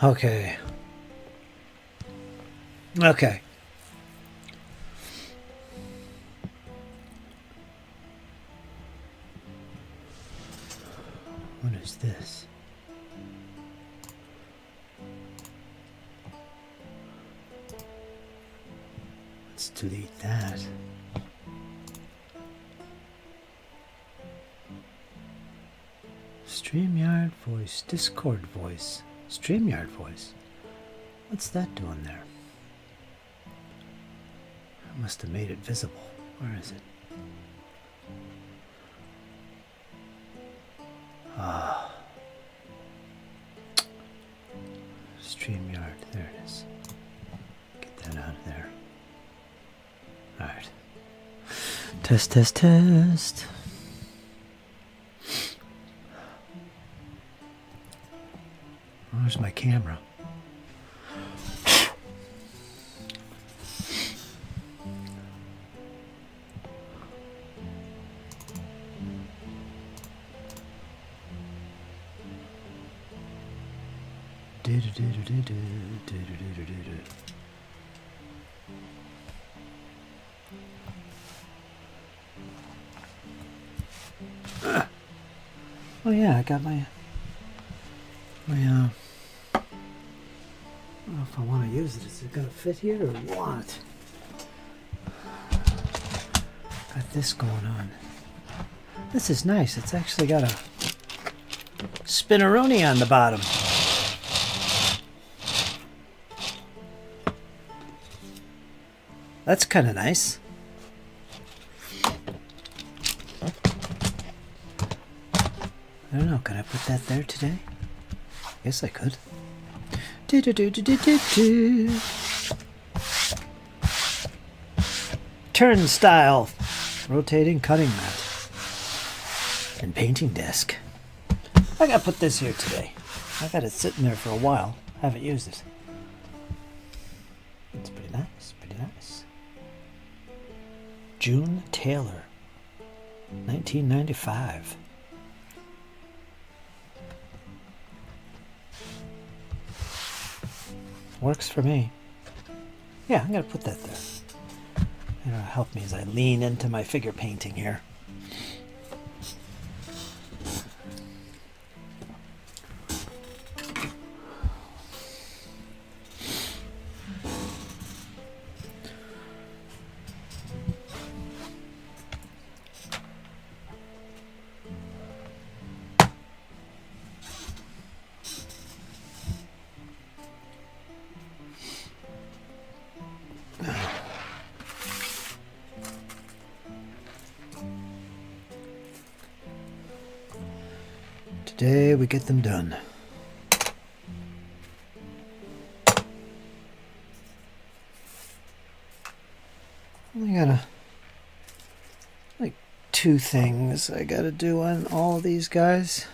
Okay. Okay. What is this? Let's delete that. StreamYard voice, Discord voice, StreamYard voice. What's that doing there? I must have made it visible. Where is it? Ah. StreamYard, there it is. Get that out of there. Alright. Test, test, test. Where's my camera? Oh yeah, I got my I don't know if I want to use it. Is it gonna fit here or what? Got this going on. This is nice. It's actually got a spinneroni on the bottom. That's kind of nice. I don't know, can I put that there today? Yes, I could. Turnstile, rotating cutting mat, and painting desk. I gotta put this here today. I got it sitting there for a while. I haven't used it. It's pretty nice, pretty nice. June Taylor, 1995. Works for me. Yeah, I'm gonna put that there. It'll help me as I lean into my figure painting here. Today we get them done. I gotta like 2 things I gotta do on all these guys.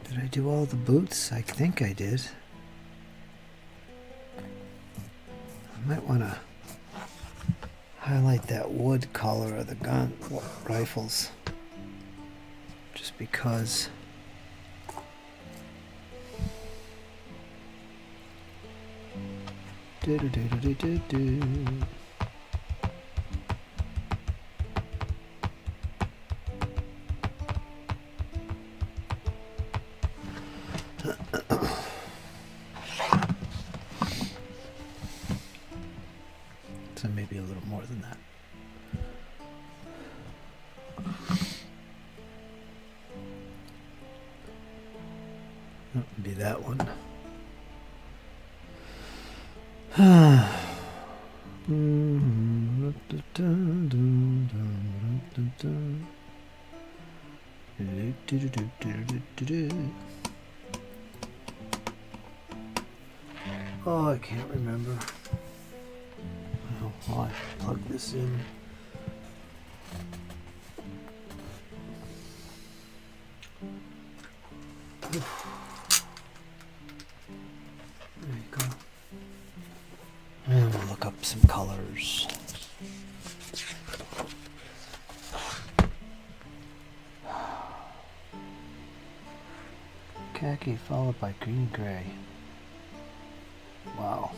Did I do all the boots? I think I did. I might want to highlight that wood color of the gun rifles, just because. So maybe a little more than that. That would be that one. Oh, I can't remember. Oh, I plug this in. There you go. And we'll look up some colors. Khaki followed by green-gray. Wow.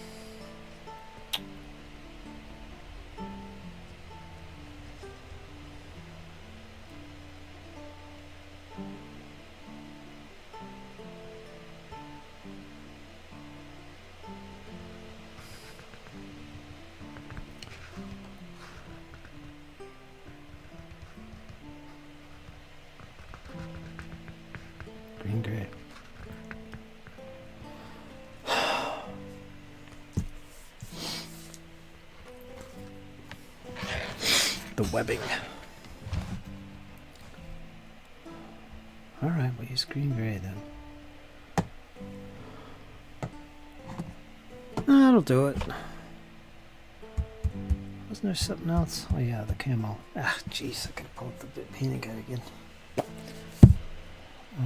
Green-gray. The webbing. Alright, we'll use green-gray then. That'll do it. Wasn't there something else? Oh yeah, the camo. Ah, jeez, I could pull up the painting guide again. I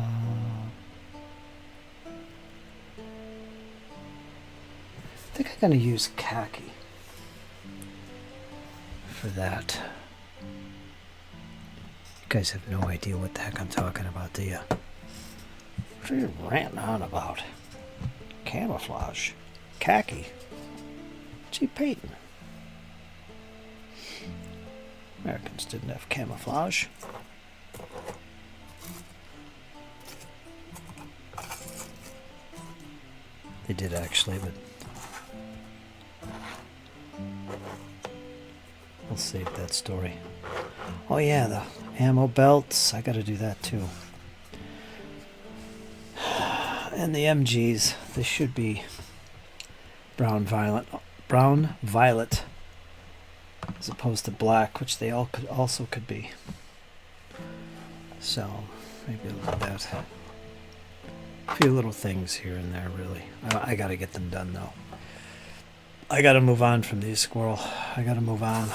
think I'm gonna use khaki for that. You guys have no idea what the heck I'm talking about, do you? What are you ranting on about? Camouflage. Khaki. Gee, Peyton. Americans didn't have camouflage. They did actually, but we'll save that story. Oh yeah, the ammo belts. I gotta do that too. And the MGs. They should be brown violet, as opposed to black, which they all could be. So maybe a little bit. A few little things here and there, really. I gotta get them done though. I gotta move on from these, squirrel. I gotta move on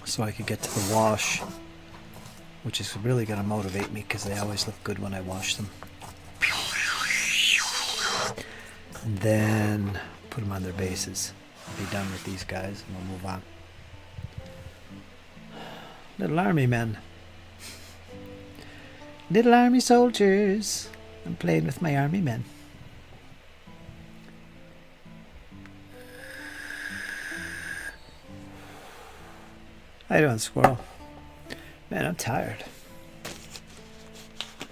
so I could get to the wash, which is really gonna motivate me because they always look good when I wash them. And then put them on their bases. Be done with these guys and we'll move on. Little army men. Little army soldiers. I'm playing with my army men. How you doing, squirrel? Man, I'm tired.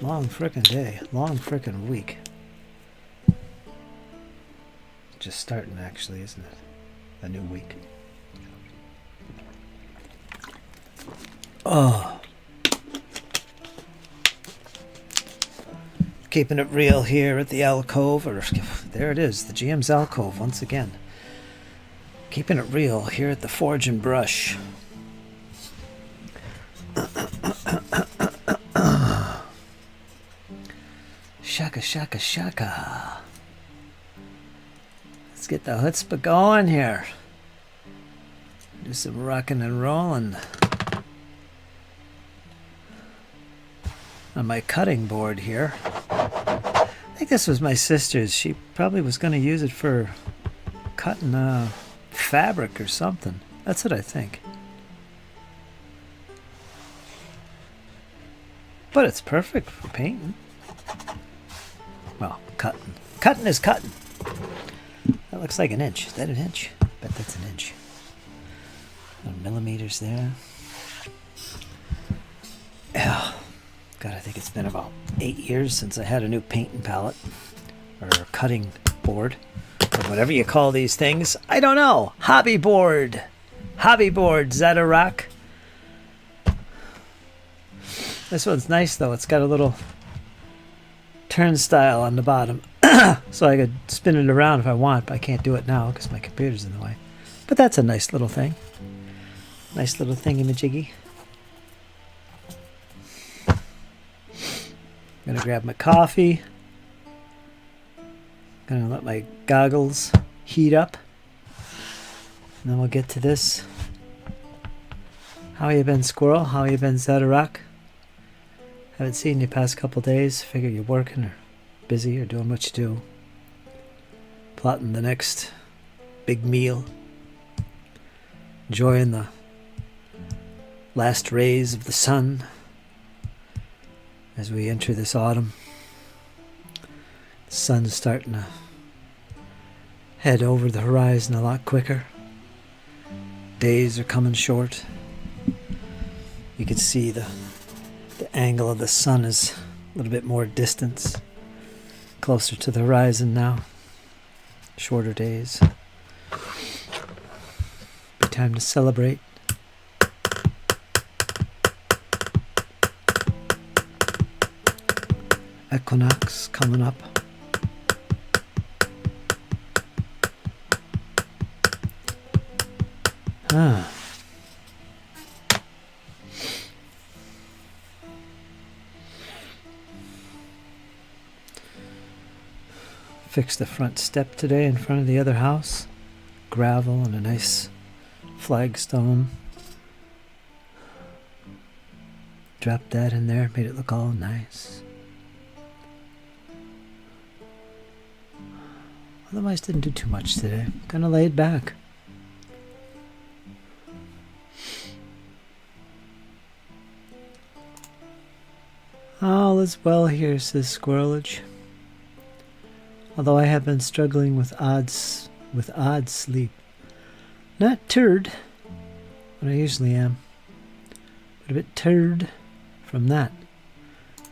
Long frickin' day. Long frickin' week. Just starting, actually, isn't it? A new week. Oh. Keeping it real here at the alcove, or there it is, the GM's alcove once again. Keeping it real here at the Forge and Brush. Shaka, shaka, shaka. Let's get the chutzpah going here. Do some rocking and rolling on my cutting board here. I think this was my sister's. She probably was going to use it for cutting fabric or something. That's what I think. But it's perfect for painting. Well, cutting. Cutting is cutting. That looks like an inch. Is that an inch? I bet that's an inch. Millimeters there. Yeah. God, I think it's been about 8 years since I had a new painting palette. Or cutting board. Or whatever you call these things. I don't know. Hobby board. Hobby board. Is that a rock? This one's nice though. It's got a little turnstile on the bottom. So I could spin it around if I want, but I can't do it now because my computer's in the way. But that's a nice little thing. Nice little thingy-majiggy. I'm gonna grab my coffee. Gonna let my goggles heat up. And then we'll get to this. How you been, squirrel? How you been, Zadarock? Haven't seen you past couple days. Figure you're working or busy or doing what you do. Plotting the next big meal. Enjoying the last rays of the sun as we enter this autumn. Sun's starting to head over the horizon a lot quicker. Days are coming short. You can see the angle of the sun is a little bit more distance, closer to the horizon now. Shorter days. Time to celebrate. Equinox coming up. Fixed the front step today in front of the other house. Gravel and a nice flagstone. Dropped that in there, made it look all nice. Otherwise didn't do too much today. Kind of laid back. All is well here, says Squirrelage. Although I have been struggling with odd sleep. Not turd, what I usually am, but a bit turd from that.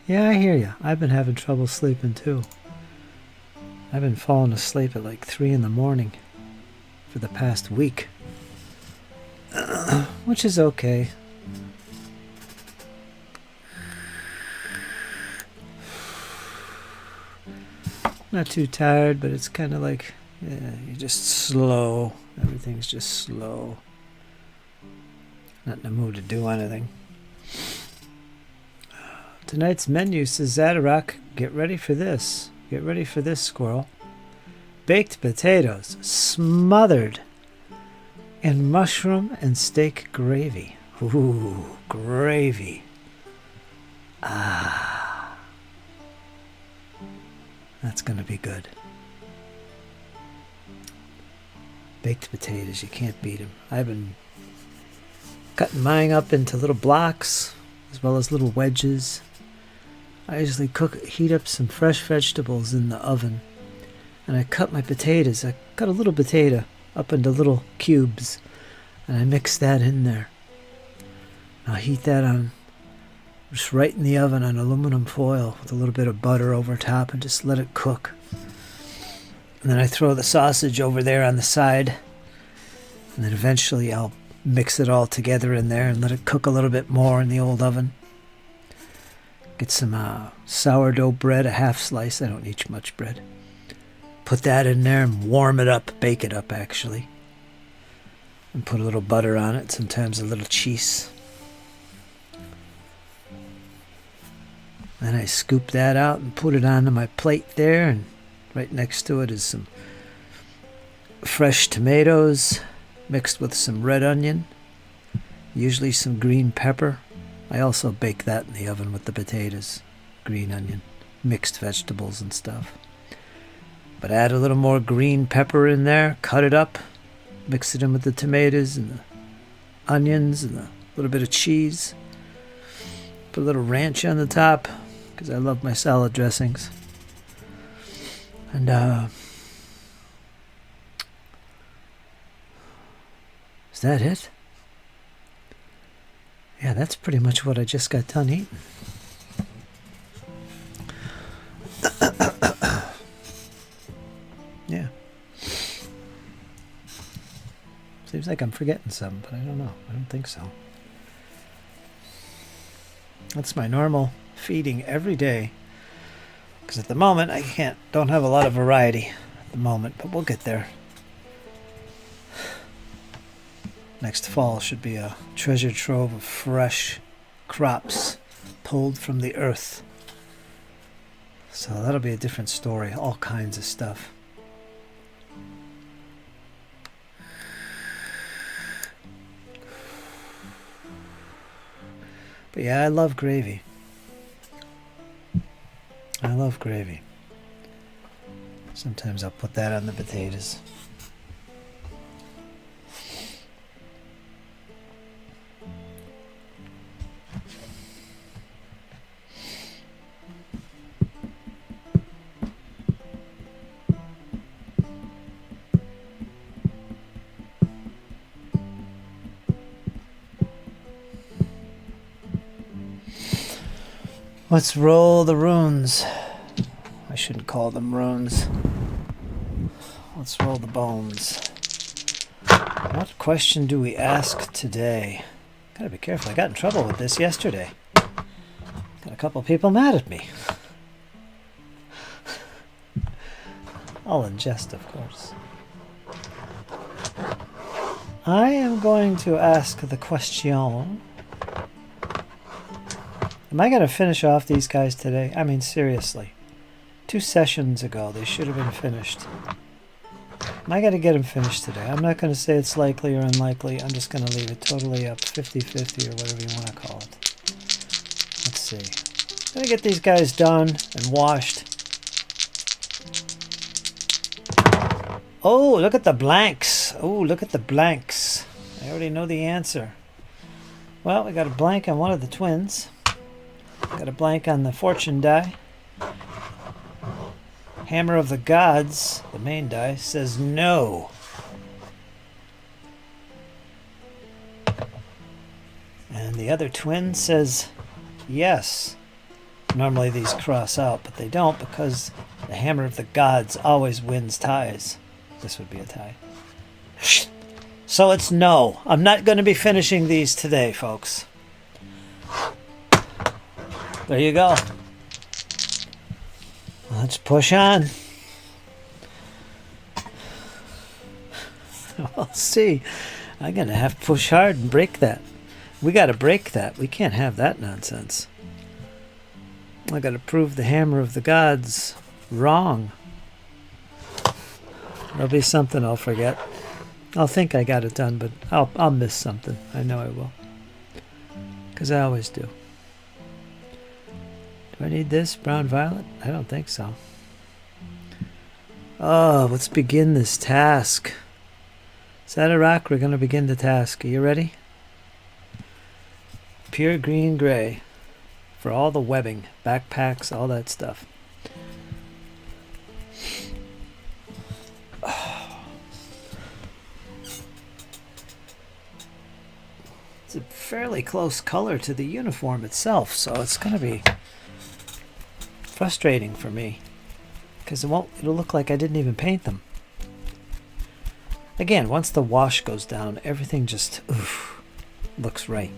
Yeah, I hear you. I've been having trouble sleeping too. I've been falling asleep at like 3 in the morning for the past week, which is okay. Not too tired, but it's kind of like, yeah, you're just slow. Everything's just slow. Not in the mood to do anything. Tonight's menu, says Zadarok. Get ready for this. Get ready for this, Squirrel. Baked potatoes smothered in mushroom and steak gravy. Ooh, gravy. Ah. That's gonna be good. Baked potatoes, you can't beat them. I've been cutting mine up into little blocks as well as little wedges. I usually heat up some fresh vegetables in the oven, and I cut my potatoes. I cut a little potato up into little cubes, and I mix that in there. I'll heat that on just right in the oven on aluminum foil with a little bit of butter over top and just let it cook. And then I throw the sausage over there on the side, and then eventually I'll mix it all together in there and let it cook a little bit more in the old oven. Get some sourdough bread, a half slice. I don't need much bread. Put that in there and warm it up, bake it up actually. And put a little butter on it, sometimes a little cheese. Then I scoop that out and put it onto my plate there, and right next to it is some fresh tomatoes mixed with some red onion, usually some green pepper. I also bake that in the oven with the potatoes, green onion, mixed vegetables and stuff. But add a little more green pepper in there, cut it up, mix it in with the tomatoes and the onions and a little bit of cheese. Put a little ranch on the top, because I love my salad dressings. And is that it? Yeah, that's pretty much what I just got done eating. Yeah. Seems like I'm forgetting something, but I don't know. I don't think so. That's my normal feeding every day. Because at the moment, don't have a lot of variety at the moment, but we'll get there. Next fall should be a treasure trove of fresh crops pulled from the earth. So that'll be a different story, all kinds of stuff. But yeah, I love gravy. I love gravy. Sometimes I'll put that on the potatoes. Let's roll the runes. I shouldn't call them runes. Let's roll the bones. What question do we ask today? Gotta be careful. I got in trouble with this yesterday. Got a couple people mad at me. All in jest, of course. I am going to ask the question. Am I going to finish off these guys today? I mean, seriously. 2 sessions ago, they should have been finished. Am I going to get them finished today? I'm not going to say it's likely or unlikely. I'm just going to leave it totally up 50-50 or whatever you want to call it. Let's see. I'm going to get these guys done and washed. Oh, look at the blanks. Oh, look at the blanks. I already know the answer. Well, we got a blank on one of the twins. Got a blank on the fortune die. Hammer of the Gods, the main die, says no. And the other twin says yes. Normally these cross out, but they don't because the Hammer of the Gods always wins ties. This would be a tie. So it's no. I'm not going to be finishing these today, folks. There you go. Let's push on. We'll see. I'm going to have to push hard and break that. We got to break that. We can't have that nonsense. I got to prove the Hammer of the Gods wrong. There'll be something I'll forget. I'll think I got it done, but I'll miss something. I know I will. Because I always do. Do I need this? Brown violet? I don't think so. Oh, let's begin this task. Sadarak, we're going to begin the task. Are you ready? Pure green gray. For all the webbing, backpacks, all that stuff. It's a fairly close color to the uniform itself, so it's going to be frustrating for me because it'll look like I didn't even paint them. Again, once the wash goes down, everything just looks right.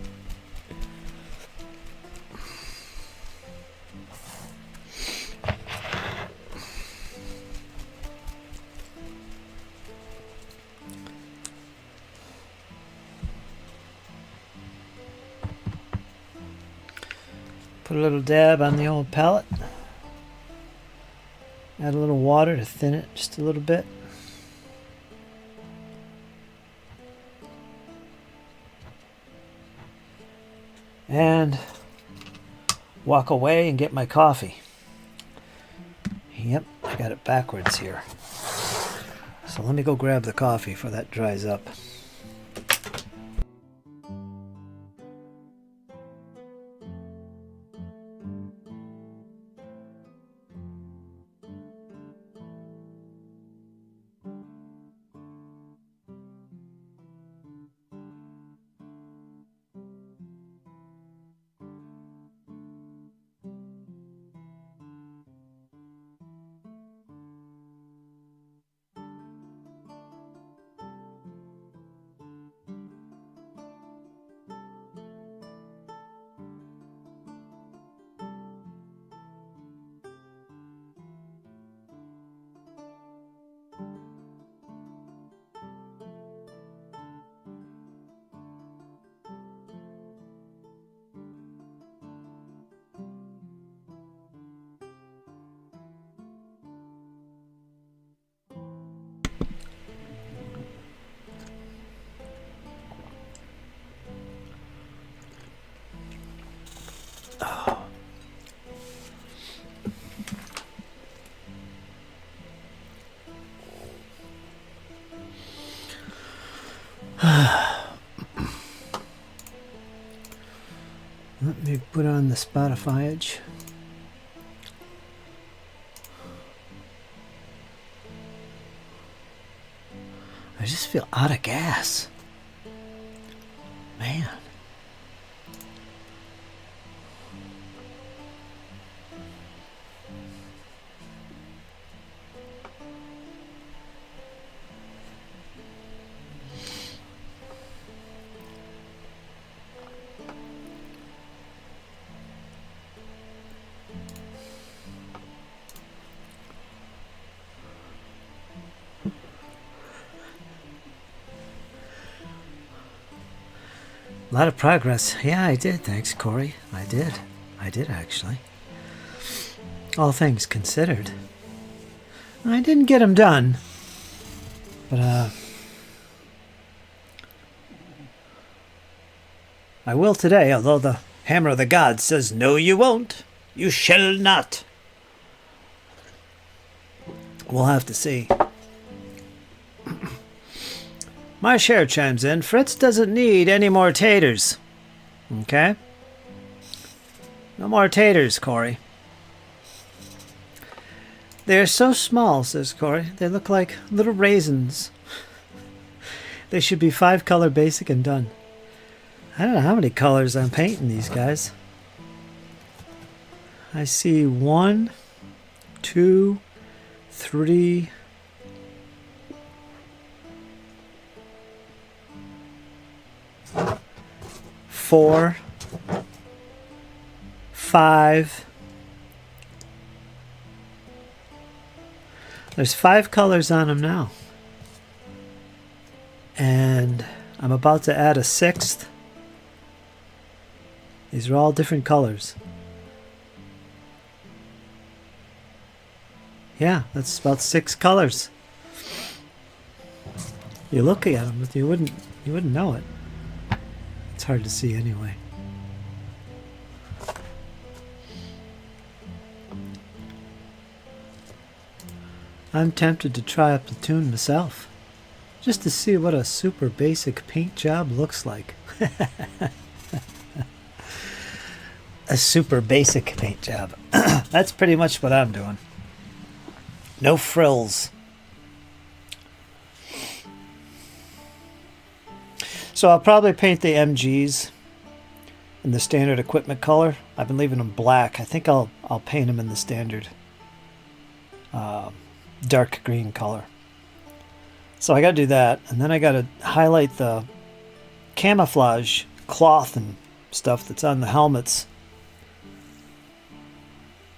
Put a little dab on the old palette. Add a little water to thin it just a little bit. And walk away and get my coffee. Yep, I got it backwards here. So let me go grab the coffee before that dries up. Let me put on the Spotify-age. I just feel out of gas. Man. A lot of progress. Yeah, I did. Thanks, Corey. I did. I did, actually. All things considered. I didn't get them done. But, I will today, although the Hammer of the Gods says, no, you won't. You shall not. We'll have to see. My share chimes in. Fritz doesn't need any more taters. Okay? No more taters, Corey. They're so small, says Corey. They look like little raisins. They should be 5-color basic and done. I don't know how many colors I'm painting these guys. I see 1, 2, 3... 4, 5. There's 5 colors on them now. And I'm about to add a 6th. These are all different colors. Yeah, that's about 6 colors. You look at them, but you wouldn't know it. It's hard to see anyway. I'm tempted to try a platoon myself, just to see what a super basic paint job looks like. A super basic paint job. That's pretty much what I'm doing. No frills. So I'll probably paint the MGs in the standard equipment color. I've been leaving them black. I think I'll paint them in the standard dark green color. So I got to do that, and then I got to highlight the camouflage cloth and stuff that's on the helmets.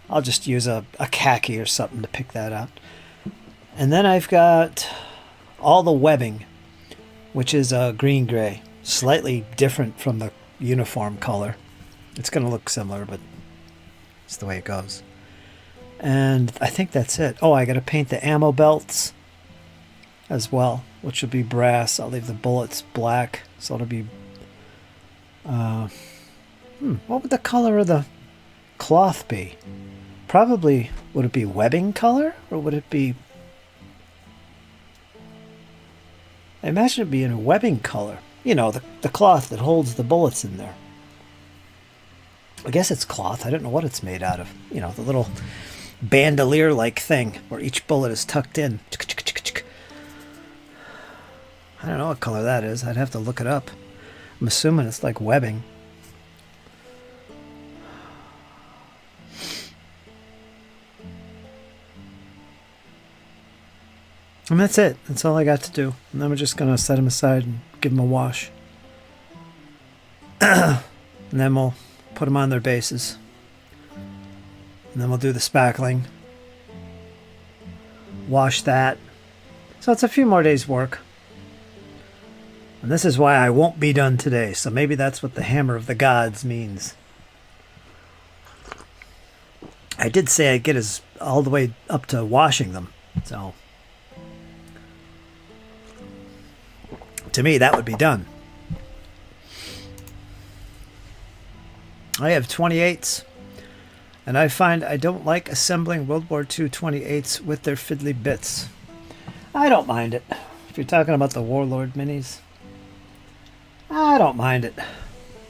I'll just use a khaki or something to pick that out. And then I've got all the webbing, which is a green-gray, slightly different from the uniform color. It's going to look similar, but it's the way it goes. And I think that's it. Oh, I got to paint the ammo belts as well, which will be brass. I'll leave the bullets black, so it'll be... what would the color of the cloth be? Probably, would it be webbing color, or would it be... I imagine it'd be in a webbing color. You know, the cloth that holds the bullets in there. I guess it's cloth. I don't know what it's made out of. You know, the little bandolier-like thing where each bullet is tucked in. I don't know what color that is. I'd have to look it up. I'm assuming it's like webbing. And that's it. That's all I got to do. And then we're just going to set them aside and give them a wash. And then we'll put them on their bases. And then we'll do the spackling. Wash that. So it's a few more days' work. And this is why I won't be done today. So maybe that's what the Hammer of the Gods means. I did say I'd get us all the way up to washing them. So... to me, that would be done. I have 28s, and I find I don't like assembling World War II 28s with their fiddly bits. I don't mind it. If you're talking about the Warlord minis, I don't mind it.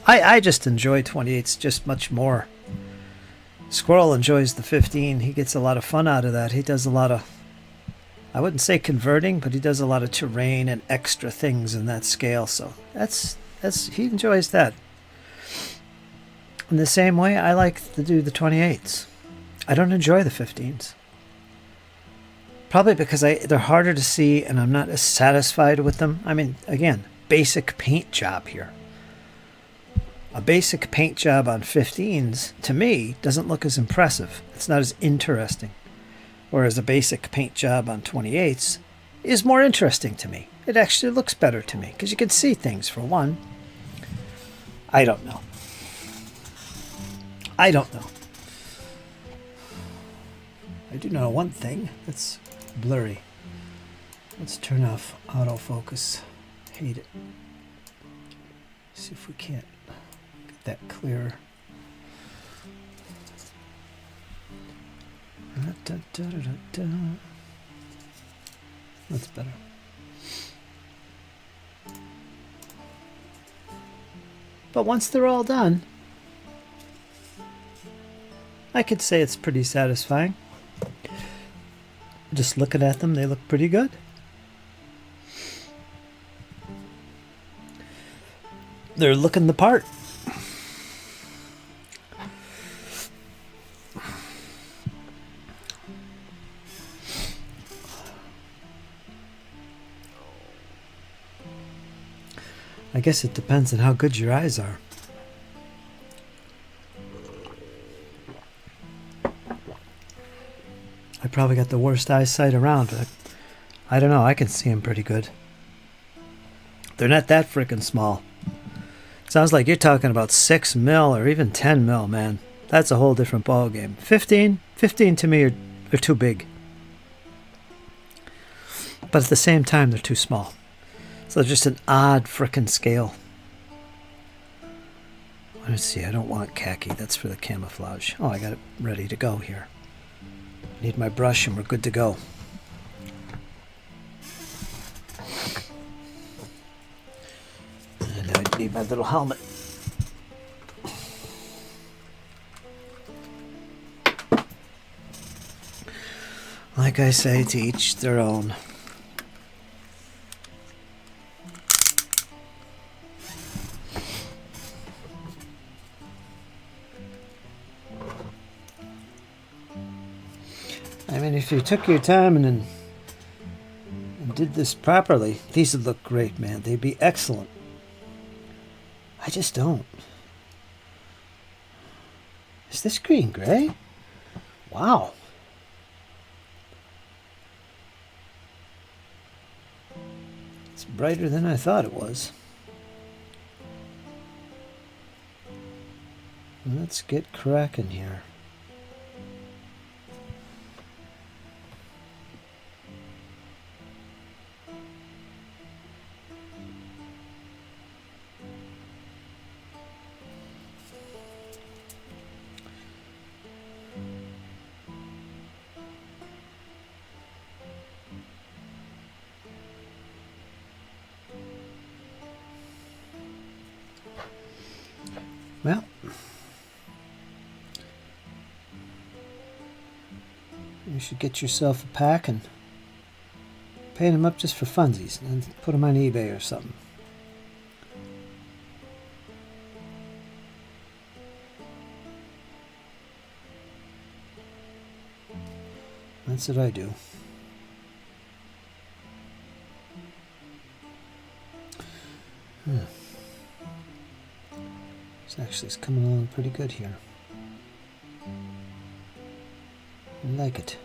I just enjoy 28s just much more. Squirrel enjoys the 15. He gets a lot of fun out of that. He does a lot of... I wouldn't say converting, but he does a lot of terrain and extra things in that scale. So that's he enjoys that. In the same way, I like to do the 28s. I don't enjoy the 15s. Probably because they're harder to see and I'm not as satisfied with them. I mean, again, basic paint job here. A basic paint job on 15s, to me, doesn't look as impressive. It's not as interesting. Whereas a basic paint job on 28s is more interesting to me. It actually looks better to me because you can see things, for one. I don't know. I don't know. I do know one thing. That's blurry. Let's turn off autofocus. Hate it. See if we can't get that clearer. That's better. But once they're all done, I could say it's pretty satisfying. Just looking at them, they look pretty good. They're looking the part. I guess it depends on how good your eyes are. I probably got the worst eyesight around, but I don't know, I can see them pretty good. They're not that freaking small. Sounds like you're talking about 6 mil or even 10 mil, man. That's a whole different ball game. 15 to me are too big. But at the same time, they're too small. So they're just an odd frickin' scale. Let's see, I don't want khaki. That's for the camouflage. Oh, I got it ready to go here. Need my brush and we're good to go. And I need my little helmet. Like I say, to each their own. I mean, if you took your time and did this properly, these would look great, man. They'd be excellent. I just don't. Is this green gray? Wow. It's brighter than I thought it was. Let's get cracking here. Well, you should get yourself a pack and paint them up just for funsies and put them on eBay or something. That's what I do. Actually, it's coming along pretty good here. I like it.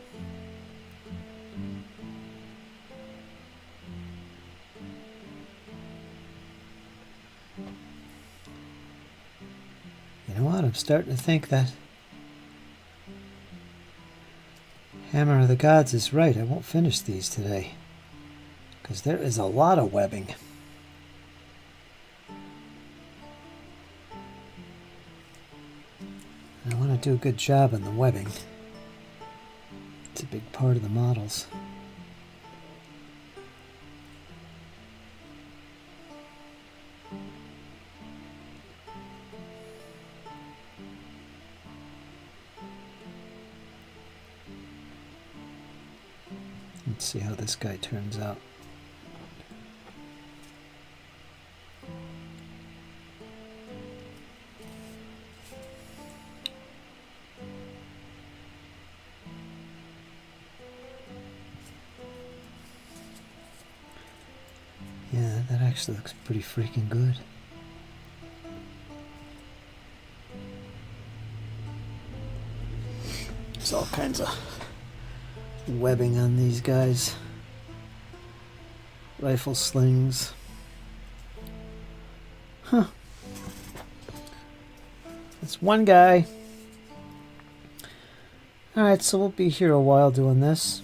You know what? I'm starting to think that Hammer of the Gods is right. I won't finish these today because there is a lot of webbing. I want to do a good job on the webbing. It's a big part of the models. Let's see how this guy turns out. Yeah, that actually looks pretty freaking good. There's all kinds of webbing on these guys. Rifle slings. Huh. It's one guy. Alright, so we'll be here a while doing this.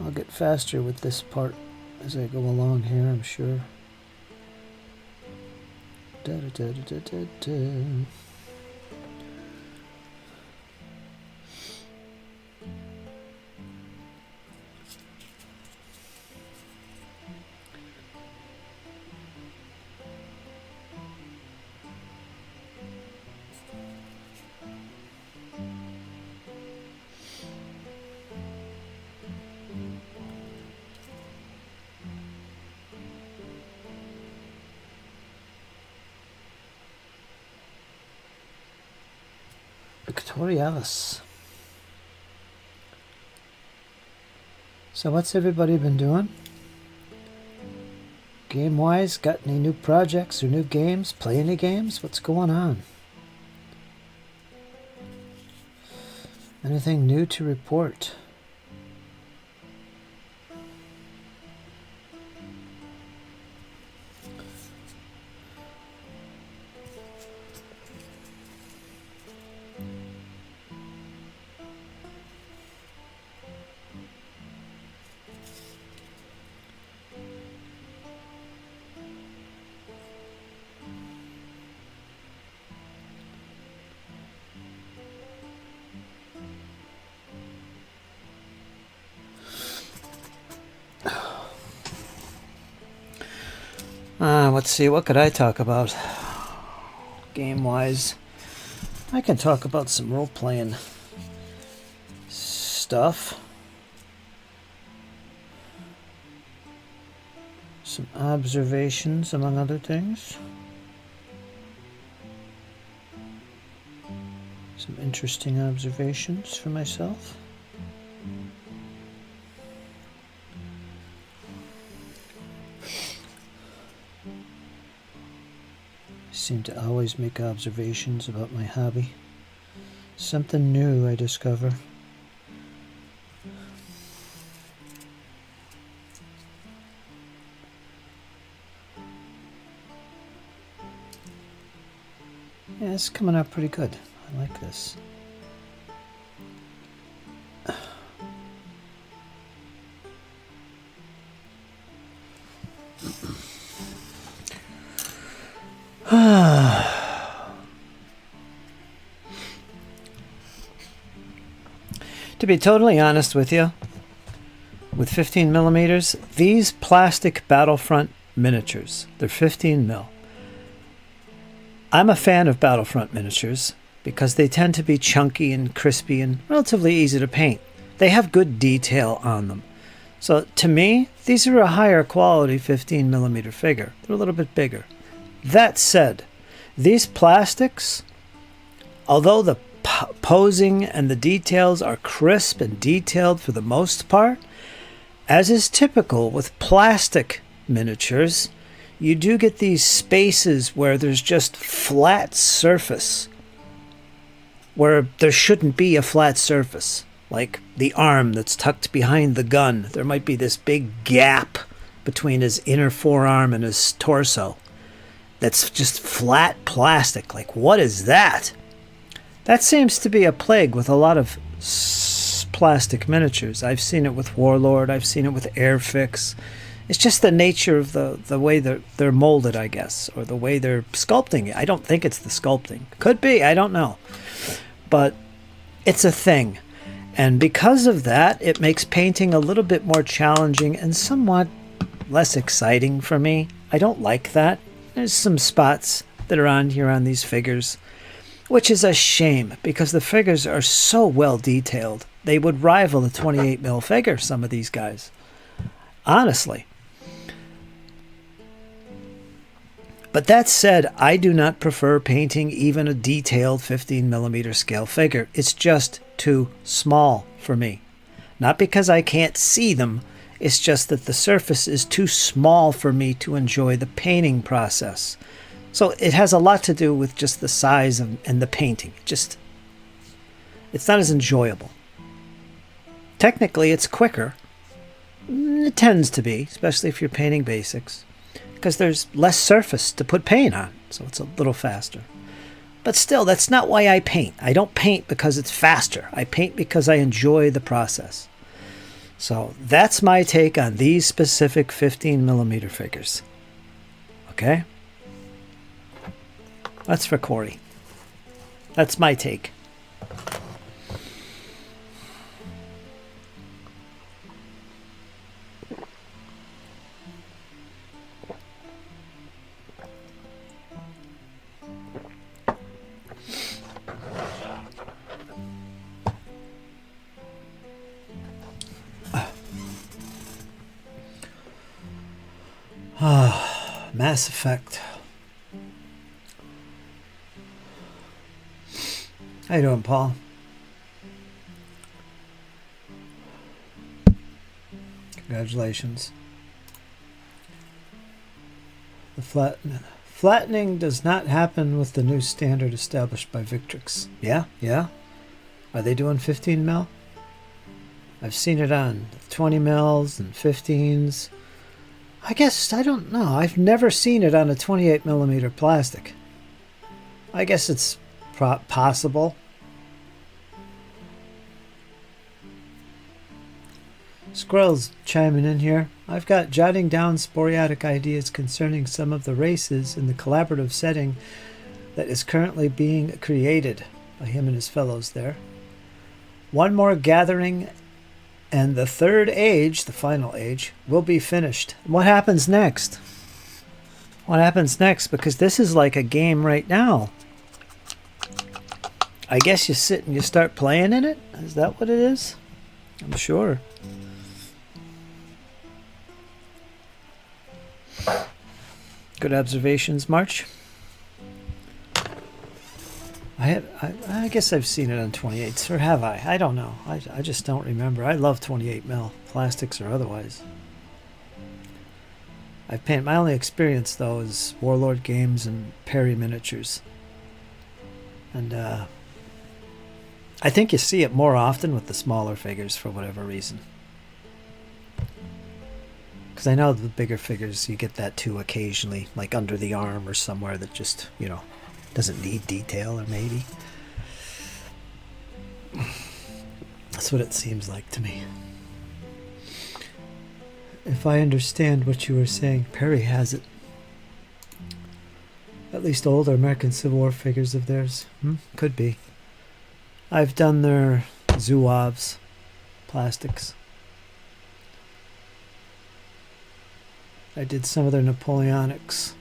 I'll get faster with this part as I go along here, I'm sure. Da, da, da, da, da, da. Victorialis. So what's everybody been doing? Game-wise, got any new projects or new games? Play any games? What's going on? Anything new to report? Let's see, what could I talk about? Game-wise, I can talk about some role-playing stuff. Some observations, among other things. Some interesting observations for myself. I seem to always make observations about my hobby. Something new I discover. Yeah, it's coming out pretty good. I like this. To be totally honest with you, with 15 millimeters, these plastic Battlefront miniatures, they're 15 mil. I'm a fan of Battlefront miniatures because they tend to be chunky and crispy and relatively easy to paint. They have good detail on them. So to me, these are a higher quality 15 millimeter figure. They're a little bit bigger. That said, these plastics, although the posing and the details are crisp and detailed for the most part, as is typical with plastic miniatures, you do get these spaces where there's just flat surface, where there shouldn't be a flat surface. Like the arm that's tucked behind the gun. There might be this big gap between his inner forearm and his torso that's just flat plastic. Like, what is that? That seems to be a plague with a lot of plastic miniatures. I've seen it with Warlord. I've seen it with Airfix. It's just the nature of the way they're molded, I guess, or the way they're sculpting it. I don't think it's the sculpting. Could be. I don't know. But it's a thing. And because of that, it makes painting a little bit more challenging and somewhat less exciting for me. I don't like that. There's some spots that are on here on these figures, which is a shame because the figures are so well detailed. They would rival a 28 mil figure, some of these guys. Honestly. But that said, I do not prefer painting even a detailed 15 millimeter scale figure. It's just too small for me. Not because I can't see them, it's just that the surface is too small for me to enjoy the painting process. So it has a lot to do with just the size and the painting. It's not as enjoyable. Technically, it's quicker. It tends to be, especially if you're painting basics. because there's less surface to put paint on, so it's a little faster. But still, that's not why I paint. I don't paint because it's faster. I paint because I enjoy the process. So that's my take on these specific 15 millimeter figures. Okay? That's for Corey. That's my take. Mass Effect. How you doing, Paul? Congratulations. The flattening does not happen with the new standard established by Victrix. Yeah? Are they doing 15 mil? I've seen it on 20 mils and 15s. I guess, I don't know. I've never seen it on a 28 millimeter plastic. I guess it's possible. Squirrel's chiming in here. I've got jotting down sporadic ideas concerning some of the races in the collaborative setting that is currently being created by him and his fellows there. One more gathering and the third age, the final age, will be finished. What happens next? What happens next? Because this is like a game right now. I guess you sit and you start playing in it? Is that what it is? I'm sure. Good observations, March. I guess I've seen it on 28s, or have I? I don't know. I just don't remember. I love 28 mil, plastics or otherwise. I've painted. My only experience though is Warlord games and Perry miniatures, and I think you see it more often with the smaller figures for whatever reason. Because I know the bigger figures, you get that too occasionally, like under the arm or somewhere that just, doesn't need detail, or maybe. That's what it seems like to me. If I understand what you were saying, Perry has it. At least older American Civil War figures of theirs. Could be. I've done their Zouaves, plastics. I did some of their Napoleonics.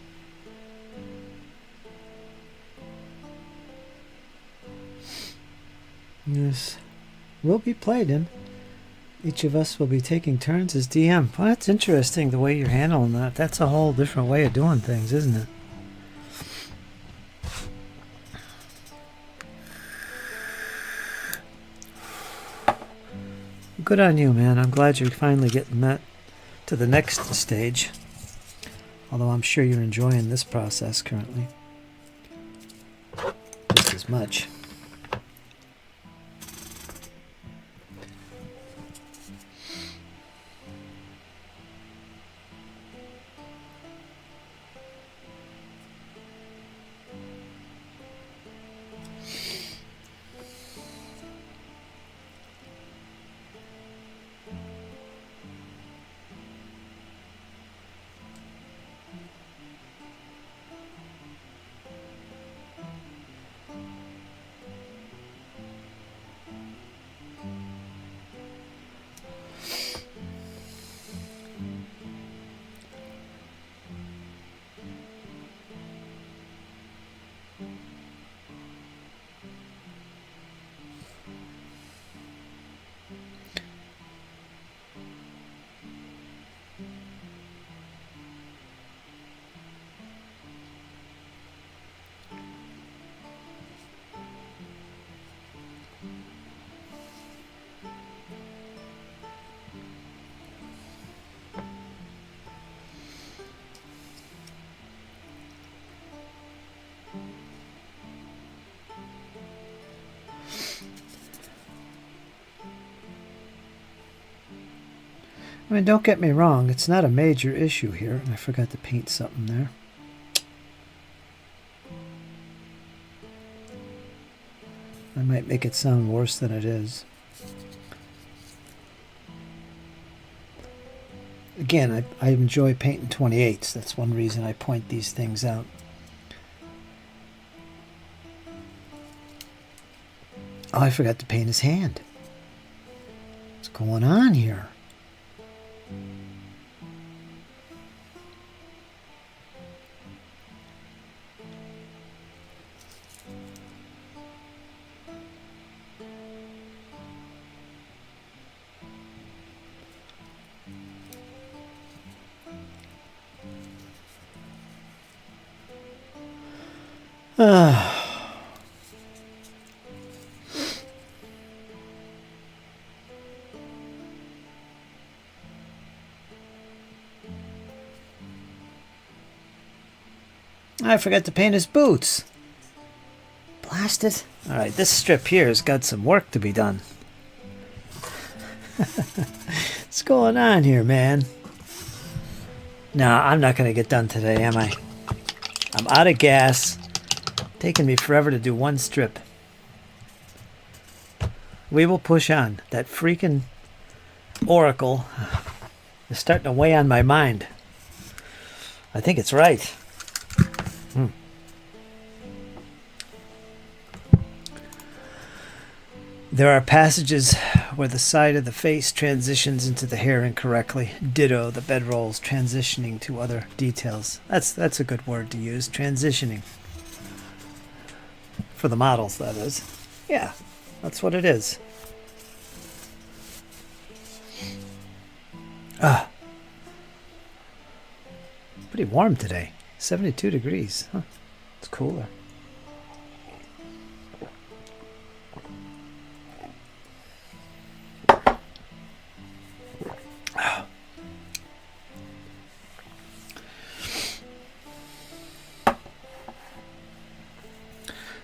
Yes. Will be played in. Each of us will be taking turns as DM. Well, that's interesting the way you're handling that. That's a whole different way of doing things, isn't it? Good on you, man. I'm glad you're finally getting that to the next stage. Although I'm sure you're enjoying this process currently. Just as much. I mean, don't get me wrong, it's not a major issue here. I forgot to paint something there. I might make it sound worse than it is. Again, I enjoy painting 28s. That's one reason I point these things out. Oh, I forgot to paint his hand. What's going on here? I forgot to paint his boots. Blast it. Alright, this strip here has got some work to be done. What's going on here, man? No, I'm not going to get done today, am I? I'm out of gas. Taking me forever to do one strip. We will push on. That freaking oracle is starting to weigh on my mind. I think it's right. There are passages where the side of the face transitions into the hair incorrectly. Ditto the bedrolls transitioning to other details. That's a good word to use. Transitioning. For the models, that is. Yeah, that's what it is. Pretty warm today. 72 degrees. Huh. It's cooler.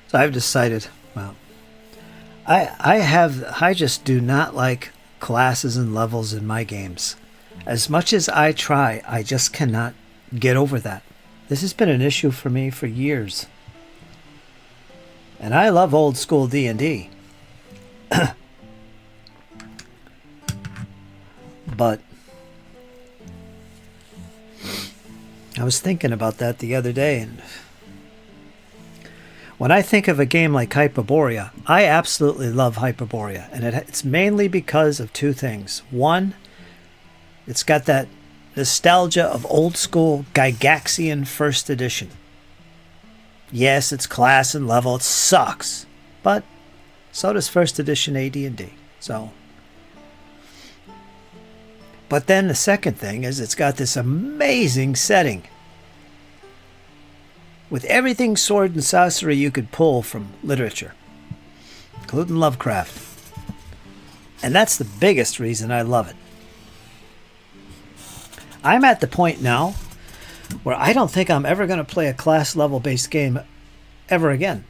So I've decided, well, I just do not like classes and levels in my games. As much as I try, I just cannot get over that. This has been an issue for me for years. And I love old school D&D. But I was thinking about that the other day, and when I think of a game like Hyperborea, I absolutely love Hyperborea, and it's mainly because of two things. One, it's got that nostalgia of old school Gygaxian first edition. Yes, it's class and level, it sucks, but so does first edition AD&D. So, but then the second thing is it's got this amazing setting with everything sword and sorcery you could pull from literature, including Lovecraft. And that's the biggest reason I love it. I'm at the point now where I don't think I'm ever going to play a class level based game ever again,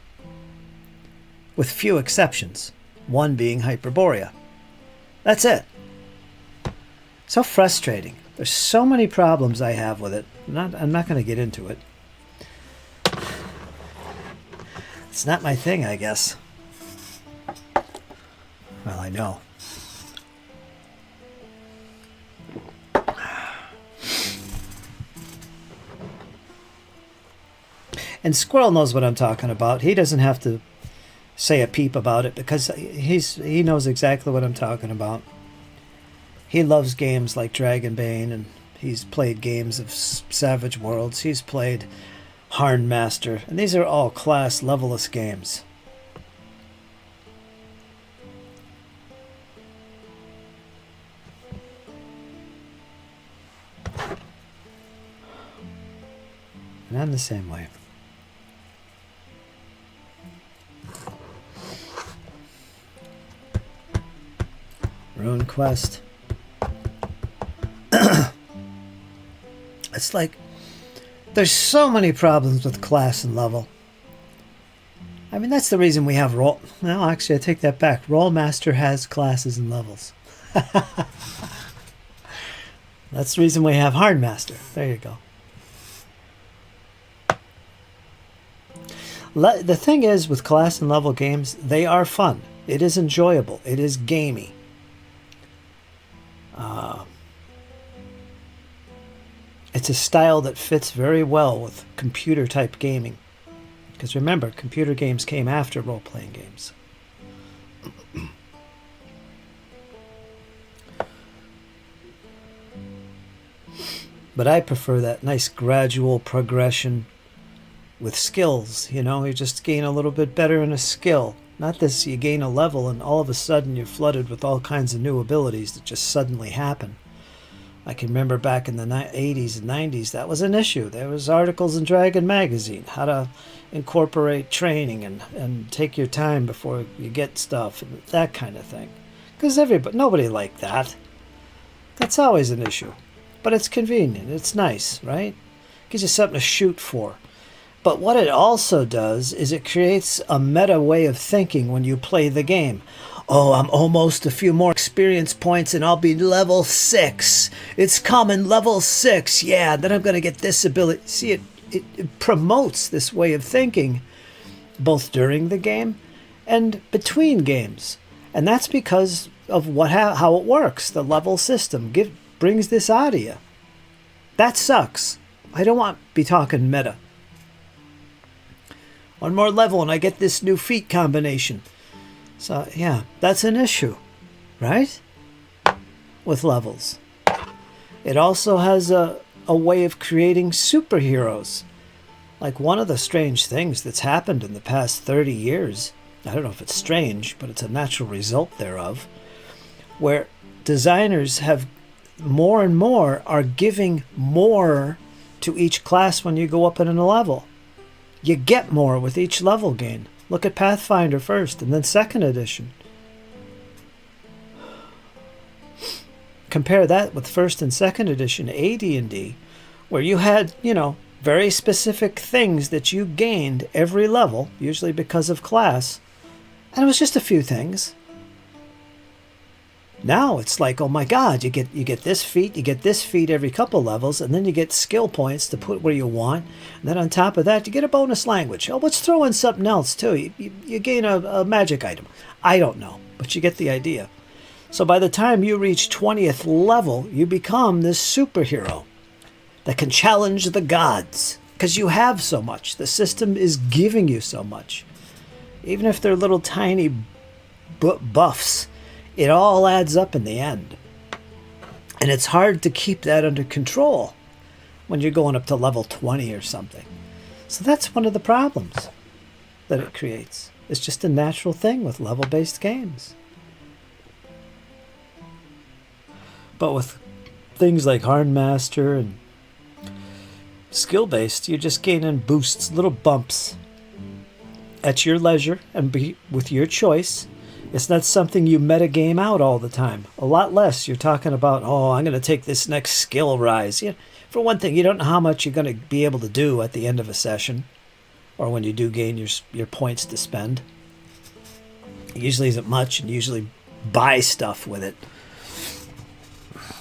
with few exceptions, one being Hyperborea. That's it. So frustrating. There's so many problems I have with it. I'm not going to get into it. It's not my thing, I guess. Well, I know. And Squirrel knows what I'm talking about. He doesn't have to say a peep about it because he knows exactly what I'm talking about. He loves games like Dragonbane, and he's played games of Savage Worlds. He's played Harnmaster, and these are all class levelless games. And I'm the same way. Rune Quest. It's like there's so many problems with class and level. I mean, that's the reason we have roll. No, actually, I take that back. Rollmaster has classes and levels. That's the reason we have Hard Master. There you go. The thing is, with class and level games, they are fun. It is enjoyable. It is gamey. It's a style that fits very well with computer-type gaming. Because remember, computer games came after role-playing games. But I prefer that nice gradual progression with skills. You know, you just gain a little bit better in a skill. Not this, you gain a level and all of a sudden you're flooded with all kinds of new abilities that just suddenly happen. I can remember back in the 80s and 90s, that was an issue. There was articles in Dragon magazine, how to incorporate training and take your time before you get stuff, and that kind of thing. Because nobody liked that. That's always an issue. But it's convenient. It's nice, right? Gives you something to shoot for. But what it also does is it creates a meta way of thinking when you play the game. Oh, I'm almost a few more experience points and I'll be level 6. It's coming, level 6. Yeah, then I'm going to get this ability. See, it promotes this way of thinking both during the game and between games. And that's because of how it works. The level system brings this out of you. That sucks. I don't want to be talking meta. One more level and I get this new feat combination. So, yeah, that's an issue, right? With levels. It also has a way of creating superheroes. Like one of the strange things that's happened in the past 30 years, I don't know if it's strange, but it's a natural result thereof, where designers have more and more are giving more to each class when you go up in a level. You get more with each level gain. Look at Pathfinder first, and then 2nd edition. Compare that with 1st and 2nd edition AD&D, where you had, very specific things that you gained every level, usually because of class, and it was just a few things. Now it's like, oh my God, you get this feat, you get this feat every couple levels, and then you get skill points to put where you want. And then on top of that, you get a bonus language. Oh, let's throw in something else too. You gain a magic item. I don't know, but you get the idea. So by the time you reach 20th level, you become this superhero that can challenge the gods because you have so much. The system is giving you so much. Even if they're little tiny buffs, it all adds up in the end. And it's hard to keep that under control when you're going up to level 20 or something. So that's one of the problems that it creates. It's just a natural thing with level-based games. But with things like Hard Master and skill-based, you're just gaining boosts, little bumps at your leisure and with your choice. It's not something you metagame out all the time. A lot less. You're talking about, I'm going to take this next skill rise. For one thing, you don't know how much you're going to be able to do at the end of a session or when you do gain your points to spend. It usually isn't much, and you usually buy stuff with it.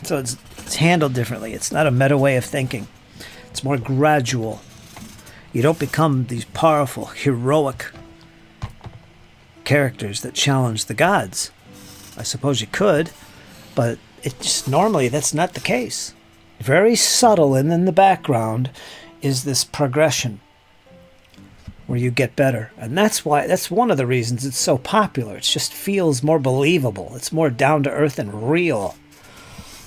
So it's handled differently. It's not a meta way of thinking. It's more gradual. You don't become these powerful, heroic characters that challenge the gods. I suppose you could, but normally that's not the case. Very subtle, and in the background is this progression where you get better. And that's one of the reasons it's so popular. It just feels more believable. It's more down to earth and real,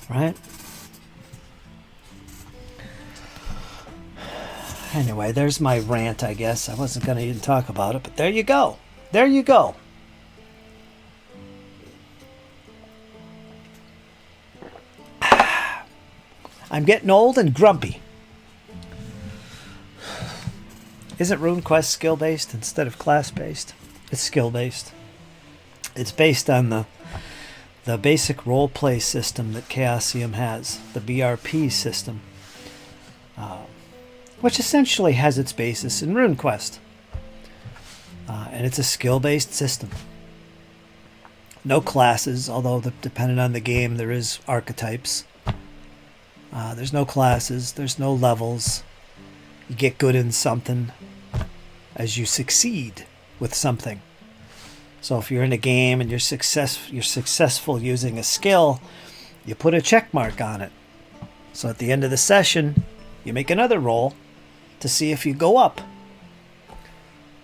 right? Anyway, there's my rant, I guess. I wasn't going to even talk about it, but there you go. There you go. I'm getting old and grumpy. Isn't RuneQuest skill-based instead of class-based? It's skill-based. It's based on the basic role-play system that Chaosium has, the BRP system, which essentially has its basis in RuneQuest. And it's a skill-based system. No classes, although depending on the game, there is archetypes. There's no classes. There's no levels. You get good in something as you succeed with something. So if you're in a game and you're successful using a skill, you put a check mark on it. So at the end of the session, you make another roll to see if you go up.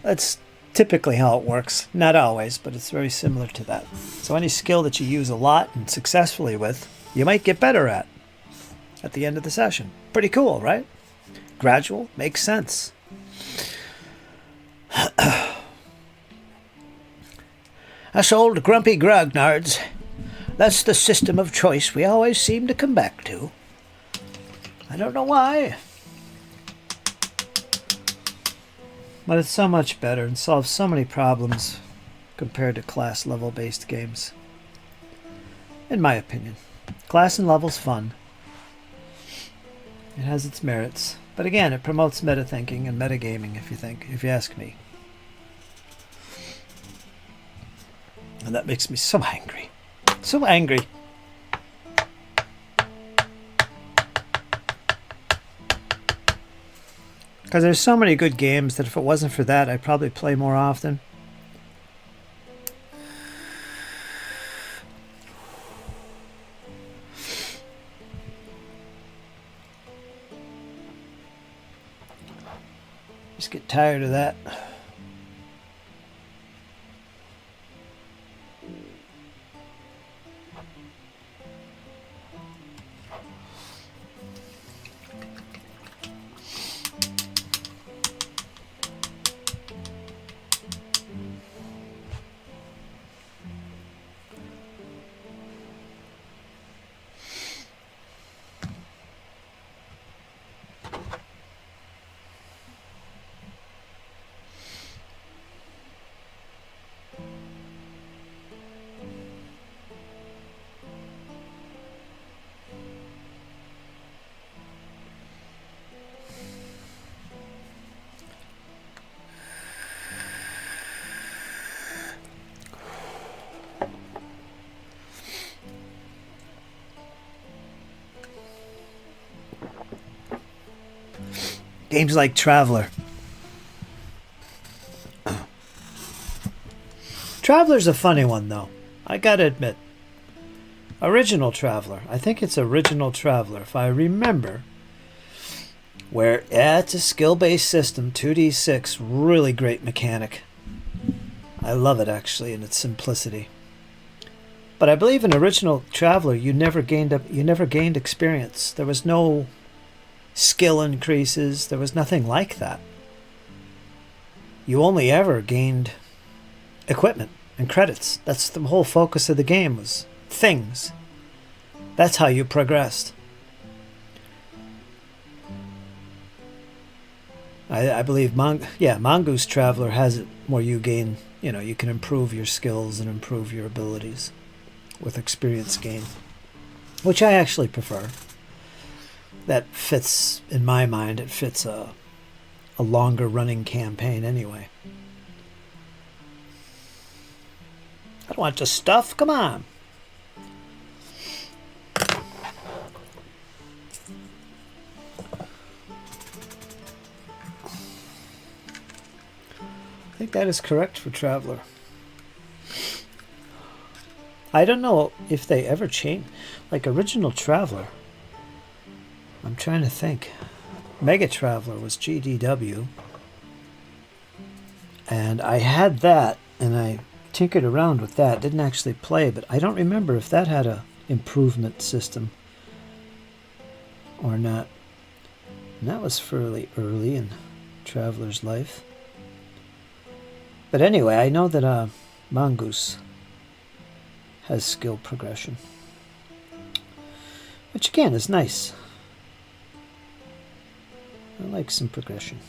That's typically how it works. Not always, but it's very similar to that. So any skill that you use a lot and successfully with, you might get better at the end of the session. Pretty cool, right? Gradual, makes sense. Us old grumpy grognards, that's the system of choice we always seem to come back to. I don't know why. But it's so much better and solves so many problems compared to class level based games. In my opinion. Class and level's fun. It has its merits. But again, it promotes meta-thinking and metagaming, if you ask me. And that makes me so angry. So angry. Because there's so many good games that if it wasn't for that, I'd probably play more often. Just get tired of that. Games like Traveler. Traveler's a funny one, though. I gotta admit. Original Traveler. I think it's Original Traveler, if I remember. Where, yeah, it's a skill-based system, 2d6, really great mechanic. I love it, actually, in its simplicity. But I believe in Original Traveler, you never gained experience. There was no skill increases. There was nothing like that. You only ever gained equipment and credits. That's the whole focus of the game, was things. That's how you progressed. I believe Mongoose Traveler has it where you gain, you can improve your skills and improve your abilities with experience gain, which I actually prefer. That fits, in my mind, it fits a longer running campaign anyway. I don't want just stuff, come on. I think that is correct for Traveler. I don't know if they ever changed, like Original Traveler. I'm trying to think. Mega Traveler was GDW. And I had that, and I tinkered around with that. Didn't actually play, but I don't remember if that had a improvement system or not. And that was fairly early in Traveler's life. But anyway, I know that Mongoose has skill progression, which again is nice. I like some progression.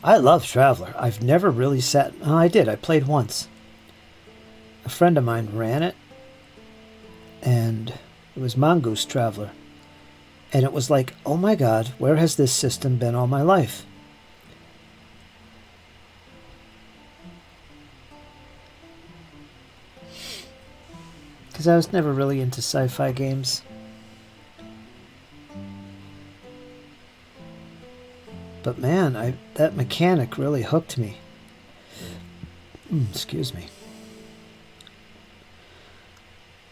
I love Traveler. I've never really sat... Oh, I did. I played once. A friend of mine ran it, and it was Mongoose Traveler. And it was like, oh my God, where has this system been all my life? Because I was never really into sci-fi games. But man, that mechanic really hooked me. Excuse me.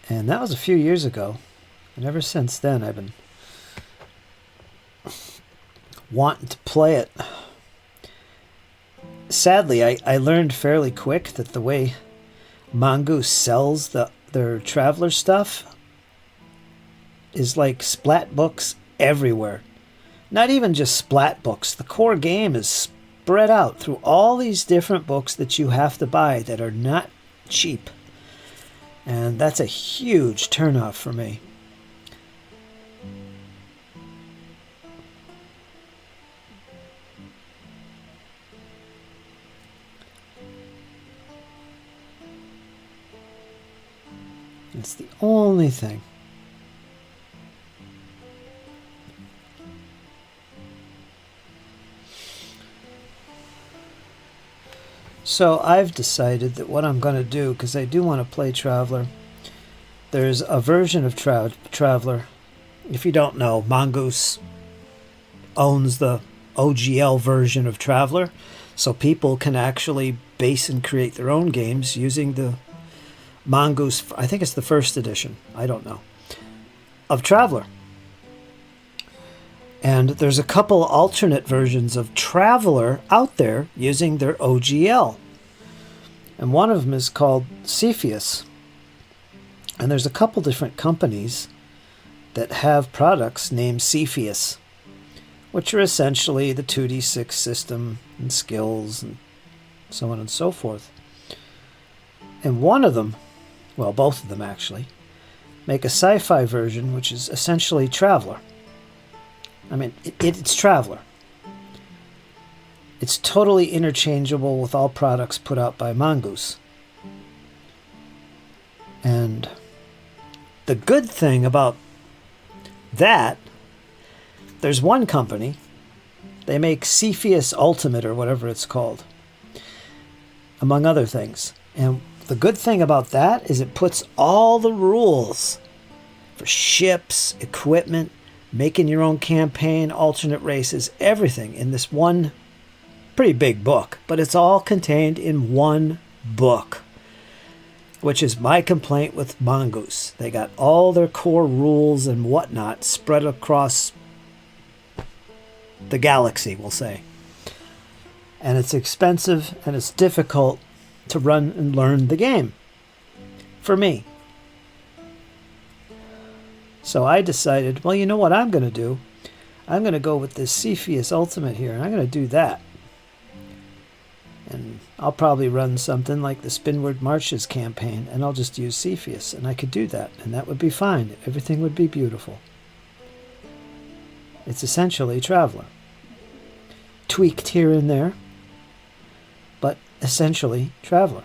And that was a few years ago. And ever since then, I've been wanting to play it. Sadly, I learned fairly quick that the way Mongoose sells their Traveler stuff is like splat books everywhere. Not even just splat books. The core game is spread out through all these different books that you have to buy that are not cheap. And that's a huge turnoff for me. It's the only thing. So I've decided that what I'm going to do, because I do want to play Traveler, there's a version of Traveler. If you don't know, Mongoose owns the OGL version of Traveler, so people can actually base and create their own games using the Mongoose, I think it's the first edition, I don't know, of Traveler. And there's a couple alternate versions of Traveler out there using their OGL. And one of them is called Cepheus. And there's a couple different companies that have products named Cepheus, which are essentially the 2D6 system and skills and so on and so forth. And one of them, well, both of them actually, make a sci-fi version, which is essentially Traveler. I mean, it's Traveler. It's totally interchangeable with all products put out by Mongoose. And the good thing about that, there's one company, they make Cepheus Ultimate or whatever it's called, among other things. And the good thing about that is it puts all the rules for ships, equipment, making your own campaign, alternate races, everything in this one pretty big book. But it's all contained in one book, which is my complaint with Mongoose. They got all their core rules and whatnot spread across the galaxy, we'll say. And it's expensive and it's difficult to run and learn the game for me. So I decided, well, you know what I'm going to do? I'm going to go with this Cepheus Ultimate here, and I'm going to do that. And I'll probably run something like the Spinward Marches campaign, and I'll just use Cepheus, and I could do that, and that would be fine. Everything would be beautiful. It's essentially Traveler. Tweaked here and there, but essentially Traveler.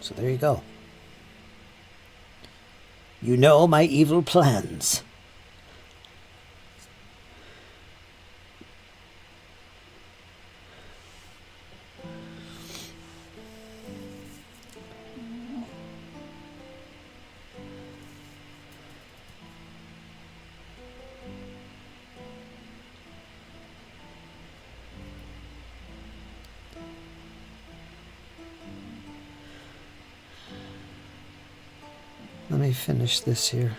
So there you go. You know my evil plans. Let me finish this here.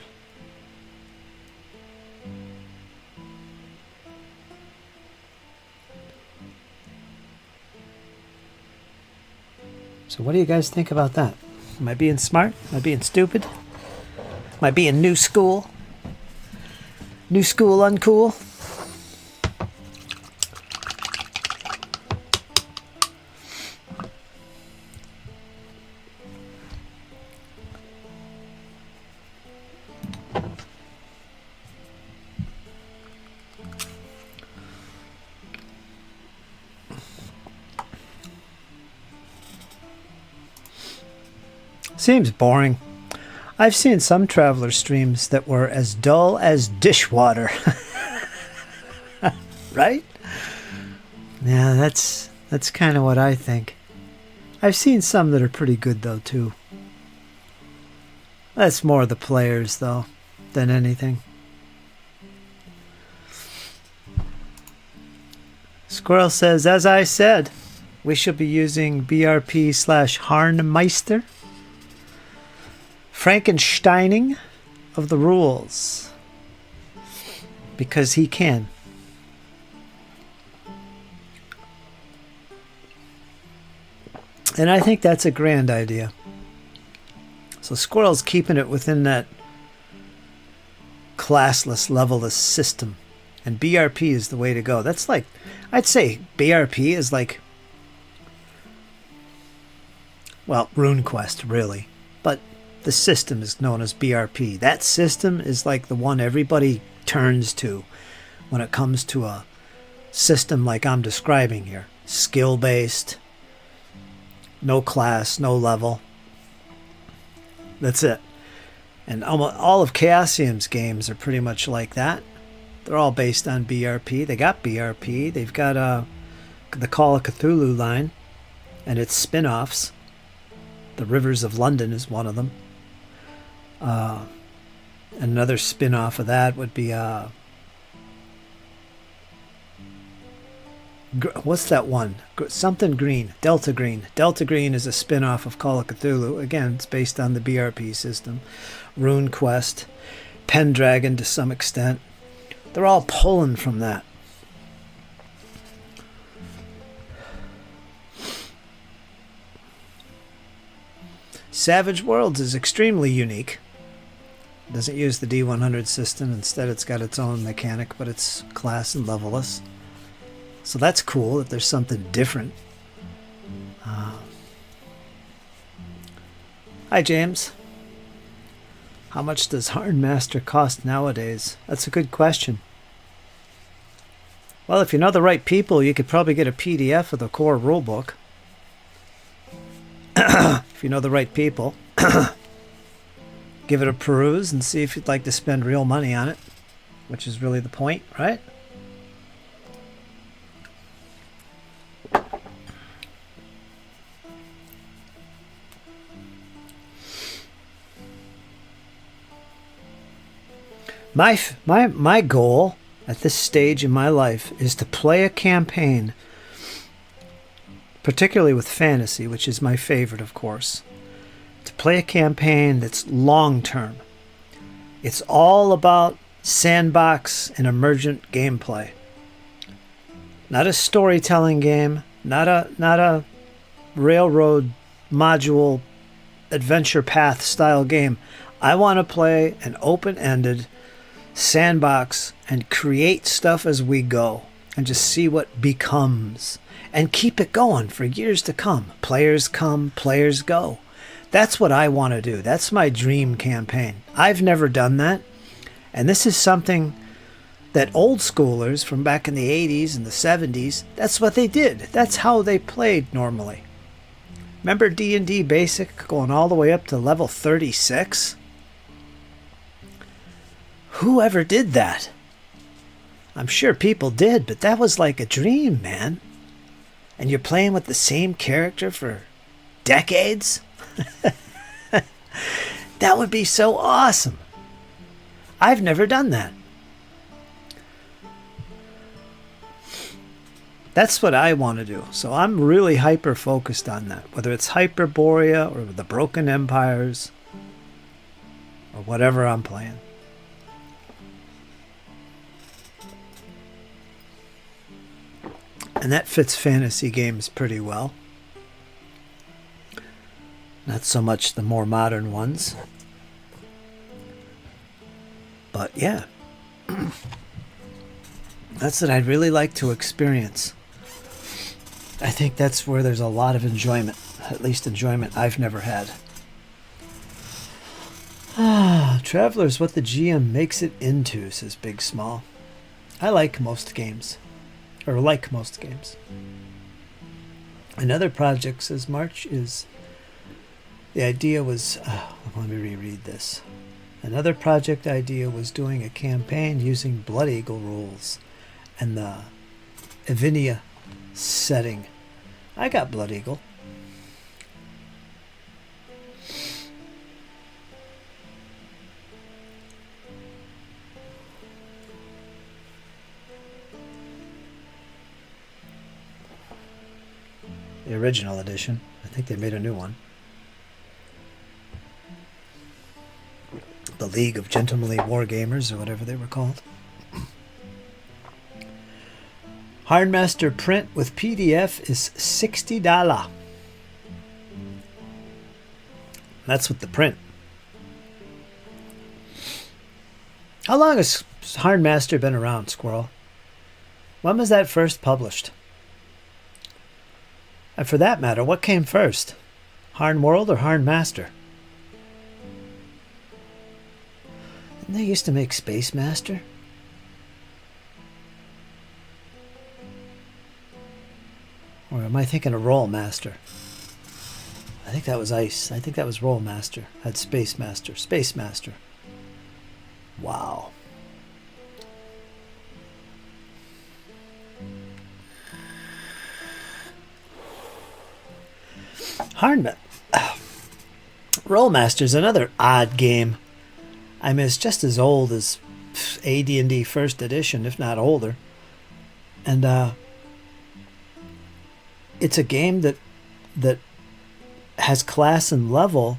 So what do you guys think about that? Am I being smart? Am I being stupid? Am I being new school? New school uncool? Seems boring. I've seen some Traveler streams that were as dull as dishwater. Right? Yeah, that's kind of what I think. I've seen some that are pretty good though too. That's more the players though than anything. Squirrel says, as I said, we should be using BRP/Harnmeister. Frankensteining of the rules. Because he can. And I think that's a grand idea. So Squirrel's keeping it within that classless, level-less system. And BRP is the way to go. That's like, I'd say BRP is like, well, RuneQuest, really. But the system is known as BRP. That system is like the one everybody turns to when it comes to a system like I'm describing here. Skill-based, no class, no level. That's it. And almost all of Chaosium's games are pretty much like that. They're all based on BRP. They got BRP. They've got the Call of Cthulhu line and its spin-offs. The Rivers of London is one of them. Another spin-off of that would be what's that one? Something Green. Delta Green. Delta Green is a spin-off of Call of Cthulhu. Again, it's based on the BRP system. RuneQuest. Pendragon to some extent. They're all pulling from that. Savage Worlds is extremely unique. It doesn't use the D100 system. Instead, it's got its own mechanic, but it's class and levelless. So that's cool that there's something different. Hi, James. How much does Harnmaster cost nowadays? That's a good question. Well, if you know the right people, you could probably get a PDF of the core rulebook. If you know the right people. Give it a peruse and see if you'd like to spend real money on it, which is really the point, right? My goal at this stage in my life is to play a campaign, particularly with fantasy, which is my favorite, of course. To play a campaign that's long-term. It's all about sandbox and emergent gameplay. Not a storytelling game, not a railroad module adventure path style game. I want to play an open-ended sandbox and create stuff as we go and just see what becomes and keep it going for years to come. Players come, players go. That's what I want to do. That's my dream campaign. I've never done that. And this is something that old schoolers from back in the 80s and the 70s, that's what they did. That's how they played normally. Remember D&D Basic going all the way up to level 36? Whoever did that? I'm sure people did, but that was like a dream, man. And you're playing with the same character for decades? That would be so awesome. I've never done that. That's what I want to do. So I'm really hyper focused on that. Whether it's Hyperborea or the Broken Empires or whatever I'm playing. And that fits fantasy games pretty well. Not so much the more modern ones. But yeah. That's what I'd really like to experience. I think that's where there's a lot of enjoyment. At least enjoyment I've never had. Traveler's what the GM makes it into, says Big Small. I like most games. Or like most games. Another project, says March, is The idea was, let me reread this. Another project idea was doing a campaign using Blood Eagle rules and the Evinia setting. I got Blood Eagle. The original edition. I think they made a new one. The League of Gentlemanly Wargamers, or whatever they were called. Hardmaster print with PDF is $60. That's with the print. How long has Hardmaster been around, Squirrel? When was that first published? And for that matter, what came first? Harn World or Harn Master? Didn't they used to make Space Master? Or am I thinking of Roll Master? I think that was Ice. I think that was Roll Master. Had Space Master. Space Master. Wow. Roll Master's another odd game. I mean, it's just as old as AD&D First Edition, if not older. And it's a game that has class and level,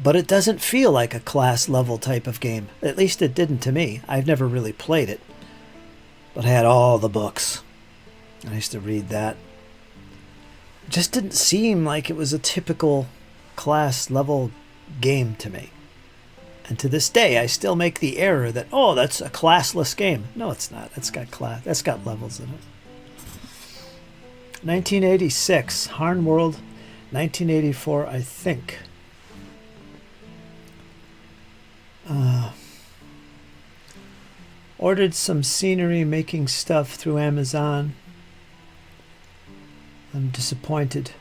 but it doesn't feel like a class level type of game. At least it didn't to me. I've never really played it, but I had all the books. I used to read that. It just didn't seem like it was a typical class level game to me. And to this day, I still make the error that, oh, that's a classless game. No, it's not. That's got levels in it. 1986, Harn World. 1984, I think. Ordered some scenery making stuff through Amazon. I'm disappointed.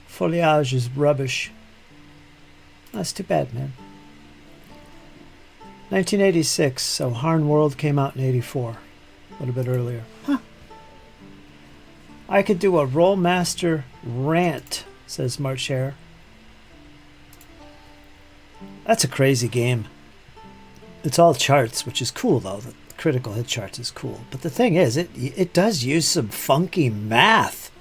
Foliage is rubbish. That's too bad, man. 1986, so Harn World came out in 84. A little bit earlier. Huh. I could do a Roll Master rant, says Marcher. That's a crazy game. It's all charts, which is cool, though. The critical hit charts is cool. But the thing is, it does use some funky math.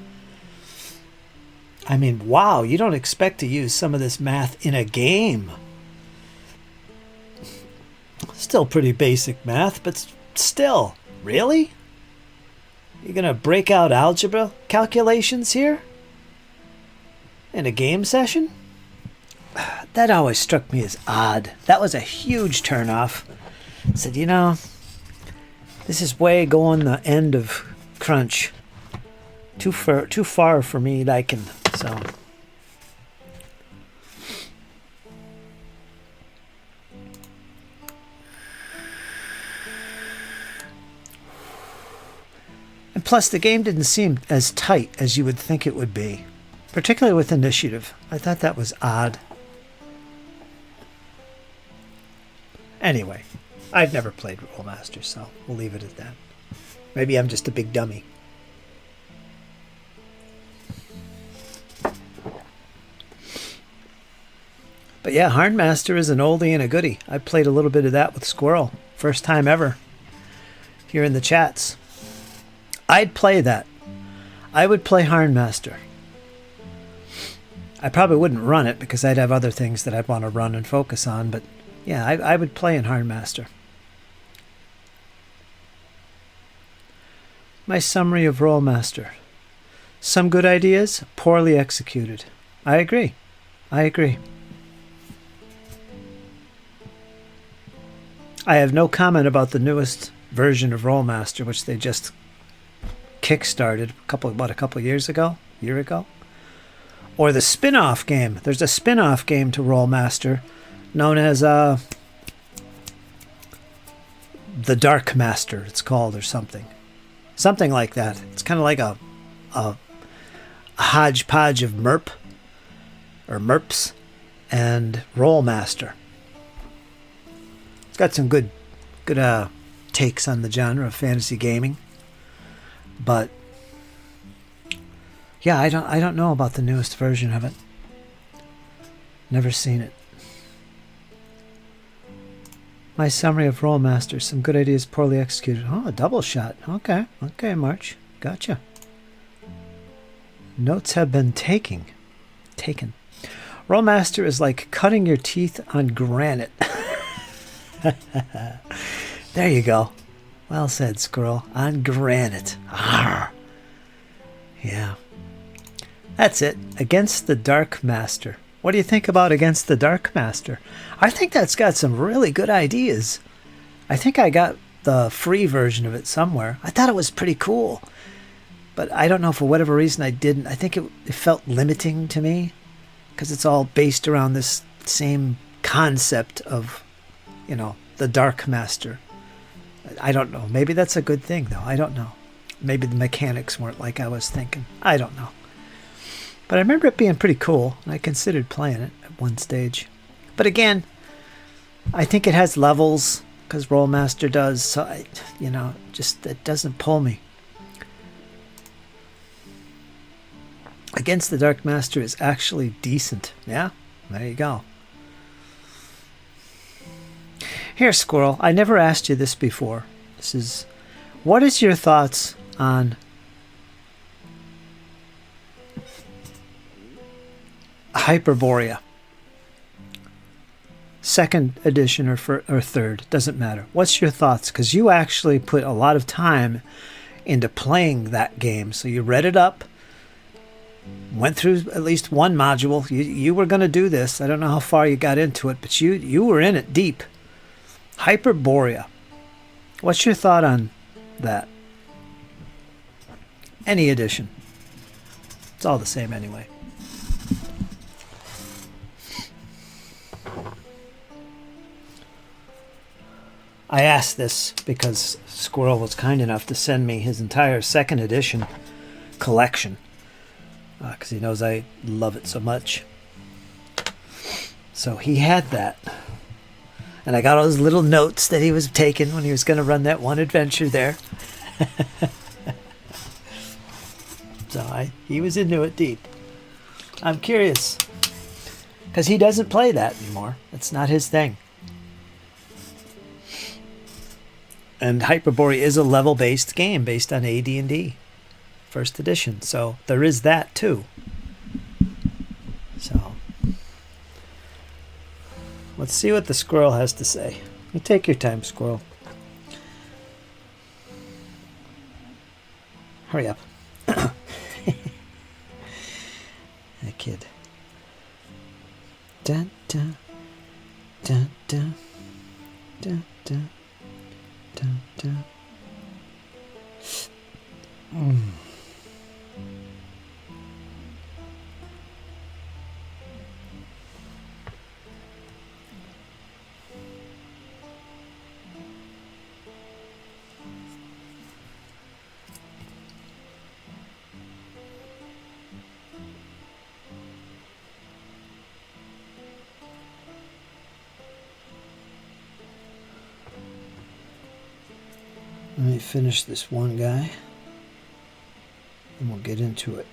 I mean, wow, you don't expect to use some of this math in a game. Still pretty basic math, but still, really? You're going to break out algebra calculations here? In a game session? That always struck me as odd. That was a huge turnoff. I said, you know, this is way going the end of crunch. Too far for me liking. So and plus the game didn't seem as tight as you would think it would be, particularly with initiative. I thought that was odd. Anyway, I've never played Rollmaster, so we'll leave it at that. Maybe I'm just a big dummy. But yeah, Hardmaster is an oldie and a goodie. I played a little bit of that with Squirrel. First time ever. Here in the chats. I'd play that. I would play Hardmaster. I probably wouldn't run it because I'd have other things that I'd want to run and focus on. But yeah, I would play in Hardmaster. My summary of Rollmaster. Some good ideas, poorly executed. I agree. I have no comment about the newest version of Rollmaster, which they just kickstarted a couple years ago, or the spin-off game. There's a spin-off game to Rollmaster known as The Dark Master, it's called, or something like that. It's kind of like a hodgepodge of MERP, or MERPs, and Rollmaster. It's got some good takes on the genre of fantasy gaming, but yeah, I don't know about the newest version of it. Never seen it. My summary of Rollmaster: some good ideas poorly executed. Oh, a double shot. Okay, March, gotcha. Notes have been taken. Rollmaster is like cutting your teeth on granite. There you go. Well said, Squirrel. On granite. Arr. Yeah. That's it. Against the Dark Master. What do you think about Against the Dark Master? I think that's got some really good ideas. I think I got the free version of it somewhere. I thought it was pretty cool. But I don't know, for whatever reason I didn't. I think it felt limiting to me, because it's all based around this same concept of, you know, the Dark Master. I don't know. Maybe that's a good thing, though. I don't know. Maybe the mechanics weren't like I was thinking. I don't know. But I remember it being pretty cool, and I considered playing it at one stage. But again, I think it has levels, because Rollmaster does, so it doesn't pull me. Against the Dark Master is actually decent. Yeah, there you go. Here, Squirrel, I never asked you this before. What is your thoughts on Hyperborea? Second edition or third, doesn't matter. What's your thoughts? Because you actually put a lot of time into playing that game. So you read it up, went through at least one module. You were going to do this. I don't know how far you got into it, but you were in it deep. Hyperborea. What's your thought on that? Any edition. It's all the same anyway. I asked this because Squirrel was kind enough to send me his entire second edition collection, because he knows I love it so much. So he had that. And I got all those little notes that he was taking when he was going to run that one adventure there. So he was into it deep. I'm curious, because he doesn't play that anymore. It's not his thing. And Hyperborea is a level-based game based on AD&D, first edition. So there is that too. So let's see what the Squirrel has to say. You take your time, Squirrel. Hurry up. That kid. Dun, dun, dun, dun, dun, dun, dun, dun. Let me finish this one guy, and we'll get into it.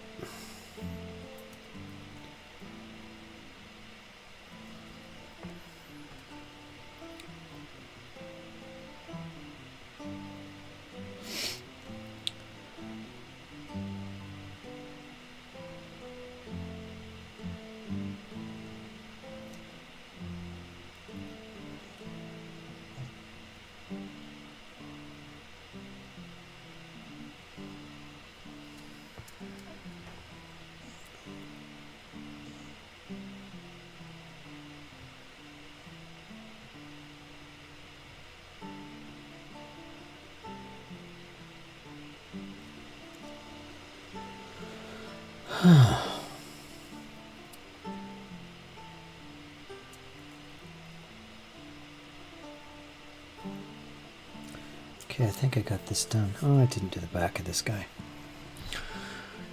Okay, I think I got this done. Oh, I didn't do the back of this guy.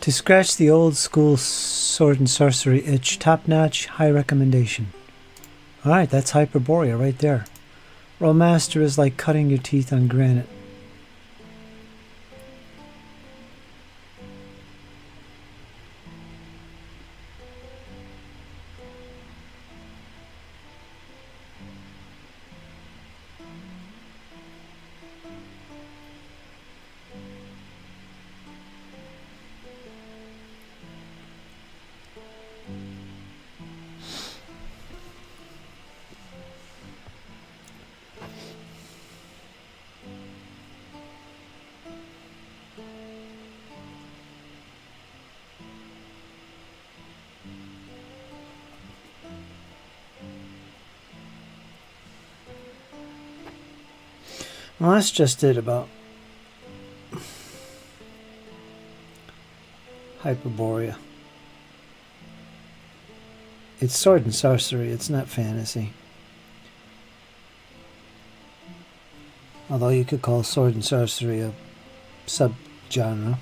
To scratch the old school sword and sorcery itch, top notch, high recommendation. Alright, that's Hyperborea right there. Rollmaster is like cutting your teeth on granite. Well, that's just it about Hyperborea. It's sword and sorcery, it's not fantasy. Although you could call sword and sorcery a subgenre.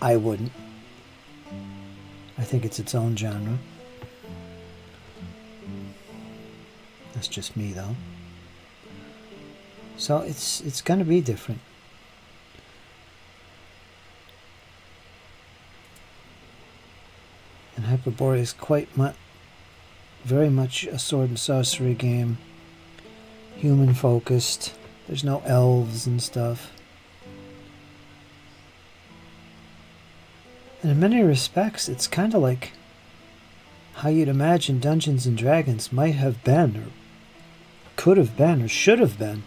I wouldn't. I think it's its own genre. That's just me, though. So it's going to be different. And Hyperborea is very much a sword and sorcery game. Human focused. There's no elves and stuff. And in many respects, it's kind of like how you'd imagine Dungeons and Dragons might have been, or could have been, or should have been,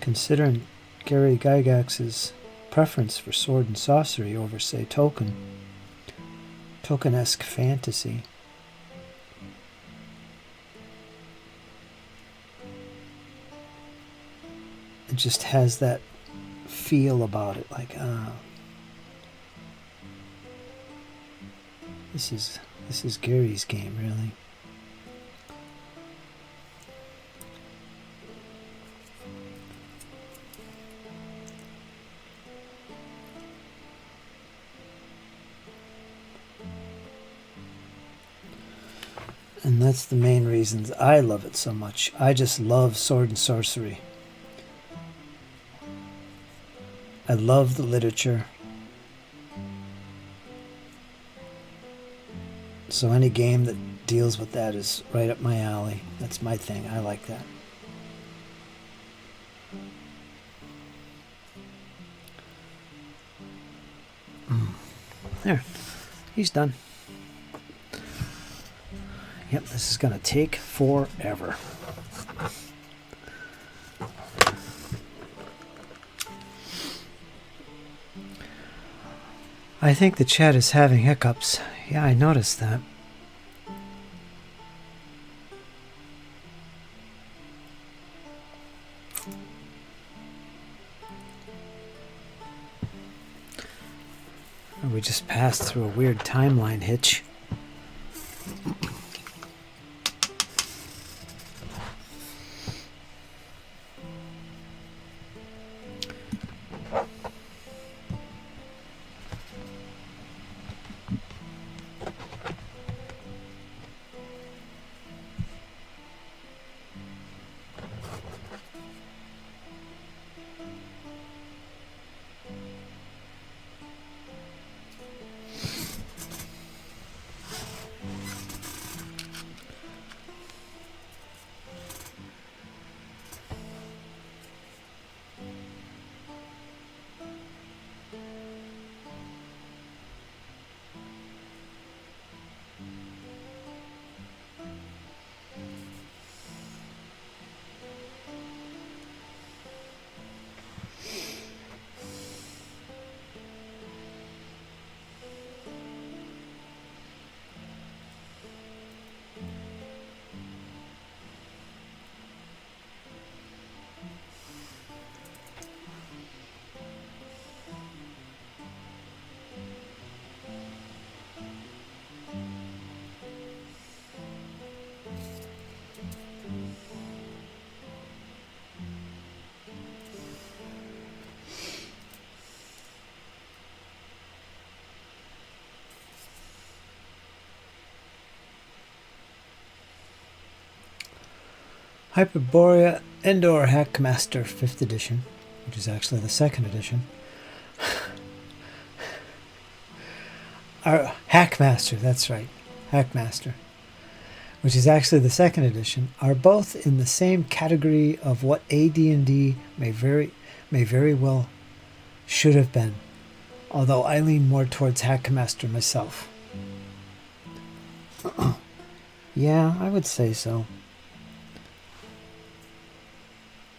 considering Gary Gygax's preference for sword and sorcery over, say, Tolkien-esque fantasy. It just has that feel about it, like, this is Gary's game, really. And that's the main reasons I love it so much. I just love sword and sorcery. I love the literature. So any game that deals with that is right up my alley. That's my thing. I like that. There. He's done. Yep, this is going to take forever. I think the chat is having hiccups. Yeah, I noticed that. We just passed through a weird timeline hitch. Hyperborea Indoor Hackmaster 5th edition, which is actually the 2nd edition. Our Hackmaster, that's right, Hackmaster, which is actually the 2nd edition, are both in the same category of what AD&D may very well should have been, although I lean more towards Hackmaster myself. Yeah, I would say so.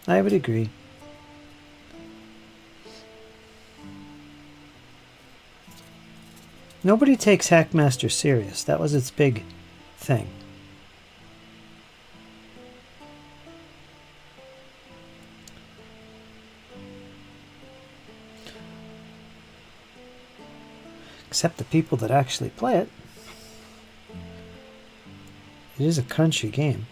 I would agree. Nobody takes Hackmaster serious. That was its big thing. Except the people that actually play it. It is a crunchy game.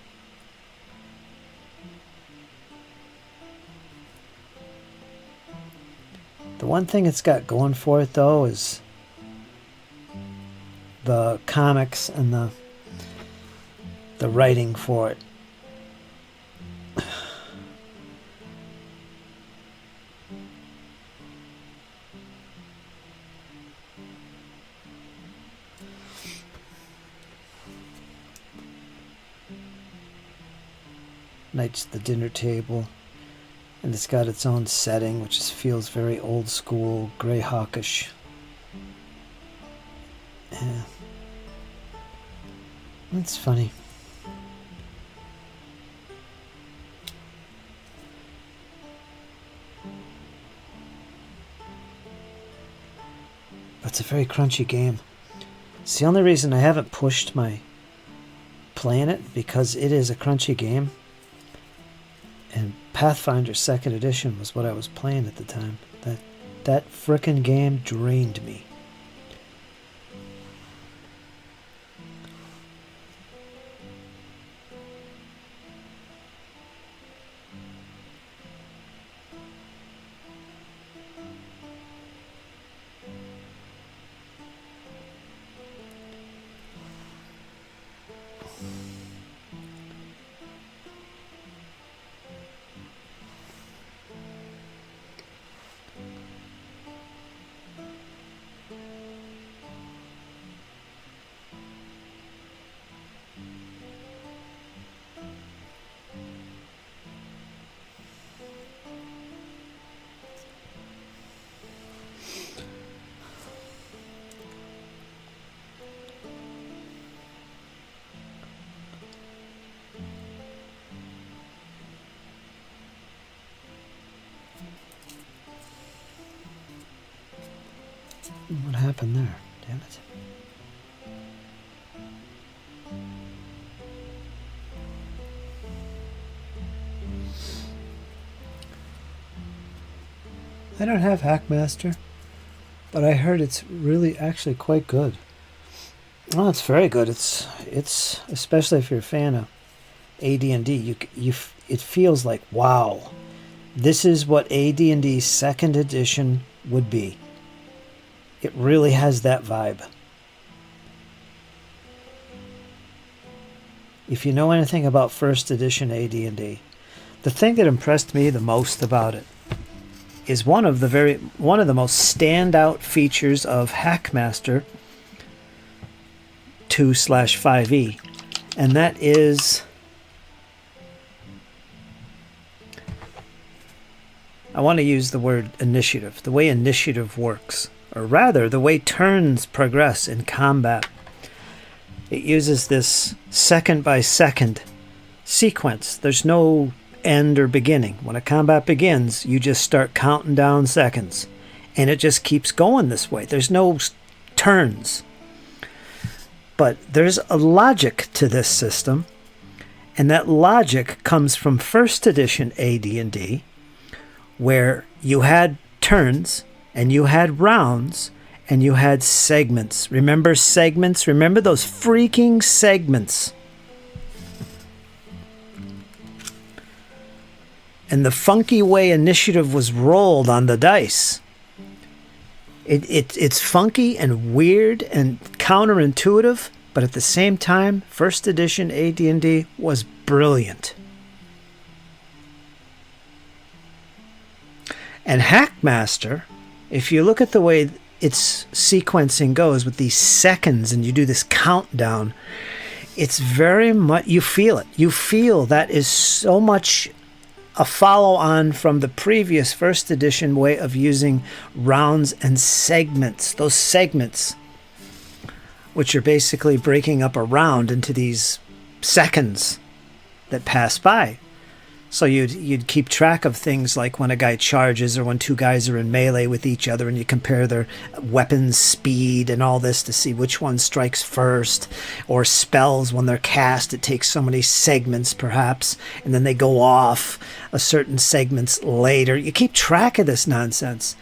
The one thing it's got going for it, though, is the comics and the writing for it. Knights at the dinner table, and it's got its own setting, which feels very old school, Greyhawkish. Yeah. It's funny. But it's a very crunchy game. It's the only reason I haven't pushed my playing it, because it is a crunchy game. And Pathfinder 2nd edition was what I was playing at the time. That frickin' game drained me. What happened there? Damn it. I don't have Hackmaster, but I heard it's really actually quite good. Oh, it's very good. It's especially if you're a fan of AD&D, it feels like, wow, this is what AD&D 2nd edition would be. It really has that vibe. If you know anything about 1st edition AD&D, the thing that impressed me the most about it is one of the most standout features of Hackmaster 2/5e, and that is, I want to use the word initiative, the way initiative works, or rather the way turns progress in combat. It uses this second by second sequence. There's no end or beginning. When a combat begins, you just start counting down seconds, and it just keeps going this way. There's no turns. But there's a logic to this system, and that logic comes from 1st edition AD&D, where you had turns, and you had rounds, and you had segments. Remember segments? Remember those freaking segments. And the funky way initiative was rolled on the dice. It's funky and weird and counterintuitive, but at the same time, 1st edition AD&D was brilliant. And Hackmaster, if you look at the way its sequencing goes with these seconds and you do this countdown, it's very much, you feel it. You feel that is so much a follow-on from the previous first edition way of using rounds and segments. Those segments, which are basically breaking up a round into these seconds that pass by. So you'd keep track of things like when a guy charges or when two guys are in melee with each other, and you compare their weapons speed and all this to see which one strikes first, or spells when they're cast. It takes so many segments perhaps, and then they go off a certain segments later. You keep track of this nonsense.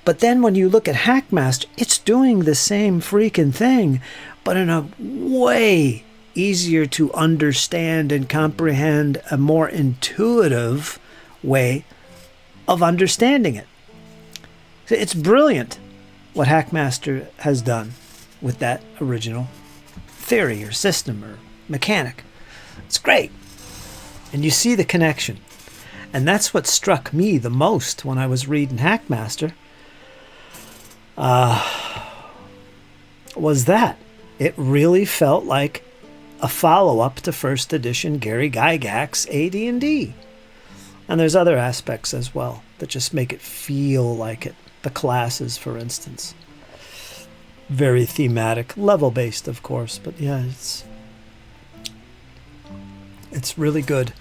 But then when you look at Hackmaster, it's doing the same freaking thing, but in a way easier to understand and comprehend, a more intuitive way of understanding it. It's brilliant what Hackmaster has done with that original theory or system or mechanic. It's great. And you see the connection. And that's what struck me the most when I was reading Hackmaster. Was that it really felt like a follow-up to first edition Gary Gygax's AD&D. And there's other aspects as well that just make it feel like it. The classes, for instance. Very thematic, level-based, of course, but yeah, it's really good.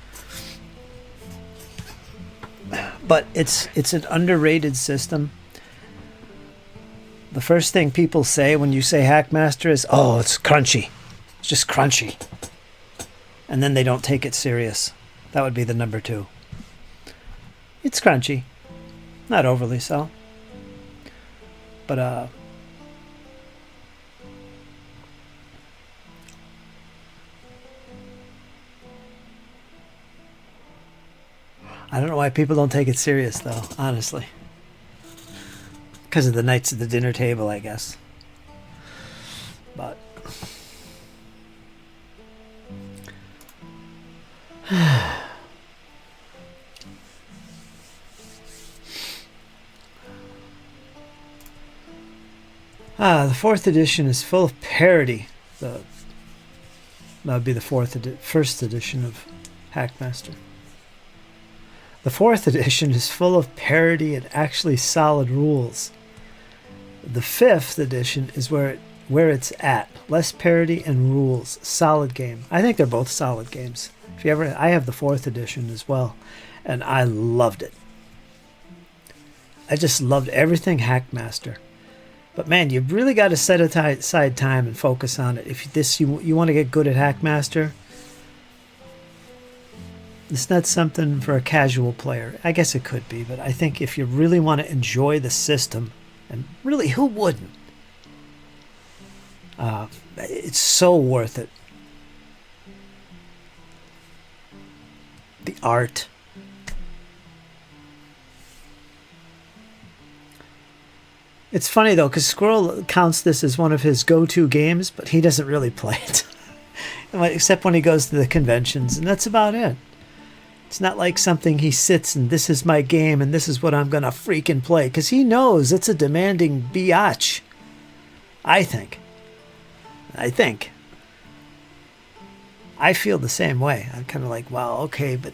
But it's an underrated system. The first thing people say when you say Hackmaster is, oh, it's crunchy. It's just crunchy. And then they don't take it serious. That would be the number 2. It's crunchy. Not overly so. But, I don't know why people don't take it serious, though, honestly. Because of the Knights at the Dinner Table, I guess. But the 4th edition is full of parody. That would be the first edition of Hackmaster. The 4th edition is full of parody and actually solid rules. The 5th edition is where it's at. Less parody and rules. Solid game. I think they're both solid games. I have the 4th edition as well, and I loved it. I just loved everything Hackmaster. But man, you've really got to set aside time and focus on it. If you want to get good at Hackmaster, it's not something for a casual player. I guess it could be, but I think if you really want to enjoy the system, and really, who wouldn't? It's so worth it. The art. It's funny though, because Squirrel counts this as one of his go-to games, but he doesn't really play it. Except when he goes to the conventions, and that's about it. It's not like something he sits and this is my game and this is what I'm going to freaking play. Because he knows it's a demanding biatch. I think. I feel the same way. I'm kind of like, well, okay, but,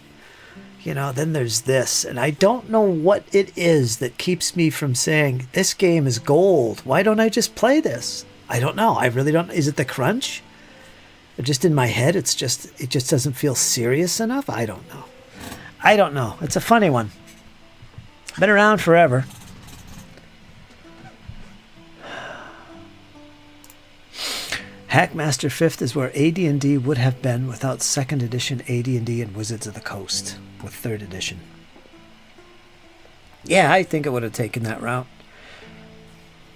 then there's this. And I don't know what it is that keeps me from saying, this game is gold. Why don't I just play this? I don't know. I really don't. Is it the crunch? Or just in my head, it just doesn't feel serious enough? I don't know. It's a funny one. Been around forever. Hackmaster 5th is where AD&D would have been without 2nd edition AD&D and Wizards of the Coast with 3rd edition. Yeah, I think it would have taken that route.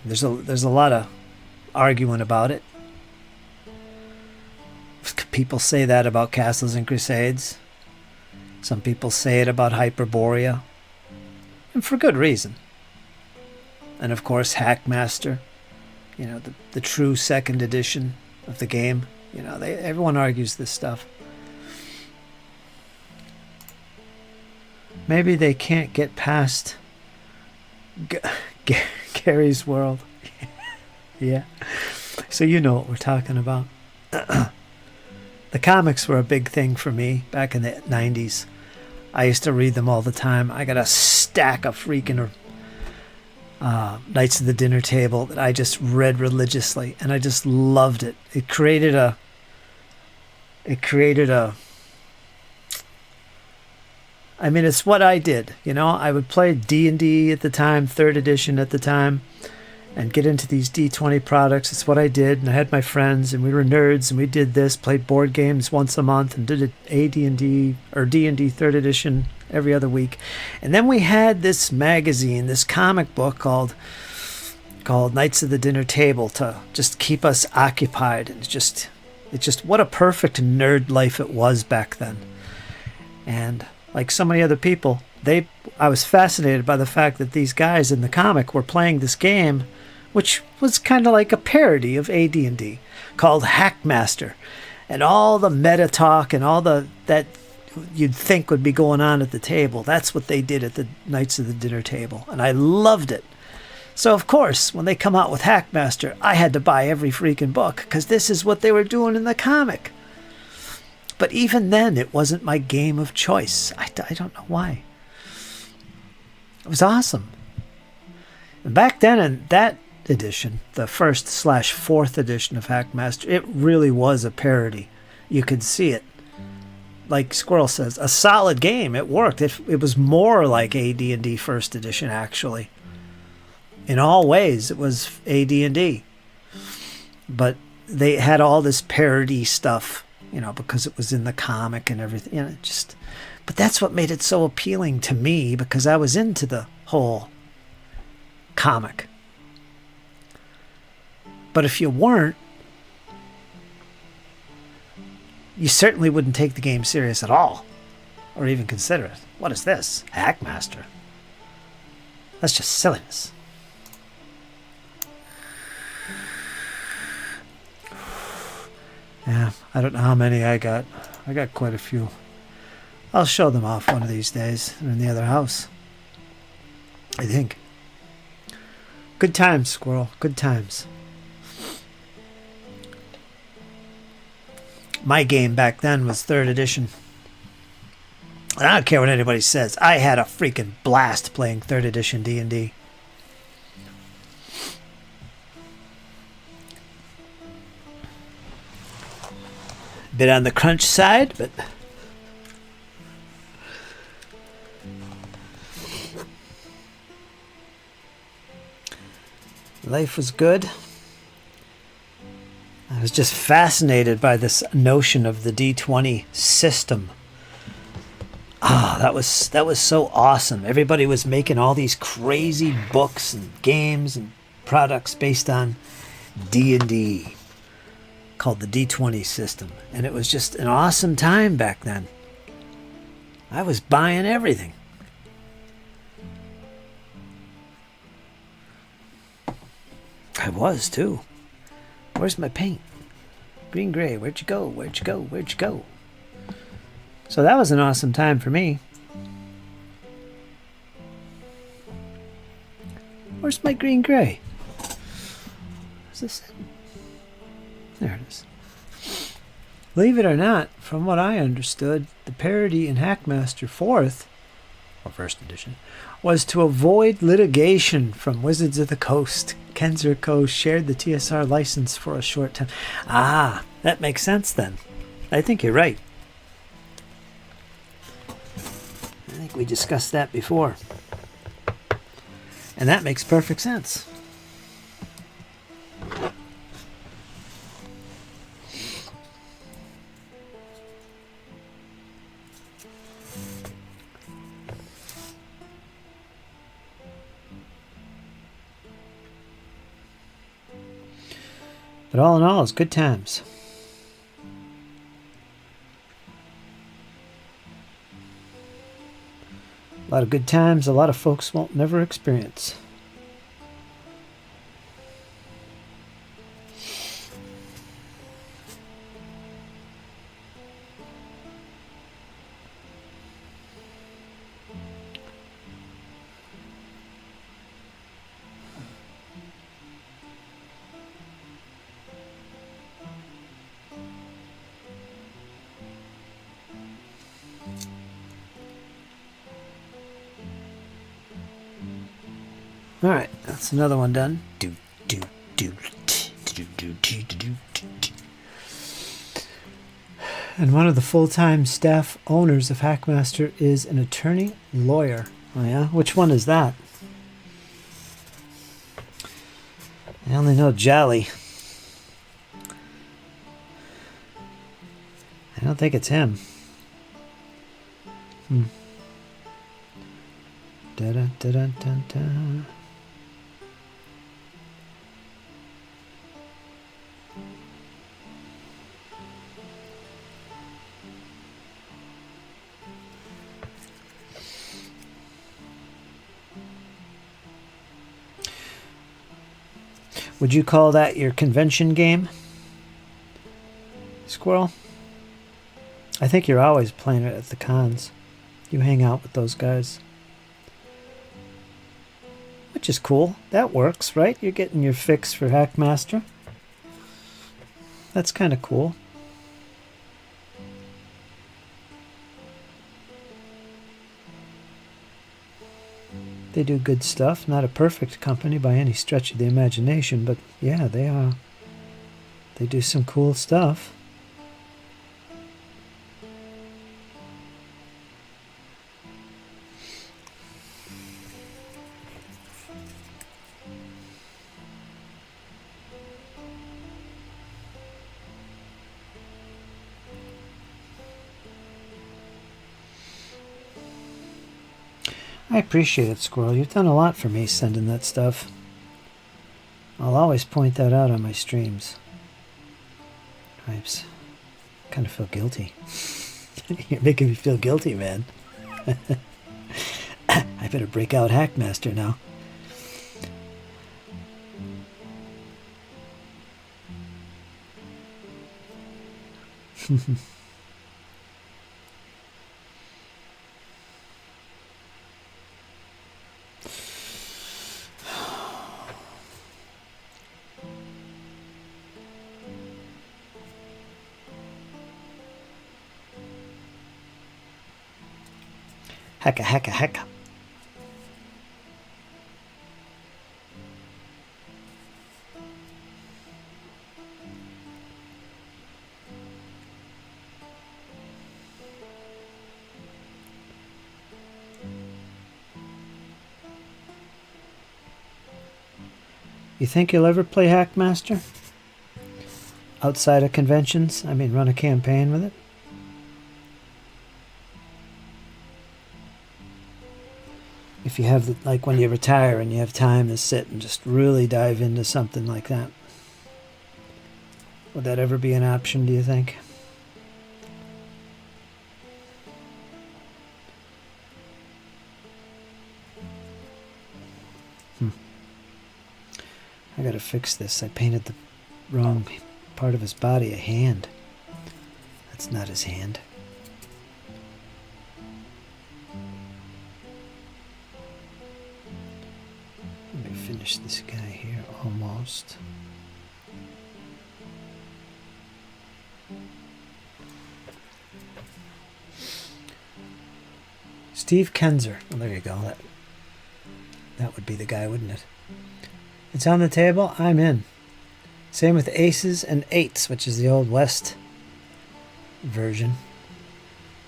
There's a lot of arguing about it. People say that about Castles and Crusades. Some people say it about Hyperborea. And for good reason. And of course, Hackmaster. The true 2nd edition of the game. Everyone argues this stuff. Maybe they can't get past G- Gary's World. Yeah. So you know what we're talking about. The comics were a big thing for me back in the 90s. I used to read them all the time. I got a stack of freaking Knights of the Dinner Table that I just read religiously, and I just loved it. It created a I mean, it's what I did. I would play D&D at the time, 3rd edition at the time, and get into these D20 products. It's what I did, and I had my friends, and we were nerds, and we did this, played board games once a month, and did an AD&D or D&D 3rd edition every other week. And then we had this magazine, this comic book called Knights of the Dinner Table to just keep us occupied. And it's just what a perfect nerd life it was back then. And like so many other people, I was fascinated by the fact that these guys in the comic were playing this game, which was kind of like a parody of AD&D, called Hackmaster, and all the meta talk and all that you'd think would be going on at the table. That's what they did at the Knights of the Dinner Table, and I loved it. So of course, when they come out with Hackmaster, I had to buy every freaking book because this is what they were doing in the comic. But even then, it wasn't my game of choice. I don't know why. It was awesome. And back then, in that edition, the 1st/4th edition of Hackmaster, it really was a parody. You could see it. Like Squirrel says, a solid game. It worked. It was more like AD&D 1st edition, actually. In all ways, it was AD&D. But they had all this parody stuff, because it was in the comic and everything. But that's what made it so appealing to me, because I was into the whole comic. But if you weren't, you certainly wouldn't take the game serious at all, or even consider it. What is this? Hackmaster? That's just silliness. Yeah, I don't know how many I got. I got quite a few. I'll show them off one of these days. They're in the other house, I think. Good times, Squirrel. Good times. My game back then was 3rd edition. And I don't care what anybody says. I had a freaking blast playing 3rd edition D&D. Bit on the crunch side, but life was good. I was just fascinated by this notion of the D20 system. That was so awesome. Everybody was making all these crazy books and games and products based on D&D. Called the D20 system, and it was just an awesome time back then. I was buying everything. I was too. Where's my paint? Green gray, where'd you go? Where'd you go? Where'd you go? So that was an awesome time for me. Where's my green gray? Is this it? There it is. Believe it or not, from what I understood, the parody in Hackmaster 4th, or 1st edition, was to avoid litigation from Wizards of the Coast. Kenzer Co. shared the TSR license for a short time. That makes sense then. I think you're right. I think we discussed that before. And that makes perfect sense. But all in all, it's good times. A lot of good times, a lot of folks won't never experience. All right, that's another one done. And one of the full-time staff owners of Hackmaster is an attorney lawyer. Oh yeah? Which one is that? I only know Jolly. I don't think it's him. Da-da-da-da-da-da. Would you call that your convention game, Squirrel? I think you're always playing it at the cons. You hang out with those guys. Which is cool. That works, right? You're getting your fix for Hackmaster. That's kind of cool. They do good stuff. Not a perfect company by any stretch of the imagination, but yeah, they are. They do some cool stuff. I appreciate it, Squirrel. You've done a lot for me sending that stuff. I'll always point that out on my streams. I kind of feel guilty. You're making me feel guilty, man. I better break out Hackmaster now. Hecka, hecka, hecka. You think you'll ever play Hackmaster? Outside of conventions? I mean, run a campaign with it? If you have, like when you retire and you have time to sit and just really dive into something like that. Would that ever be an option, do you think? I gotta fix this. I painted the wrong part of his body a hand. That's not his hand. Let me finish this guy here almost. Steve Kenzer. Well, there you go. That would be the guy, wouldn't it? It's on the table. I'm in. Same with aces and eights, which is the Old West version.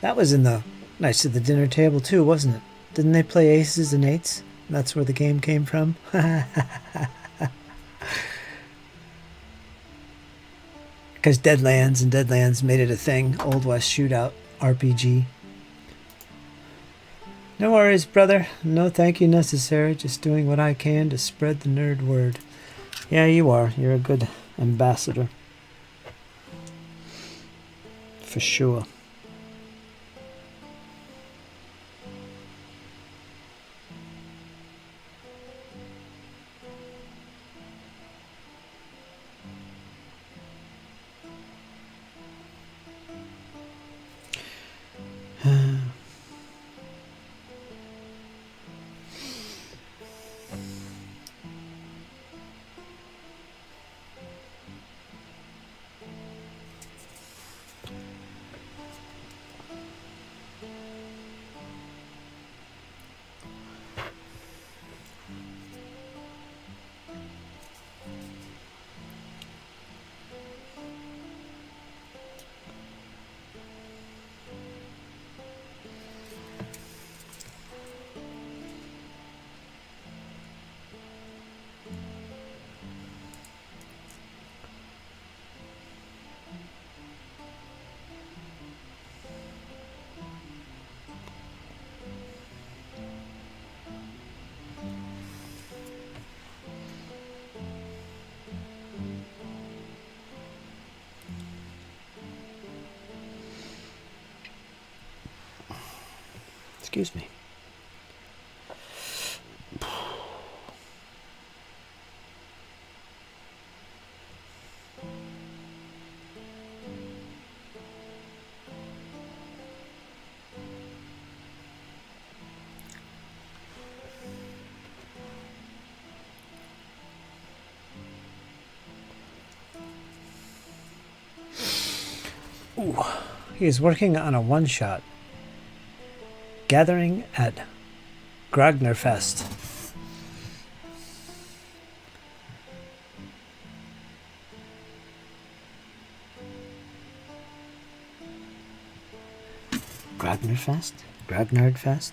That was in the Knights of the Dinner Table too, wasn't it? Didn't they play aces and eights? That's where the game came from. Because Deadlands made it a thing. Old West shootout RPG. No worries, brother. No thank you necessary. Just doing what I can to spread the nerd word. Yeah, you are. You're a good ambassador. For sure. Excuse me. Ooh, he is working on a one-shot. Gathering at Grognerfest. Grognerfest? Grognardfest?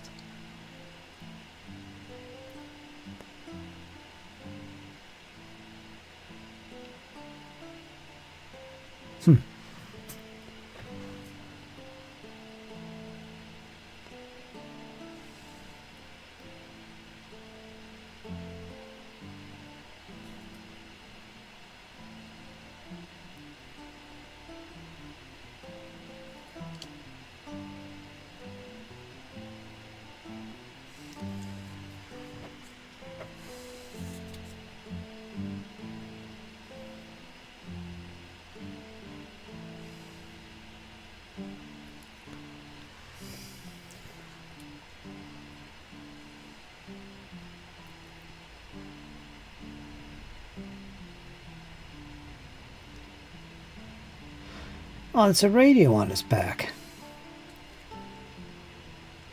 Oh, it's a radio on his back.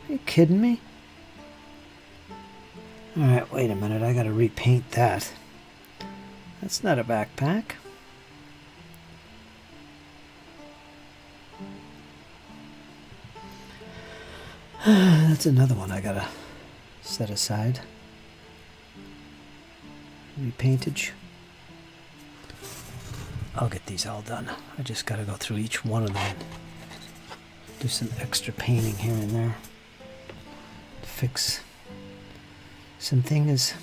Are you kidding me? Alright, wait a minute. I gotta repaint that. That's not a backpack. That's another one I gotta set aside. Repaintage. I'll get these all done. I just gotta go through each one of them. Do some extra painting here and there. Fix some things.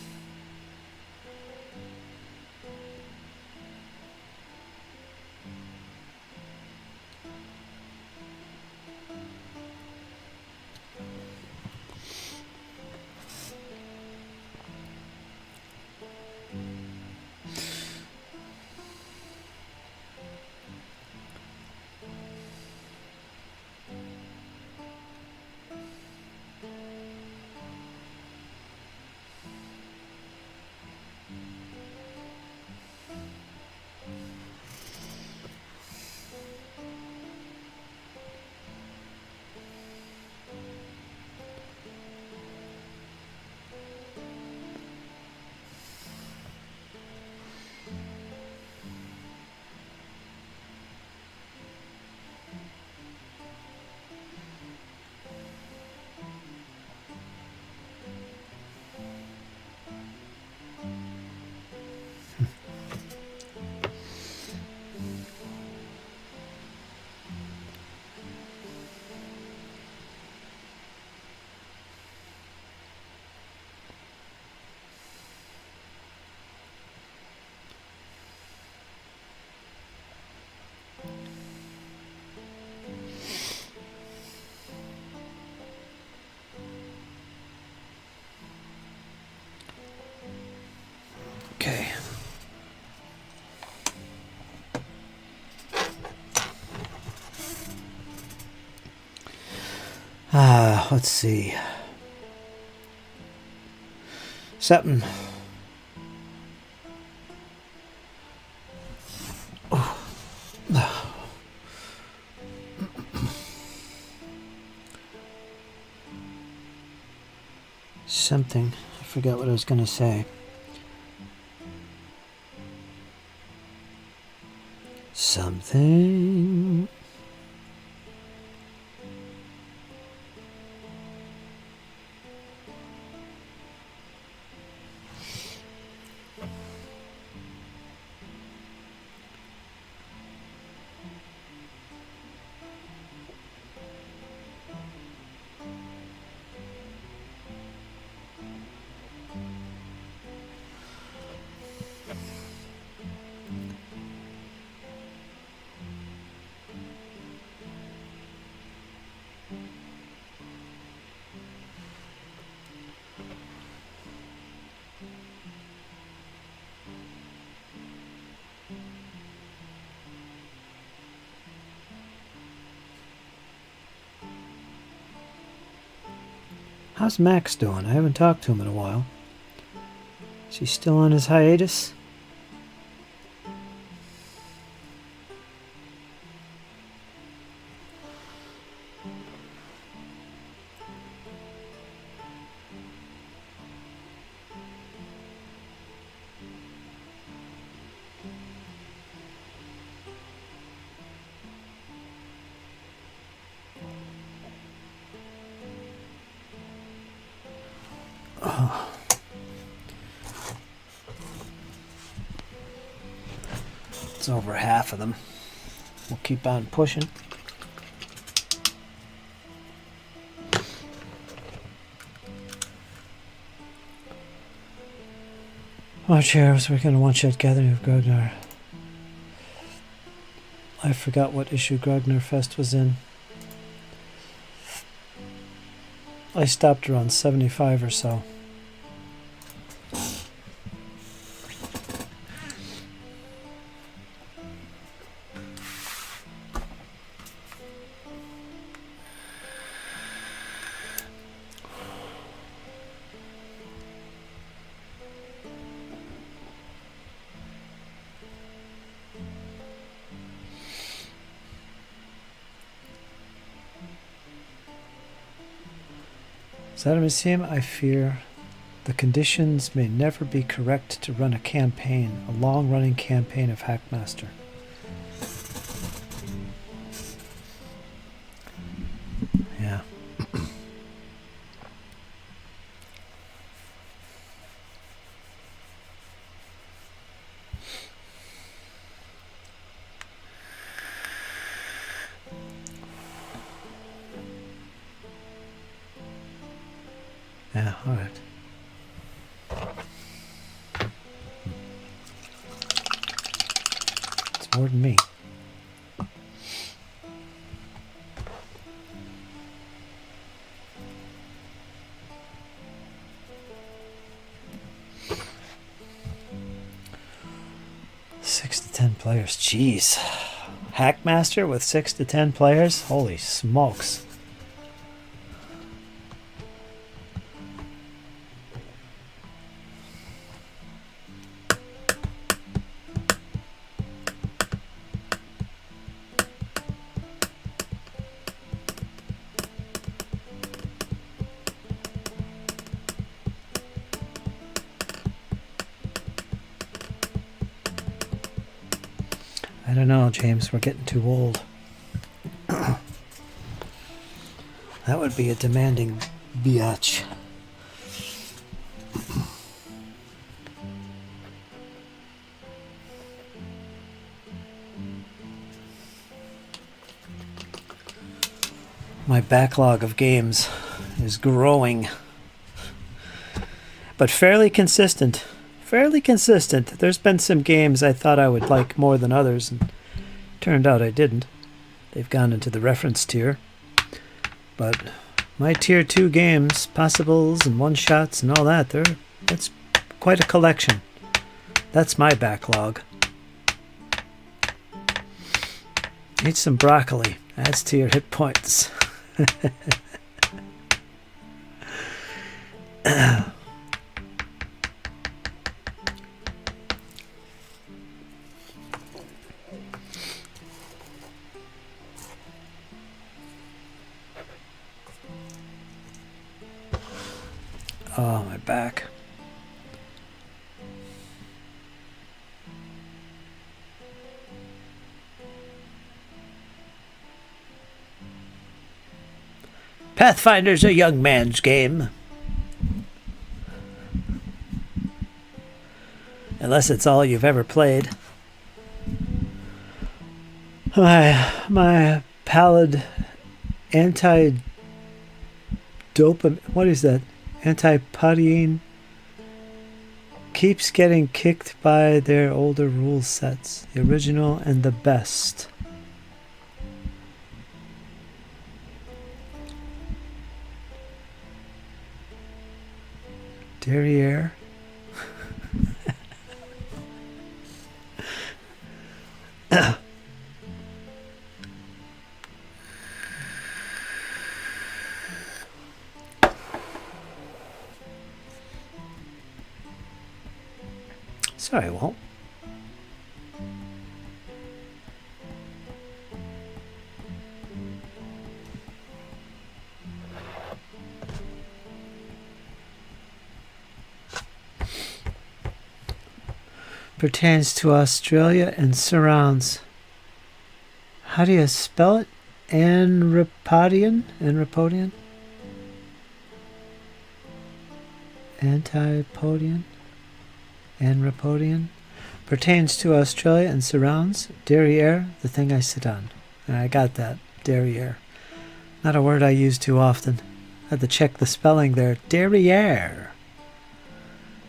Okay. Let's see. Something. Something. I forgot what I was going to say. Something. How's Max doing? I haven't talked to him in a while. Is he still on his hiatus? It's over half of them. We'll keep on pushing. Oh, Sheriffs, we're going to one-shot gathering of Grognar. I forgot what issue Grognar Fest was in. I stopped around 75 or so. Museum, I fear the conditions may never be correct to run a campaign, a long-running campaign of Hackmaster. Yeah. Yeah, all right. It's more than me. Six to 10 players. Jeez. Hackmaster with 6 to 10 players? Holy smokes. I don't know, James. We're getting too old. That would be a demanding biatch. My backlog of games is growing, but fairly consistent. Fairly consistent. There's been some games I thought I would like more than others, and turned out I didn't. They've gone into the reference tier. But my tier 2 games, possibles and one-shots and all that, that's quite a collection. That's my backlog. Eat some broccoli. Adds to your hit points. Oh, my back. Pathfinder's a young man's game. Unless it's all you've ever played. My pallid anti-dopamine... What is that? Antipodiine keeps getting kicked by their older rule sets. The original and the best. Derriere. Sorry, I won't. Pertains to Australia and surrounds. How do you spell it? Anripodian? Anripodian? Antipodian? Anripodian? Pertains to Australia and surrounds. Derriere, the thing I sit on. And I got that. Derriere. Not a word I use too often. I had to check the spelling there. Derriere.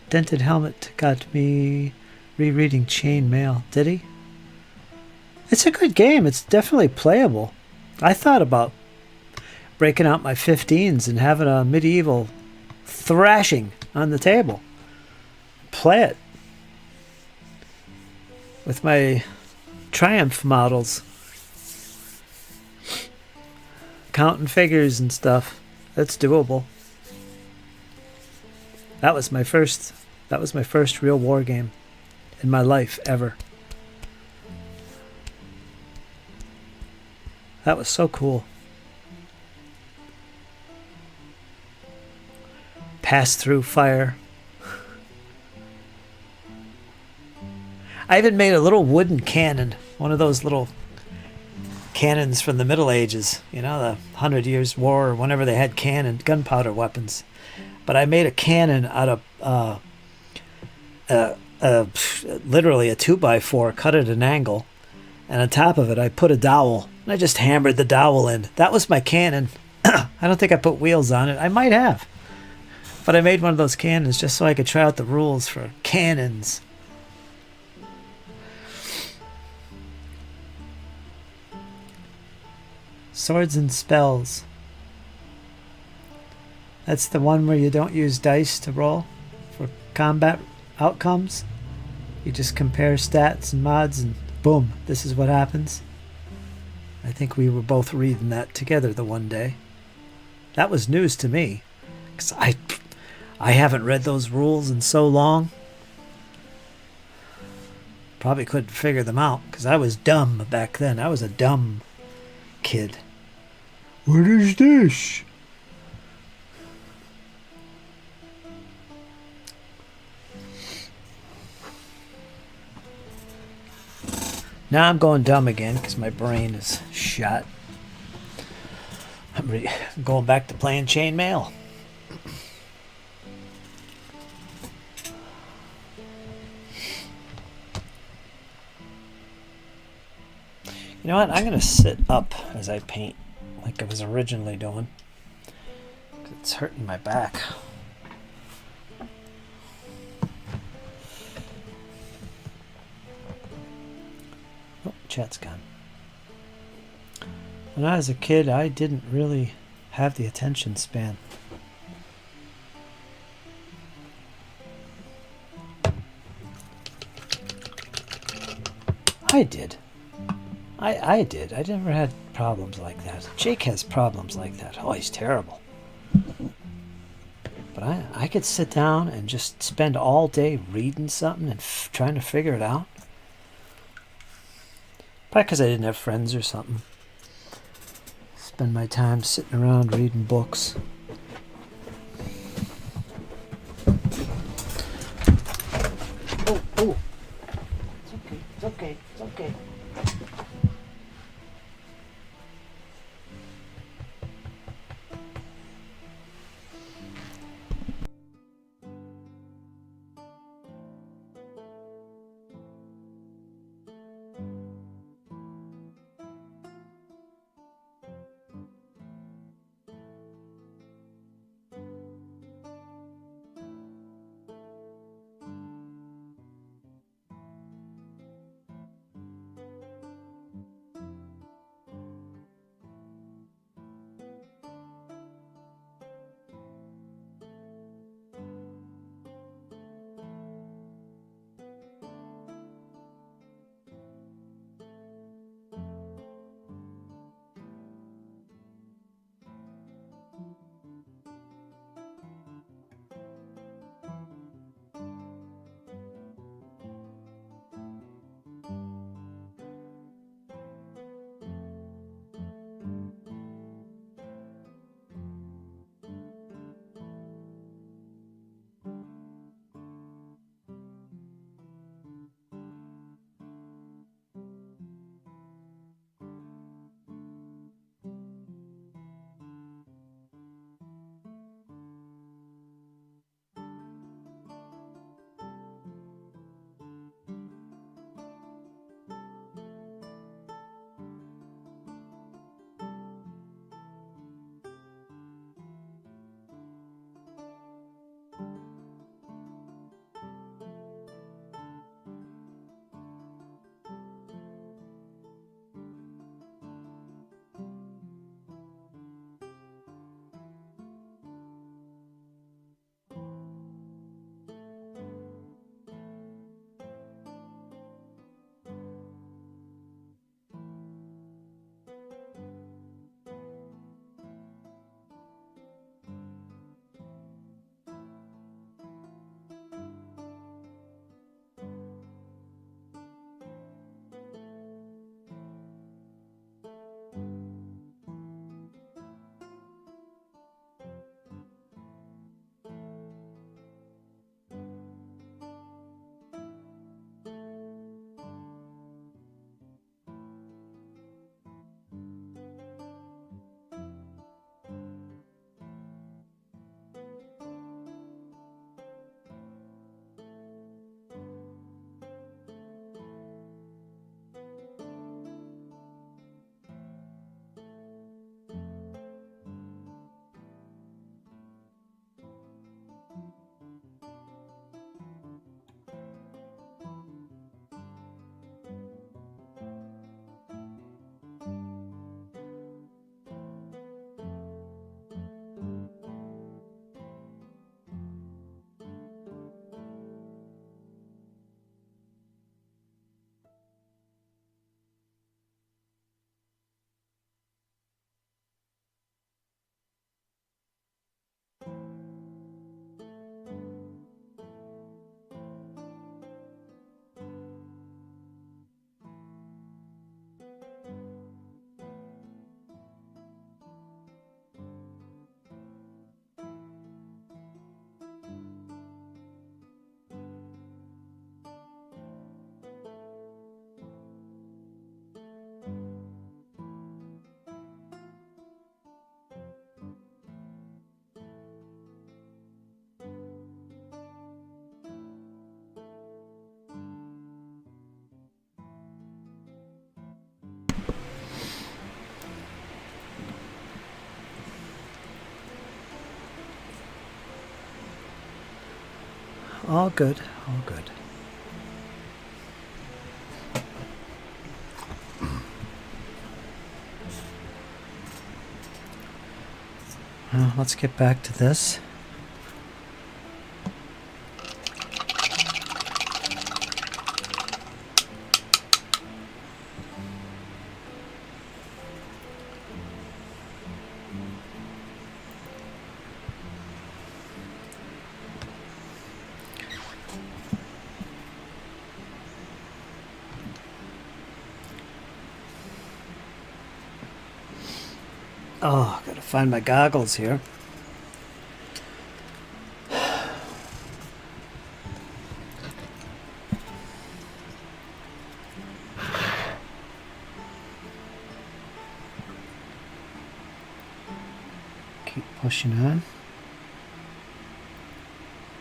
Dented helmet got me rereading Chain Mail. Did he? It's a good game. It's definitely playable. I thought about breaking out my 15s and having a medieval thrashing on the table. Play it with my Triumph models. Counting figures and stuff. That's doable. That was my first real war game in my life ever. That was so cool. Pass through fire. I even made a little wooden cannon. One of those little cannons from the Middle Ages. You know, the 100 Years' War or whenever they had gunpowder weapons. But I made a cannon out of literally a 2x4, cut at an angle. And on top of it, I put a dowel. And I just hammered the dowel in. That was my cannon. I don't think I put wheels on it. I might have. But I made one of those cannons just so I could try out the rules for cannons. Swords and spells. That's the one where you don't use dice to roll for combat outcomes. You just compare stats and mods and boom, this is what happens. I think we were both reading that together the one day. That was news to me, because I haven't read those rules in so long. Probably couldn't figure them out, because I was dumb back then. I was a dumb kid. What is this? Now I'm going dumb again because my brain is shot. I'm going back to playing chainmail. You know what? I'm going to sit up as I paint like I was originally doing. It's hurting my back. Oh, chat's gone. When I was a kid, I didn't really have the attention span. I did. I did. I never had problems like that. Jake has problems like that. Oh, he's terrible. But I could sit down and just spend all day reading something and trying to figure it out. Probably because I didn't have friends or something. Spend my time sitting around reading books. Oh. It's okay. all good, all good. Let's get back to this. Oh, gotta find my goggles here. Keep pushing on.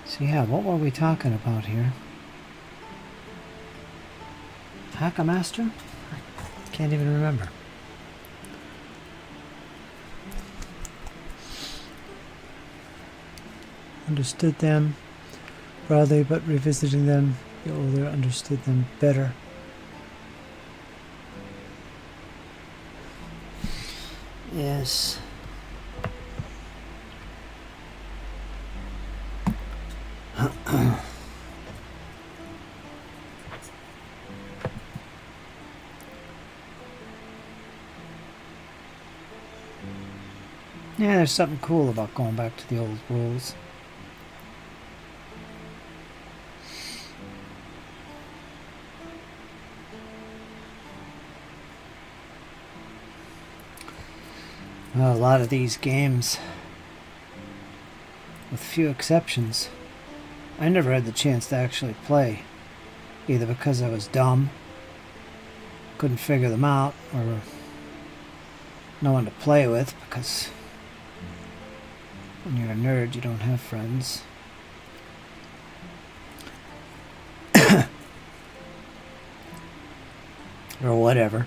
So yeah, what were we talking about here? Hackamaster? I can't even remember. Understood them broadly, but revisiting them, the older understood them better. Yes. Yeah, there's something cool about going back to the old rules. Well, a lot of these games, with few exceptions, I never had the chance to actually play, either because I was dumb, couldn't figure them out, or no one to play with, because when you're a nerd you don't have friends. Or whatever.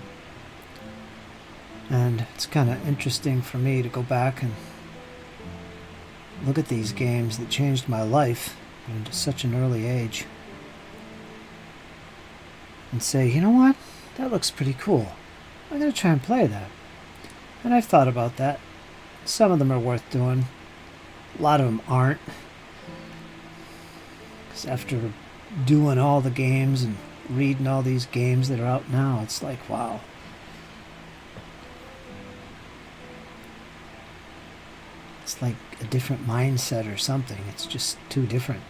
And it's kind of interesting for me to go back and look at these games that changed my life at such an early age and say, you know what, that looks pretty cool. I'm going to try and play that. And I've thought about that. Some of them are worth doing. A lot of them aren't. Because after doing all the games and reading all these games that are out now, it's like, wow. It's like a different mindset or something. It's just too different.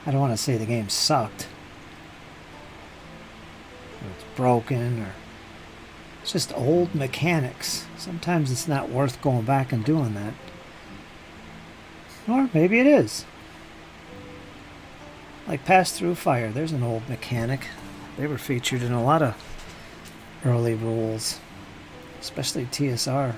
I don't want to say the game sucked, or it's broken, or it's just old mechanics. Sometimes it's not worth going back and doing that. Or maybe it is. Like Pass Through Fire, there's an old mechanic. They were featured in a lot of early rules, especially TSR.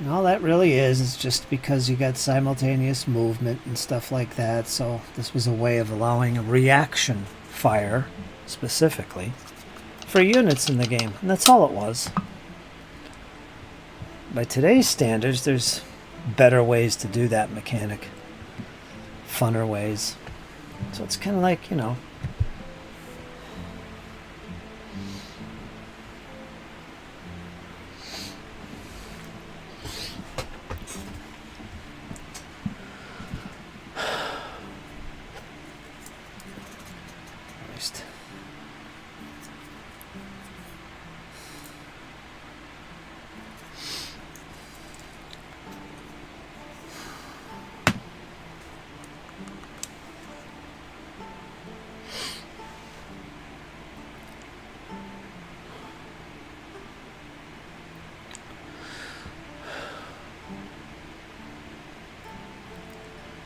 And all that really is just because you got simultaneous movement and stuff like that, so this was a way of allowing a reaction fire, specifically, for units in the game, and that's all it was. By today's standards, there's better ways to do that mechanic. Funner ways. So it's kind of like, you know,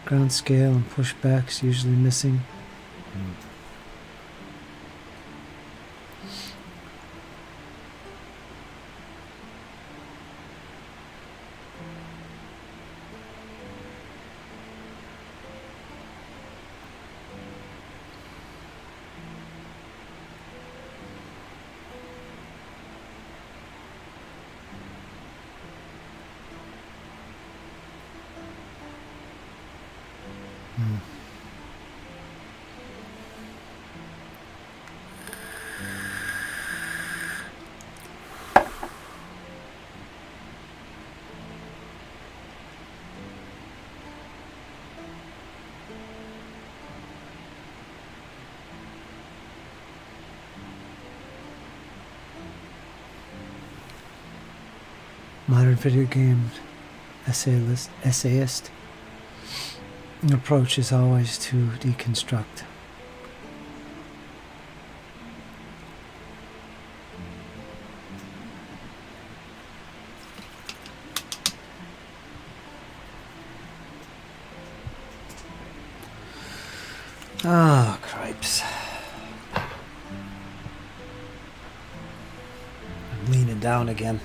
ground scale and pushbacks usually missing. modern video game essayist approach is always to deconstruct. Oh, cripes. I'm leaning down again.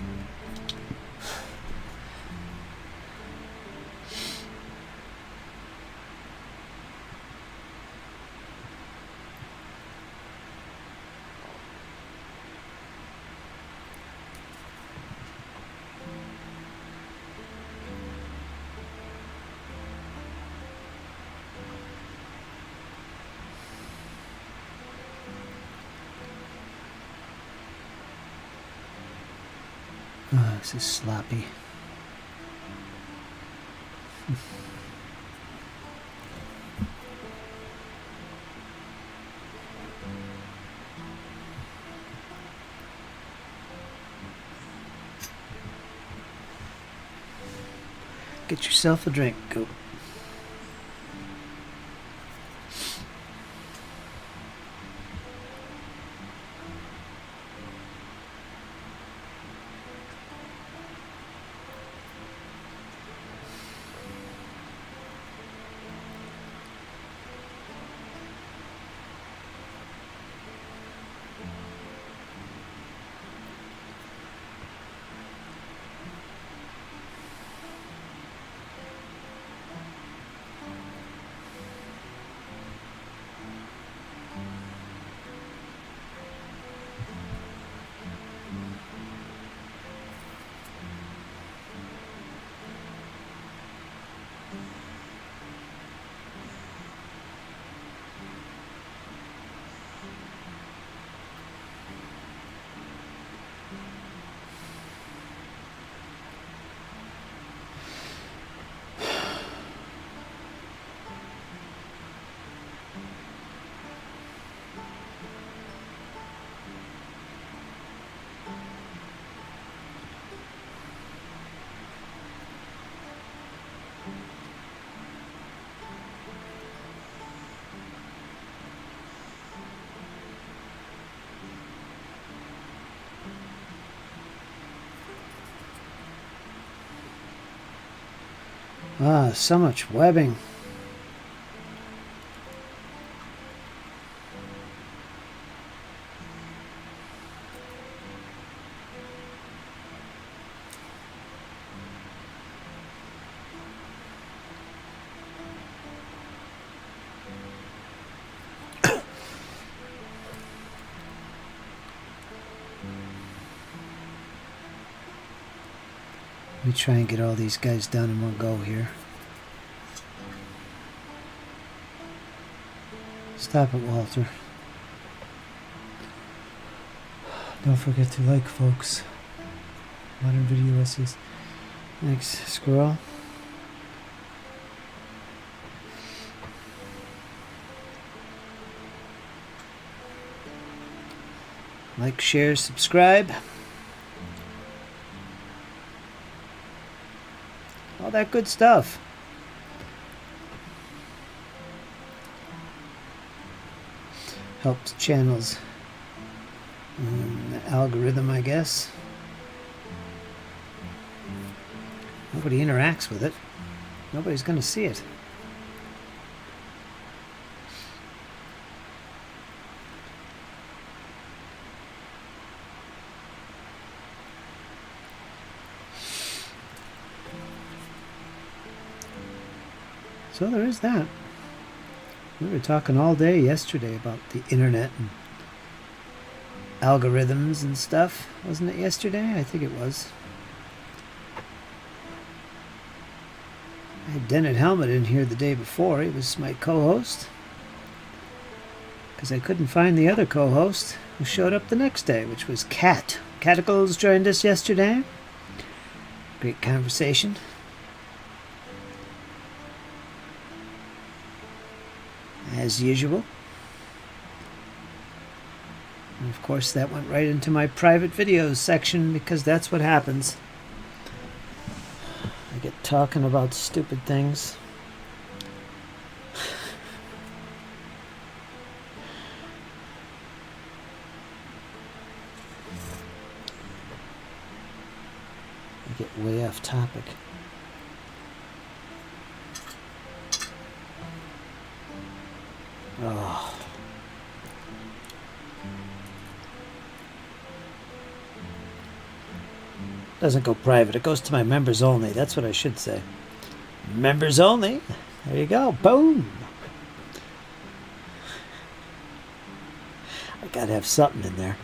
Oh, this is sloppy. Get yourself a drink, go. Ah, so much webbing. Let me try and get all these guys done in one go here. Stop it, Walter. Don't forget to like, folks. Modern video essays. Thanks, Squirrel. Like, share, subscribe. All that good stuff. Helps channels. The algorithm, I guess. Nobody interacts with it. Nobody's going to see it. So there is that. We were talking all day yesterday about the internet and algorithms and stuff. Wasn't it yesterday? I think it was. I had Dennett Helmet in here the day before. He was my co-host. Because I couldn't find the other co-host who showed up the next day, which was Kat. Catacles joined us yesterday. Great conversation. As usual. And of course that went right into my private videos section because that's what happens. talking about stupid things. I get way off topic. Oh. Doesn't go private. It goes to my members only. That's what I should say. Members only. There you go. Boom. I gotta have something in there.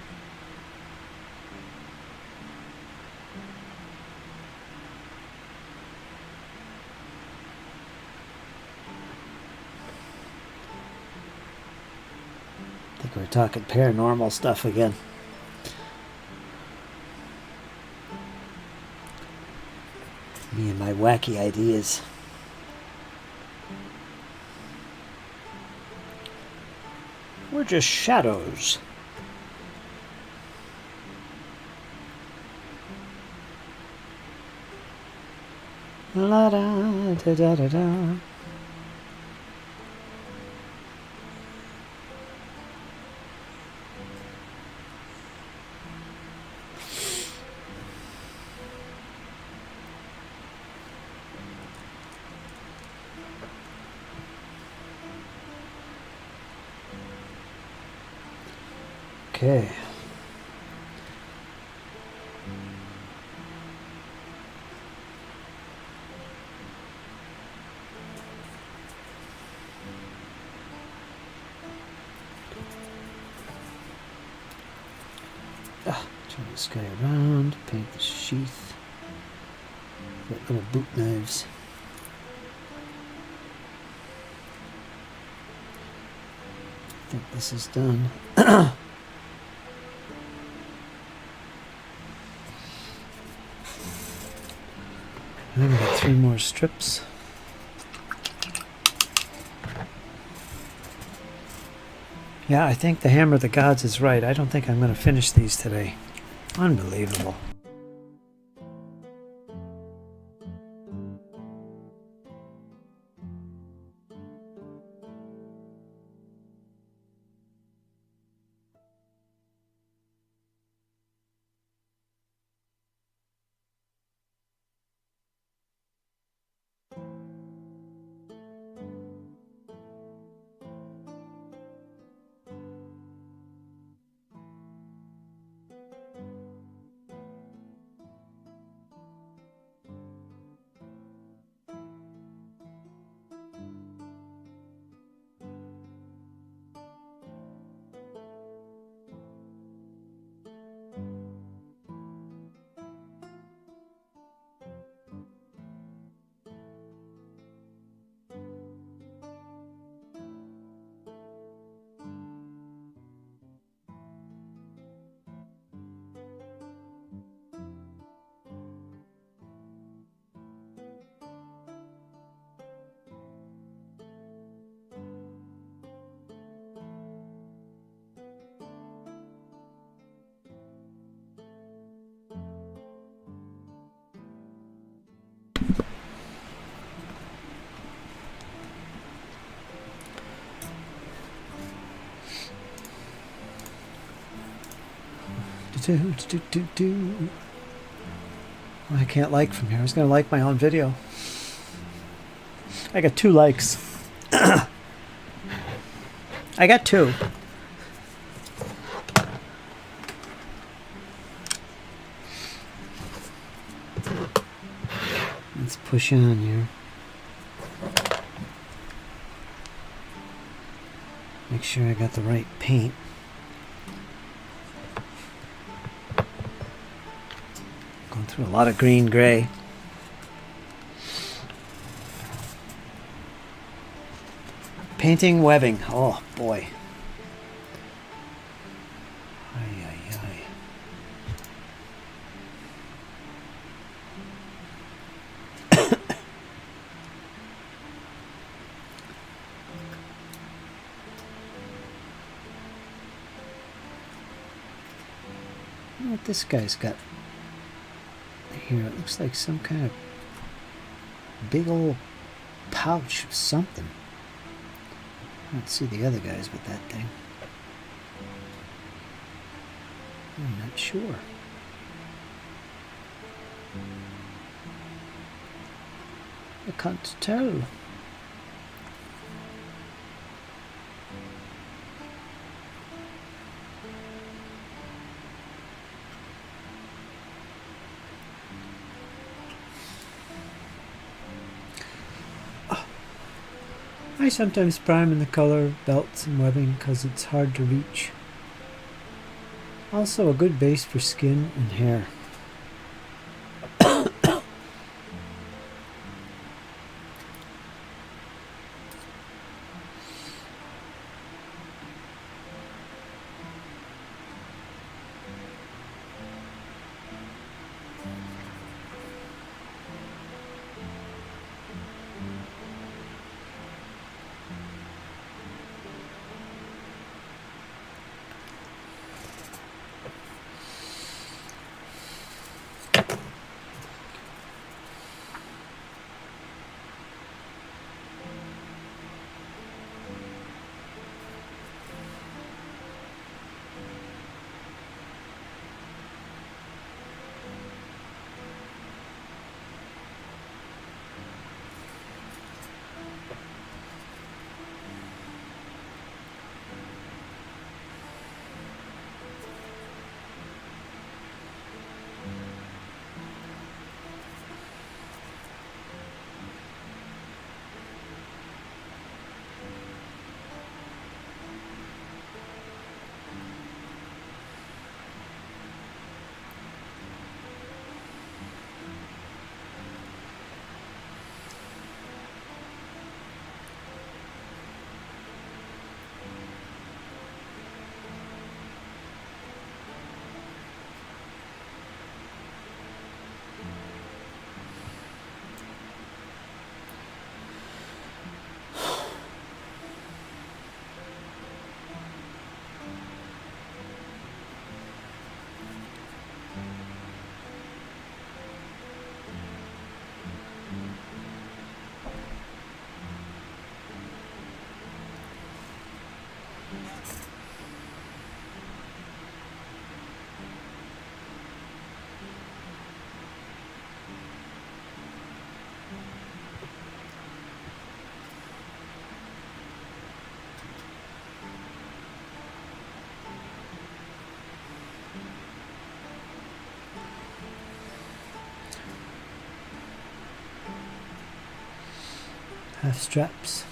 I think we're talking paranormal stuff again. Me and my wacky ideas. We're just shadows. La da da da da da. Okay. Turn this guy around, paint the sheath. Got little boot knives. I think this is done. And then we got 3 more strips. Yeah, I think the Hammer of the Gods is right. I don't think I'm going to finish these today. Unbelievable. I can't like from here. I was going to like my own video. I got 2 likes. I got 2. Let's push on here. Make sure I got the right paint. Going through a lot of green gray. Painting webbing. Oh boy. Ay, ay, ay. What this guy's got here? It looks like some kind of Big old pouch of something. I don't see the other guys with that thing. I'm not sure. I can't tell. I sometimes prime in the color of belts and webbing because it's hard to reach. Also a good base for skin and hair. Half straps.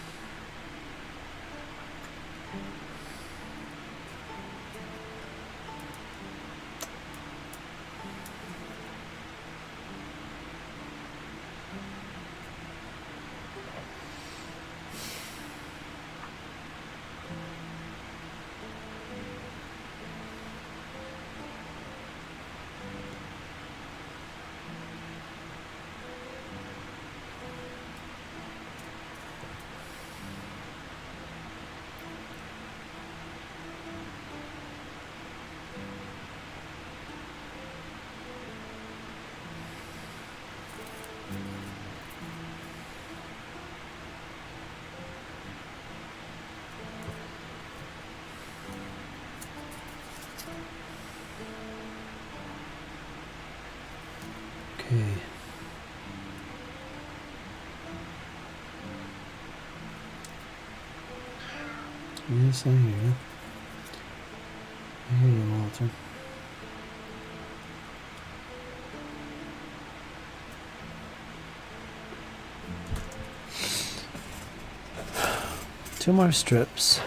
Okay. Yes, I hear you. I hear you, Walter. Two more strips.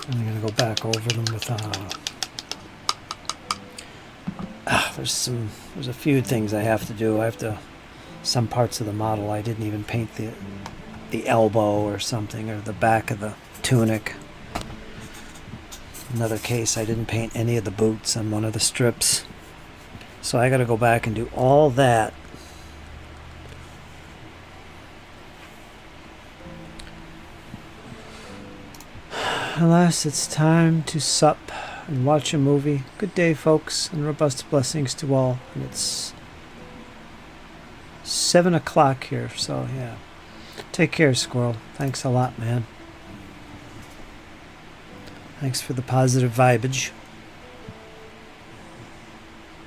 And I'm going to go back over them with there's a few things I have to do. Some parts of the model I didn't even paint the elbow or something, or the back of the tunic. Another case, I didn't paint any of the boots on one of the strips. So I got to go back and do all that. Alas, it's time to sup and watch a movie. Good day, folks, and robust blessings to all. And it's 7 o'clock here, so yeah. Take care, Squirrel. Thanks a lot, man. Thanks for the positive vibage.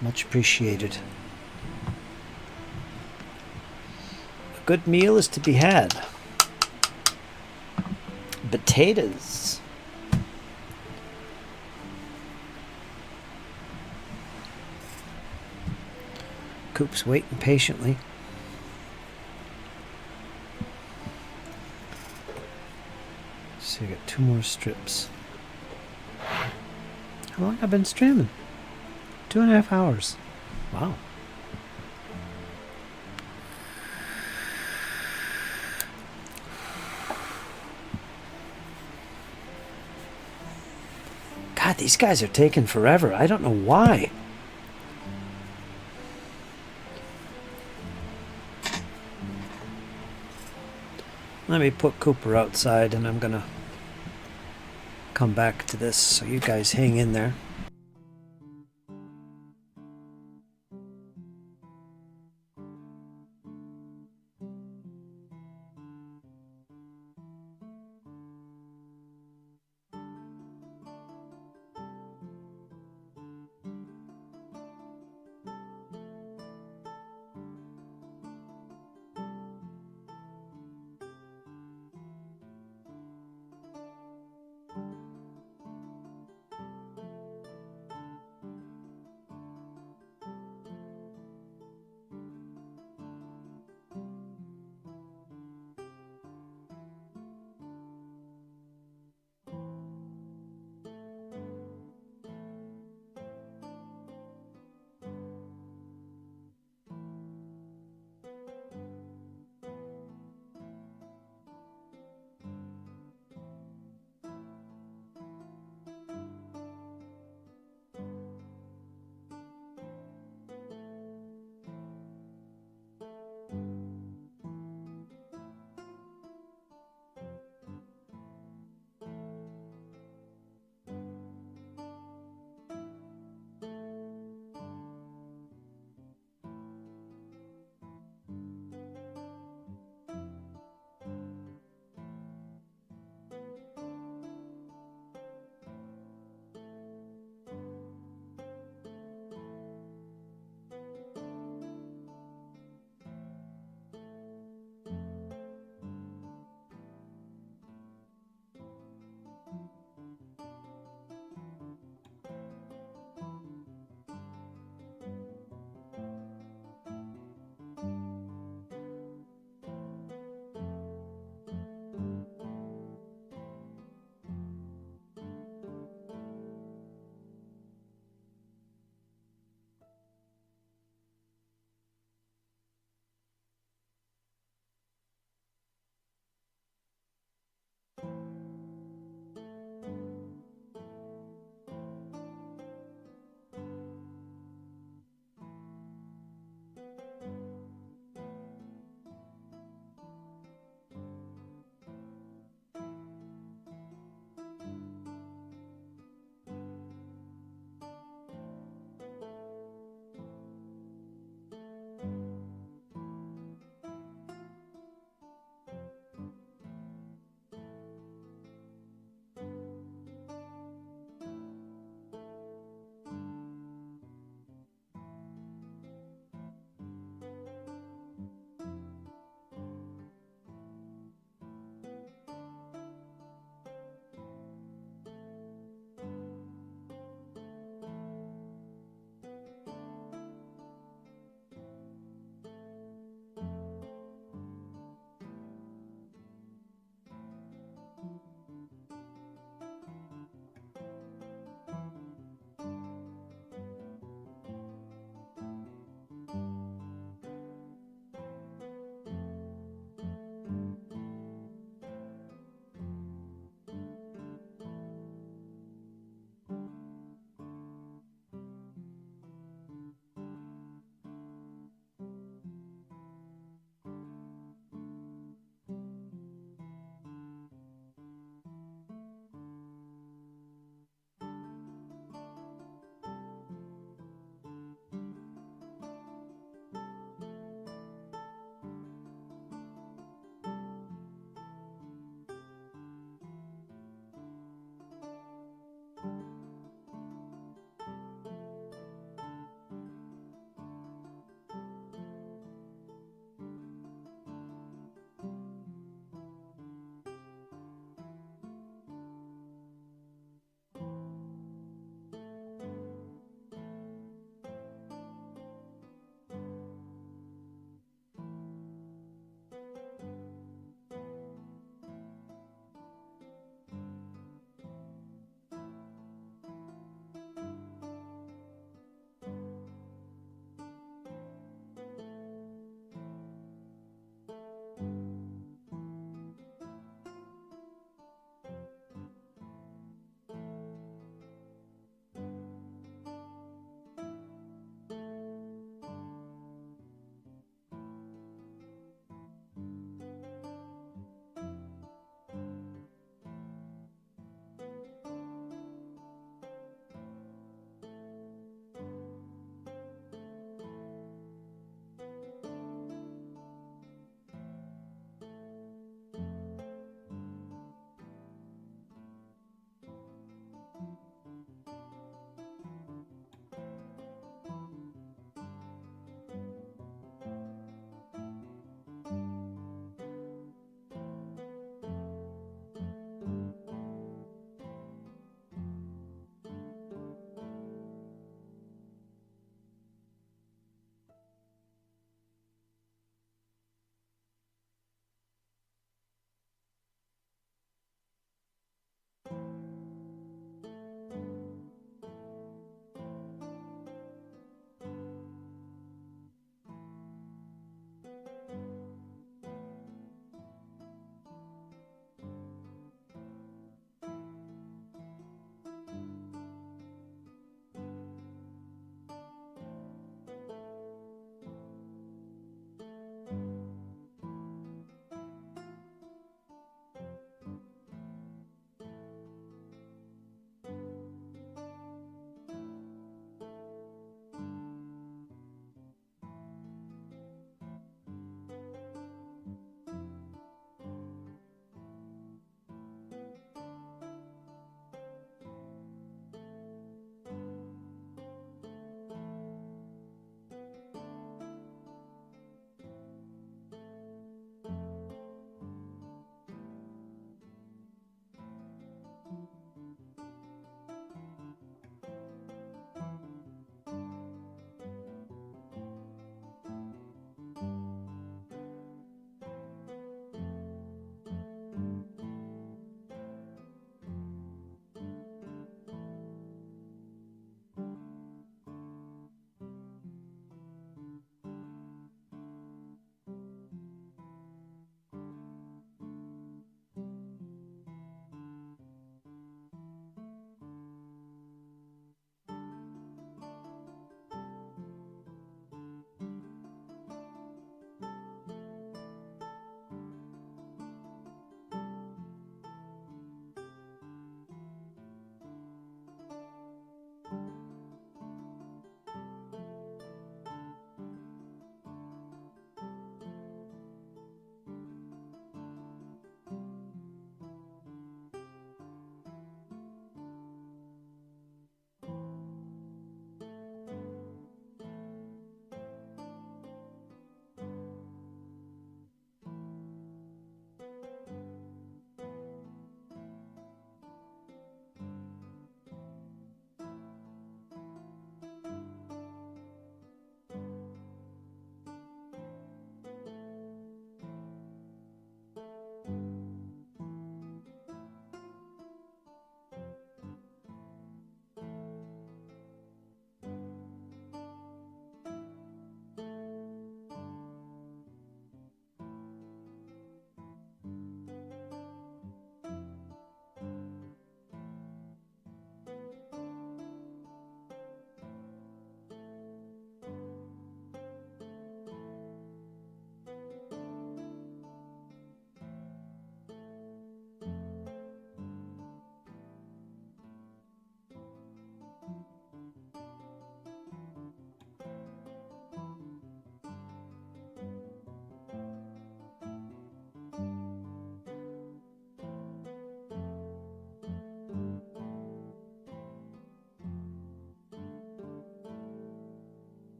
Much appreciated. A good meal is to be had. Potatoes. Coop's waiting patiently. So you got 2 more strips. How long have I been streaming? 2.5 hours. Wow. God, these guys are taking forever. I don't know why. Let me put Cooper outside and I'm gonna come back to this, so you guys hang in there.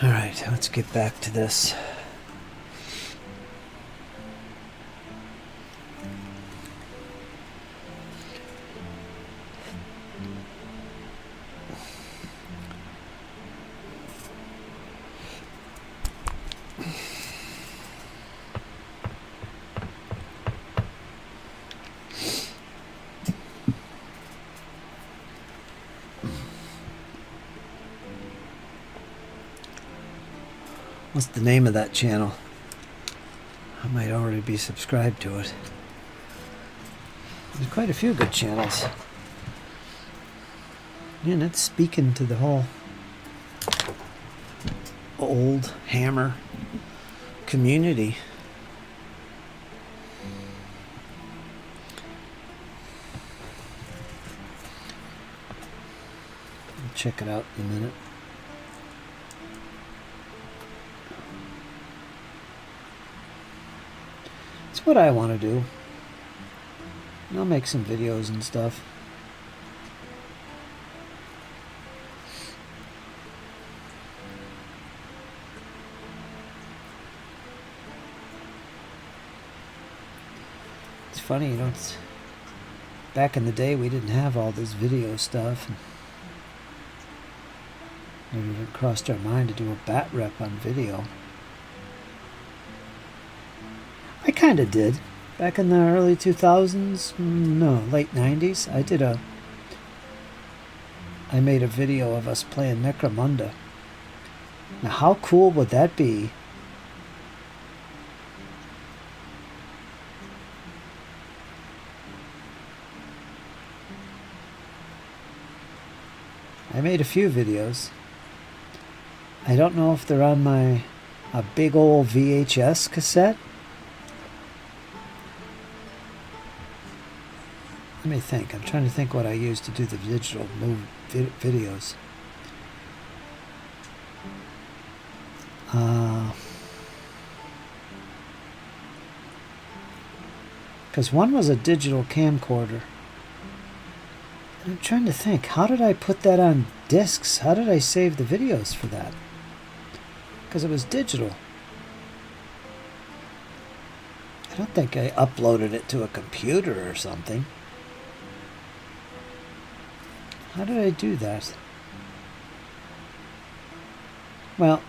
Alright, let's get back to this. What's the name of that channel? I might already be subscribed to it. There's quite a few good channels. And it's speaking to the whole old hammer community. I'll check it out in a minute. It's what I want to do. I'll make some videos and stuff. It's funny, you know, back in the day we didn't have all this video stuff. Never even crossed our mind to do a bat rep on video. I kind of did. Back in the early 2000s, no, late 90s, I made a video of us playing Necromunda. Now how cool would that be? I made a few videos. I don't know if they're on a big old VHS cassette. Let me think. I'm trying to think what I used to do the digital videos. Because one was a digital camcorder. I'm trying to think. How did I put that on discs? How did I save the videos for that? Because it was digital. I don't think I uploaded it to a computer or something. How did I do that? Well,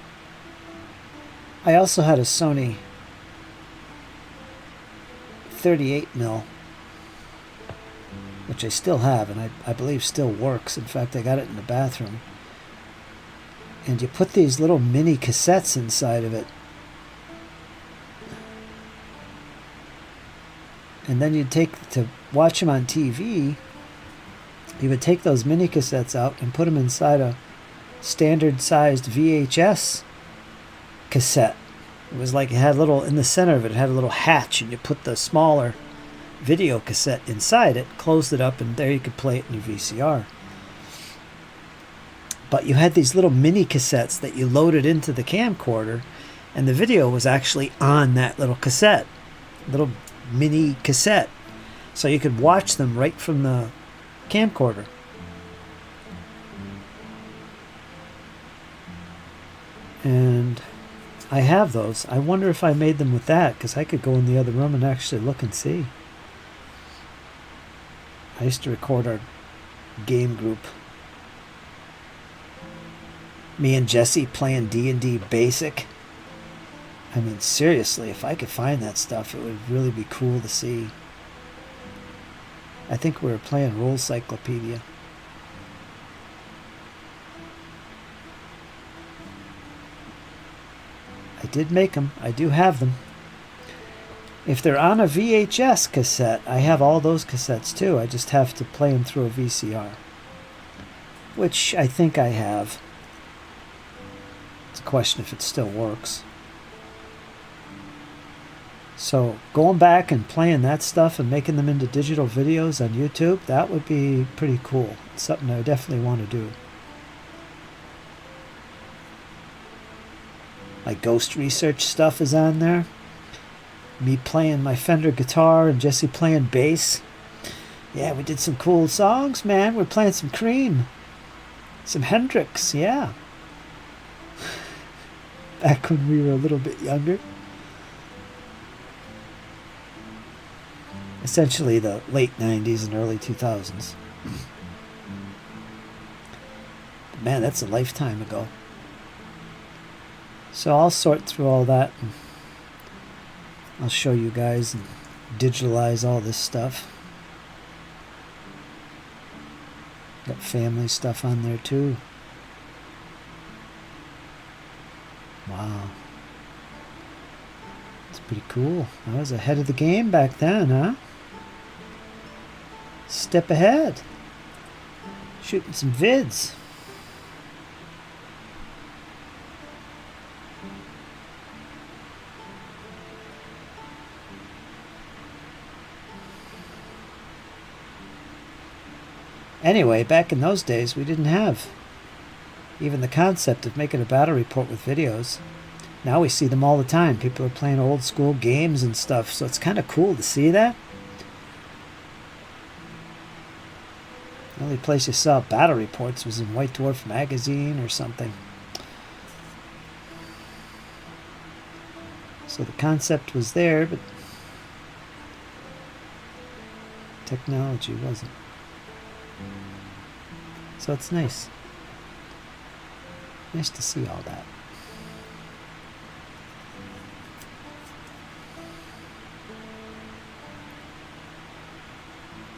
I also had a Sony 38mm, which I still have, and I believe still works. In fact, I got it in the bathroom. And you put these little mini cassettes inside of it. And then you'd take, to watch them on TV, you would take those mini cassettes out and put them inside a standard sized VHS cassette. It was like it had a little, in the center of it, it had a little hatch, and you put the smaller video cassette inside it, closed it up, and there you could play it in your VCR. But you had these little mini cassettes that you loaded into the camcorder, and the video was actually on that little cassette, little mini cassette. So you could watch them right from the camcorder. And I have those. I wonder if I made them with that, because I could go in the other room and actually look and see. I used to record our game group. Me and Jesse playing D&D Basic. I mean, seriously, if I could find that stuff, it would really be cool to see. I think we were playing Rule Cyclopedia. I did make them. I do have them. If they're on a VHS cassette, I have all those cassettes too. I just have to play them through a VCR, which I think I have. It's a question if it still works. So going back and playing that stuff and making them into digital videos on YouTube, that would be pretty cool. It's something I definitely want to do. My ghost research stuff is on there. Me playing my Fender guitar and Jesse playing bass. Yeah, we did some cool songs, man. We're playing some Cream. Some Hendrix, yeah. back when we were a little bit younger. Essentially the late 90s and early 2000s. But man, that's a lifetime ago. So I'll sort through all that and I'll show you guys and digitalize all this stuff. Got family stuff on there too. Wow. It's pretty cool. I was ahead of the game back then, huh? Step ahead. Shooting some vids. Anyway, back in those days, we didn't have even the concept of making a battle report with videos. Now we see them all the time. People are playing old school games and stuff, so it's kind of cool to see that. The only place you saw battle reports was in White Dwarf magazine or something. So the concept was there, but technology wasn't. So it's nice. Nice to see all that.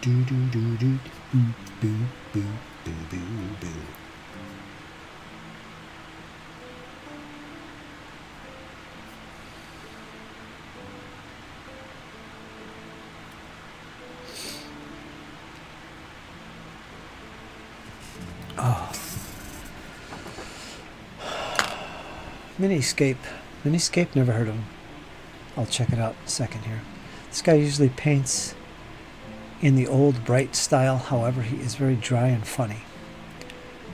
Do do do do boo boo boo boo boo boo. Oh. Miniscape. Miniscape, never heard of him. I'll check it out in a second here. This guy usually paints in the old bright style, however he is very dry and funny.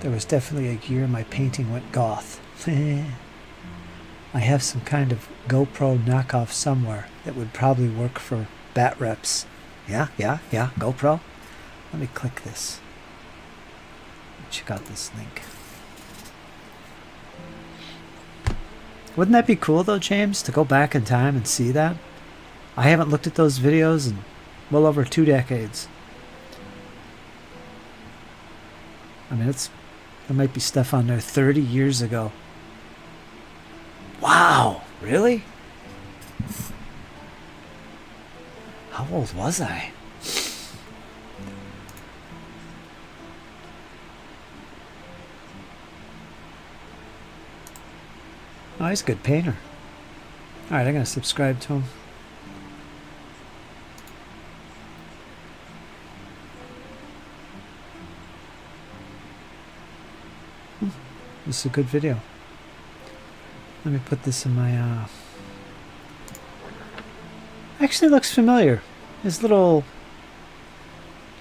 There was definitely a year my painting went goth. I have some kind of GoPro knockoff somewhere that would probably work for bat reps. Yeah, GoPro. Let me click this. Check out this link. Wouldn't that be cool though, James, to go back in time and see that? I haven't looked at those videos in well over 2 decades. I mean, there might be stuff on there 30 years ago. Wow, really? How old was I? Oh, he's a good painter. Alright, I'm going to subscribe to him. This is a good video. Let me put this in my... Actually looks familiar. His little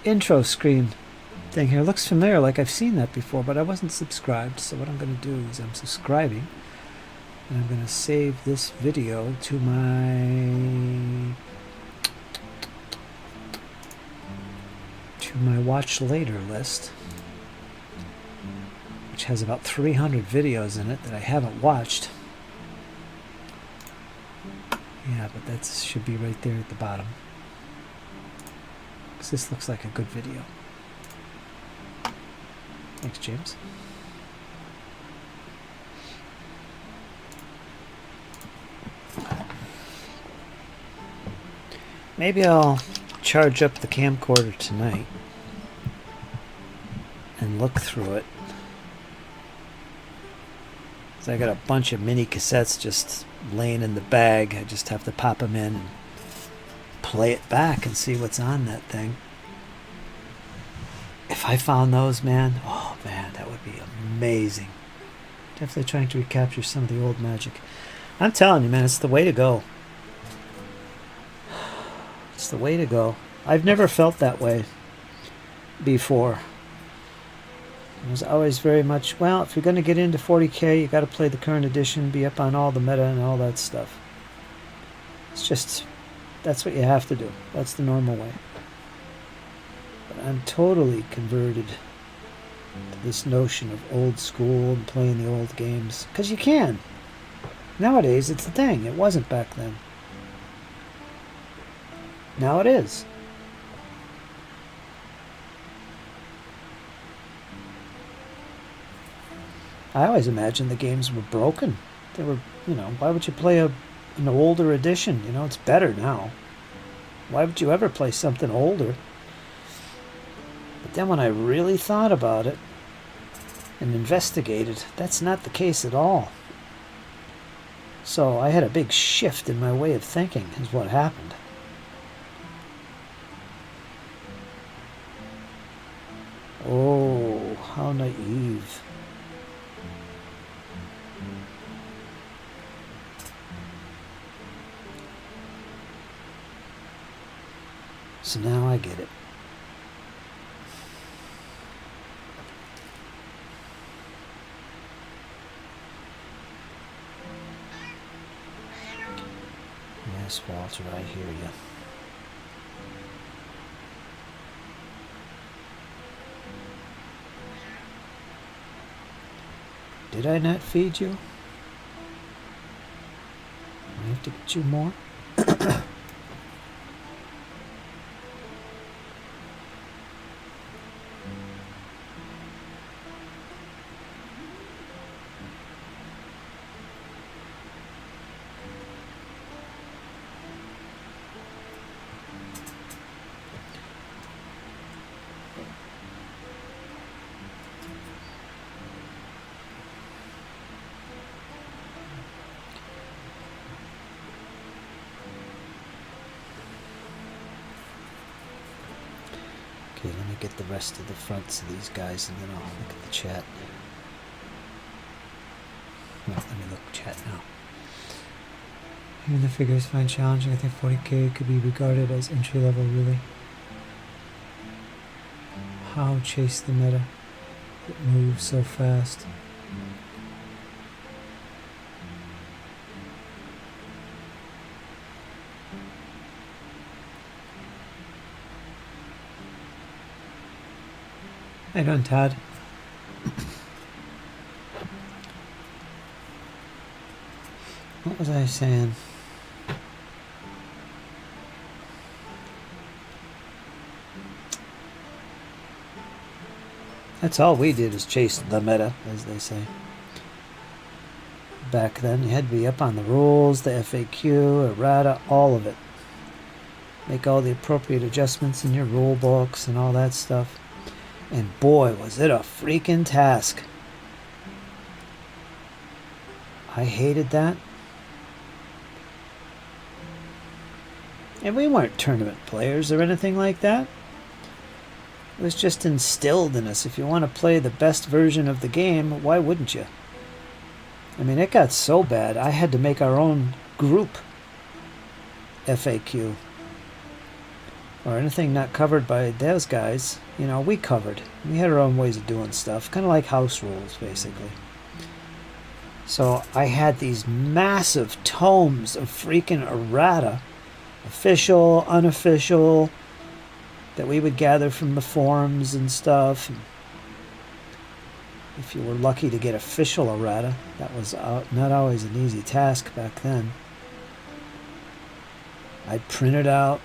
intro screen thing here looks familiar, like I've seen that before, but I wasn't subscribed. So what I'm going to do is I'm subscribing. And I'm going to save this video to my watch later list, which has about 300 videos in it that I haven't watched. Yeah, but that should be right there at the bottom, because this looks like a good video. Thanks, James. Maybe I'll charge up the camcorder tonight and look through it. So I got a bunch of mini cassettes just laying in the bag. I just have to pop them in and play it back and see what's on that thing. If I found those, man, oh man, that would be amazing. Definitely trying to recapture some of the old magic. I'm telling you, man, it's the way to go. It's the way to go. I've never felt that way before. It was always very much, well, if you're going to get into 40K, you got to play the current edition, be up on all the meta and all that stuff. It's just, that's what you have to do. That's the normal way. But I'm totally converted to this notion of old school and playing the old games. Because you can. Nowadays, it's a thing. It wasn't back then. Now it is. I always imagined the games were broken. They were, you know, why would you play an older edition? You know, it's better now. Why would you ever play something older? But then when I really thought about it and investigated, that's not the case at all. So I had a big shift in my way of thinking is what happened. Oh, how naive. So now I get it. Yes, Walter, I hear you. Did I not feed you? I have to get you more? Okay, let me get the rest of the fronts of these guys and then I'll look at the chat. Well, let me look at chat now. Even the figures find challenging. I think 40k could be regarded as entry level, really. How chase the meta? It moves so fast. How you doing, Todd? What was I saying? That's all we did is chase the meta, as they say. Back then, you had to be up on the rules, the FAQ, errata, all of it. Make all the appropriate adjustments in your rule books and all that stuff. And boy, was it a freaking task. I hated that. And we weren't tournament players or anything like that. It was just instilled in us. If you want to play the best version of the game, why wouldn't you? I mean, it got so bad, I had to make our own group FAQ. Or anything not covered by those guys, you know, we covered. We had our own ways of doing stuff, kind of like house rules, basically. So I had these massive tomes of freaking errata, official, unofficial, that we would gather from the forums and stuff. If you were lucky to get official errata, that was not always an easy task back then. I'd print it out.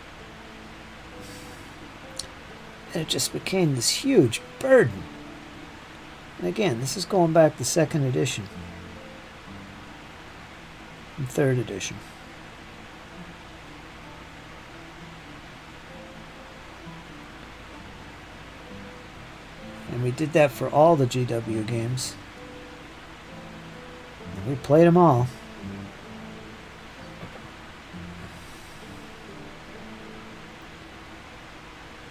And it just became this huge burden. And again, this is going back to 2nd edition. And 3rd edition. And we did that for all the GW games. And we played them all.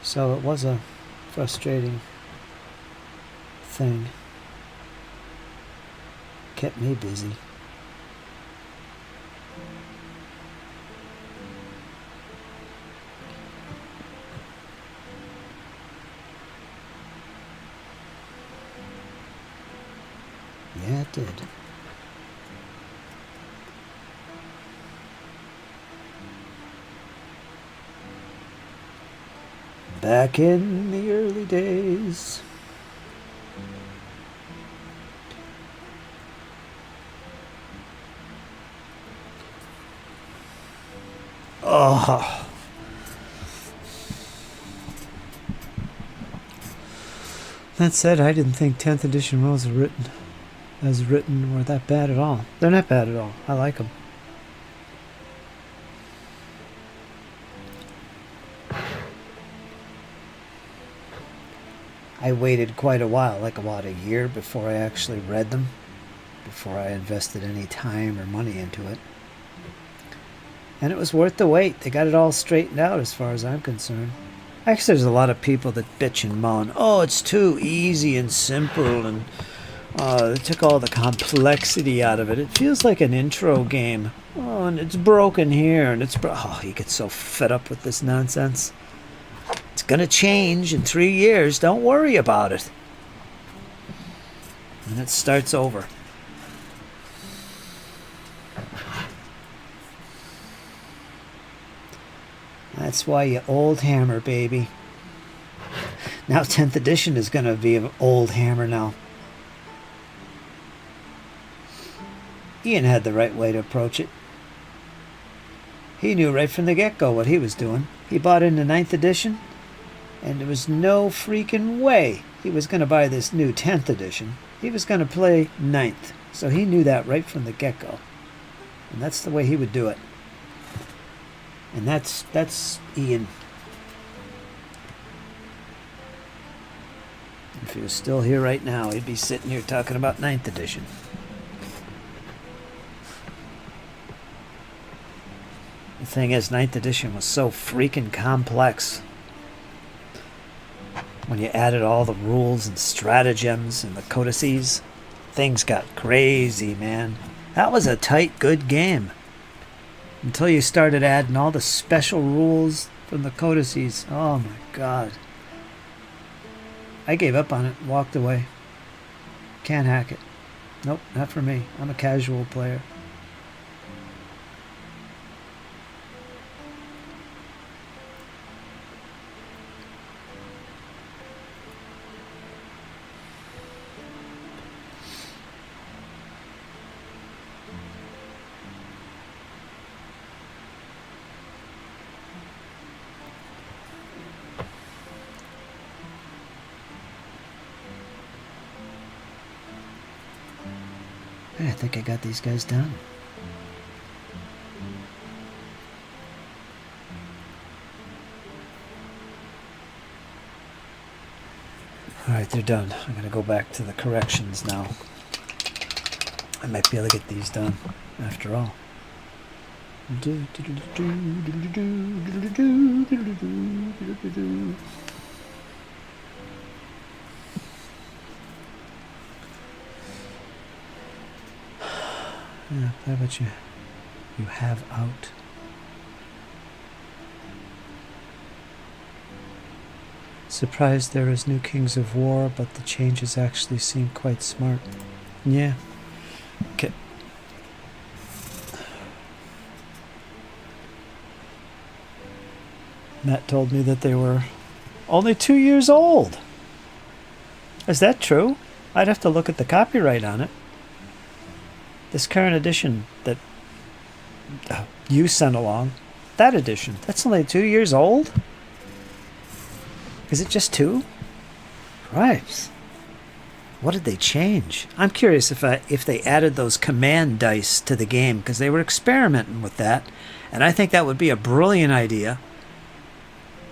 So it was a frustrating thing. Kept me busy. Yeah, it did. Back in the early days. Oh. That said, I didn't think 10th edition rules as written were that bad at all. They're not bad at all. I like them. I waited quite a while, like about a year, before I actually read them, before I invested any time or money into it. And it was worth the wait. They got it all straightened out as far as I'm concerned. Actually, there's a lot of people that bitch and moan, oh, it's too easy and simple, and they took all the complexity out of it. It feels like an intro game. Oh, and it's broken here, and oh, you get so fed up with this nonsense. It's gonna change in 3 years. Don't worry about it. And it starts over. That's why you old hammer, baby. Now 10th edition is going to be an old hammer now. Ian had the right way to approach it. He knew right from the get-go what he was doing. He bought into 9th edition, and there was no freaking way he was going to buy this new 10th edition. He was going to play 9th. So he knew that right from the get-go. And that's the way he would do it. And that's Ian. If he was still here right now, he'd be sitting here talking about 9th edition. The thing is, 9th edition was so freaking complex. When you added all the rules and stratagems and the codices, things got crazy, man. That was a tight, good game. Until you started adding all the special rules from the codices. Oh my god. I gave up on it and walked away. Can't hack it. Nope, not for me. I'm a casual player. I think I got these guys done. Alright, they're done. I'm going to go back to the corrections now. I might be able to get these done after all. Yeah, how about you have out. Surprised there is new Kings of War, but the changes actually seem quite smart. Yeah. Okay. Matt told me that they were only 2 years old. Is that true? I'd have to look at the copyright on it. This current edition that you sent along, that edition, that's only 2 years old? Is it just 2? Right. What did they change? I'm curious if they added those command dice to the game, because they were experimenting with that, and I think that would be a brilliant idea.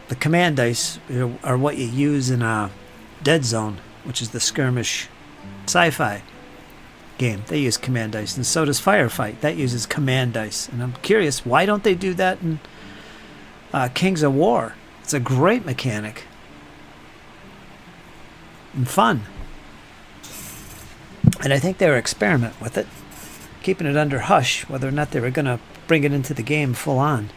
The command dice are what you use in Dead Zone, which is the skirmish sci-fi game. They use command dice, and so does Firefight. That uses command dice, and I'm curious, why don't they do that in Kings of War? It's a great mechanic and fun, and I think they were experimenting with it, keeping it under hush, whether or not they were going to bring it into the game full on.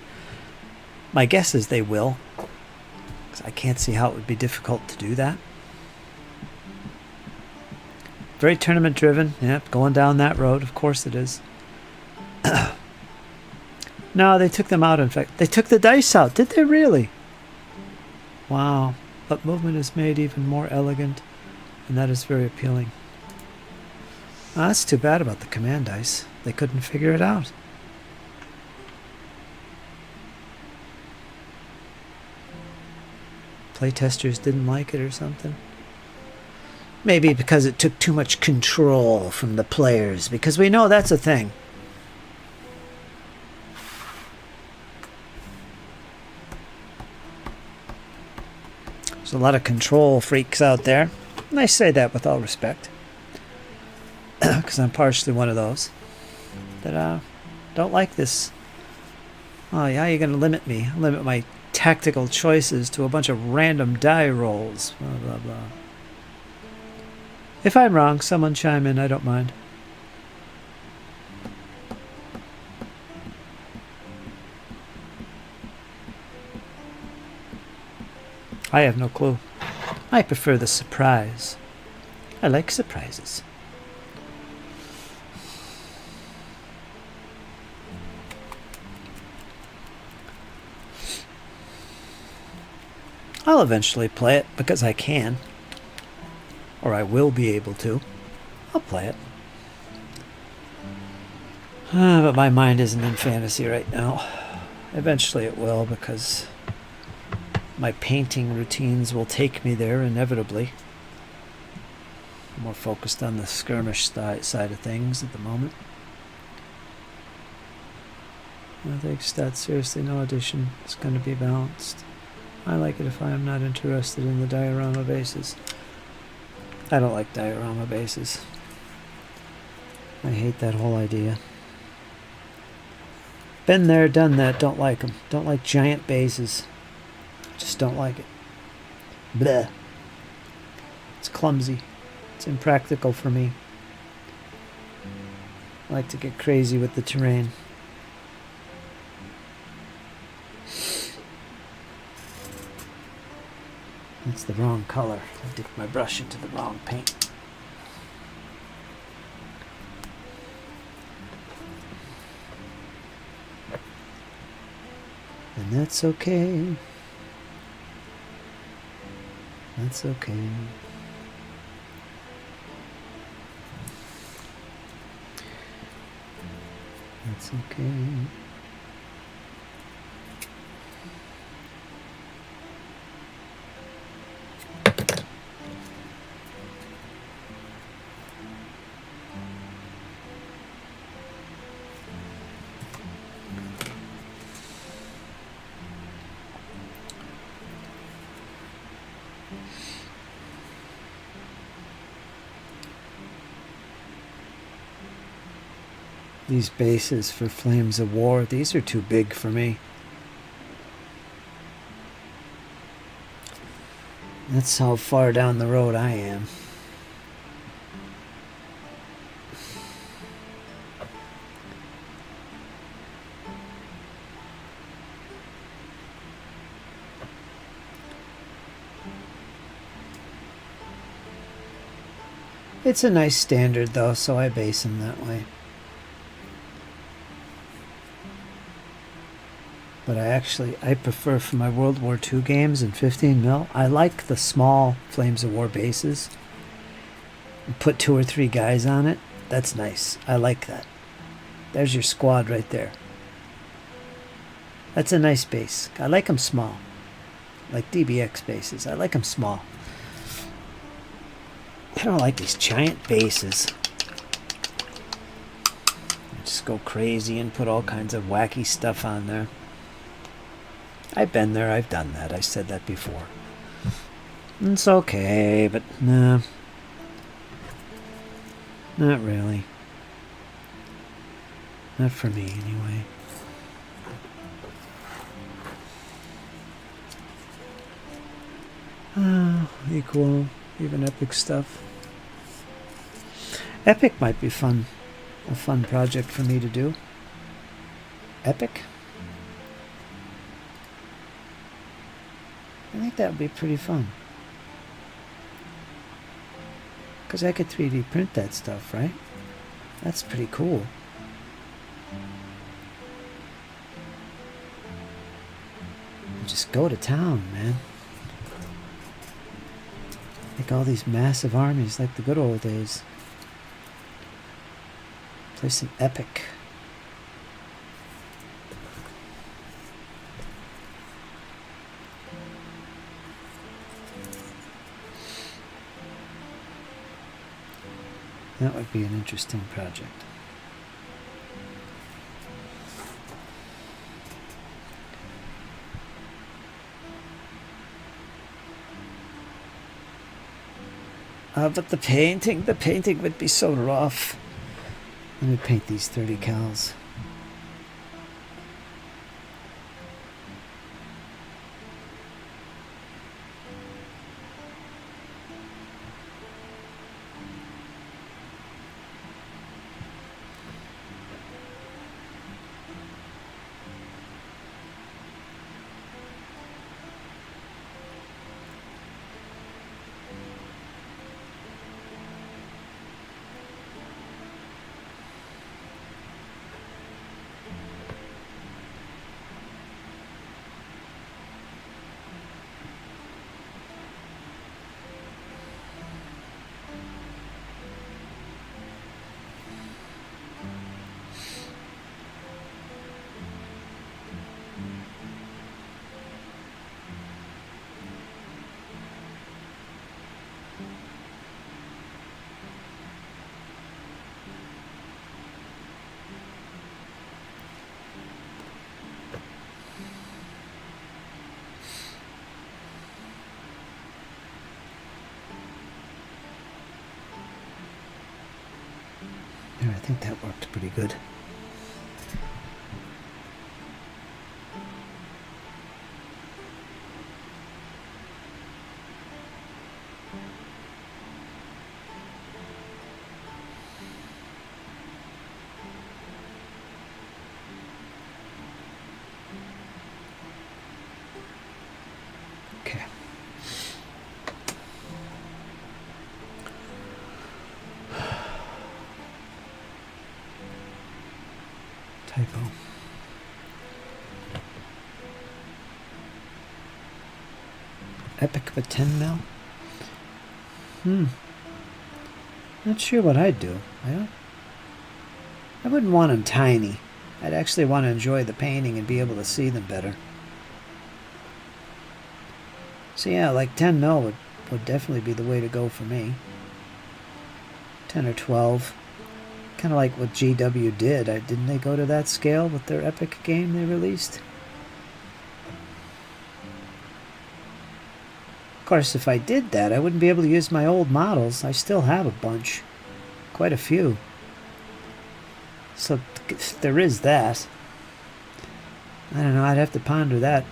My guess is they will, because I can't see how it would be difficult to do that. Very tournament driven. Yep, going down that road. Of course it is. No, they took them out. In fact, they took the dice out. Did they really? Wow. But movement is made even more elegant, and that is very appealing. Oh, that's too bad about the command dice. They couldn't figure it out. playtesters didn't like it or something. Maybe because it took too much control from the players, because we know that's a thing. There's a lot of control freaks out there. And I say that with all respect. Because I'm partially one of those that don't like this. Oh, yeah, you're going to limit me. Limit my tactical choices to a bunch of random die rolls. Blah, blah, blah. If I'm wrong, someone chime in. I don't mind. I have no clue. I prefer the surprise. I like surprises. I'll eventually play it because I can. Or I will be able to. I'll play it. But my mind isn't in fantasy right now. Eventually it will, because my painting routines will take me there inevitably. I'm more focused on the skirmish side of things at the moment. I think stats, seriously, no addition. It's going to be balanced. I like it if I am not interested in the diorama bases. I don't like diorama bases. I hate that whole idea. Been there, done that, don't like them. Don't like giant bases. Just don't like it. Bleh. It's clumsy. It's impractical for me. I like to get crazy with the terrain. That's the wrong color. I dipped my brush into the wrong paint. And that's okay. That's okay. That's okay. These bases for Flames of War, these are too big for me. That's how far down the road I am. It's a nice standard though, so I base them that way. But I prefer for my World War II games in 15 mil, I like the small Flames of War bases. Put 2 or 3 guys on it. That's nice. I like that. There's your squad right there. That's a nice base. I like them small. Like DBX bases. I like them small. I don't like these giant bases. I just go crazy and put all kinds of wacky stuff on there. I've been there, I've done that. I said that before. It's okay, but no. Not really. Not for me, anyway. Equal, even epic stuff. Epic might be fun. A fun project for me to do. Epic? I think that would be pretty fun. Because I could 3D print that stuff, right? That's pretty cool. You just go to town, man. Make all these massive armies like the good old days. Play some epic. That would be an interesting project. But the painting would be so rough. Let me paint these 30 cals. There, I think that worked pretty good. Okay. Typo. Epic but 10 mil? Not sure what I'd do. I wouldn't want them tiny. I'd actually want to enjoy the painting and be able to see them better. So yeah, like 10 mil would definitely be the way to go for me. 10 or 12. Kind of like what GW did. Didn't they go to that scale with their Epic game they released? Of course, if I did that, I wouldn't be able to use my old models. I still have a bunch. Quite a few. So there is that. I don't know, I'd have to ponder that.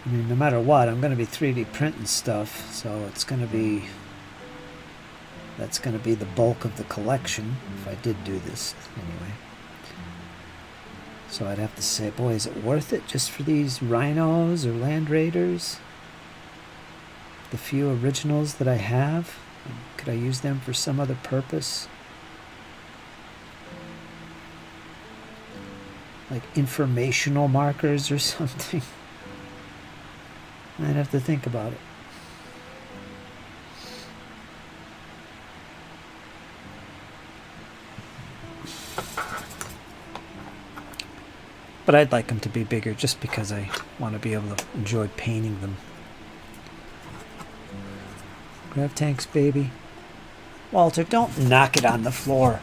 I mean, no matter what, I'm going to be 3D printing stuff, so it's going to be... That's going to be the bulk of the collection, if I did do this, anyway. So I'd have to say, boy, is it worth it just for these rhinos or land raiders? The few originals that I have? Could I use them for some other purpose? Like informational markers or something? I'd have to think about it. But I'd like them to be bigger just because I want to be able to enjoy painting them. Grab tanks, baby. Walter, don't knock it on the floor.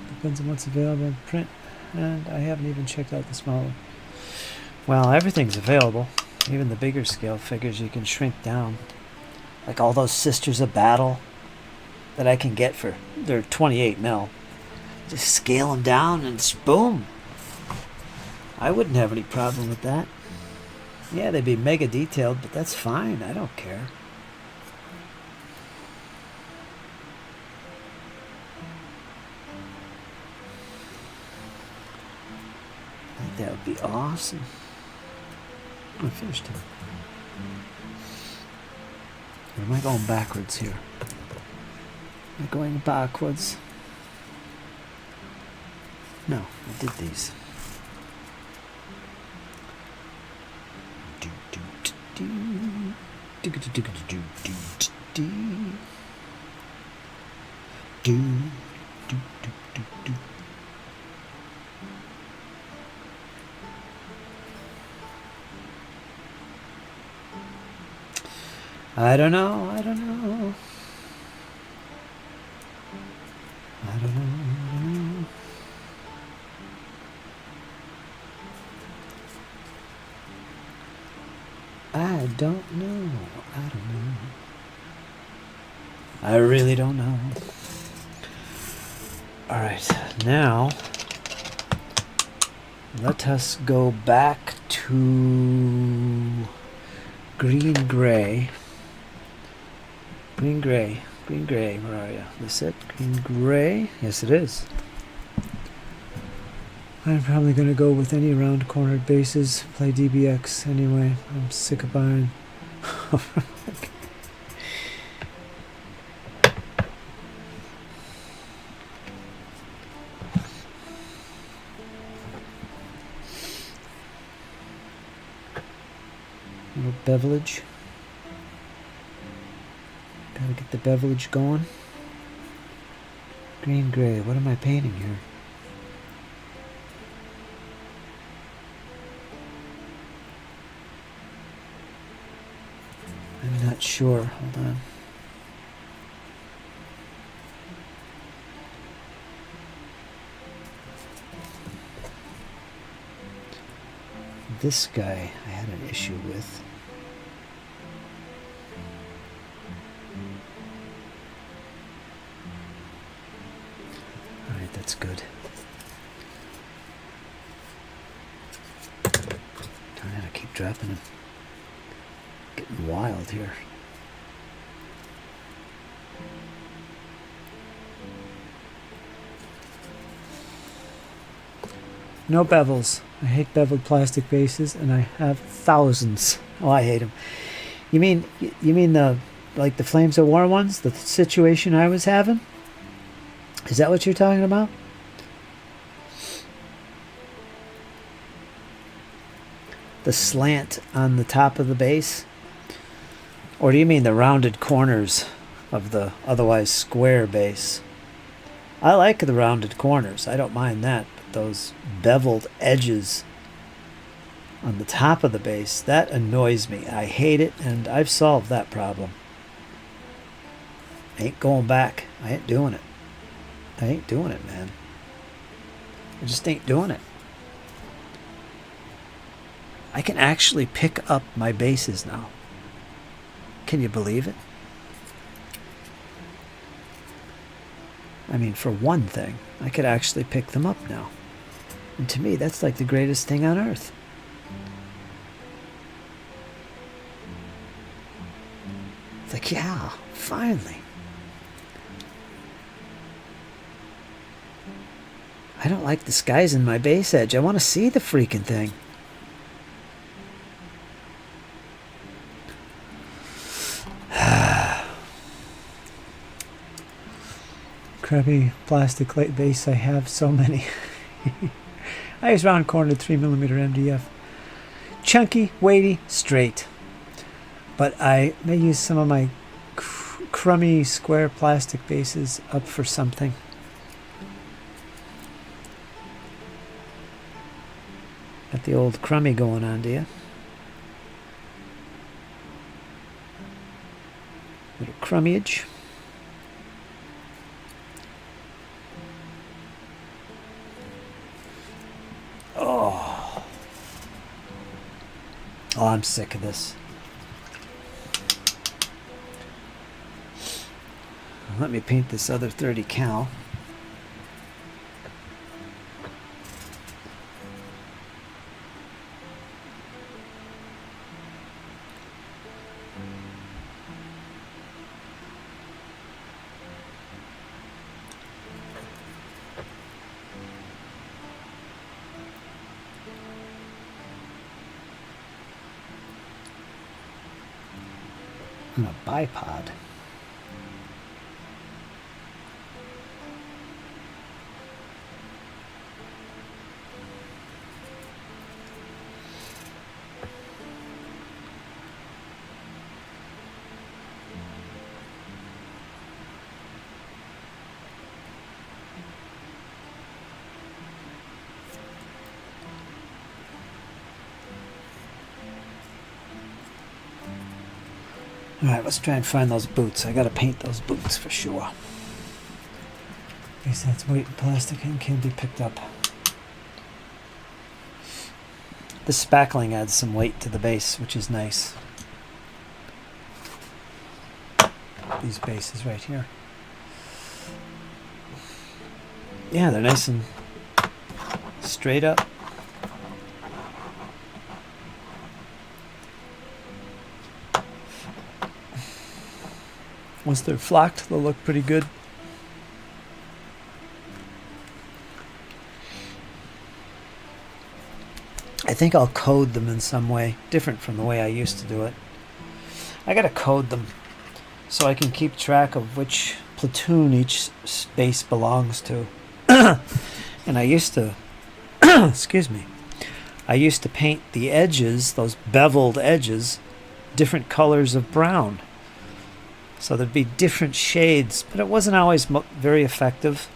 Depends on what's available in print. And I haven't even checked out the smaller. Well, everything's available. Even the bigger scale figures you can shrink down. Like all those Sisters of Battle that I can get for... They're 28 mil. Just scale them down and boom. I wouldn't have any problem with that. Yeah, they'd be mega detailed, but that's fine. I don't care. I think that would be awesome. I finished it. Or am I going backwards here? Am I going backwards? No, I did these. I don't know. I don't know. I don't know. I don't know. I don't know. I really don't know. Alright, now let us go back to green gray. Green gray. Green gray, where are you? Is it green gray? Yes, it is. I'm probably going to go with any round cornered bases. Play DBX anyway. I'm sick of buying. Little bevelage. Gotta get the bevelage going. Green gray. What am I painting here? I'm not sure. Hold on. This guy I had an issue with. Alright, that's good. Darn it, I keep dropping him. Getting wild here. No bevels. I hate beveled plastic bases, and I have thousands. Oh, I hate them. You mean the like the Flames of War ones? The situation I was having? Is that what you're talking about? The slant on the top of the base? Or do you mean the rounded corners of the otherwise square base? I like the rounded corners. I don't mind that. But those beveled edges on the top of the base, that annoys me. I hate it, and I've solved that problem. I ain't going back. I ain't doing it. I ain't doing it, man. I just ain't doing it. I can actually pick up my bases now. Can you believe it? I mean, for one thing, I could actually pick them up now. And to me, that's like the greatest thing on earth. It's like, yeah, finally. I don't like disguising my base edge. I want to see the freaking thing. Crappy plastic light base. I have so many. I use round cornered 3mm MDF. Chunky, weighty, straight. But I may use some of my crummy square plastic bases up for something. Got the old crummy going on, do you? Little crummyage. Oh, I'm sick of this. Let me paint this other 30 cal. On a bipod. Alright, let's try and find those boots. I gotta paint those boots for sure. Guess that's weight and plastic and can be picked up. The spackling adds some weight to the base, which is nice. These bases right here. Yeah, they're nice and straight up. Once they're flocked, they'll look pretty good. I think I'll code them in some way, different from the way I used to do it. I gotta code them so I can keep track of which platoon each base belongs to. And I used to, excuse me, I used to paint the edges, those beveled edges, different colors of brown. So there'd be different shades, but it wasn't always very effective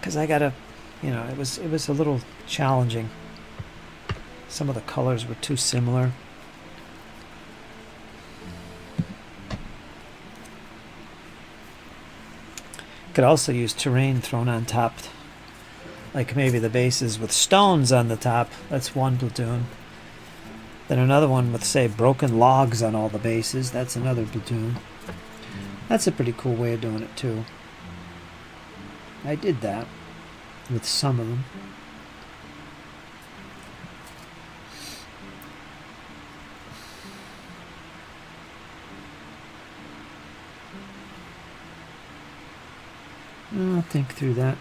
because I gotta, you know, it was a little challenging. Some of the colors were too similar. Could also use terrain thrown on top, like maybe the bases with stones on the top. That's one platoon. Then another one with, say, broken logs on all the bases. That's another platoon. That's a pretty cool way of doing it too. I did that with some of them. I'll think through that.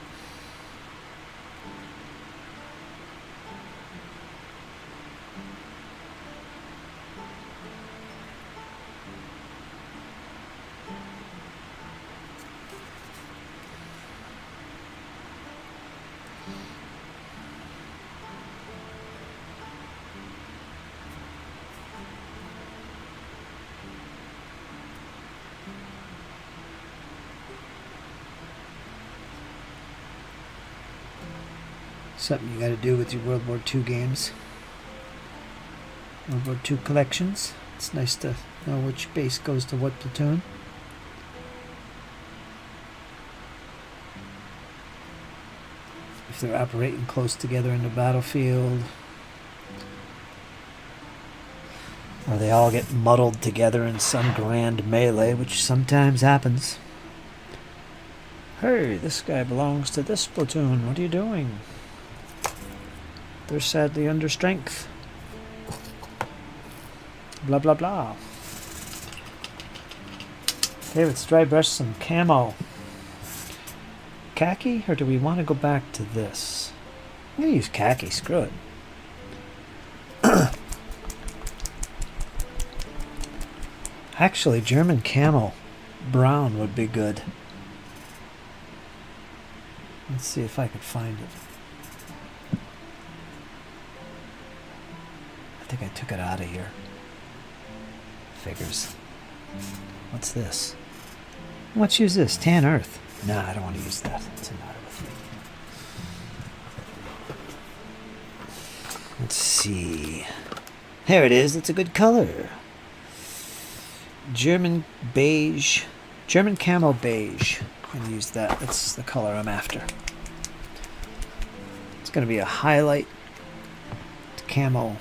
Something you got to do with your World War II games. World War II collections. It's nice to know which base goes to what platoon. If they're operating close together in the battlefield. Or they all get muddled together in some grand melee, which sometimes happens. Hey, this guy belongs to this platoon. What are you doing? They're sadly under strength. Blah, blah, blah. Okay, let's dry brush some camo. Khaki, or do we want to go back to this? I'm going to use khaki, screw it. Actually, German camo brown would be good. Let's see if I could find it. I think I took it out of here. Figures. What's this? Let's use this. Tan earth. Nah, I don't want to use that. It's the matter with me. Let's see. There it is. It's a good color. German beige. German camo beige. I'm going to use that. That's the color I'm after. It's going to be a highlight camo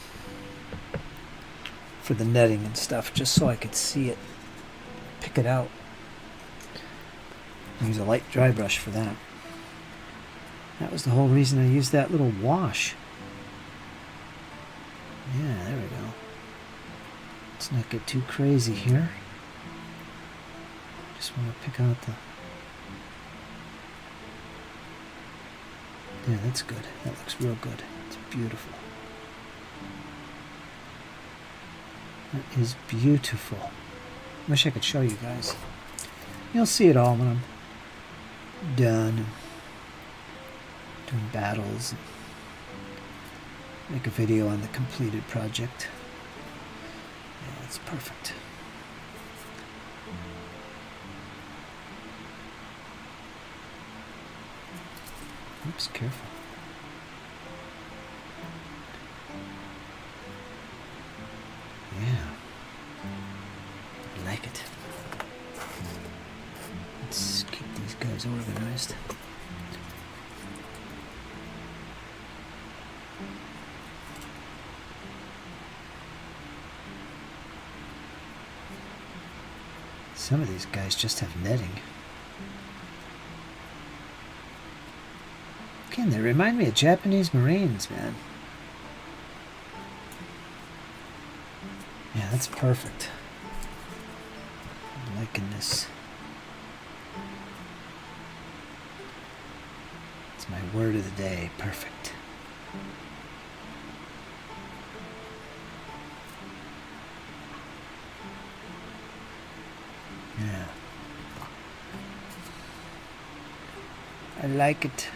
for the netting and stuff, just so I could see it, pick it out. Use a light dry brush for that. That was the whole reason I used that little wash. Yeah, there we go. Let's not get too crazy here. Just want to pick out the... Yeah, that's good. That looks real good. It's beautiful. That is beautiful. Wish I could show you guys. You'll see it all when I'm done doing battles. Make a video on the completed project. Yeah, that's perfect. Oops, careful. Yeah. I like it. is organized. Some of these guys just have netting. Again, they remind me of Japanese Marines, man. Yeah, that's perfect. I'm liking this. It's my word of the day. Perfect. Yeah. I like it.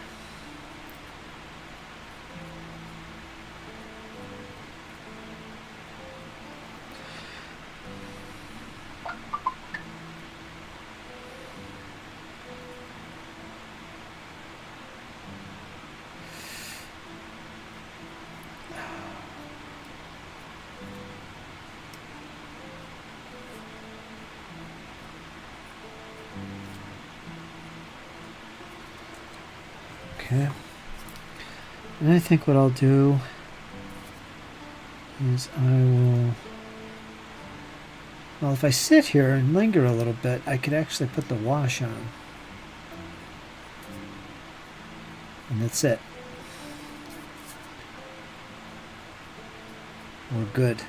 Okay. And I think what I'll do is I will... Well, if I sit here and linger a little bit, I could actually put the wash on. And that's it. We're good.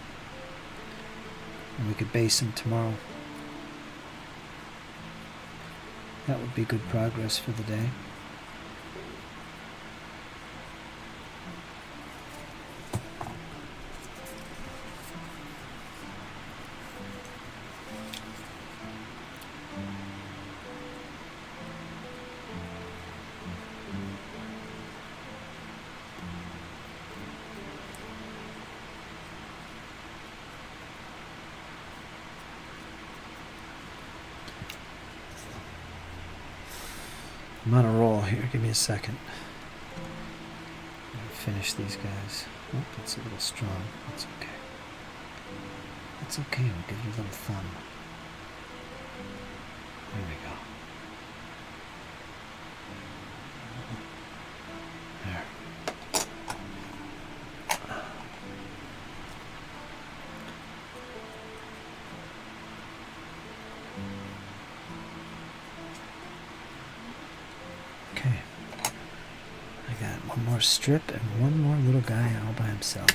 And we could base them tomorrow. That would be good progress for the day. I'm on a roll here. Give me a second. I'm gonna finish these guys. Oh, that's a little strong. That's okay. That's okay. We'll give you a little thumb. There we go. There. Okay. I got one more strip and one more little guy all by himself.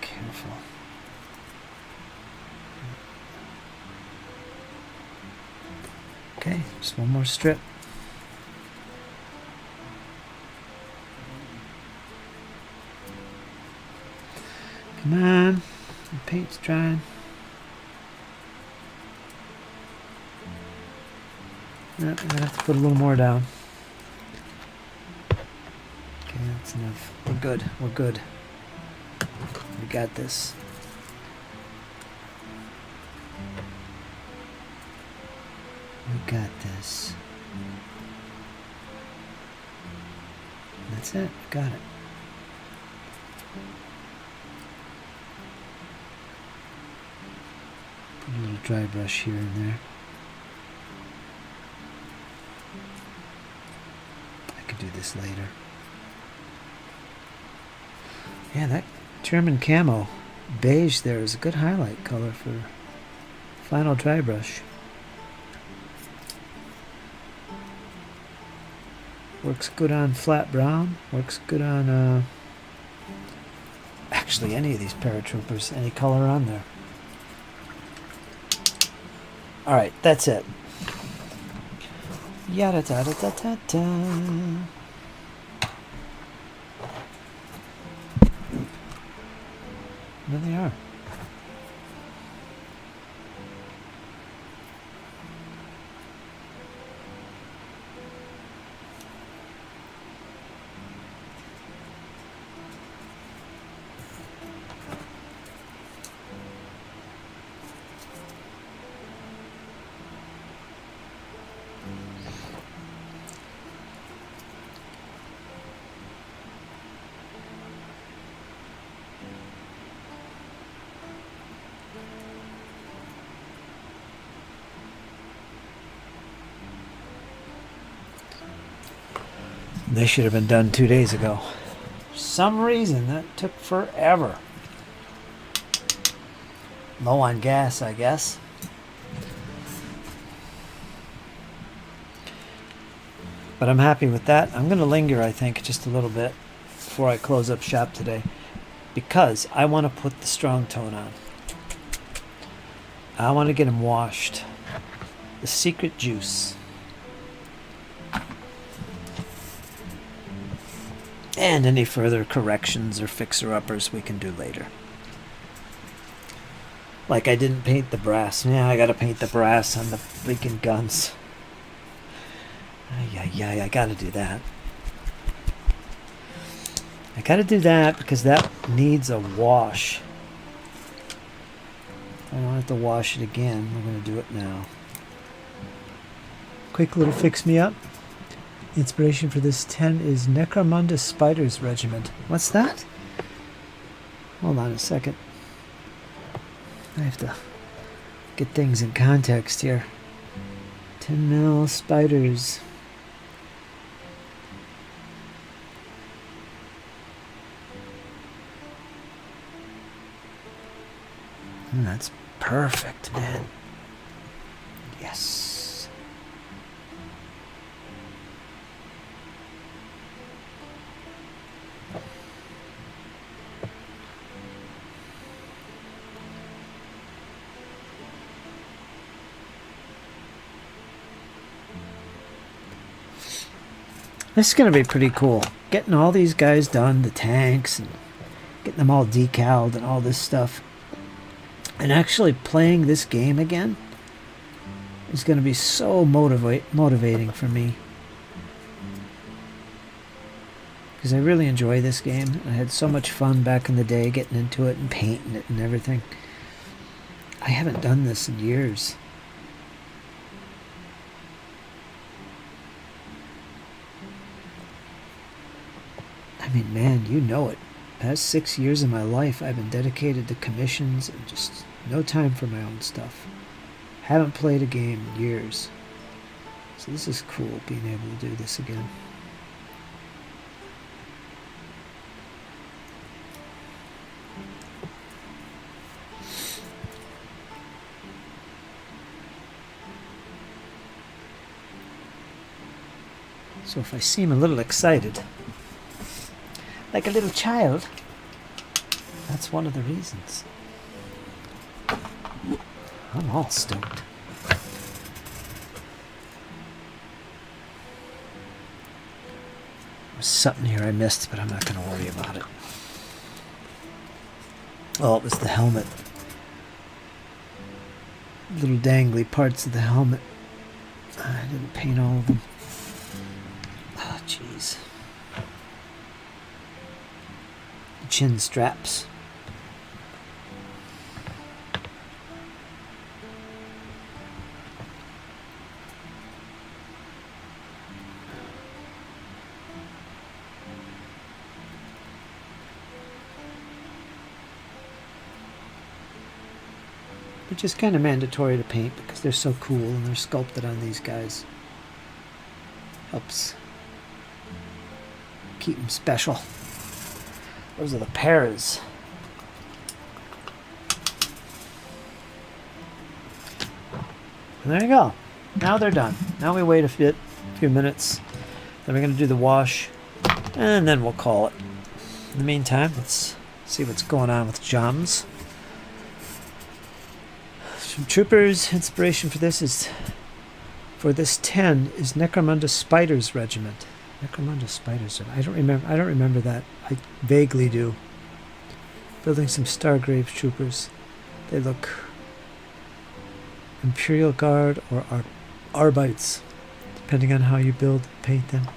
Careful. Okay, just one more strip. Come on, the paint's drying. No, I'm gonna have to put a little more down. Okay, that's enough. We're good. We're good. We got this. We got this. That's it. We got it. Put a little dry brush here and there. I could do this later. Yeah, that German camo beige there is a good highlight color for final dry brush. Works good on flat brown. Works good on actually any of these paratroopers. Any color on there. Alright, that's it. Yada da da da da da. There they are. They should have been done 2 days ago. For some reason that took forever. Low on gas, I guess. But I'm happy with that. I'm going to linger, I think, just a little bit before I close up shop today, because I want to put the strong tone on. I want to get them washed. The secret juice. And any further corrections or fixer-uppers we can do later. Like I didn't paint the brass. Yeah, I gotta paint the brass on the freaking guns. I gotta do that. I gotta do that because that needs a wash. I don't have to wash it again. We're gonna do it now. Quick little fix me up. Inspiration for this 10 is Necromunda Spider's Regiment. What's that? Hold on a second. I have to get things in context here. 10 mil spiders. That's perfect, man. Yes. This is going to be pretty cool. Getting all these guys done, the tanks, and getting them all decaled and all this stuff. And actually playing this game again is going to be so motivating for me. Because I really enjoy this game. I had so much fun back in the day getting into it and painting it and everything. I haven't done this in years. I mean, man, you know it. Past 6 years of my life, I've been dedicated to commissions and just no time for my own stuff. Haven't played a game in years. So this is cool, being able to do this again. So if I seem a little excited, like a little child, that's one of the reasons. I'm all stoked. There's something here I missed, but I'm not going to worry about it. Oh, it was the helmet. Little dangly parts of the helmet. I didn't paint all of them. Oh, jeez. Chin straps. Which is kind of mandatory to paint because they're so cool and they're sculpted on these guys. Helps keep them special. Those are the paras. And there you go. Now they're done. Now we wait a few minutes. Then we're going to do the wash. And then we'll call it. In the meantime, let's see what's going on with Joms. Some troopers. Inspiration for this is... For this 10 is Necromunda Spider's Regiment. Necromunda Spiders. I don't remember that. I vaguely do. Building some Stargrave troopers. They look Imperial Guard or Arbites, depending on how you build and paint them.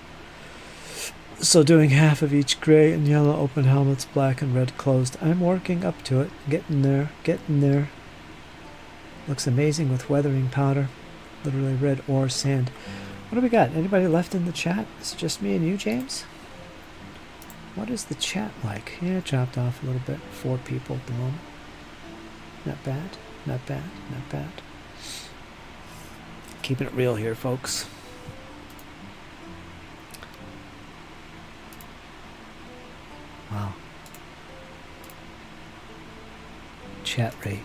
So doing half of each gray and yellow open helmets, black and red closed. I'm working up to it. Getting there. Looks amazing with weathering powder. Literally red ore sand. What do we got? Anybody left in the chat? Is it just me and you, James? What is the chat like? Yeah, it dropped off a little bit. 4 people at the moment. Not bad. Not bad. Not bad. Keeping it real here, folks. Wow. Chat rate.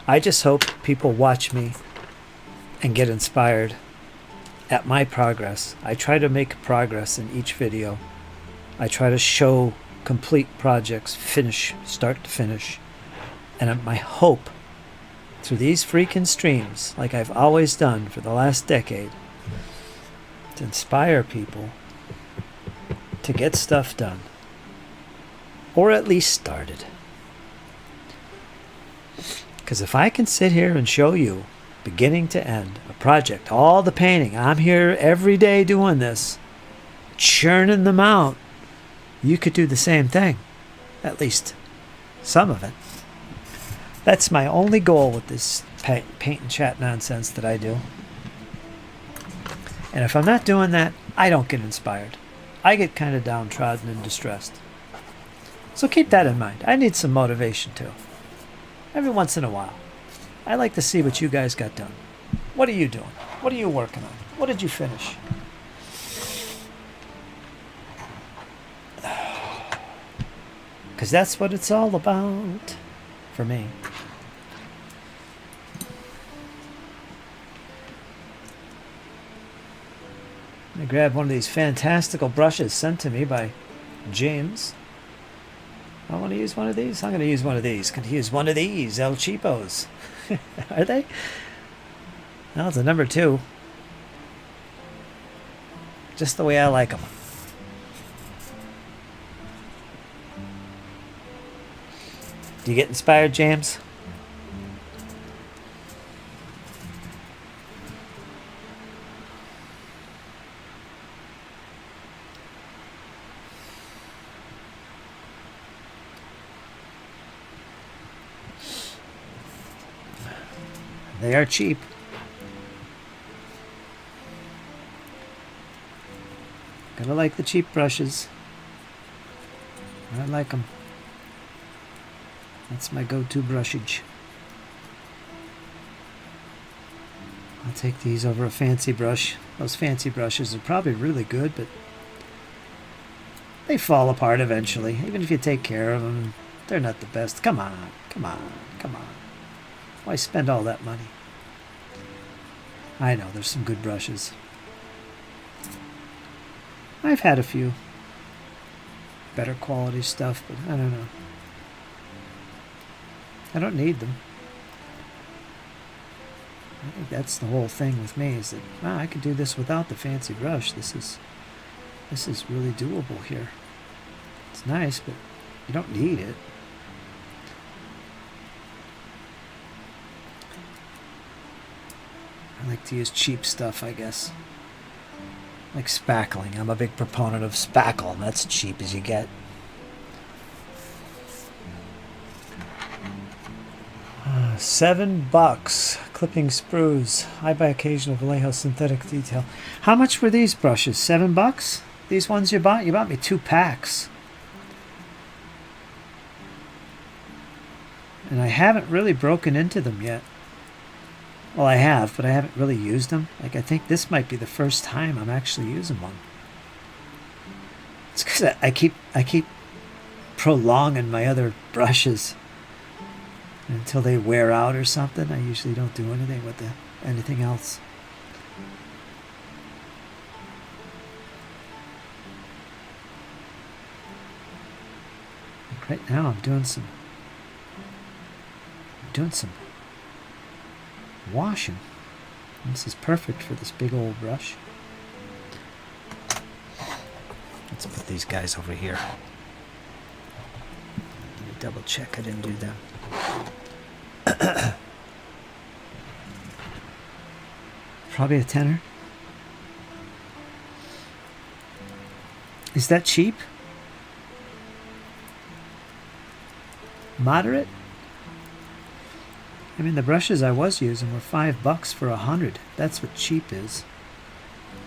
I just hope people watch me and get inspired at my progress. I try to make progress in each video. I try to show complete projects, start to finish. And my hope through these freaking streams, like I've always done for the last decade, to inspire people to get stuff done. Or at least started. Because if I can sit here and show you, beginning to end, a project, all the painting, I'm here every day doing this, churning them out, you could do the same thing. At least some of it. That's my only goal with this paint and chat nonsense that I do. And if I'm not doing that, I don't get inspired. I get kind of downtrodden and distressed. So keep that in mind. I need some motivation too. Every once in a while. I like to see what you guys got done. What are you doing? What are you working on? What did you finish? Because that's what it's all about for me. I grabbed one of these fantastical brushes sent to me by James. I want to use one of these. I'm going to use one of these. Can use one of these El Cheapos. Are they? No, it's a number 2. Just the way I like them. Do you get inspired, James? They are cheap. Gotta like the cheap brushes. I like them. That's my go-to brushage. I'll take these over a fancy brush. Those fancy brushes are probably really good, but they fall apart eventually. Even if you take care of them, they're not the best. Come on, come on, come on. Why spend all that money? I know, there's some good brushes. I've had a few better quality stuff, but I don't know. I don't need them. I think that's the whole thing with me, is that, wow, I could do this without the fancy brush. This is really doable here. It's nice, but you don't need it. I like to use cheap stuff, I guess. Like spackling. I'm a big proponent of spackle, and that's cheap as you get. $7. Clipping sprues. I buy occasional Vallejo synthetic detail. How much were these brushes? $7? These ones you bought? You bought me 2 packs. And I haven't really broken into them yet. Well, I have, but I haven't really used them. Like, I think this might be the first time I'm actually using one. It's because I keep prolonging my other brushes until they wear out or something. I usually don't do anything with anything else. Like right now, I'm doing some washing. This is perfect for this big old brush. Let's put these guys over here. Let me double check I didn't do them. Probably a tenner. Is that cheap? Moderate? I mean, the brushes I was using were $5 for 100. That's what cheap is.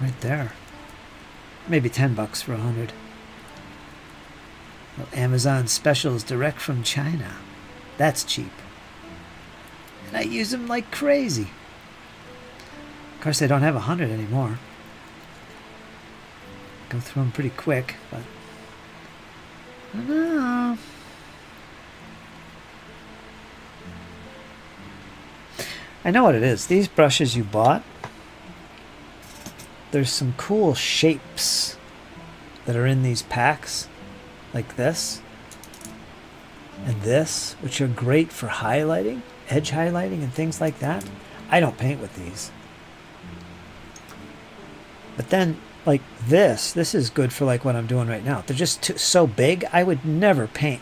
Right there. Maybe $10 for 100. Well, Amazon specials direct from China. That's cheap. And I use them like crazy. Of course, I don't have 100 anymore. Go through them pretty quick, but I don't know. I know what it is. These brushes you bought, there's some cool shapes that are in these packs, like this and this, which are great for highlighting, edge highlighting and things like that. I don't paint with these. But then, like this is good for like what I'm doing right now. They're just so big, I would never paint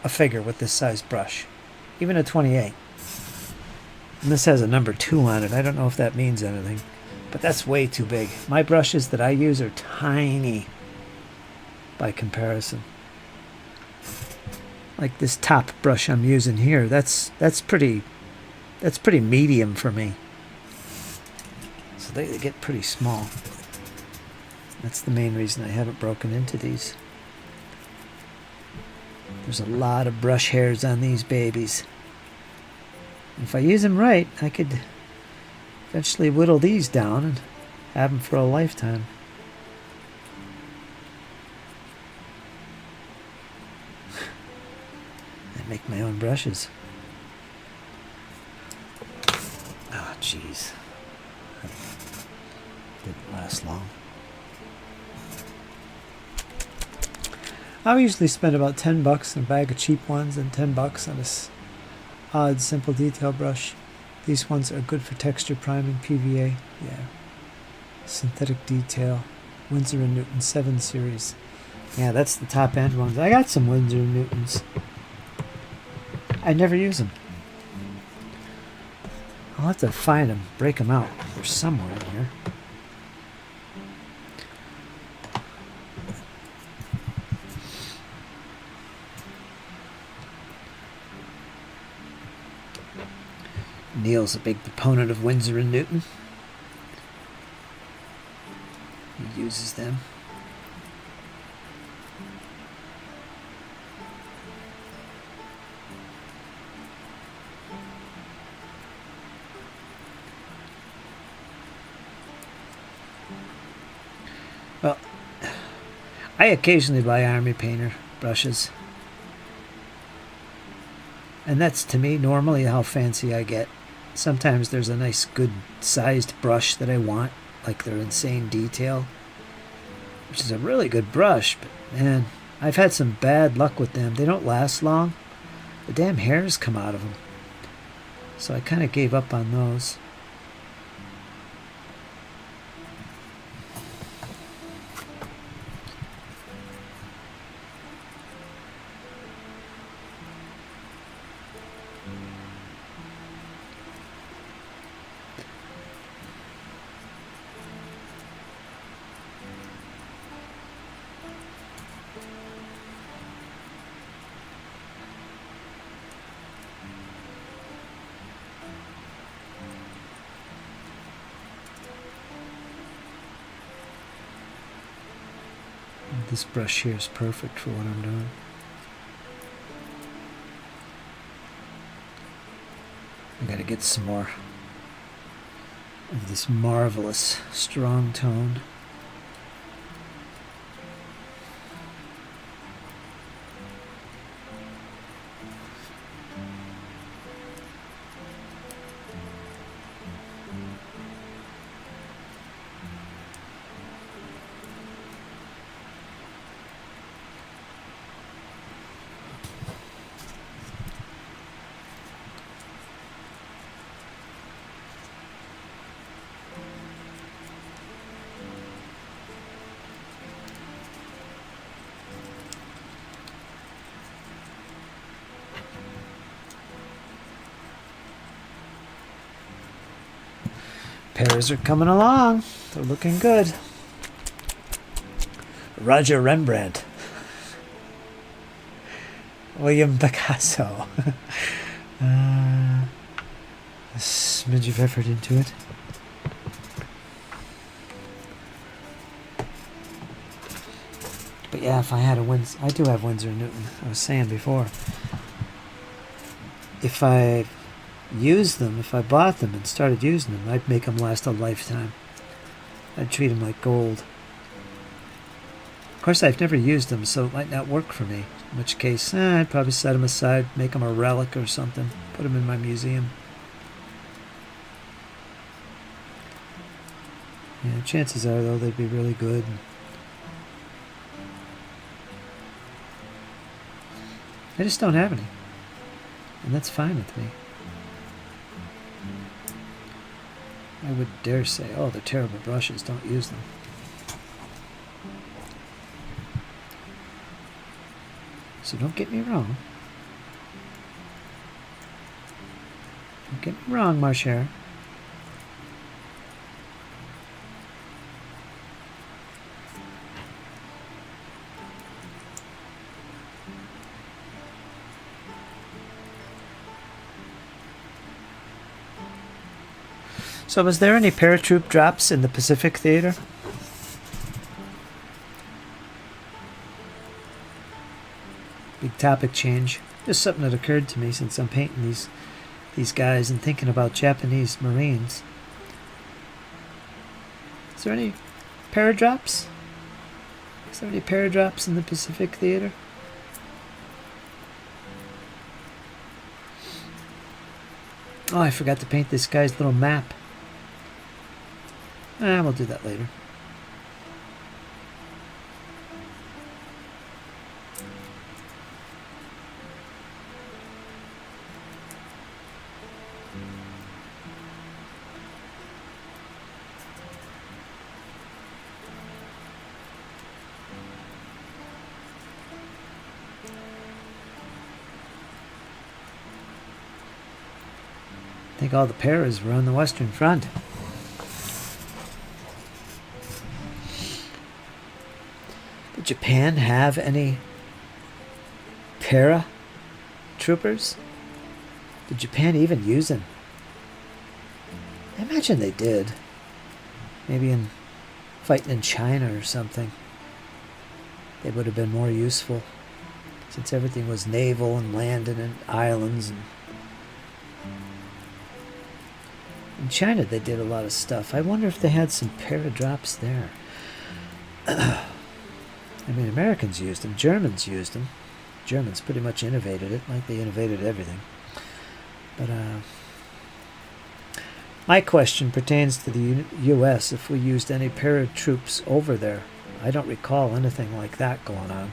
a figure with this size brush, even a 28. And this has a number 2 on it. I don't know if that means anything, but that's way too big. My brushes that I use are tiny by comparison. Like this top brush I'm using here, that's pretty medium for me. So they get pretty small. That's the main reason I haven't broken into these. There's a lot of brush hairs on these babies. If I use them right, I could eventually whittle these down and have them for a lifetime. I make my own brushes. Oh, jeez. Didn't last long. I usually spend about $10 on a bag of cheap ones and $10 on this odd simple detail brush. These ones are good for texture priming, PVA, yeah. Synthetic detail, Winsor & Newton 7 series. Yeah, that's the top end ones. I got some Winsor & Newtons. I never use them. I'll have to find them, break them out. They're somewhere in here. Neil's a big proponent of Winsor & Newton. He uses them. Well, I occasionally buy Army Painter brushes. And that's, to me, normally how fancy I get. Sometimes there's a nice, good sized brush that I want, like their Insane Detail, which is a really good brush, but man, I've had some bad luck with them. They don't last long. The damn hairs come out of them. So I kind of gave up on those. This brush here is perfect for what I'm doing. I gotta get some more of this marvelous strong tone. Pears are coming along. They're looking good. Roger Rembrandt. William Picasso. A smidge of effort into it. But yeah, if I had a Windsor... I do have Winsor & Newton, I was saying before. If I used them, if I bought them and started using them, I'd make them last a lifetime. I'd treat them like gold. Of course, I've never used them, so it might not work for me. In which case, I'd probably set them aside, make them a relic or something, put them in my museum. Yeah, chances are, though, they'd be really good. I just don't have any. And that's fine with me. I would dare say, oh, they're terrible brushes, don't use them. So don't get me wrong. Don't get me wrong, ma chère. So was there any paratroop drops in the Pacific Theater? Big topic change. Just something that occurred to me since I'm painting these guys and thinking about Japanese Marines. Is there any paradrops? Is there any paradrops in the Pacific Theater? Oh, I forgot to paint this guy's little map. We'll do that later. I think all the paras were on the Western Front. Did Japan have any para troopers? Did Japan even use them? I imagine they did. Maybe in fighting in China or something. They would have been more useful, since everything was naval and landing in islands. And in China they did a lot of stuff. I wonder if they had some paradrops there. I mean, Americans used them. Germans used them. Germans pretty much innovated it, like they innovated everything. But my question pertains to the U.S. if we used any paratroops over there. I don't recall anything like that going on.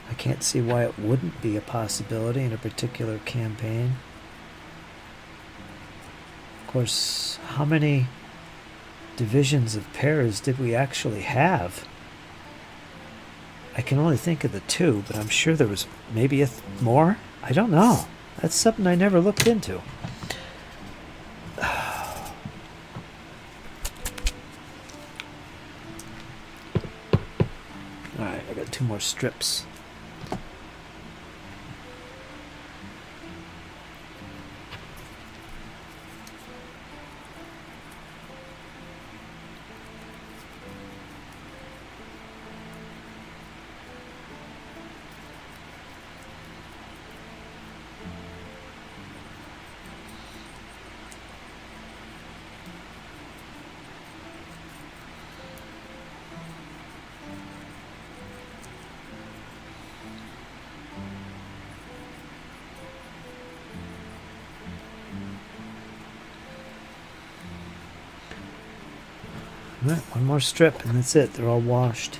I can't see why it wouldn't be a possibility in a particular campaign. Of course, how many divisions of paras did we actually have? I can only think of the two, but I'm sure there was maybe more. I don't know. That's something I never looked into. Alright, I got 2 more strips. Right, 1 more strip and that's it. They're all washed.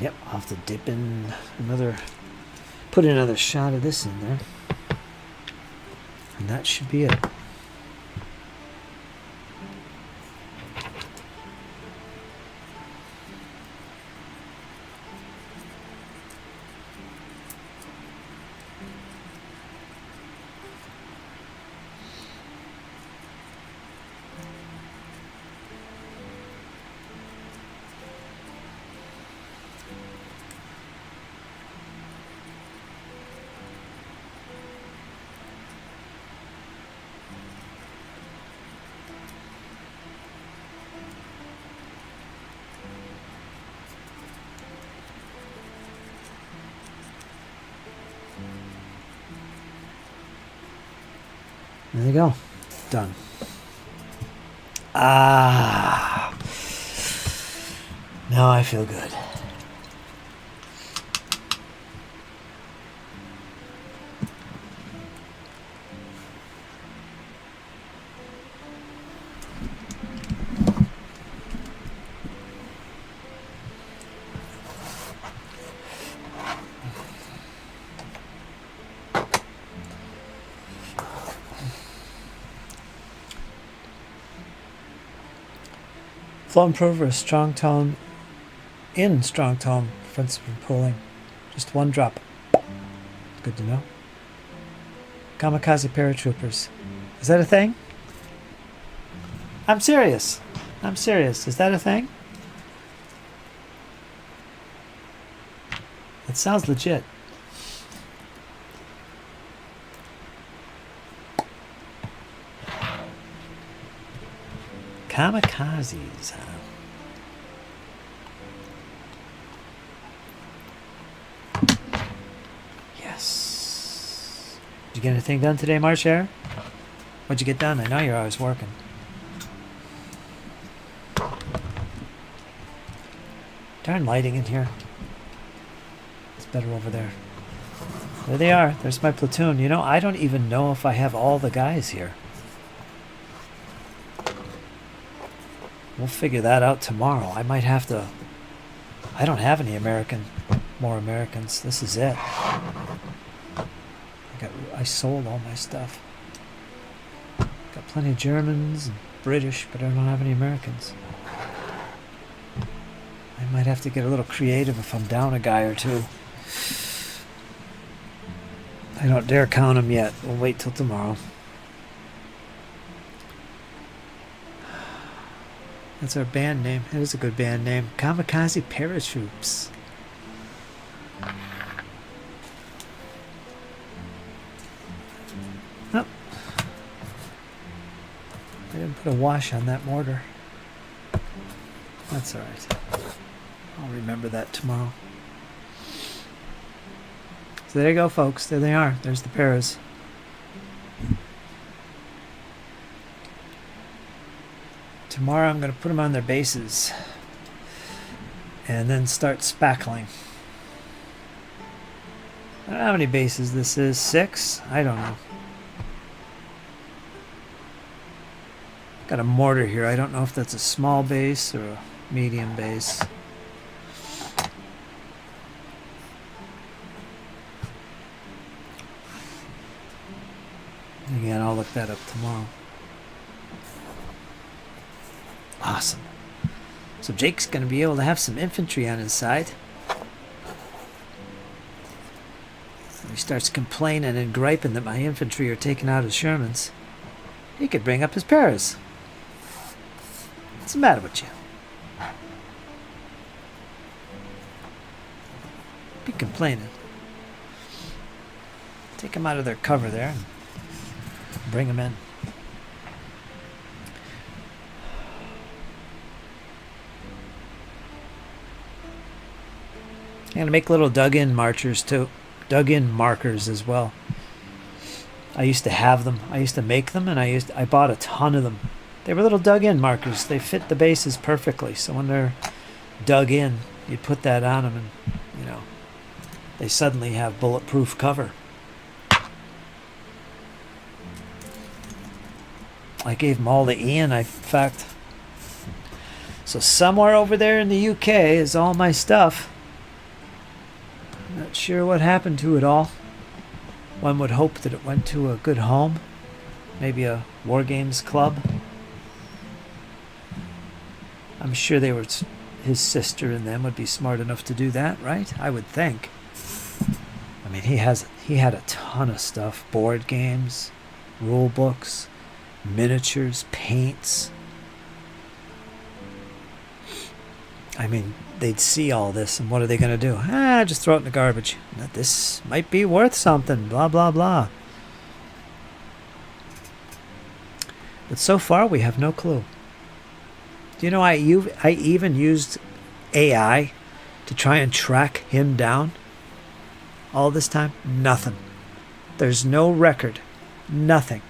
Yep, I'll have to dip in put another shot of this in there. And that should be it. There you go. Done. Ah. Now I feel good. Flow improver, strong tone, in strong tone, prevents from pulling. Just one drop. Good to know. Kamikaze paratroopers. Is that a thing? I'm serious. I'm serious. Is that a thing? It sounds legit. Kamikazes, huh? Yes. Did you get anything done today, Marsh Air? What'd you get done? I know you're always working. Darn lighting in here. It's better over there. There they are. There's my platoon. You know, I don't even know if I have all the guys here. We'll figure that out tomorrow. I might have to... I don't have any more Americans. This is it. I sold all my stuff. Got plenty of Germans and British, but I don't have any Americans. I might have to get a little creative if I'm down a guy or two. I don't dare count them yet. We'll wait till tomorrow. That's our band name. It is a good band name. Kamikaze Paratroops. Oh. I didn't put a wash on that mortar. That's alright. I'll remember that tomorrow. So there you go, folks. There they are. There's the paras. Tomorrow I'm going to put them on their bases and then start spackling. I don't know how many bases this is. 6? I don't know. Got a mortar here. I don't know if that's a small base or a medium base. Again, I'll look that up tomorrow. Awesome. So Jake's going to be able to have some infantry on his side. When he starts complaining and griping that my infantry are taking out his Shermans, he could bring up his paras. What's the matter with you? Be complaining. Take them out of their cover there and bring them in. I'm going to make little dug-in marchers too. Dug-in markers as well. I used to have them. I used to make them, and I bought a ton of them. They were little dug-in markers. They fit the bases perfectly. So when they're dug in, you put that on them, and you know, they suddenly have bulletproof cover. I gave them all to Ian. In fact, so somewhere over there in the UK is all my stuff. Not sure what happened to it all. One would hope that it went to a good home. Maybe a War Games club. I'm sure his sister and them would be smart enough to do that, right? I would think. I mean, he had a ton of stuff. Board games, rule books, miniatures, paints. I mean, they'd see all this, and what are they going to do? Just throw it in the garbage. This might be worth something, blah, blah, blah. But so far, we have no clue. Do you know I even used AI to try and track him down all this time? Nothing. There's no record. Nothing.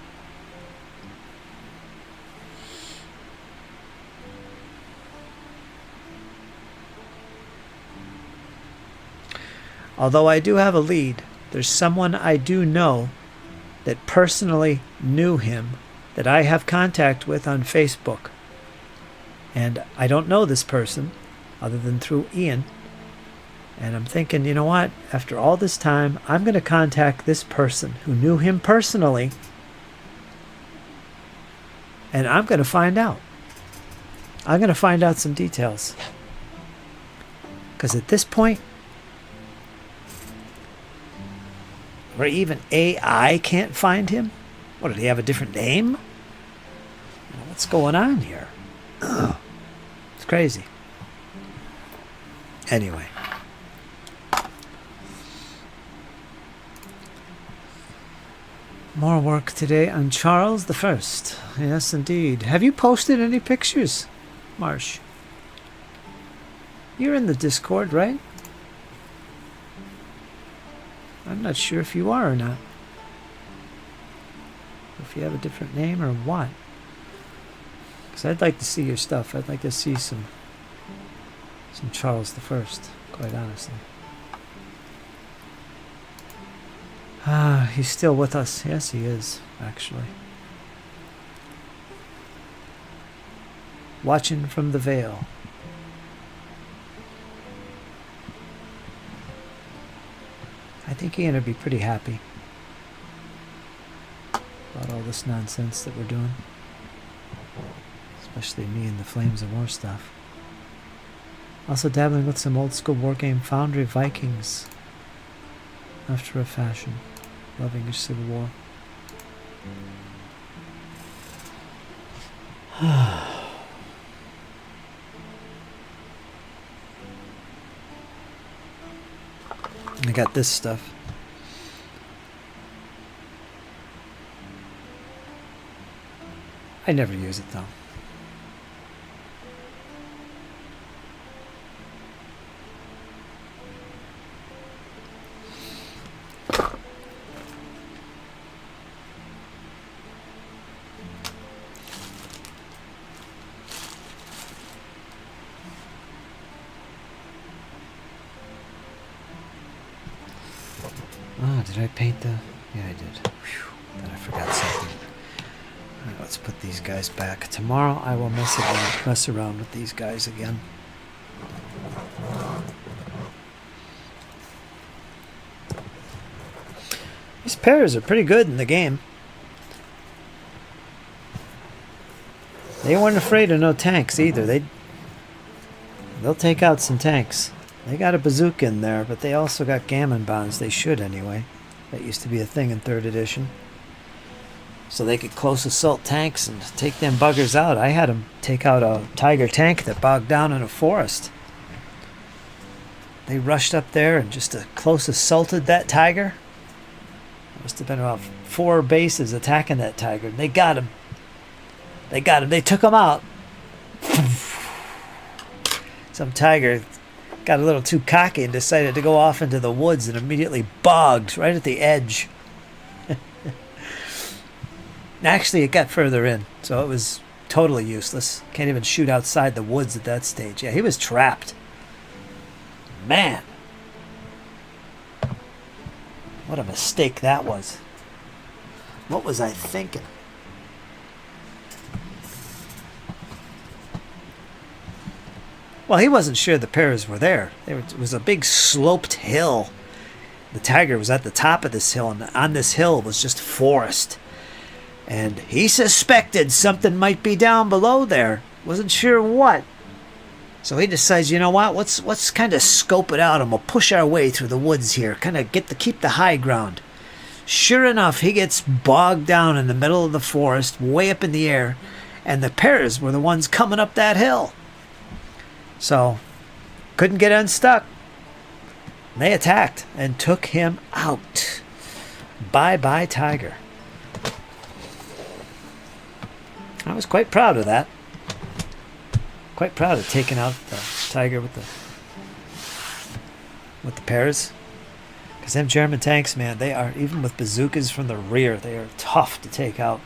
Although I do have a lead, there's someone I do know that personally knew him that I have contact with on Facebook. And I don't know this person other than through Ian. And I'm thinking, you know what? After all this time, I'm going to contact this person who knew him personally. And I'm going to find out. I'm going to find out some details. Because at this point, where even AI can't find him? What, did he have a different name? What's going on here? Ugh. It's crazy. Anyway. More work today on Charles the First. Yes, indeed. Have you posted any pictures, Marsh? You're in the Discord, right? I'm not sure if you are or not. If you have a different name or what. Because I'd like to see your stuff. I'd like to see some Charles the First, quite honestly. He's still with us. Yes, he is, actually. Watching from the veil. I think Ian would be pretty happy about all this nonsense that we're doing. Especially me and the Flames of War stuff. Also dabbling with some old school wargame Foundry Vikings. After a fashion. Loving your Civil War. I got this stuff. I never use it though. Did I paint the... Yeah, I did. Whew. Then I forgot something. Alright, let's put these guys back. Tomorrow I will mess around with these guys again. These pairs are pretty good in the game. They weren't afraid of no tanks either. They'll take out some tanks. They got a bazooka in there, but they also got gammon bombs. They should anyway. That used to be a thing in 3rd edition. So they could close assault tanks and take them buggers out. I had them take out a Tiger tank that bogged down in a forest. They rushed up there and just close assaulted that Tiger. There must have been about 4 bases attacking that Tiger. They got him. They got him. They took him out. Some Tiger got a little too cocky and decided to go off into the woods and immediately bogged right at the edge. Actually, it got further in, so it was totally useless. Can't even shoot outside the woods at that stage. Yeah, he was trapped. Man. What a mistake that was. What was I thinking? Well, he wasn't sure the pairs were there. It was a big sloped hill. The Tiger was at the top of this hill, and on this hill was just forest. And he suspected something might be down below there. Wasn't sure what. So he decides, you know what? Let's kind of scope it out, and we'll push our way through the woods here. Kind of keep the high ground. Sure enough, he gets bogged down in the middle of the forest, way up in the air, and the bears were the ones coming up that hill. So, couldn't get unstuck. They attacked and took him out. Bye-bye, tiger. I was quite proud of that. Quite proud of taking out the tiger with the pears. Because them German tanks, man, they are, even with bazookas from the rear, they are tough to take out.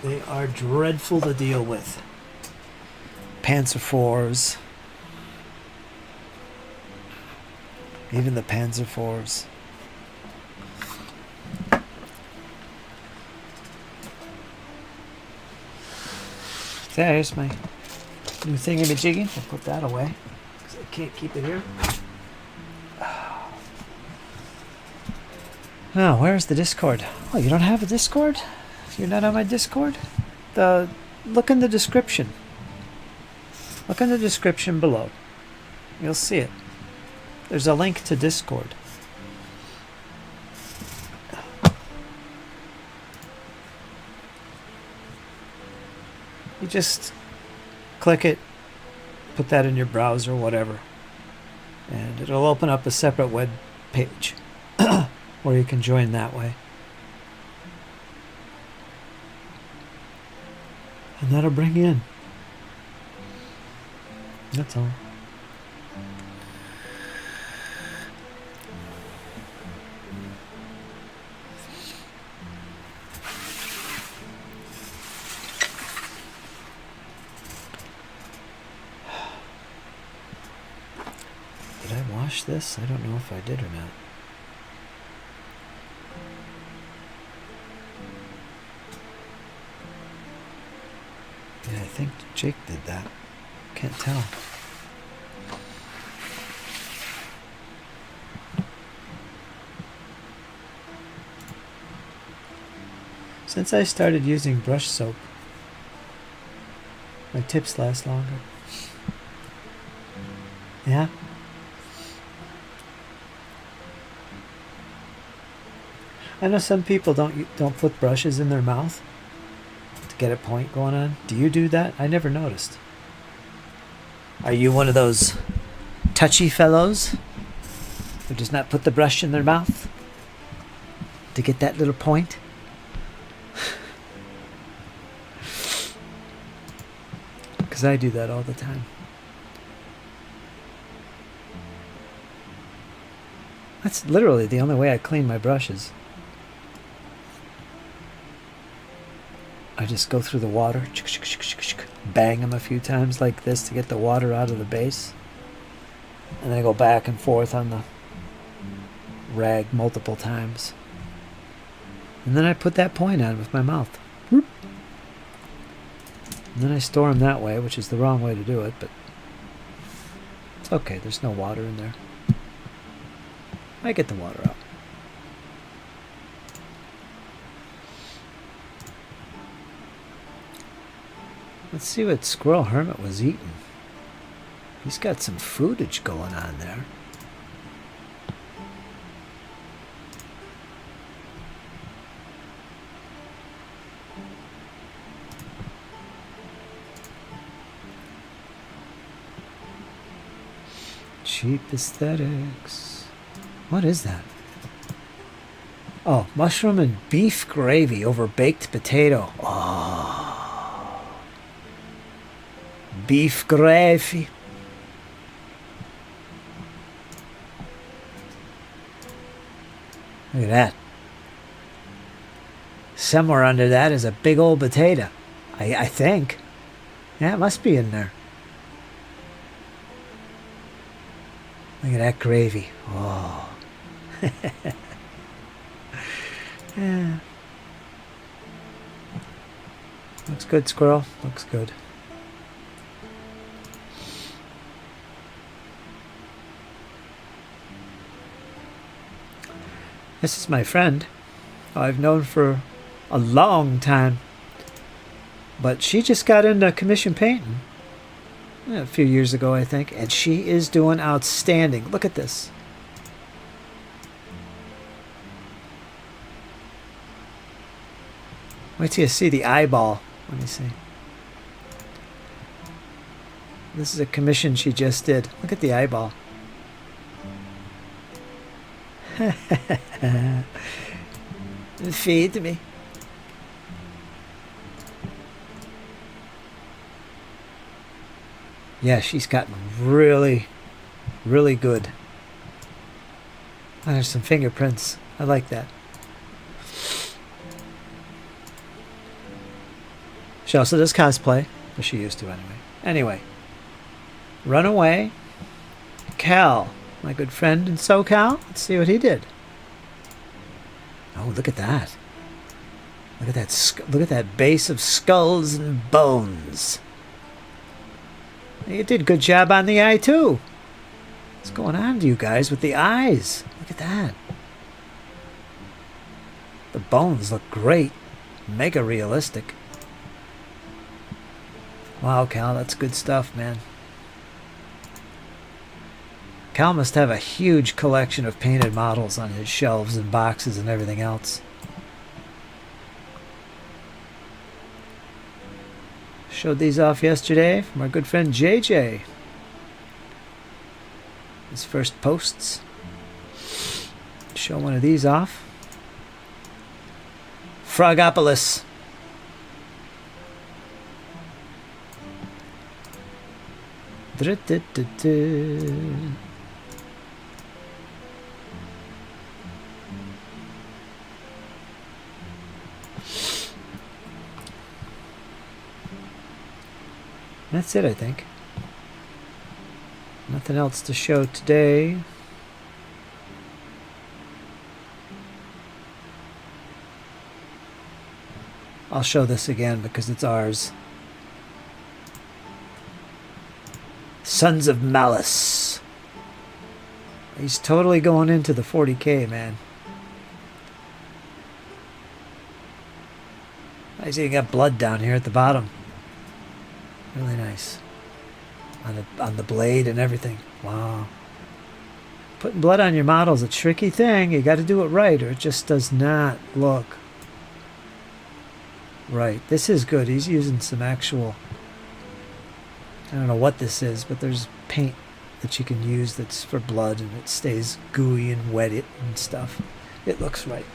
They are dreadful to deal with. Panzer IVs. Even the Panzer IVs. There's my new thingamajiggy. I'll put that away because I can't keep it here. Now, where's the Discord? Oh, you don't have a Discord? You're not on my Discord? Look in the description. Look in the description below. You'll see it. There's a link to Discord. You just click it, put that in your browser, whatever, and it'll open up a separate web page where you can join that way. And that'll bring you in. That's all. Did I wash this? I don't know if I did or not. Yeah, I think Jake did that. Can't tell. Since I started using brush soap, my tips last longer. Yeah? I know some people don't put brushes in their mouth to get a point going on. Do you do that? I never noticed. Are you one of those touchy fellows who does not put the brush in their mouth to get that little point? Because I do that all the time. That's literally the only way I clean my brushes. I just go through the water, bang them a few times like this to get the water out of the base. And then I go back and forth on the rag multiple times. And then I put that point on with my mouth. And then I store them that way, which is the wrong way to do it, but it's okay, there's no water in there. I get the water out. Let's see what Squirrel Hermit was eating. He's got some foodage going on there. Cheap aesthetics. What is that? Oh, mushroom and beef gravy over baked potato. Oh. Beef gravy. Look at that. Somewhere under that is a big old potato. I think. Yeah, it must be in there. Look at that gravy. Oh. Yeah. Looks good, Squirrel. Looks good. This is my friend, who I've known for a long time. But she just got into commission painting a few years ago, I think. And she is doing outstanding. Look at this. Wait till you see the eyeball. Let me see. This is a commission she just did. Look at the eyeball. Feed me. Yeah, she's gotten really, really good. Oh, there's some fingerprints. I like that. She also does cosplay. Or she used to anyway. Anyway. Runaway. Cal. My good friend in SoCal. Let's see what he did. Oh, look at that. Look at that. Look at that base of skulls and bones. You did a good job on the eye, too. What's going on to you guys with the eyes? Look at that. The bones look great. Mega realistic. Wow, Cal, that's good stuff, man. Cal must have a huge collection of painted models on his shelves and boxes and everything else. Showed these off yesterday from our good friend JJ. His first posts. Show one of these off. Frogopolis. That's it, I think. Nothing else to show today. I'll show this again because it's ours. Sons of Malice. He's totally going into the 40K, man. I see you got blood down here at the bottom. Really nice. On the blade and everything. Wow. Putting blood on your model is a tricky thing. You got to do it right or it just does not look right. This is good. He's using some actual... I don't know what this is, but there's paint that you can use that's for blood and it stays gooey and wet it and stuff. It looks right.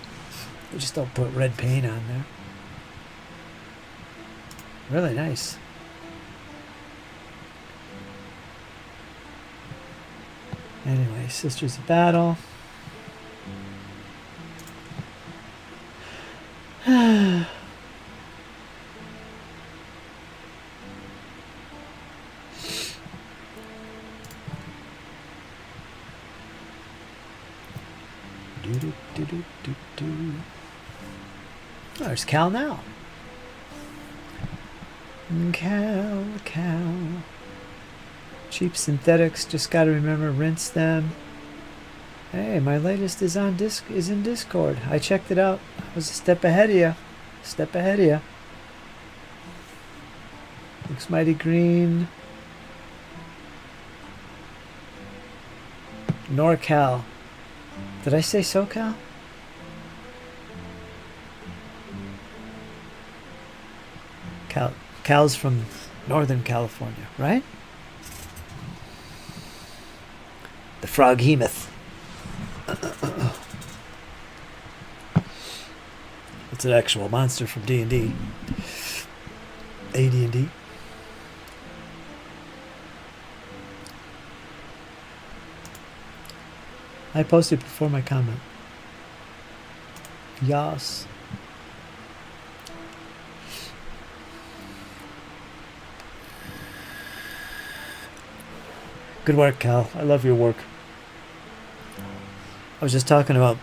You just don't put red paint on there. Really nice. Anyway, Sisters of Battle. There's Cal now. Cal. Cheap synthetics, just gotta remember rinse them. Hey, my latest is in Discord. I checked it out. I was a step ahead of you. Looks mighty green. NorCal. Did I say SoCal? Cal's from Northern California, right? The Froghemoth. It's an actual monster from D&D. AD&D. I posted before my comment. Yas. Good work, Cal. I love your work. I was just talking about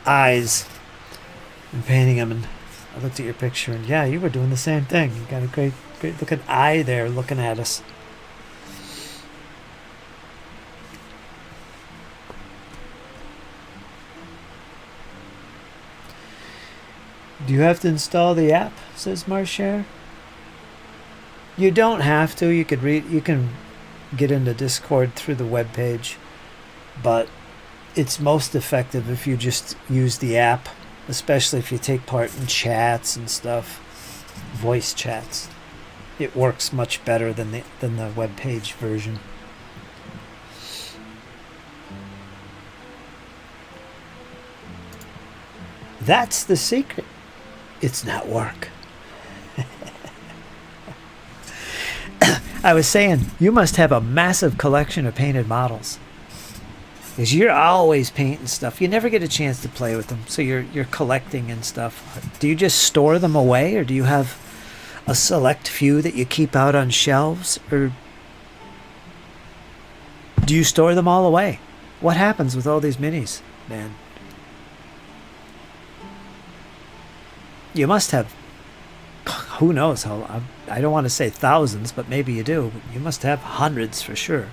eyes and painting them, and I looked at your picture, and yeah, you were doing the same thing. You got a great looking eye there looking at us. Do you have to install the app? Says Marshare. You don't have to. You could read. You can get into Discord through the web page, but it's most effective if you just use the app, especially if you take part in chats and stuff, voice chats. It works much better than the web page version. That's the secret. It's not work. I was saying, you must have a massive collection of painted models. Because you're always painting stuff. You never get a chance to play with them. So you're collecting and stuff. Do you just store them away? Or do you have a select few that you keep out on shelves? Or do you store them all away? What happens with all these minis, man? You must have, who knows how, I don't want to say thousands, but maybe you do. But you must have hundreds for sure.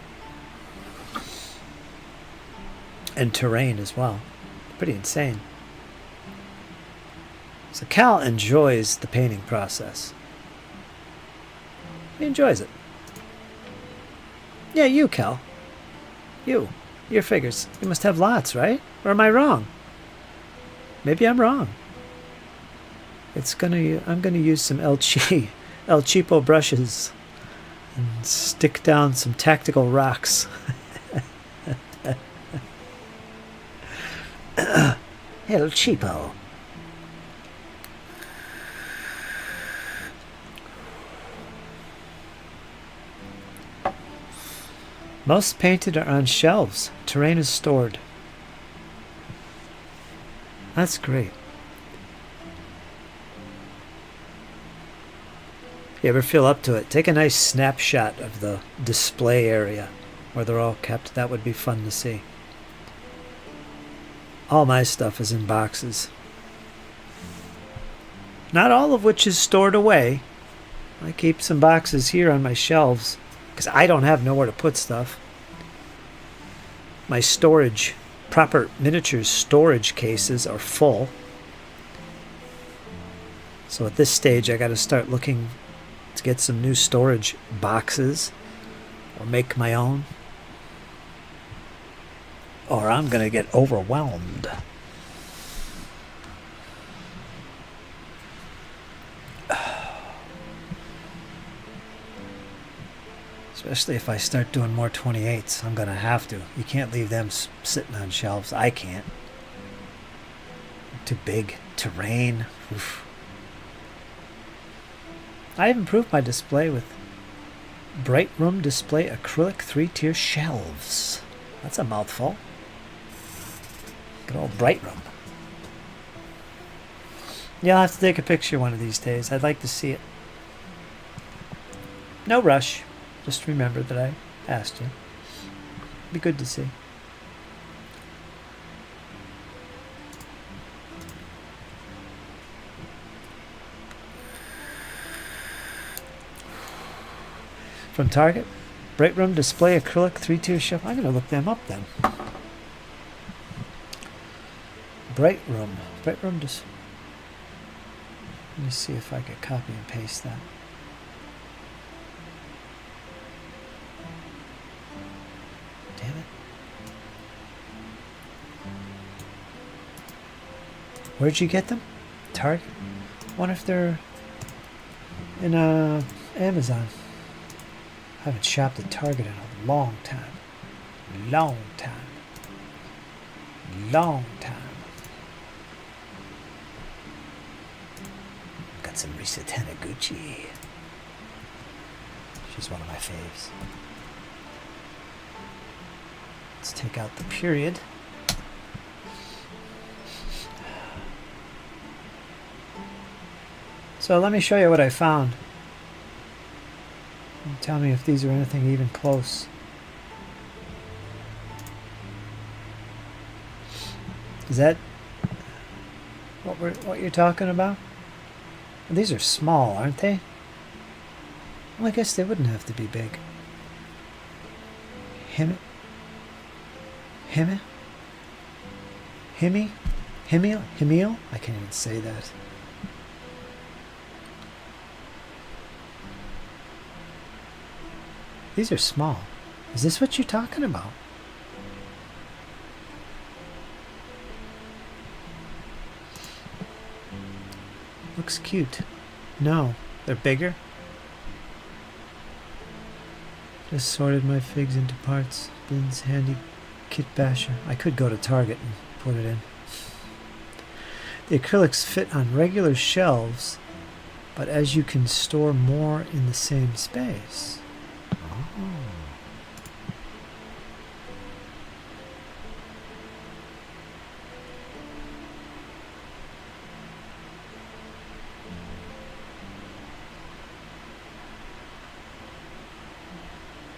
And terrain as well. Pretty insane. So Cal enjoys the painting process. He enjoys it. Yeah, you, Cal. Your figures. You must have lots, right? Or am I wrong? Maybe I'm wrong. I'm gonna use some El Cheapo brushes and stick down some tactical rocks. El Cheapo. Most painted are on shelves. Terrain is stored. That's great. You ever feel up to it? Take a nice snapshot of the display area where they're all kept. That would be fun to see. All my stuff is in boxes. Not all of which is stored away. I keep some boxes here on my shelves because I don't have nowhere to put stuff. My storage, proper miniatures storage cases are full. So at this stage I got to start looking to get some new storage boxes or make my own. Or I'm going to get overwhelmed. Especially if I start doing more 28s. I'm going to have to. You can't leave them sitting on shelves. I can't. Too big. Terrain. Oof. I've improved my display with Bright Room Display Acrylic 3-tier shelves. That's a mouthful. Good old Bright Room. Yeah, I'll have to take a picture one of these days. I'd like to see it. No rush. Just remember that I asked you. Be good to see. From Target, Bright Room Display Acrylic 3-tier shelf. I'm going to look them up then. Bright Room. Let me see if I could copy and paste that. Damn it. Where'd you get them? Target? I wonder if they're in Amazon. I haven't shopped at Target in a long time. Long time. Got some Risa Taniguchi. She's one of my faves. Let's take out the period. So let me show you what I found. And tell me if these are anything even close. Is that what you're talking about? Well, these are small, aren't they? Well, I guess they wouldn't have to be big. Himmy? I can't even say that. These are small. Is this what you're talking about? Looks cute. No, they're bigger. Just sorted my figs into parts. Bins handy kit basher. I could go to Target and put it in. The acrylics fit on regular shelves, but as you can store more in the same space. Oh.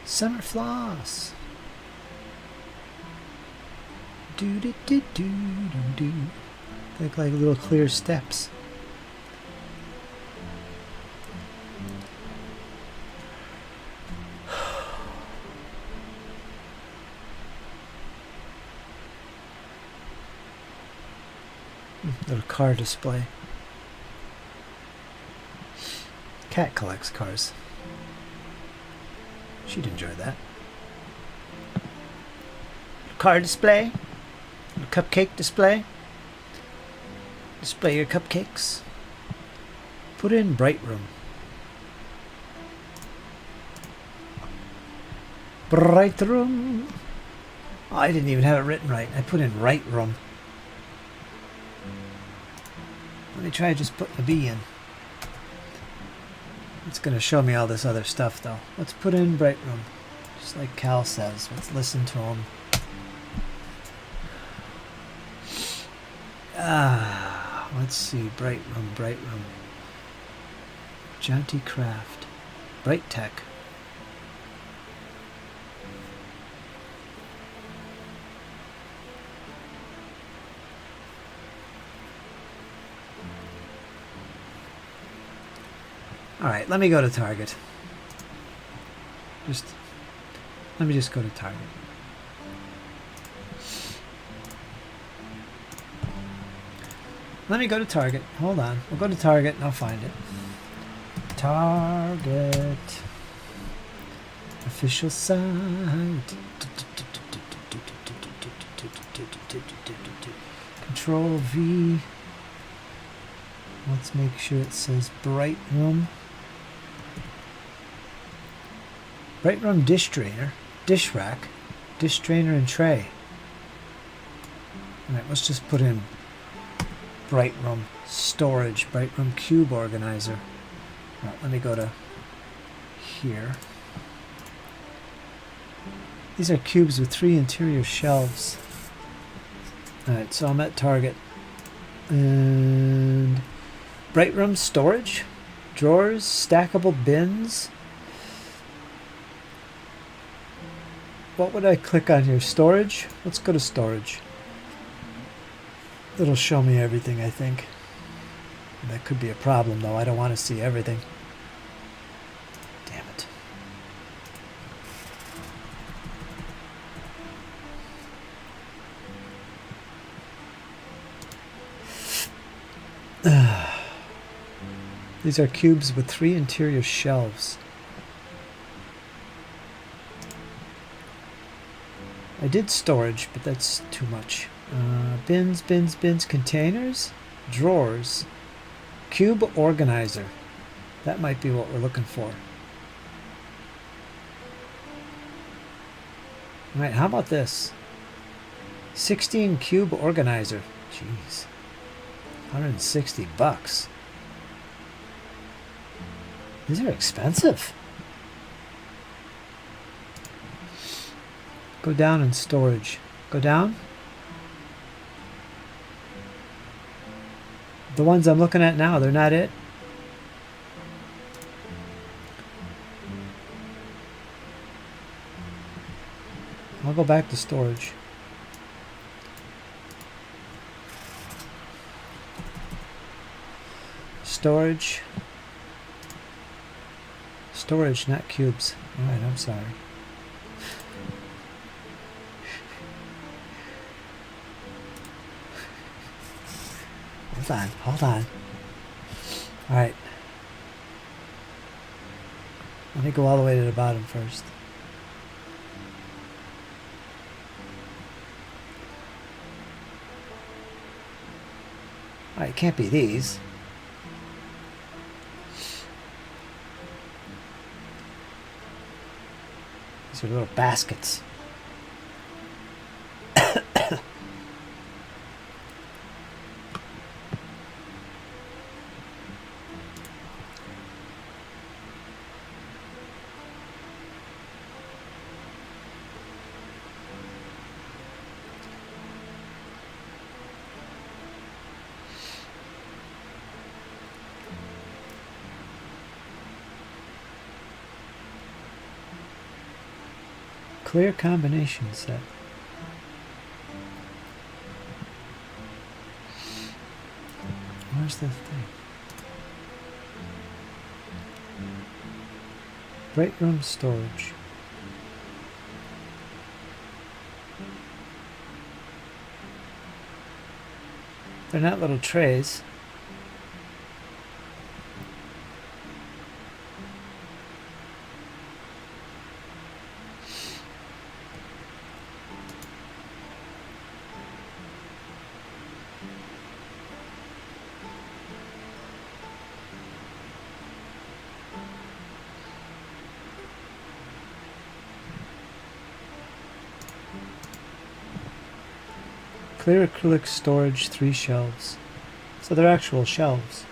Summer floss. Do do do do do do. They look like little clear steps. Little car display. Cat collects cars. She'd enjoy that. Car display. Cupcake display. Display your cupcakes. Put in bright room. Bright room. Oh, I didn't even have it written right. I put in right room. Let me try just putting a B in. It's going to show me all this other stuff though. Let's put in bright room. Just like Cal says. Let's listen to him. Let's see. Bright room, bright room. Jaunty craft. Bright tech. Alright, let me go to Target. Let me just go to Target. Let me go to Target. Hold on. We'll go to Target and I'll find it. Target. Official site. Control V. Let's make sure it says bright room. Bright room dish drainer, dish rack, dish drainer and tray. Alright, let's just put in bright room storage, bright room cube organizer. Alright, let me go to here. These are cubes with 3 interior shelves. Alright, so I'm at Target. And bright room storage, drawers, stackable bins. What would I click on here? Storage? Let's go to storage. It'll show me everything, I think. That could be a problem, though. I don't want to see everything. Damn it. These are cubes with 3 interior shelves. I did storage, but that's too much. Bins, bins, bins, containers, drawers, cube organizer. That might be what we're looking for. Alright, how about this? 16 cube organizer. Jeez. $160. These are expensive. Go down in storage. Go down. The ones I'm looking at now, they're not it. I'll go back to storage. Storage. Storage, not cubes. Alright, I'm sorry. Hold on. Alright. Let me go all the way to the bottom first. Alright, it can't be these. These are little baskets. Clear combination set. Where's the thing? Break room storage. They're not little trays. Clear acrylic storage, 3 shelves. So they're actual shelves.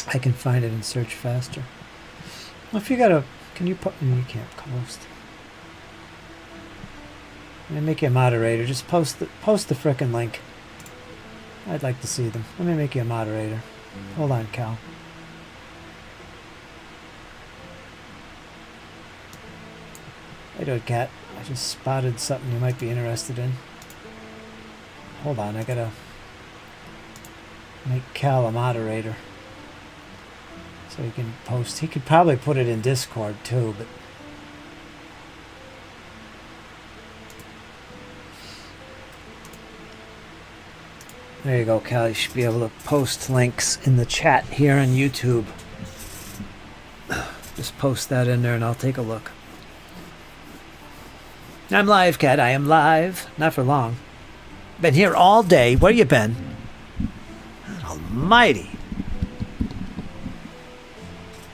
I can find it and search faster. Well, if you got a, can you put, you can't post. Let me make you a moderator. Just post the frickin' link. I'd like to see them. Let me make you a moderator. Hold on, Cal. Hey, dude, cat. I just spotted something you might be interested in. Hold on, I gotta make Cal a moderator so he can post. He could probably put it in Discord too, but there you go, Cal. You should be able to post links in the chat here on YouTube. Just post that in there and I'll take a look. I'm live, Cat. I am live. Not for long. Been here all day. Where you been? God almighty.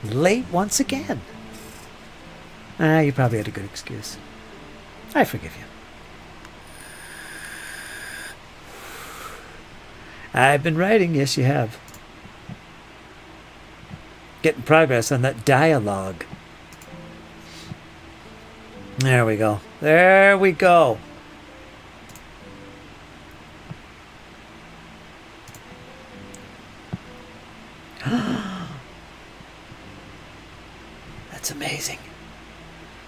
Late once again. You probably had a good excuse. I forgive you. I've been writing. Yes, you have. Getting progress on that dialogue. There we go. There we go. That's amazing.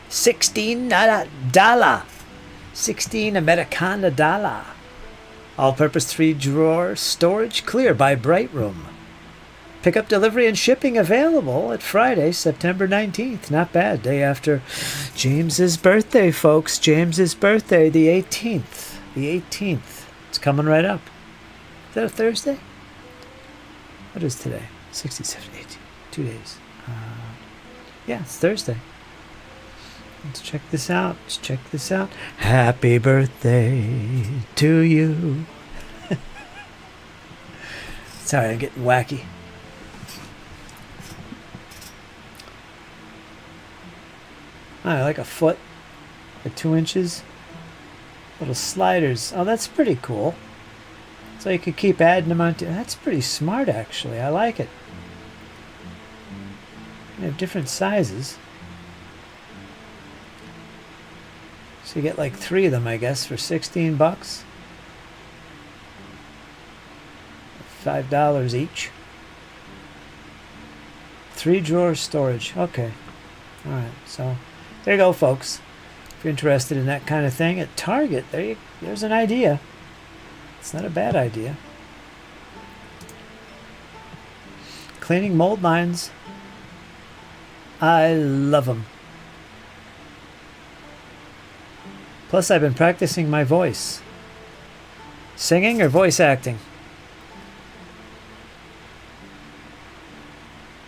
$16. 16 Americana dollar. All-purpose 3-drawer storage clear by Bright Room. Pickup, delivery, and shipping available at Friday, September 19th. Not bad. Day after James's birthday, folks. James's birthday, the 18th. The 18th. It's coming right up. Is that a Thursday? What is today? 67, 18. 2 days. Yeah, it's Thursday. Let's check this out. Let's check this out. Happy birthday to you. Sorry, I'm getting wacky. I like a foot, like 2 inches. Little sliders. Oh, that's pretty cool. So you could keep adding them onto. That's pretty smart, actually. I like it. They have different sizes. So you get like 3 of them, I guess, for $16. $5 each. 3-drawer storage. Okay. All right. So there you go, folks. If you're interested in that kind of thing at Target, there's an idea. It's not a bad idea. Cleaning mold lines. I love them. Plus, I've been practicing my voice. Singing or voice acting?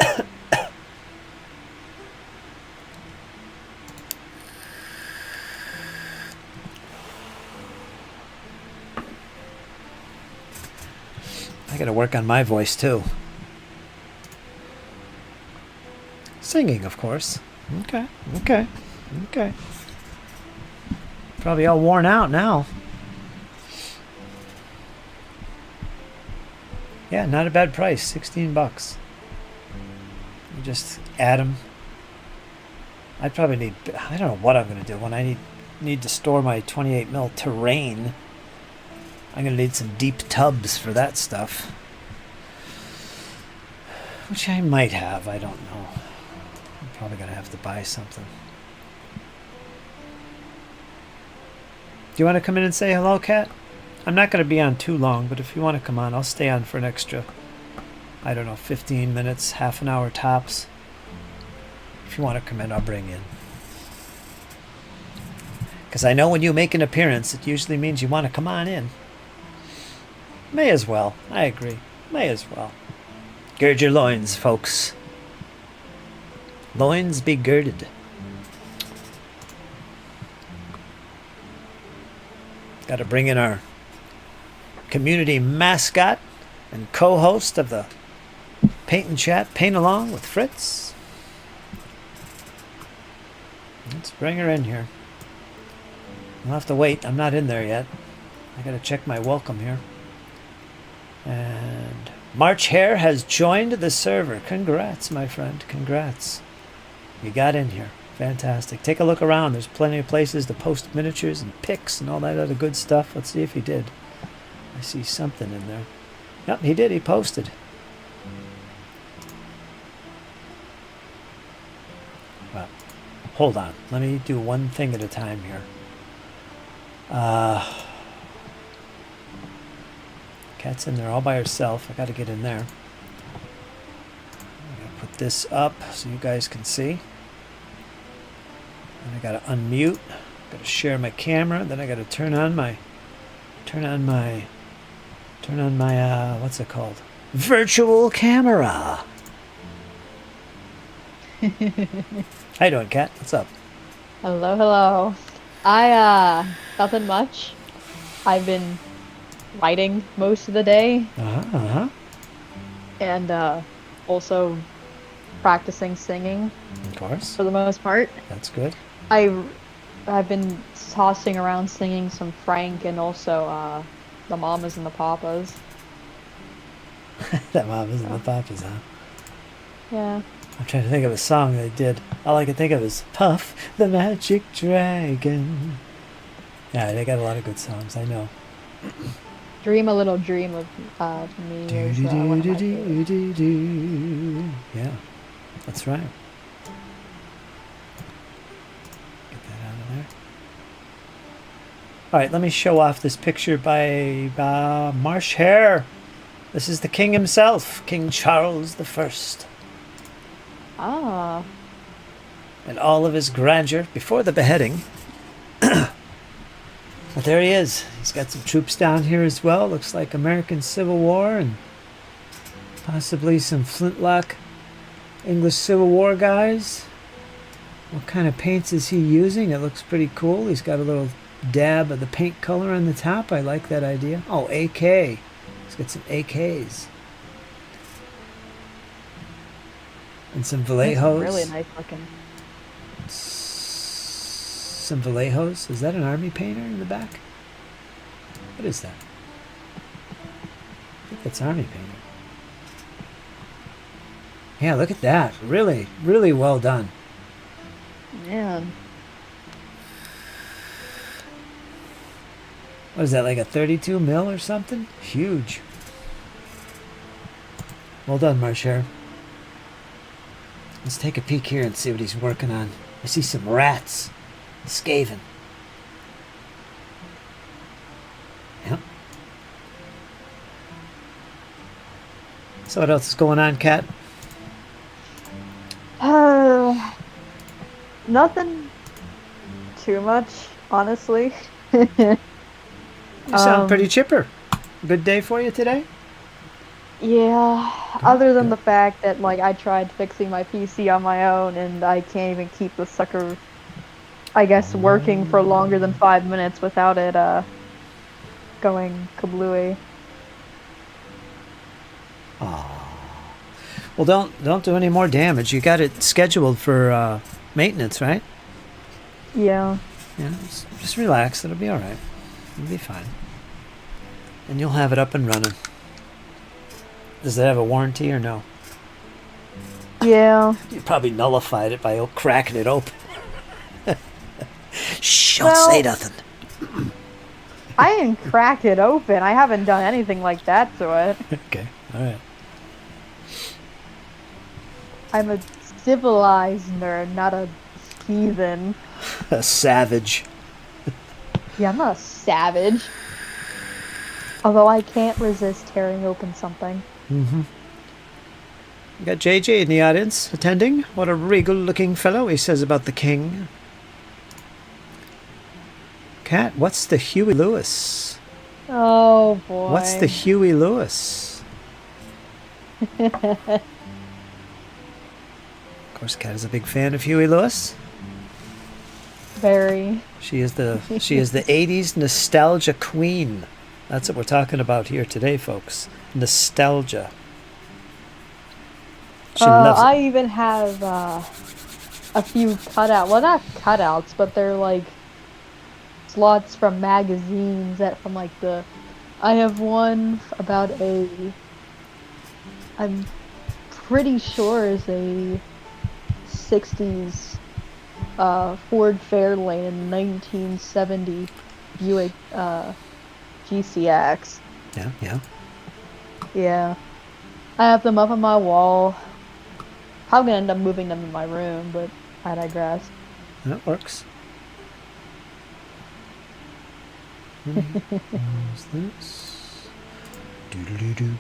I gotta work on my voice too. Singing, of course. Okay. Probably all worn out now. Yeah, not a bad price. $16. You just add them. I'd probably need. I don't know what I'm gonna do when I need to store my 28mm terrain. I'm gonna need some deep tubs for that stuff, which I might have. I don't know. I'm probably gonna have to buy something. Do you want to come in and say hello, Kat? I'm not going to be on too long, but if you want to come on, I'll stay on for an extra, I don't know, 15 minutes, half an hour tops. If you want to come in, I'll bring you in. Because I know when you make an appearance, it usually means you want to come on in. May as well. I agree. May as well. Gird your loins, folks. Loins be girded. Got to bring in our community mascot and co-host of the Paint and Chat Paint Along with Fritz. Let's bring her in here. I'll have to wait. I'm not in there yet. I got to check my welcome here. And March Hare has joined the server. Congrats, my friend. Congrats. You got in here. Fantastic. Take a look around. There's plenty of places to post miniatures and pics and all that other good stuff. Let's see if he did. I see something in there. Yep, he did. He posted. Well, hold on. Let me do one thing at a time here. Kat's in there all by herself. I got to get in there. I'm going to put this up so you guys can see. And I gotta unmute, gotta share my camera, then I gotta turn on my what's it called? Virtual camera. How you doing, Kat? What's up? Hello. Nothing much. I've been writing most of the day. And also practicing singing. Of course. For the most part. That's good. I've been tossing around singing some Frank and also the Mamas and the Papas. The Mamas and the Papas, huh? Yeah. I'm trying to think of a song they did. All I can think of is Puff the Magic Dragon. Yeah, they got a lot of good songs, I know. Dream a Little Dream of Me is one of my favorites. Yeah, that's right. All right, let me show off this picture by Marsh Hare. This is the king himself, King Charles I. Ah. And all of his grandeur before the beheading. But there he is. He's got some troops down here as well. Looks like American Civil War and possibly some flintlock English Civil War guys. What kind of paints is he using? It looks pretty cool. He's got a little dab of the paint color on the top. I like that idea. Oh, AK. He's got some AKs. And some Vallejos. Really nice looking. Some Vallejos. Is that an army painter in the back? What is that? I think that's army painter. Yeah, look at that. Really, really well done. Man. What is that, like a 32 mil or something? Huge. Well done, Marshare. Let's take a peek here and see what he's working on. I see some rats. Skaven. Yep. So what else is going on, Kat? Nothing too much, honestly. You sound pretty chipper. Good day for you today? Yeah, Good, other than good. the fact that like I tried fixing my PC on my own and I can't even keep the sucker, I guess, working for longer than 5 minutes without it going kablooey. Well, don't do any more damage. You got it scheduled for maintenance, right? Yeah. Yeah, just relax. It'll be all right. It'll be fine. And you'll have it up and running. Does it have a warranty or no? Yeah. You probably nullified it by cracking it open. Shh, don't Well, say nothing. I didn't crack it open. I haven't done anything like that to it. Okay, all right. I'm a civilized nerd, not a heathen. A savage. Yeah, I'm not a savage. Although I can't resist tearing open something. Mm-hmm. We got JJ in the audience attending. What a regal-looking fellow, he says about the king. Cat, what's the Huey Lewis? Oh boy. What's the Huey Lewis? Of course, Cat is a big fan of Huey Lewis. Very. She is the 80s nostalgia queen. That's what we're talking about here today, folks. Nostalgia. She loves it. I even have a few well, not cutouts, but they're like slots from magazines from like I have one about I'm pretty sure is a 60s Ford Fairlane in 1970 Buick GCX. Yeah. Yeah. I have them up on my wall. Probably gonna end up moving them in my room, but I digress. That works. What's this? Doodle-doo,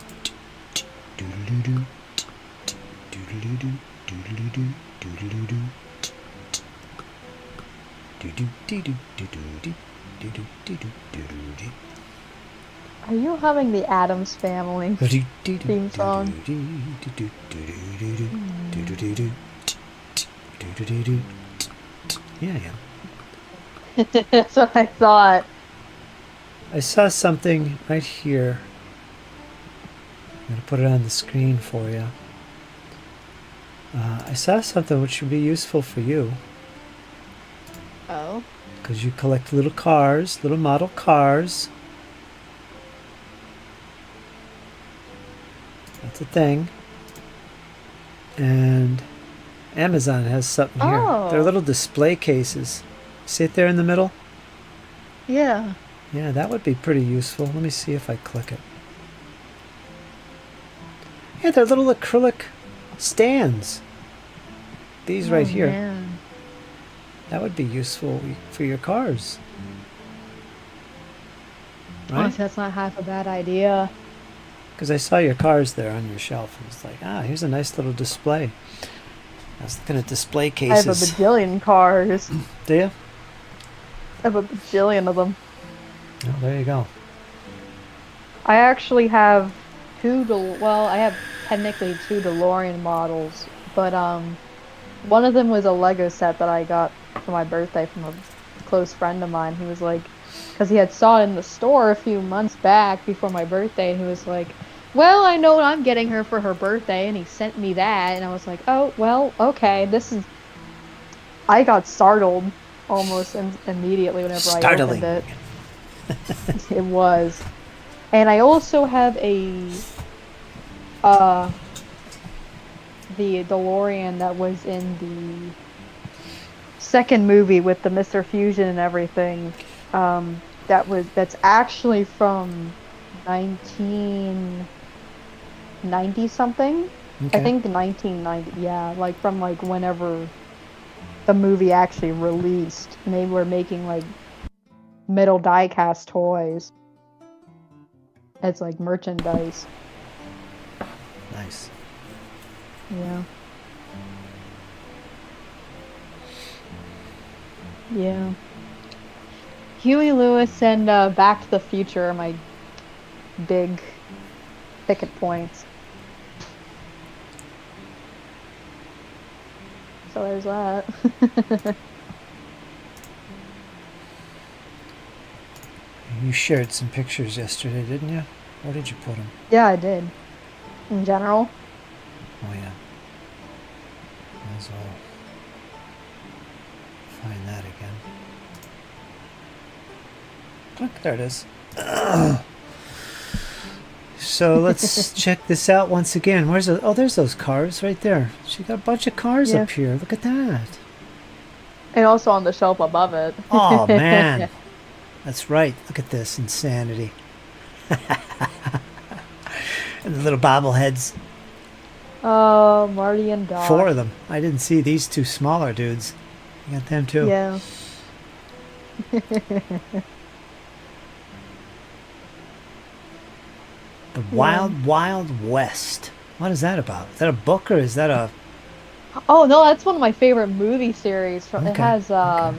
doodle-doo, doodle-doo, doodle-doo, doodle-doo, doodle-doo. Are you having the Addams Family theme song? Yeah, yeah. That's what I thought. I saw something right here. I'm going to put it on the screen for you. I saw something which would be useful for you. Oh. Because you collect little cars, little model cars. That's a thing. And Amazon has something here. Oh. They're little display cases. See it there in the middle? Yeah. Yeah, that would be pretty useful. Let me see if I click it. Yeah, they're little acrylic stands. These right here. Man. That would be useful for your cars. Right? Honestly, that's not half a bad idea. Because I saw your cars there on your shelf. And it's like, here's a nice little display. I was looking at display cases. I have a bajillion cars. Do you? I have a bajillion of them. Oh, there you go. I actually have I have technically two DeLorean models, but one of them was a Lego set that I got for my birthday from a close friend of mine. He was like, because he had saw it in the store a few months back before my birthday, and he was like, well, I know what I'm getting her for her birthday, and he sent me that, and I was like, oh, well, okay, I got startled almost immediately whenever I opened it. It was. And I also have the DeLorean that was in the second movie with the Mr. Fusion and everything. That's actually from 1990 something. Okay. I think 1990. Yeah, like from like whenever the movie actually released, and they were making like metal die-cast toys. It's like merchandise. Nice. Yeah. Yeah. Huey Lewis and Back to the Future are my big picket points. So there's that. You shared some pictures yesterday, didn't you? Where did you put them? Yeah, I did. In general. Oh yeah. Might as well find that again. Look, there it is. So let's check this out once again. Where's the, oh, there's those cars right there. She got a bunch of cars up here. Look at that. And also on the shelf above it. Oh man. That's right. Look at this insanity. And the little bobbleheads. Oh, Marty and Doc. 4 of them. I didn't see these 2 smaller dudes. You got them too. Yeah. The Wild Wild West. What is that about? Is that a book or is that a... Oh no, that's one of my favorite movie series. From Okay. It has Okay.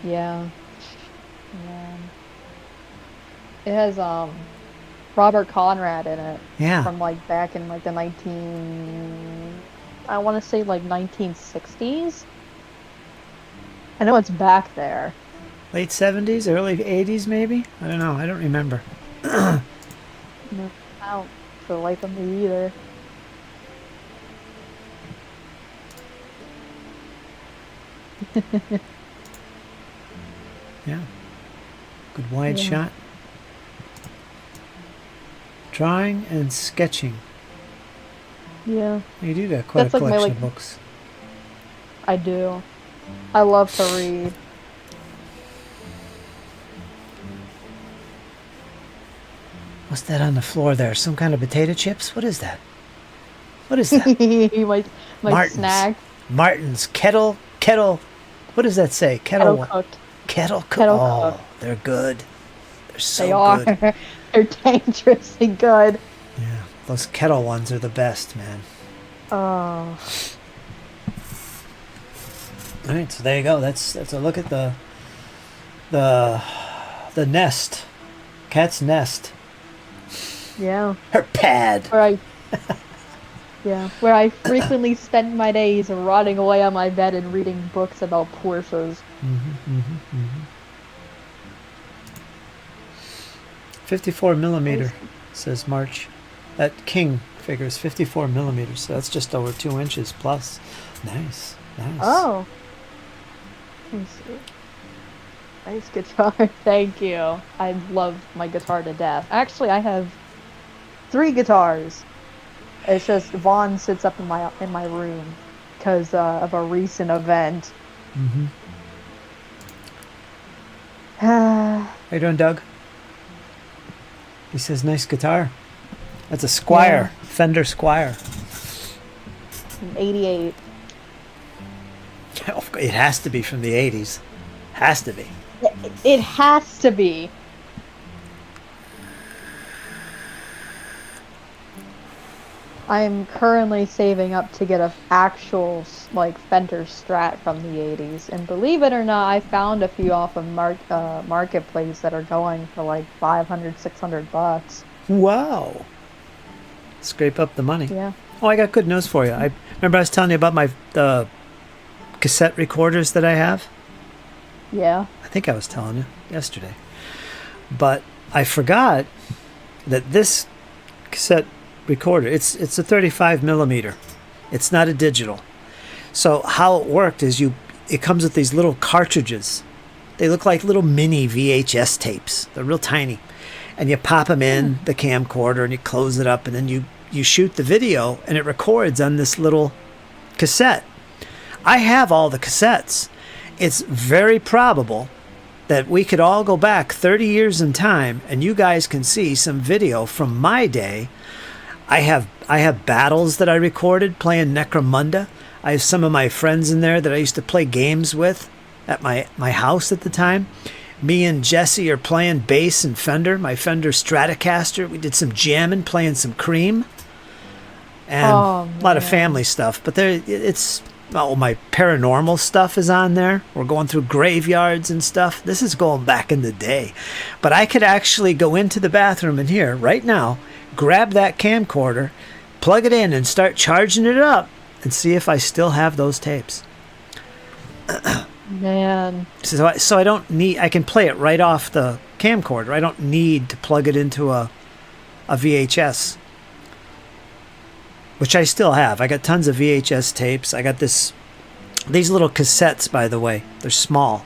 yeah. It has Robert Conrad in it. Yeah. From like back in like the I want to say like 1960s. I know it's back there. Late 70s, early 80s maybe? I don't know. I don't remember. No, I don't for the life of me either. Yeah. Good wide Yeah. shot. Drawing and sketching. Yeah, You do got quite That's a like my, collection like- of books. I do. I love to read. What's that on the floor there? Some kind of potato chips? What is that? What is that? my Martin's. snack. Martin's kettle. What does that say? Kettle what? cooked. Kettle cooked. Kettle Oh, cooked. they're good. They're so They are. good. They're dangerously good. Yeah, those kettle ones are the best, man. Oh. All right, so there you go. That's a look at the nest, cat's nest, Yeah. her pad. Where I frequently spend my days rotting away on my bed and reading books about Porsches. 54 millimeter, says March. That king figures 54 millimeters, so that's just over 2 inches plus. Nice. Oh. Let me see. Nice guitar. Thank you. I love my guitar to death. Actually, I have 3 guitars. It's just Vaughn sits up in my room because of a recent event. How you doing, Doug? He says, nice guitar. That's a Squire, Fender Squire. 88. It has to be from the 80s. Has to be. It has to be. I'm currently saving up to get an actual like Fender Strat from the 80s, and believe it or not, I found a few off of Marketplace that are going for like 500, 600 bucks. Wow. Scrape up the money. Yeah. Oh, I got good news for you. I remember I was telling you about my cassette recorders that I have. Yeah. I think I was telling you yesterday. But I forgot that this cassette recorder, it's a 35 millimeter. It's not a digital. So how it worked is it comes with these little cartridges. They look like little mini VHS tapes. They're real tiny. And you pop them in the camcorder and you close it up and then you shoot the video and it records on this little cassette. I have all the cassettes. It's very probable that we could all go back 30 years in time and you guys can see some video from my day. I have battles that I recorded playing Necromunda. I have some of my friends in there that I used to play games with at my house at the time. Me and Jesse are playing bass and Fender, my Fender Stratocaster. We did some jamming, playing some Cream. And a lot of family stuff. But it's Oh, my paranormal stuff is on there. We're going through graveyards and stuff. This is going back in the day. But I could actually go into the bathroom in here right now, grab that camcorder, plug it in, and start charging it up and see if I still have those tapes. Man. So I don't need, I can play it right off the camcorder. I don't need to plug it into a VHS, which I still have. I got tons of VHS tapes. I got these little cassettes, by the way. They're small,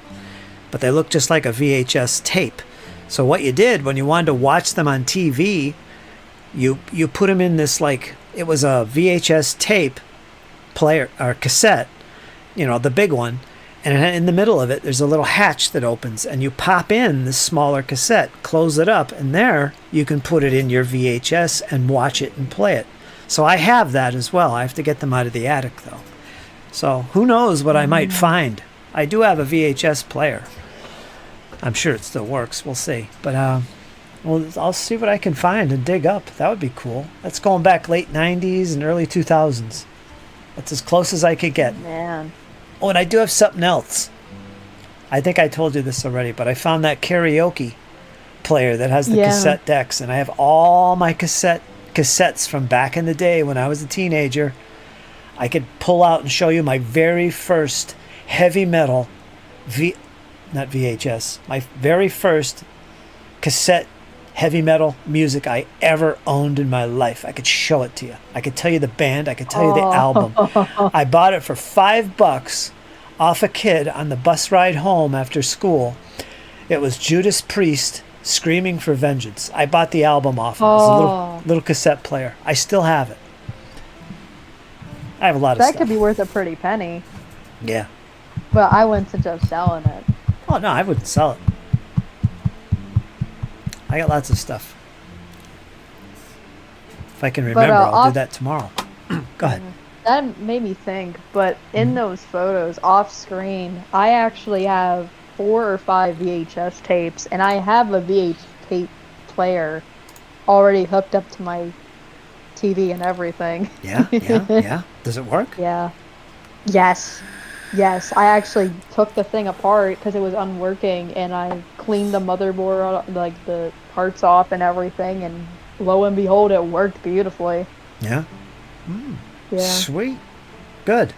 but they look just like a VHS tape. So what you did when you wanted to watch them on TV, you put them in this, like, it was a VHS tape player or cassette, the big one. And in the middle of it, there's a little hatch that opens, and you pop in this smaller cassette, close it up, and there you can put it in your VHS and watch it and play it. So I have that as well. I have to get them out of the attic, though. So who knows what I might find. I do have a VHS player. I'm sure it still works. We'll see. But I'll see what I can find and dig up. That would be cool. That's going back late 90s and early 2000s. That's as close as I could get. Man. Oh, and I do have something else. I think I told you this already, but I found that karaoke player that has the cassette decks, and I have all my cassettes from back in the day when I was a teenager. I could pull out and show you my very first heavy metal not VHS, my very first cassette heavy metal music I ever owned in my life. I could show it to you. I could tell you the band. I could tell you the album. I bought it for $5 off a kid on the bus ride home after school. It was Judas Priest, Screaming for Vengeance. I bought the album off. It was a little cassette player. I still have it. I have a lot of stuff. That could be worth a pretty penny. Yeah. But I wouldn't suggest selling it. Oh, no, I wouldn't sell it. I got lots of stuff. If I can remember, I'll do that tomorrow. Go ahead. That made me think, but in those photos off screen, I actually have 4 or 5 VHS tapes, and I have a VH tape player already hooked up to my TV and everything. Yeah. Does it work? Yeah. Yes. I actually took the thing apart because it was unworking, and I cleaned the motherboard, like the parts off and everything, and lo and behold, it worked beautifully. Yeah. Yeah. Sweet. Good.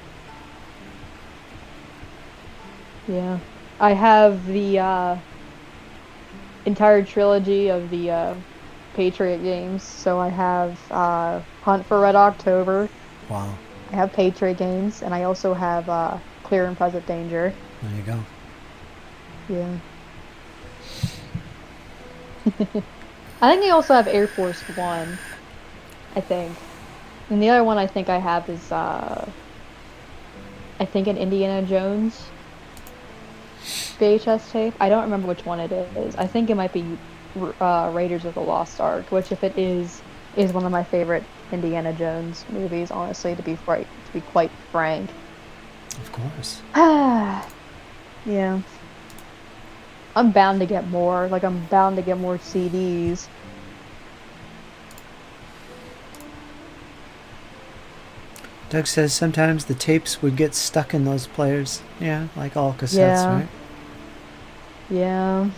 Yeah. I have the entire trilogy of the Patriot games. So I have Hunt for Red October. Wow. I have Patriot games, and I also have Clear and Present Danger. There you go. Yeah. I think they also have Air Force One, I think. And the other one I think I have is, I think an Indiana Jones VHS tape. I don't remember which one it is. I think it might be Raiders of the Lost Ark, which, if it is one of my favorite Indiana Jones movies, honestly, to be quite frank. Of course. Yeah. I'm bound to get more. Like, I'm bound to get more CDs. Doug says sometimes the tapes would get stuck in those players. Yeah, like all cassettes, right? Yeah.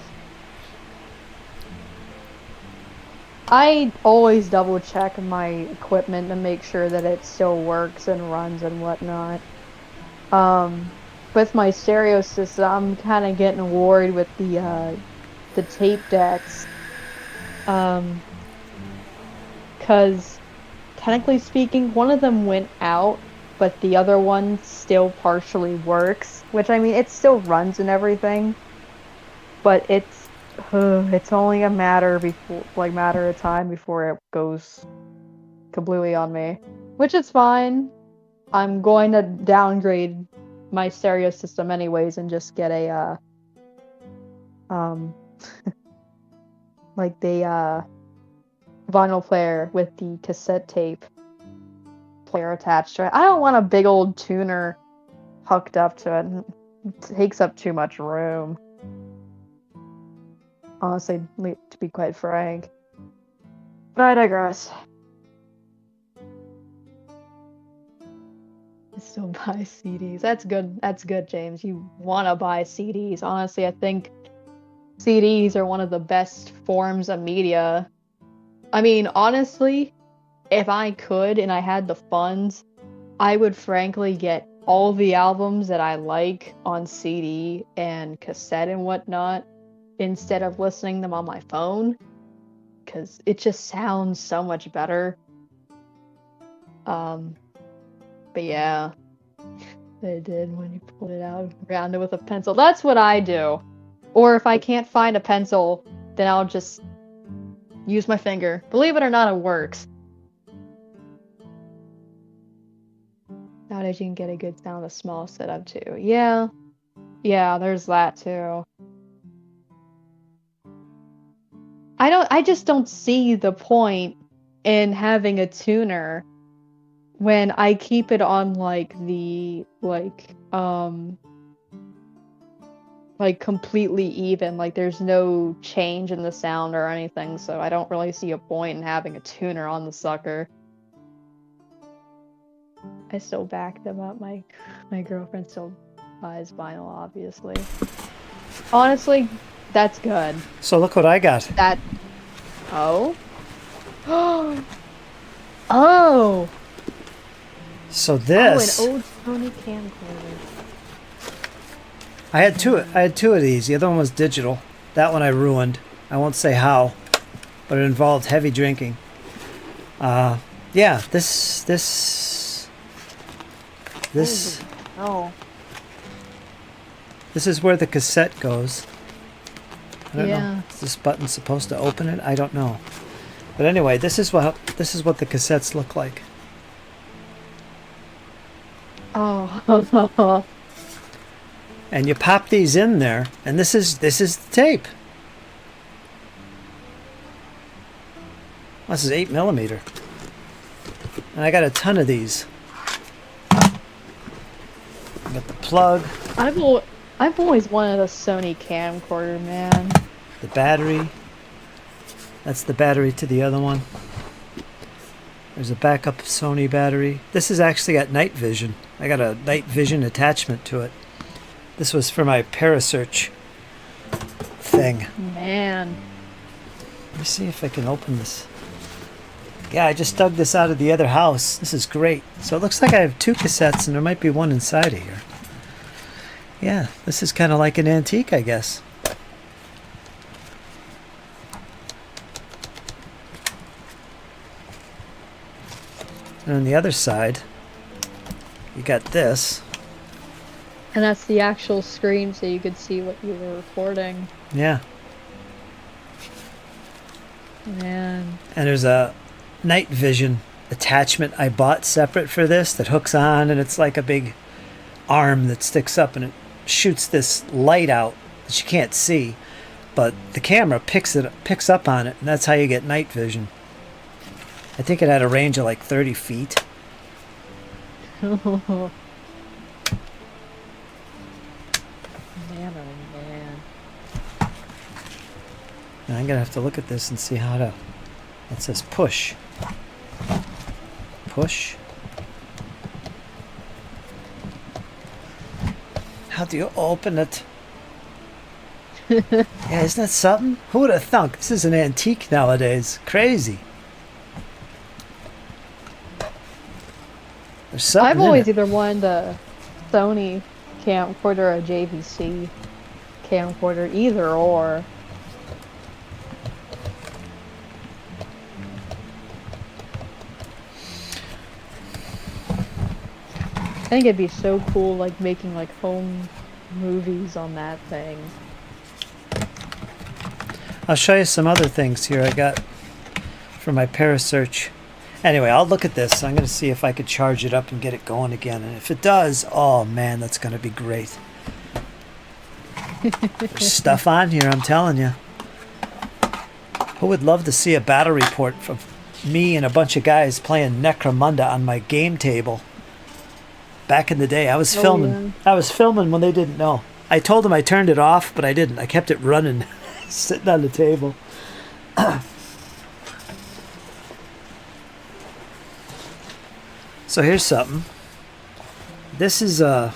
I always double check my equipment to make sure that it still works and runs and whatnot. With my stereo system, I'm kind of getting worried with the tape decks. 'Cause technically speaking, one of them went out, but the other one still partially works. Which, I mean, it still runs and everything, but it's only a matter of time before it goes kablooey on me, which is fine. I'm going to downgrade my stereo system anyways and just get a like the vinyl player with the cassette tape player attached to it. I don't want a big old tuner hooked up to it. It takes up too much room. Honestly, to be quite frank. But I digress. Still buy CDs. That's good. That's good, James. You want to buy CDs. Honestly, I think CDs are one of the best forms of media. I mean, honestly, if I could and I had the funds, I would frankly get all the albums that I like on CD and cassette and whatnot instead of listening them on my phone, because it just sounds so much better. But yeah. They did when you pulled it out, ground it with a pencil. That's what I do. Or if I can't find a pencil, then I'll just use my finger. Believe it or not, it works. Nowadays you can get a good sound with a small setup too. Yeah. Yeah, there's that too. I just don't see the point in having a tuner when I keep it on like completely even, like there's no change in the sound or anything, so I don't really see a point in having a tuner on the sucker. I still back them up. My girlfriend still buys vinyl, obviously. Honestly, that's good. So look what I got. That. Oh. Oh. So this. Oh, an old Sony camcorder. I had two of these. The other one was digital. That one I ruined. I won't say how, but it involved heavy drinking. Yeah, this. Oh. This is where the cassette goes. I don't know. Yeah. Is this button supposed to open it? I don't know. But anyway, this is what the cassettes look like. Oh. And you pop these in there, and this is the tape. This is 8mm, and I got a ton of these. I got the plug. I've always wanted a Sony camcorder, man. The battery. That's the battery to the other one. There's a backup Sony battery. This has actually got night vision. I got a night vision attachment to it. This was for my Parasearch thing. Man. Let me see if I can open this. Yeah, I just dug this out of the other house. This is great. So it looks like I have two cassettes and there might be one inside of here. Yeah, this is kind of like an antique, I guess. And on the other side, you got this. And that's the actual screen, so you could see what you were recording. Yeah. Man. And there's a night vision attachment I bought separate for this that hooks on, and it's like a big arm that sticks up and it shoots this light out that you can't see, but the camera picks up on it, and that's how you get night vision. I think it had a range of like 30 feet. Man, oh man. Now I'm gonna have to look at this and see how to. It says push. Push. How do you open it? Yeah, isn't that something? Who would have thunk? This is an antique nowadays. Crazy. There's something I've in always it. either wanted a Sony camcorder or a JVC camcorder, either or. I think it'd be so cool, like making like home movies on that thing. I'll show you some other things here I got for my Parasearch. Anyway, I'll look at this. I'm going to see if I could charge it up and get it going again. And if it does, oh man, that's going to be great. There's stuff on here, I'm telling you. Who would love to see a battle report from me and a bunch of guys playing Necromunda on my game table? Back in the day, I was filming. Yeah. I was filming when they didn't know. I told them I turned it off, but I didn't. I kept it running, sitting on the table. So here's something. This is it's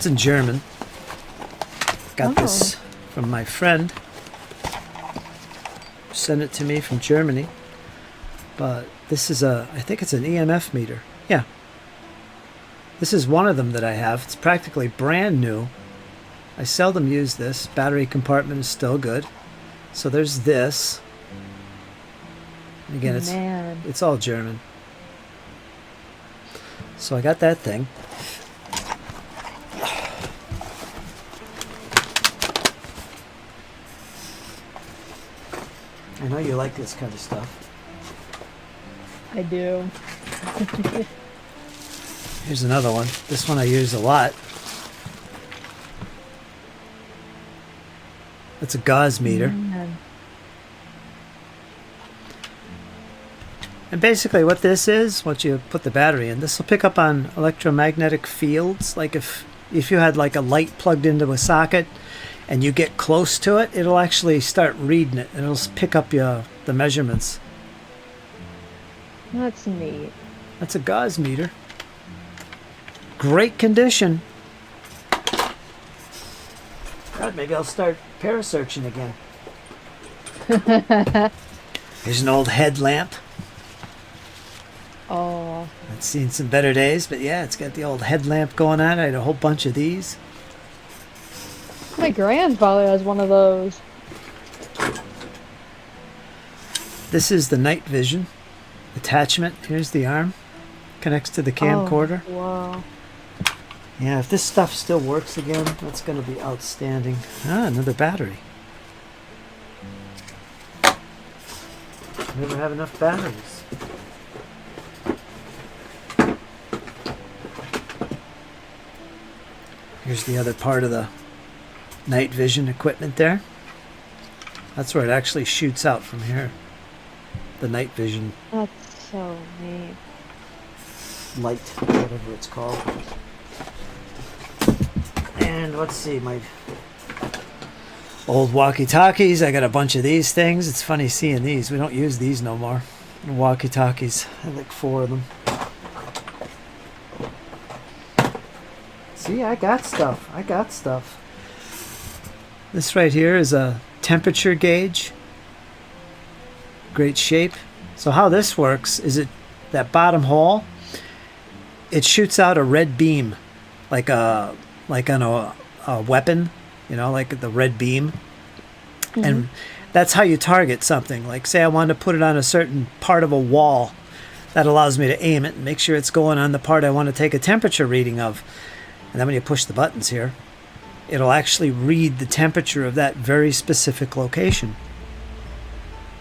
in German. Got this from my friend. Sent it to me from Germany. But this is I think it's an EMF meter. Yeah. This is one of them that I have. It's practically brand new. I seldom use this. Battery compartment is still good. So there's this. Again, it's all German. So I got that thing. I know you like this kind of stuff. I do. Here's another one. This one I use a lot. It's a gauze meter. And basically what this is, once you put the battery in, this will pick up on electromagnetic fields. Like if you had like a light plugged into a socket and you get close to it, it'll actually start reading it and it'll pick up the measurements. That's neat. That's a gauze meter. Great condition. God, maybe I'll start parasearching again. Here's an old headlamp. Oh. I've seen some better days, but yeah, it's got the old headlamp going on. I had a whole bunch of these. My grandfather has one of those. This is the night vision attachment. Here's the arm. Connects to the camcorder. Oh, wow. Yeah, if this stuff still works again, that's going to be outstanding. Ah, another battery. Never have enough batteries. Here's the other part of the night vision equipment there. That's where it actually shoots out from here. The night vision. That's so neat. Light, whatever it's called. And let's see, my old walkie-talkies. I got a bunch of these things. It's funny seeing these. We don't use these no more. Walkie-talkies. I have like 4 of them. See, I got stuff. I got stuff. This right here is a temperature gauge. Great shape. So how this works is that bottom hole, it shoots out a red beam, like on a weapon, you know, like the red beam. Mm-hmm. And that's how you target something. Like say I wanted to put it on a certain part of a wall. That allows me to aim it and make sure it's going on the part I want to take a temperature reading of. And then when you push the buttons here, it'll actually read the temperature of that very specific location.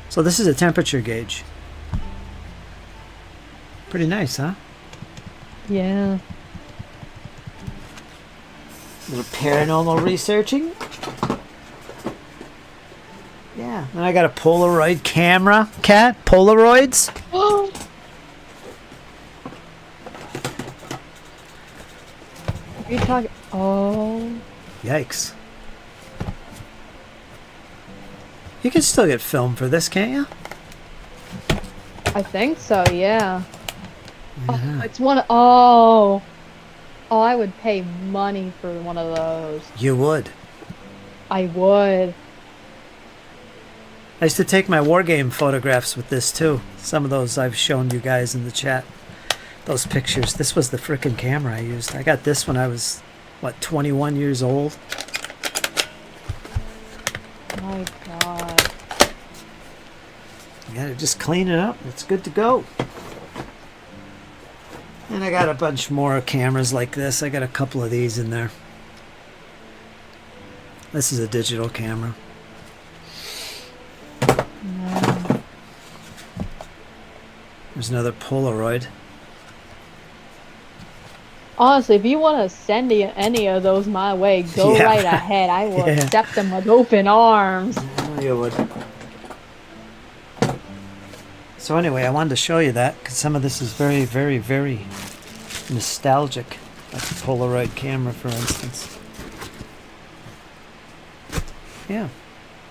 So this is a temperature gauge. Pretty nice, huh? Yeah. A little paranormal researching. Yeah. And I got a Polaroid camera. Cat? Polaroids? Oh. Are you talking? Oh. Yikes. You can still get film for this, can't you? I think so, yeah. Oh, it's one. Oh, I would pay money for one of those. You would. I would. I used to take my war game photographs with this too. Some of those I've shown you guys in the chat. Those pictures. This was the frickin' camera I used. I got this when I was, what, 21 years old? My God. You gotta just clean it up. It's good to go. And I got a bunch more cameras like this. I got a couple of these in there. This is a digital camera. No. There's another Polaroid. Honestly, if you want to send any of those my way, go Yeah. right ahead. I will accept them with open arms. Oh, you would. So anyway, I wanted to show you that because some of this is very, very, very nostalgic. Like the Polaroid camera, for instance. Yeah.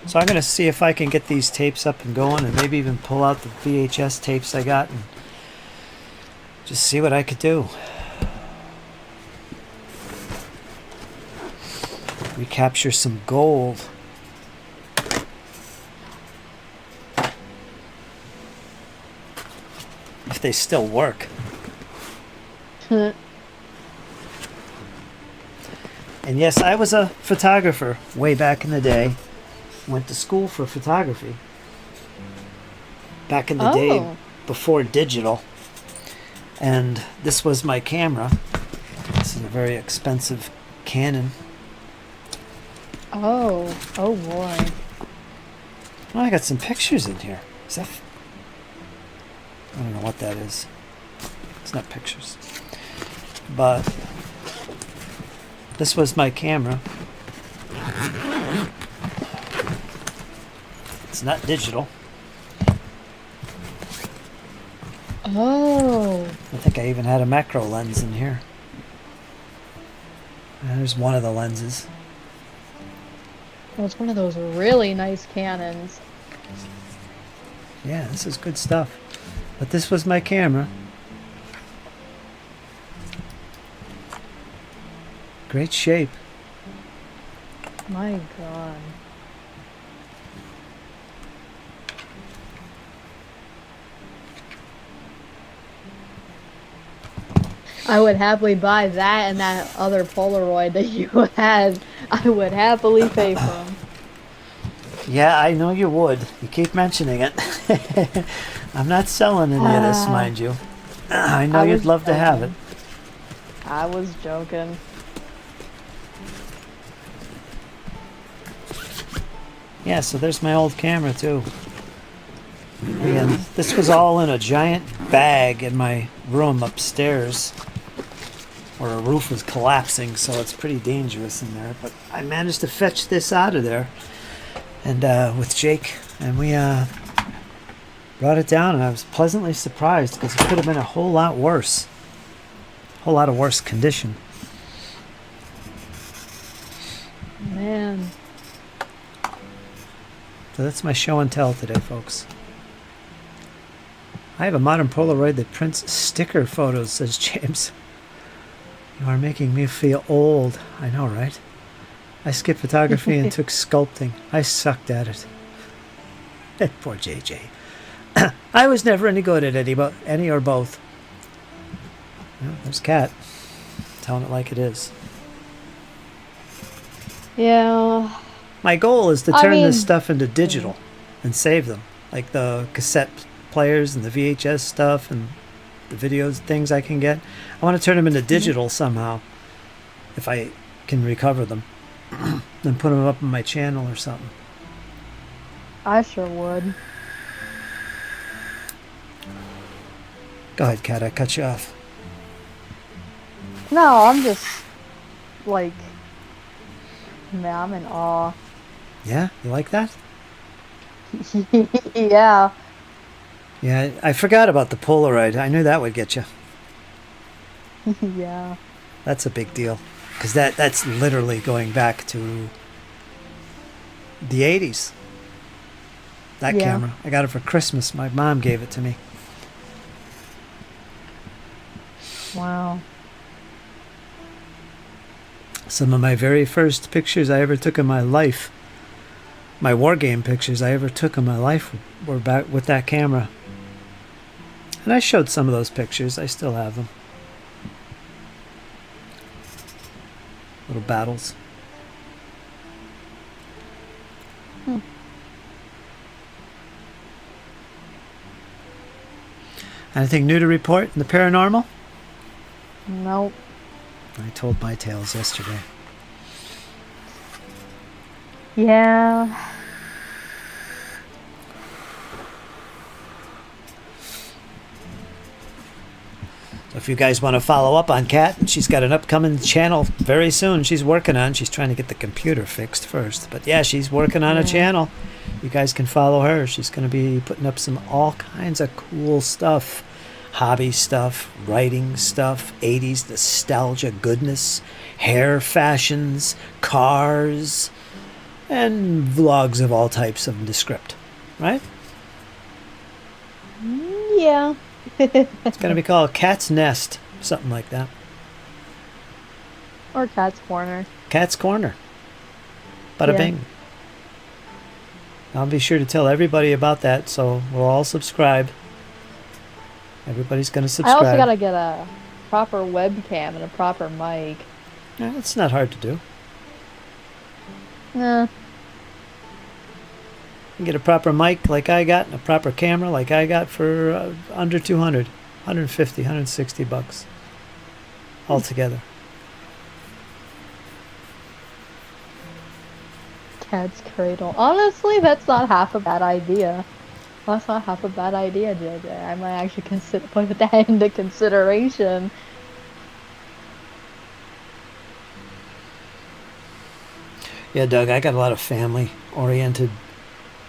So I'm going to see if I can get these tapes up and going and maybe even pull out the VHS tapes I got and just see what I could do. recapture some gold. If they still work. And yes, I was a photographer way back in the day. Went to school for photography. Back in the day before digital. And this was my camera. This is a very expensive Canon. Oh boy. Oh, I got some pictures in here. Is that... I don't know what that is. It's not pictures. But this was my camera. It's not digital. Oh. I think I even had a macro lens in here. And there's one of the lenses. Well, it's one of those really nice Canons. Yeah, this is good stuff. But this was my camera. Great shape. My God. I would happily buy that and that other Polaroid that you had. I would happily pay for them. Yeah, I know you would. You keep mentioning it. I'm not selling any of this, mind you. I know you'd love to have it. I was joking. Yeah, so there's my old camera too. And this was all in a giant bag in my room upstairs where a roof was collapsing, so it's pretty dangerous in there. But I managed to fetch this out of there and with Jake, and we brought it down, and I was pleasantly surprised because it could have been a whole lot worse. A whole lot of worse condition. Man. So that's my show and tell today, folks. I have a modern Polaroid that prints sticker photos, says James. You are making me feel old. I know, right? I skipped photography and took sculpting. I sucked at it. Poor JJ. I was never any good at any or both. Well, there's Kat. Telling it like it is. Yeah. My goal is to turn this stuff into digital and save them. Like the cassette players and the VHS stuff and the videos, things I can get. I want to turn them into digital somehow. If I can recover them. Then put them up on my channel or something. I sure would. Go ahead, Kat. I cut you off. No, I'm just like, man, I'm in awe. Yeah? You like that? Yeah. Yeah, I forgot about the Polaroid. I knew that would get you. Yeah. That's a big deal. Because that's literally going back to the 80s. That camera. I got it for Christmas. My mom gave it to me. Wow. Some of my very first pictures I ever took in my life, my war game pictures I ever took in my life, were back with that camera. And I showed some of those pictures. I still have them. Little battles. Anything new to report in the paranormal? Nope. I told my tales yesterday. Yeah. If you guys want to follow up on Kat, she's got an upcoming channel very soon she's working on. She's trying to get the computer fixed first. But yeah, she's working on a channel. You guys can follow her. She's going to be putting up some all kinds of cool stuff. Hobby stuff, writing stuff, 80s nostalgia goodness, hair fashions, cars, and vlogs of all types of the script. Right? Yeah. It's going to be called Cat's Nest, something like that. Or Cat's Corner. Cat's Corner. Bada Yeah. bing. I'll be sure to tell everybody about that, so we'll all subscribe. Everybody's going to I also subscribe. gotta get a proper webcam and a proper mic. It's not hard to do. Nah. You can get a proper mic like I got and a proper camera like I got for under 200, 150, 160 bucks altogether. Cat's Cradle. Honestly, that's not half a bad idea. That's not half a bad idea, JJ. I might actually consider put that into consideration. Yeah, Doug, I got a lot of family-oriented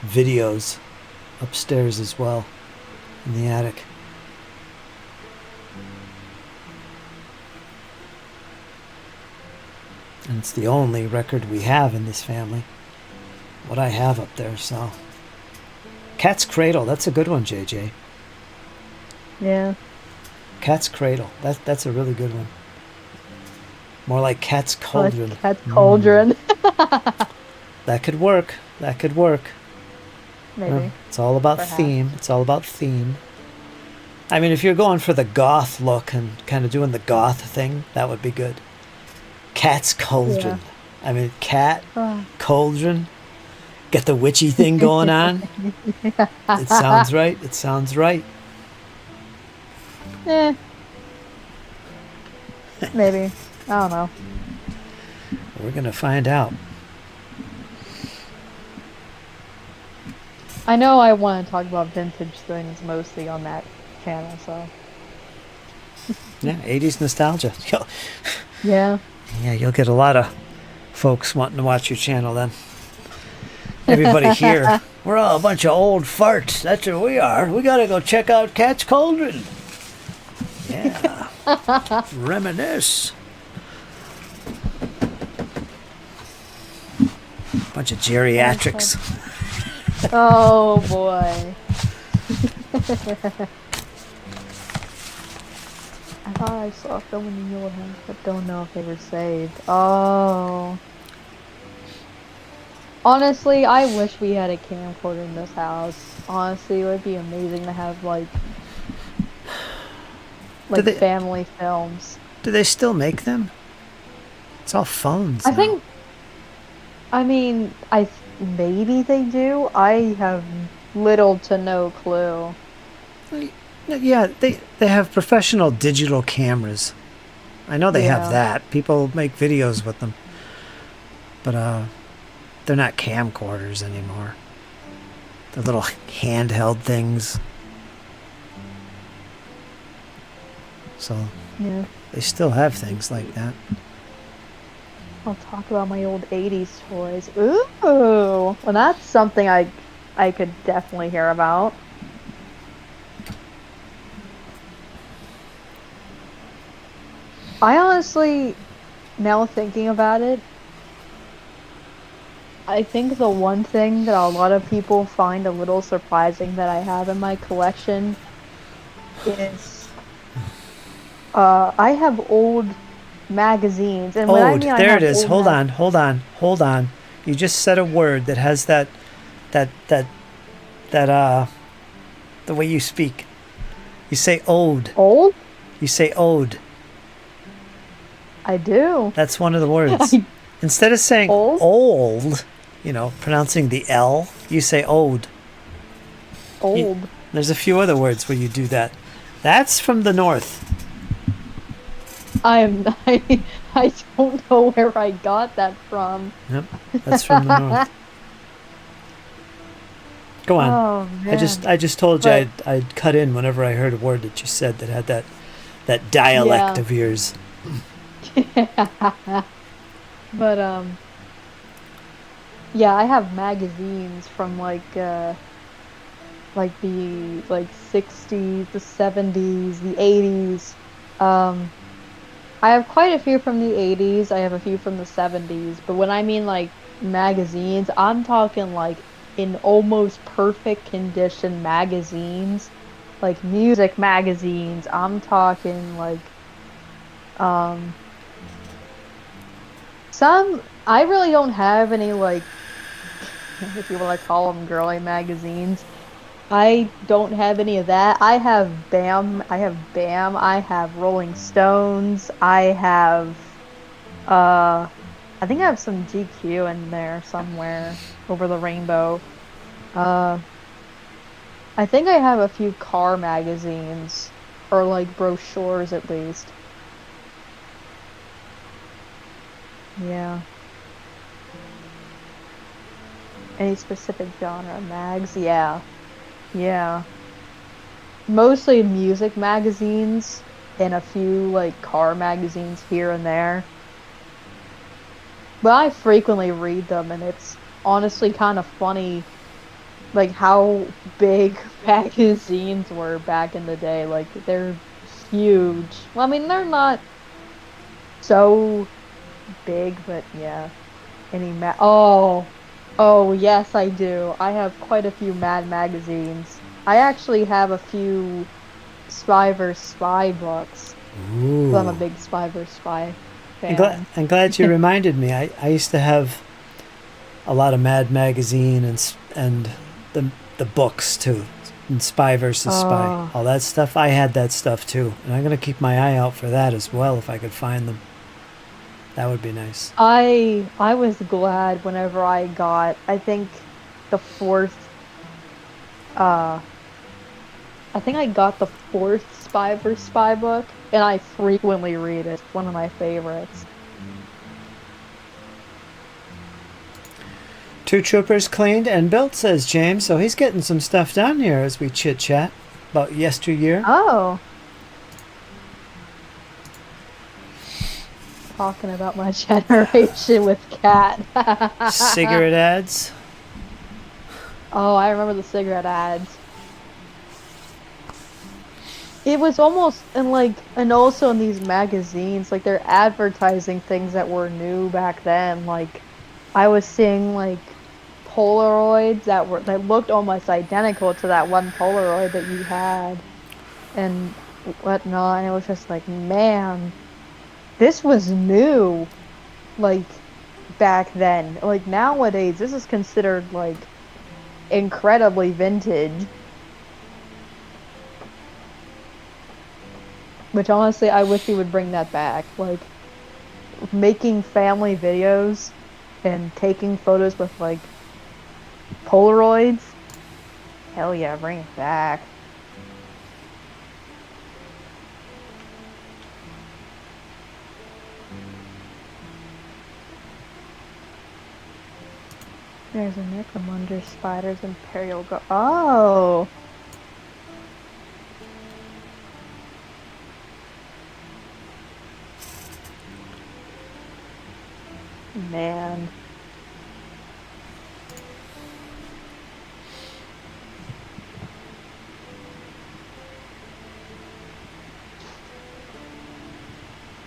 videos upstairs as well in the attic. And it's the only record we have in this family. What I have up there, so. Cat's Cradle, that's a good one, JJ. Yeah. Cat's Cradle, that's a really good one. More like Cat's Cauldron. Like Cat's Cauldron. That could work. That could work. Maybe. It's all about Perhaps. theme. It's all about theme. I mean, if you're going for the goth look and kind of doing the goth thing, that would be good. Cat's Cauldron. Yeah. I mean, cat, Oh. cauldron. Got the witchy thing going on. It sounds right. It sounds right. Eh. Maybe. I don't know. We're going to find out. I know I want to talk about vintage things mostly on that channel, so. Yeah, 80s nostalgia. Yeah. Yeah, you'll get a lot of folks wanting to watch your channel then. Everybody here, we're all a bunch of old farts. That's what we are. We gotta go check out Cat's Cauldron. Yeah. Reminisce. Bunch of geriatrics. Oh boy. I thought I saw film in the Yule House, but don't know if they were saved. Oh. Honestly, I wish we had a camcorder in this house. Honestly, it would be amazing to have like they- family films. Do they still make them? It's all phones I now. think. I mean, maybe they do. I have little to no clue. Yeah, they have professional digital cameras. I know they have Yeah. that. People make videos with them. But they're not camcorders anymore. They're little handheld things. So Yeah. they still have things like that. I'll talk about my old 80s toys. Ooh! Well, that's something I could definitely hear about. I honestly, now thinking about it, I think the one thing that a lot of people find a little surprising that I have in my collection is I have old magazines. And when I Ode, mean I there have it is. old Hold on. You just said a word that has that the way you speak. You say ode. Old? You say ode. I do. That's one of the words. Instead of saying Old? old, pronouncing the L, you say ode. Old. There's a few other words where you do that. That's from the north. I don't know where I got that from. Yep, that's from the north. Go on. Oh man. I just told you But- I'd cut in whenever I heard a word that you said that had that dialect Yeah. of yours. But yeah, I have magazines from the 60s, the 70s, the 80s. I have quite a few from the 80s. I have a few from the 70s. But when I mean like magazines, I'm talking like in almost perfect condition magazines, like music magazines. I'm talking like some I really don't have any, like, if you want to call them girly magazines. I don't have any of that. I have Rolling Stones, I have, I think I have some GQ in there somewhere, over the rainbow. Uh, I think I have a few car magazines, or like brochures at least. Yeah. Any specific genre mags? Yeah. Yeah. Mostly music magazines and a few like car magazines here and there. But I frequently read them and it's honestly kind of funny like how big magazines were back in the day. Like they're huge. Well, I mean they're not so big, but yeah. Oh, yes, I do. I have quite a few Mad magazines. I actually have a few Spy vs. Spy books. 'Cause I'm a Ooh. big Spy vs. Spy I'm fan. glad you reminded me. I used to have a lot of Mad Magazine and the books too, and Spy versus Spy, Oh, all that stuff. I had that stuff too, and I'm gonna keep my eye out for that as well if I could find them. That would be nice. I was glad whenever I got, I think the fourth, uh, I think I got the fourth Spy vs. Spy book, and I frequently read it. It's one of my favorites. Two troopers cleaned and built, says James. So he's getting some stuff done here as we chit chat about yesteryear. Oh, talking about my generation with Cat. Cigarette ads. Oh, I remember the cigarette ads. It was almost and like and also in these magazines, like they're advertising things that were new back then. Like I was seeing like Polaroids that looked almost identical to that one Polaroid that you had and whatnot. And it was just like, man, this was new. Like back then. Like nowadays, this is considered like incredibly vintage. Which honestly, I wish we would bring that back. Like making family videos and taking photos with like Polaroids. Hell yeah, bring it back. There's a Necromunder Spider's Imperial Go. Oh! Man.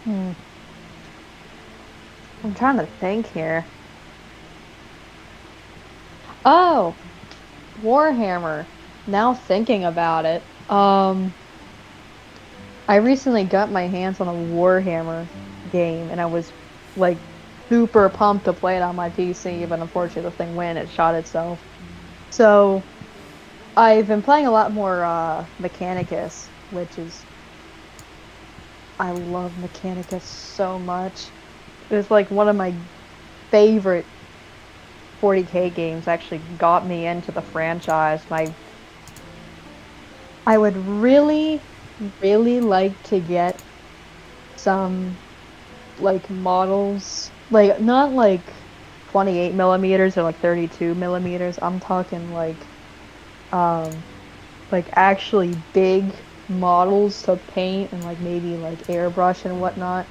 Hmm. I'm trying to think here. Oh! Warhammer. Now thinking about it. I recently got my hands on a Warhammer game and I was like super pumped to play it on my PC, but unfortunately the thing went, it shot itself. So I've been playing a lot more Mechanicus, which is I love Mechanicus so much. It's like one of my favorite 40K games, actually got me into the franchise. I would really, really like to get some like models, like not like 28 millimeters or like 32 millimeters. I'm talking um like actually big models to paint and like maybe like airbrush and whatnot.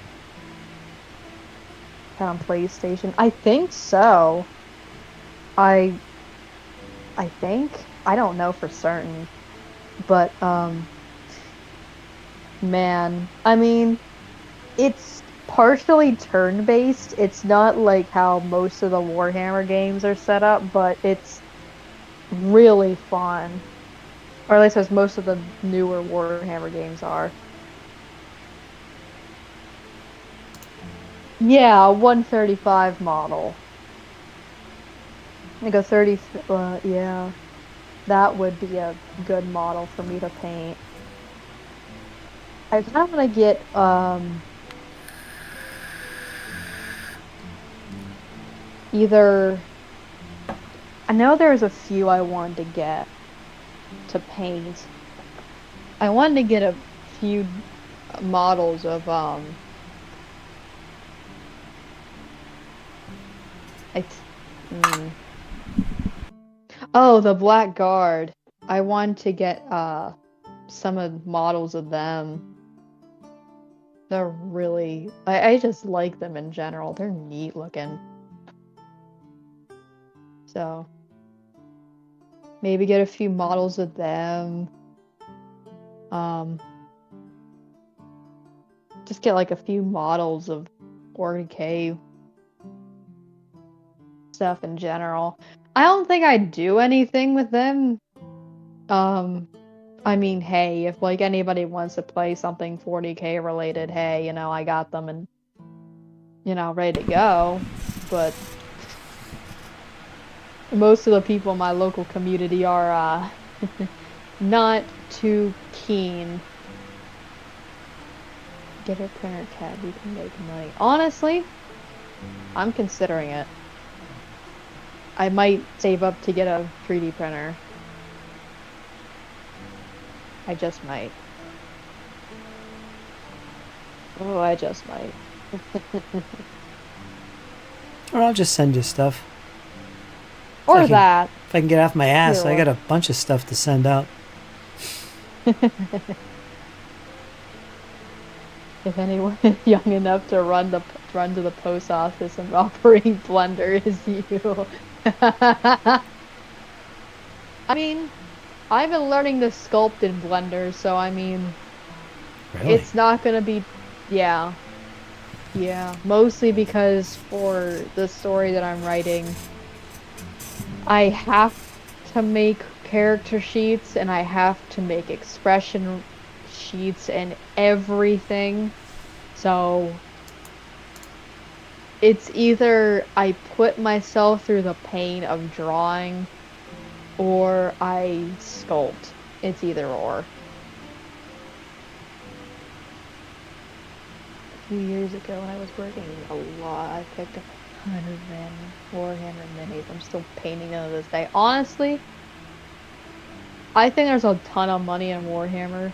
On PlayStation. I think so. I I think. I don't know for certain. But man, I mean, it's partially turn-based. It's not like how most of the Warhammer games are set up, but it's really fun. Or at least as most of the newer Warhammer games are. Yeah, a 135 model. Like a 30, yeah. That would be a good model for me to paint. I kind of want to get, either, I know there's a few I wanted to get to paint. I wanted to get a few models of, I, mm, oh, the Black Guard. I want to get, some of models of them. They're really, I just like them in general. They're neat looking. So, maybe get a few models of them. Um, just get like a few models of 40K stuff in general. I don't think I'd do anything with them. I mean, hey, if like anybody wants to play something 40K related, hey, I got them and ready to go. But most of the people in my local community are not too keen. Get a printer tab, you can make money. Honestly, I'm considering it. I might save up to get a 3D printer. I just might. Oh, I just might. Or I'll just send you stuff. Or that. If I can get off my ass, I Either got a bunch of stuff to send out. If anyone is young enough to run to the post office and operating Blender is you. I mean, I've been learning to sculpt in Blender, so I mean, Really? it's not gonna be, yeah. Yeah, mostly because for the story that I'm writing, I have to make character sheets and I have to make expression sheets and everything. So it's either I put myself through the pain of drawing or I sculpt. It's either or. A few years ago when I was working a lot, I picked up 100 Warhammer minis. I'm still painting them to this day. Honestly, I think there's a ton of money in Warhammer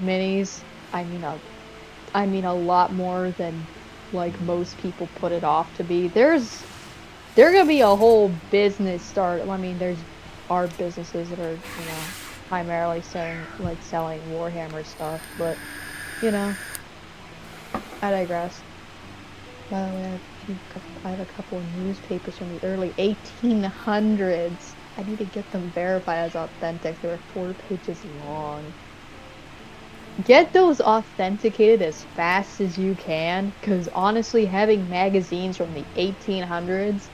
minis. I mean a lot more than like most people put it off to be. There's gonna be a whole business start. I mean, there's art businesses that are, primarily selling Warhammer stuff, but I digress. By the way, I have a couple of newspapers from the early 1800s. I need to get them verified as authentic. They were 4 pages long. Get those authenticated as fast as you can, because honestly, having magazines from the 1800s,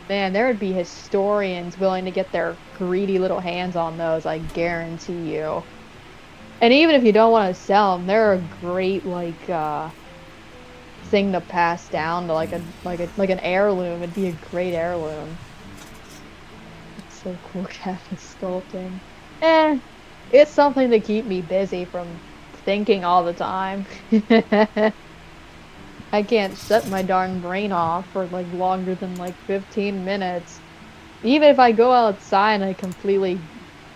man, there would be historians willing to get their greedy little hands on those, I guarantee you. And even if you don't want to sell them, they're a great thing to pass down to like an heirloom. It'd be a great heirloom. It's so cool having sculpting. It's something to keep me busy from thinking all the time. I can't shut my darn brain off for like longer than like 15 minutes. Even if I go outside and I completely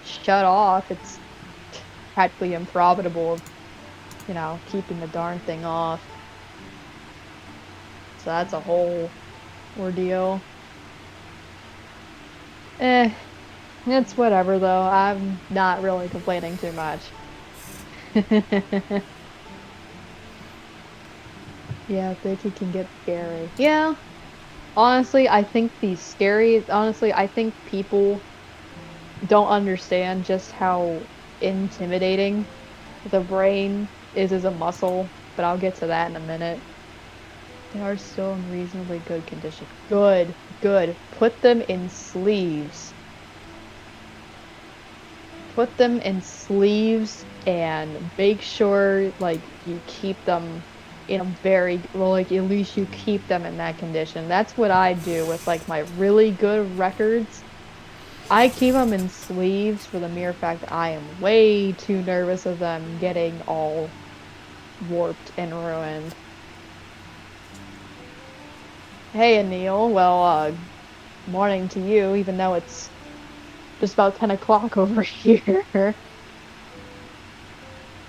shut off, it's practically improbable of, keeping the darn thing off. So that's a whole ordeal. It's whatever though. I'm not really complaining too much. Yeah, Vicky can get scary. Yeah. Honestly, I think I think people don't understand just how intimidating the brain is as a muscle, but I'll get to that in a minute. They are still in reasonably good condition. Good, good. Put them in sleeves. put them in sleeves and make sure like you keep them in a very well, like at least you keep them in that condition. That's what I do with like my really good records. I keep them in sleeves for the mere fact that I am way too nervous of them getting all warped and ruined. Hey, Anil. Well, morning to you, even though it's just about 10 o'clock over here.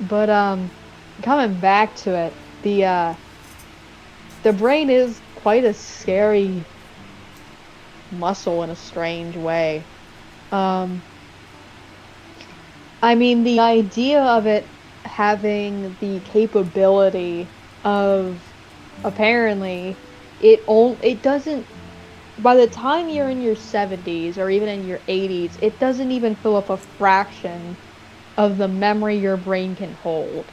But, coming back to it, the brain is quite a scary muscle in a strange way. I mean, the idea of it having the capability of apparently it doesn't by the time you're in your 70s or even in your 80s, it doesn't even fill up a fraction of the memory your brain can hold.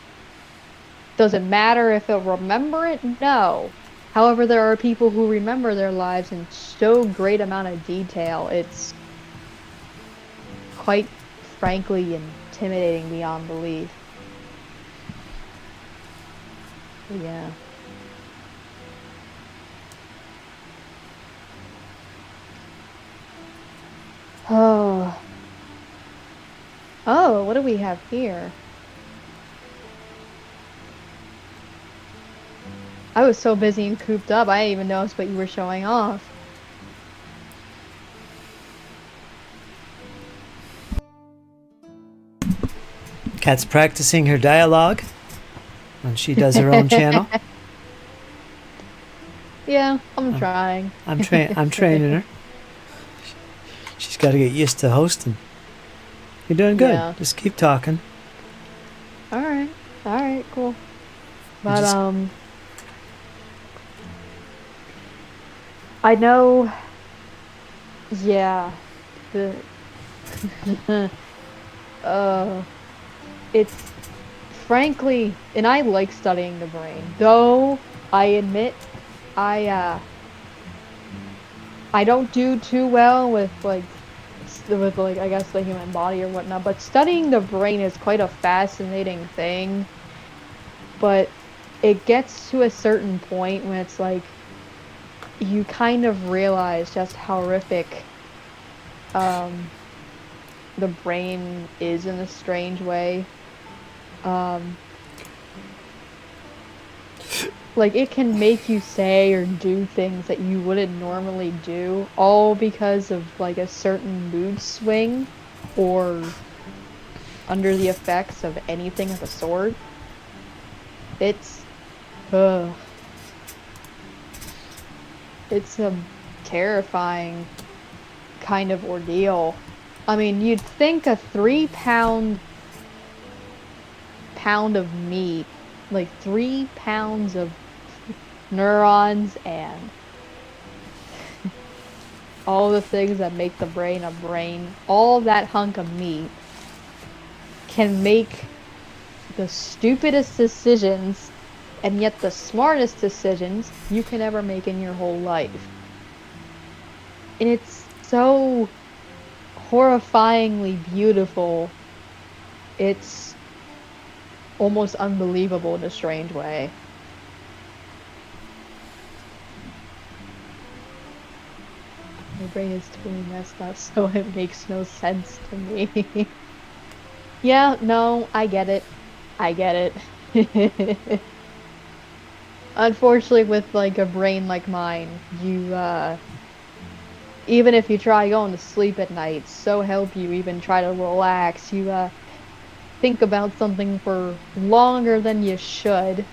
Does it matter if it'll remember it? No. However, there are people who remember their lives in so great amount of detail, it's quite frankly intimidating beyond belief. Yeah. Oh. Oh, what do we have here? I was so busy and cooped up, I didn't even notice what you were showing off. Kat's practicing her dialogue when she does her own channel. Yeah, I'm trying. I'm training her. She's got to get used to hosting. You're doing good. Yeah. Just keep talking. All right, cool. But I know. Yeah, the it's frankly, and I like studying the brain. Though I admit, I don't do too well with like I guess the human body or whatnot. But studying the brain is quite a fascinating thing. But it gets to a certain point when it's like you kind of realize just how horrific the brain is in a strange way. Like it can make you say or do things that you wouldn't normally do, all because of like a certain mood swing or under the effects of anything of the sort. It's it's a terrifying kind of ordeal. I mean, you'd think a 3-pound of meat, like 3 pounds of neurons and all the things that make the brain a brain, all that hunk of meat can make the stupidest decisions and yet the smartest decisions you can ever make in your whole life. And it's so horrifyingly beautiful. It's almost unbelievable in a strange way. My brain is totally messed up, so it makes no sense to me. Yeah, no, I get it. I get it. Unfortunately, with like a brain like mine, you even if you try going to sleep at night, so help you even try to relax, you think about something for longer than you should,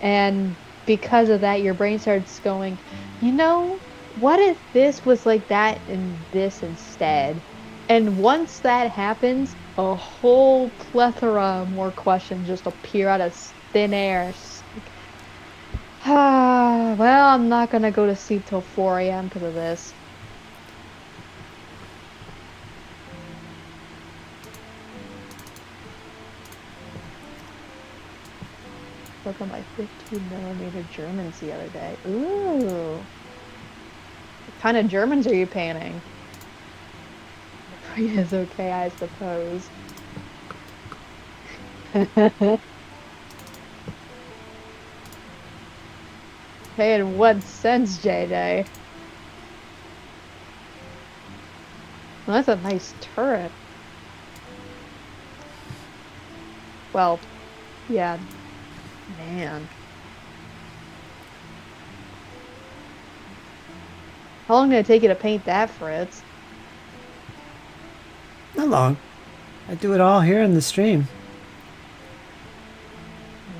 and because of that, your brain starts going, you know, what if this was like that and this instead? And once that happens, a whole plethora of more questions just appear out of thin air. Well, I'm not gonna go to sleep till 4 a.m. because of this. Look at my 15mm Germans the other day. Ooh. What kind of Germans are you painting? It is okay, I suppose. Hey, in what sense, JJ? Well, that's a nice turret. Well, yeah, man. How long did it take you to paint that, Fritz? Not long. I do it all here in the stream.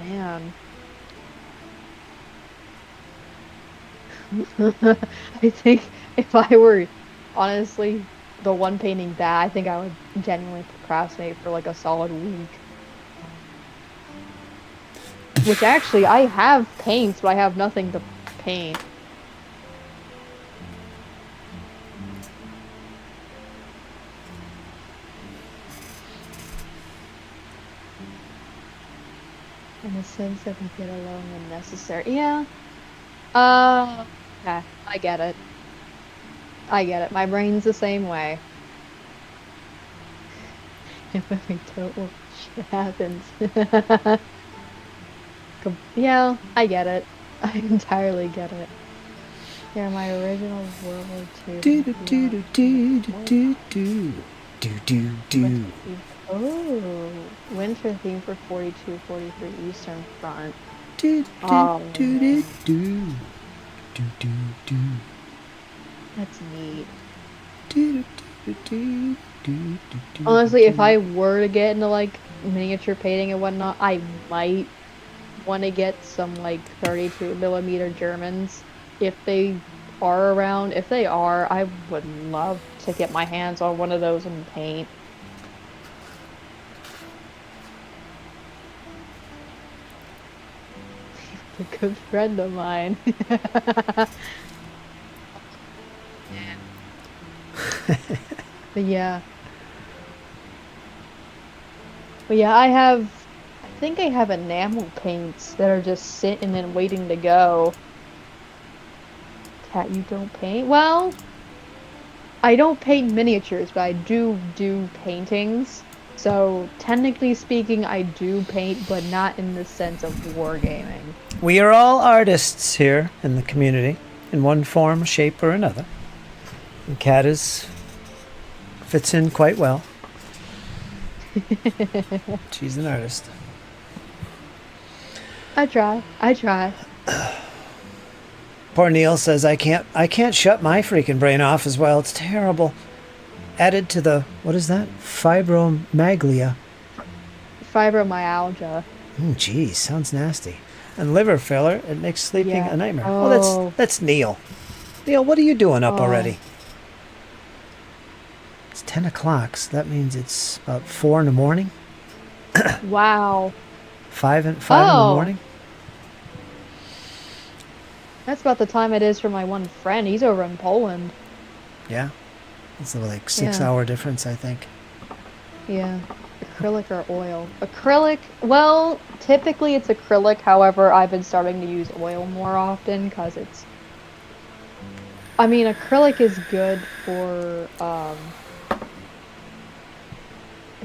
Man. I think if I were honestly the one painting that, I think I would genuinely procrastinate for like a solid week. Which actually, I have paints, but I have nothing to paint. In the sense that we get along when necessary. Yeah. Okay. I get it. I get it. My brain's the same way. If we don't, well, shit happens. Yeah, I get it. I entirely get it. Yeah, my original World War II. Do do do do do do do do do do. Oh, winter theme for 42-43 Eastern Front. Do Oh, do do do do do do. that's neat. Do do do do do. Honestly, if I were to get into like miniature painting and whatnot, I might want to get some like 32mm Germans if they are around. If they are, I would love to get my hands on one of those and paint. A good friend of mine. But yeah. But yeah, I think I have enamel paints that are just sitting and waiting to go. Cat, you don't paint? Well, I don't paint miniatures, but I do paintings. So, technically speaking, I do paint, but not in the sense of wargaming. We are all artists here in the community, in one form, shape, or another. And Kat fits in quite well. She's an artist. I try. Poor Neil says I can't shut my freaking brain off as well. It's terrible. Added to the, what is that? Fibromyalgia. Fibromyalgia. Geez, sounds nasty. And liver failure, it makes sleeping a nightmare. Oh. That's Neil. Neil, what are you doing up already? It's 10 o'clock, so that means it's about 4 in the morning. Wow. 5 in the morning. That's about the time it is for my one friend. He's over in Poland. Yeah. It's like 6-hour difference, I think. Yeah. Acrylic or oil? Acrylic, well, typically it's acrylic. However, I've been starting to use oil more often because it's... I mean, acrylic is good for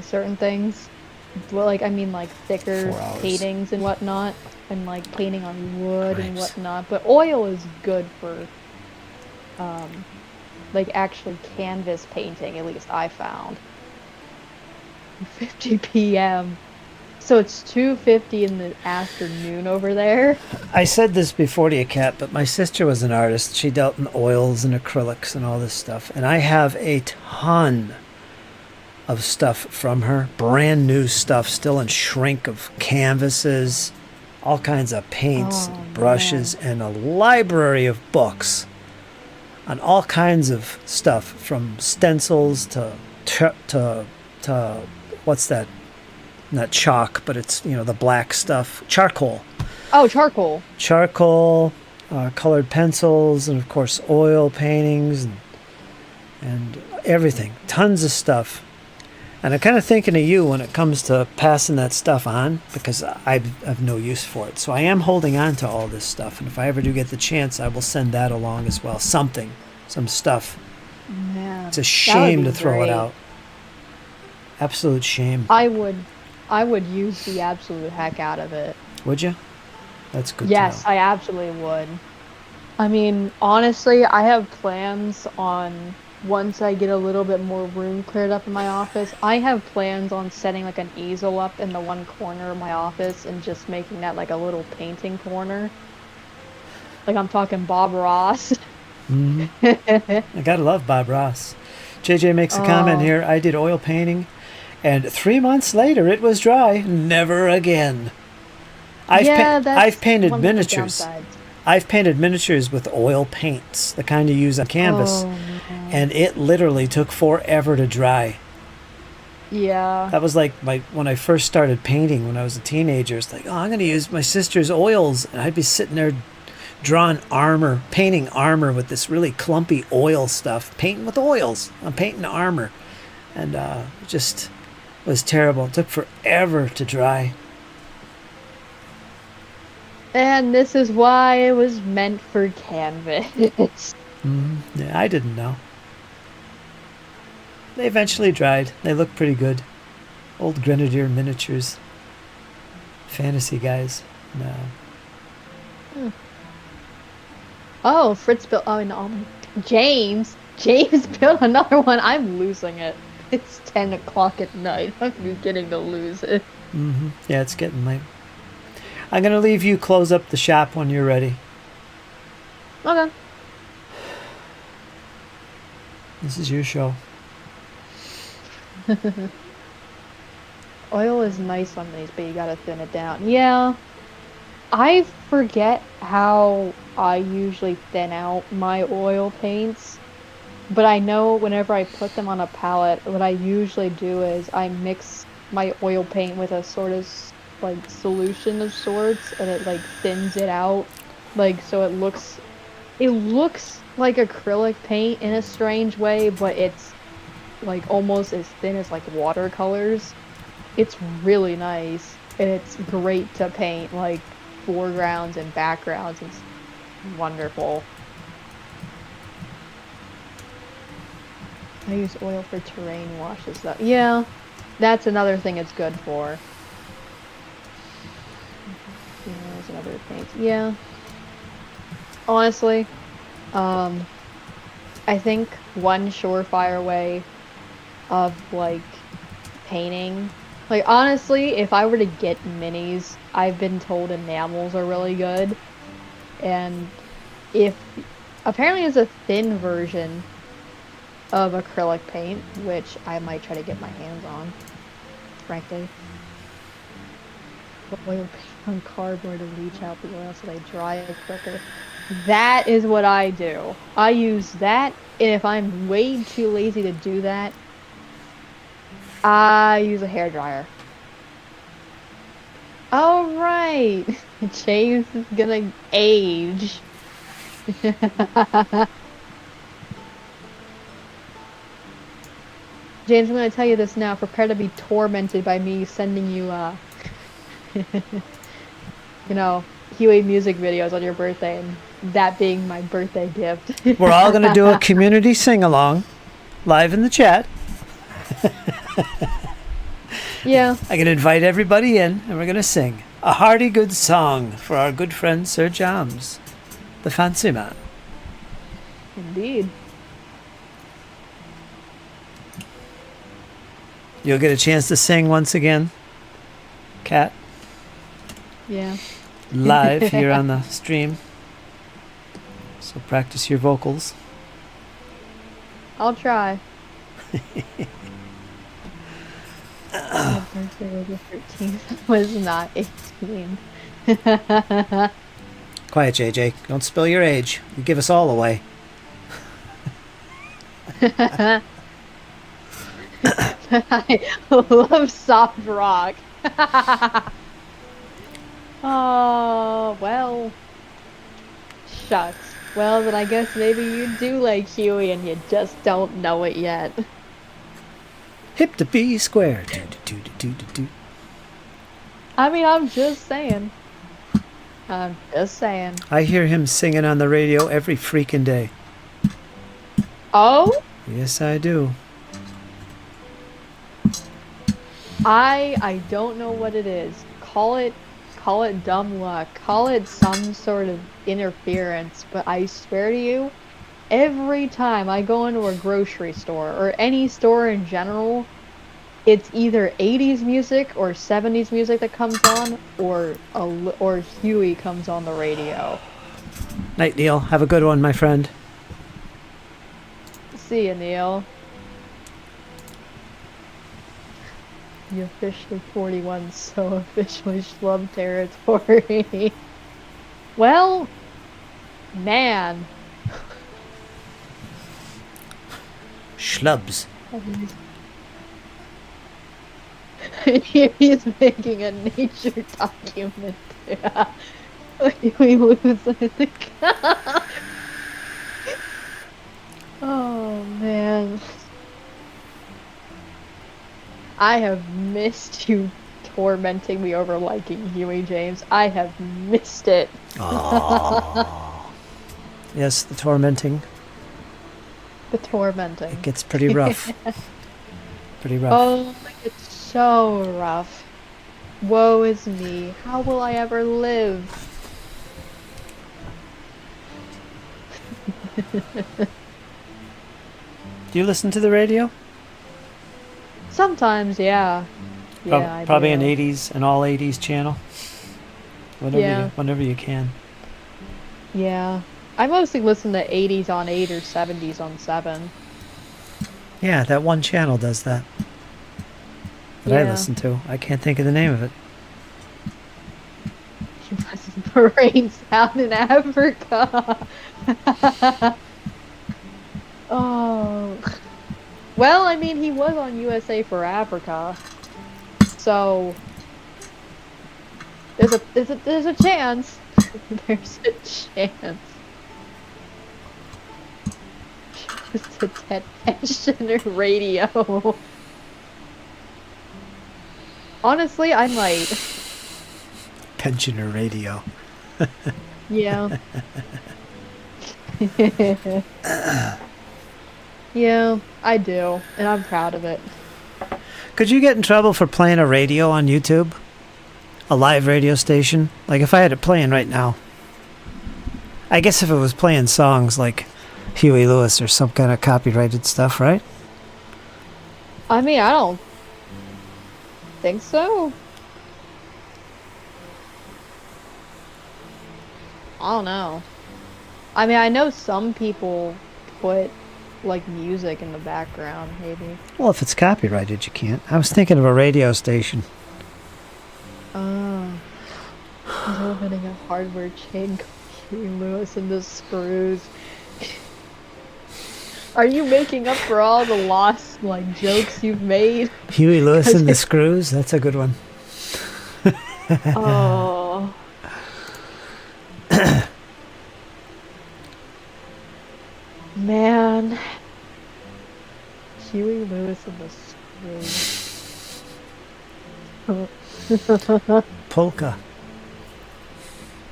certain things. Well, like, I mean, like thicker paintings and whatnot. And like painting on wood and whatnot. But oil is good for like actually canvas painting, at least I found. 50 p.m. So it's 2:50 in the afternoon over there. I said this before to you, Kat, but my sister was an artist. She dealt in oils and acrylics and all this stuff. And I have a ton of stuff from her. Brand new stuff, still in shrink, of canvases, all kinds of paints, brushes, and a library of books on all kinds of stuff, from stencils to what's that? Not chalk, but it's, the black stuff. Charcoal. Oh, charcoal. Charcoal, colored pencils, and of course oil paintings and everything. Tons of stuff. And I'm kind of thinking of you when it comes to passing that stuff on, because I have no use for it. So I am holding on to all this stuff. And if I ever do get the chance, I will send that along as well. Some stuff. Yeah, it's a shame to throw it out. Absolute shame. I would I would use the absolute heck out of it. Would you? That's good to know. Yes, I absolutely would. I mean, honestly, I have plans on once I get a little bit more room cleared up in my office, I have plans on setting like an easel up in the one corner of my office and just making that like a little painting corner. Like I'm talking Bob Ross. I gotta love Bob Ross. JJ makes a comment here. I did oil painting, and 3 months later it was dry. Never again. I've painted miniatures. I've painted miniatures with oil paints, the kind you use on canvas, and it literally took forever to dry. Yeah. That was like when I first started painting when I was a teenager. It's like, oh, I'm going to use my sister's oils, and I'd be sitting there drawing armor, painting armor with this really clumpy oil stuff, painting with oils. I'm painting armor, and it just was terrible. It took forever to dry. And this is why it was meant for canvas. Yeah, I didn't know. They eventually dried. They look pretty good. Old Grenadier miniatures. Fantasy guys. No. Oh, Fritz built. Oh, no. James built another one. I'm losing it. It's 10 o'clock at night. I'm beginning to lose it. Yeah, it's getting late. I'm going to leave you close up the shop when you're ready. Okay. This is your show. Oil is nice on these, but you gotta thin it down. Yeah. I forget how I usually thin out my oil paints, but I know whenever I put them on a palette, what I usually do is I mix my oil paint with a sort of like solution of sorts, and it like thins it out, like so it looks like acrylic paint in a strange way, but it's like almost as thin as like watercolors. It's really nice, and it's great to paint like foregrounds and backgrounds. It's wonderful. I use oil for terrain washes though. Yeah, that's another thing it's good for. There's another paint. Yeah. Honestly, I think one surefire way of like painting, like honestly, if I were to get minis, I've been told enamels are really good, and if apparently there's a thin version of acrylic paint, which I might try to get my hands on, frankly. Oil paint on cardboard to leach out the oil so they dry quicker. That is what I do. I use that, and if I'm way too lazy to do that, I use a hairdryer. All right, James is gonna age. James, I'm gonna tell you this now. Prepare to be tormented by me sending you, you know, Huey music videos on your birthday, and that being my birthday gift. We're all going to do a community sing-along live in the chat. Yeah. I can invite everybody in, and we're going to sing a hearty good song for our good friend Sir Jams, the fancy man. Indeed. You'll get a chance to sing once again, Kat. Yeah. Live here on the stream. So practice your vocals. I'll try. My birthday was the 13th. Was not 18. Quiet, JJ. Don't spill your age. You give us all away. I love soft rock. Oh, well. Shucks. Well, then I guess maybe you do like Huey and you just don't know it yet. Hip to B square. I mean, I'm just saying. I'm just saying. I hear him singing on the radio every freaking day. Oh? Yes, I do. I don't know what it is. Call it dumb luck. Call it some sort of interference, but I swear to you, every time I go into a grocery store or any store in general, it's either 80s music or 70s music that comes on or Huey comes on the radio. Night, Neil. Have a good one, my friend. See ya, Neil. You officially 41, so officially schlub territory. Well, man. Schlubs. He's making a nature document. Yeah. We lose it. Oh, man. I have missed you tormenting me over liking Huey, James. I have missed it. Oh. Yes, the tormenting. The tormenting. It gets pretty rough. Pretty rough. Oh, it's so rough. Woe is me. How will I ever live? Do you listen to the radio? Sometimes, yeah. Yeah, I Probably do. an 80s, an all 80s channel. Whenever you can. Yeah. I mostly listen to 80s on 8 or 70s on 7. Yeah, that one channel does that. That I Yeah. listen to. I can't think of the name of it. He was brains out in Africa. Oh. Well, I mean, he was on USA for Africa. So there's a chance. There's a chance. Just a dead pensioner radio. Honestly, I might. Pensioner radio. Yeah. Yeah, I do, and I'm proud of it. Could you get in trouble for playing a radio on YouTube? A live radio station? Like if I had it playing right now. I guess if it was playing songs like Huey Lewis or some kind of copyrighted stuff, right? I mean, I don't think so. I don't know. I mean, I know some people put like music in the background, maybe. Well, if it's copyrighted, you can't. I was thinking of a radio station. Oh. He's opening a hardware chain called Huey Lewis and the Screws. Are you making up for all the lost like jokes you've made? Huey Lewis and the Screws? That's a good one. Oh. Man. Huey Lewis and the Screws. Polka.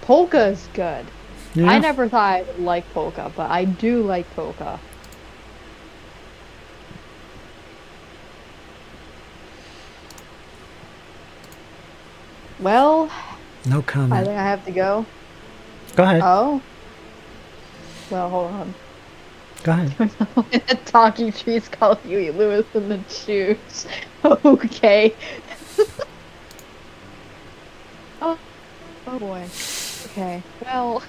Polka's good. Yeah. I never thought I would like polka, but I do like polka. Well, No I comment. think I have to go. Go ahead. Oh? Well, hold on. Go ahead. Talking trees call Huey Lewis and the Shoes. Okay. Oh boy. Okay. Well,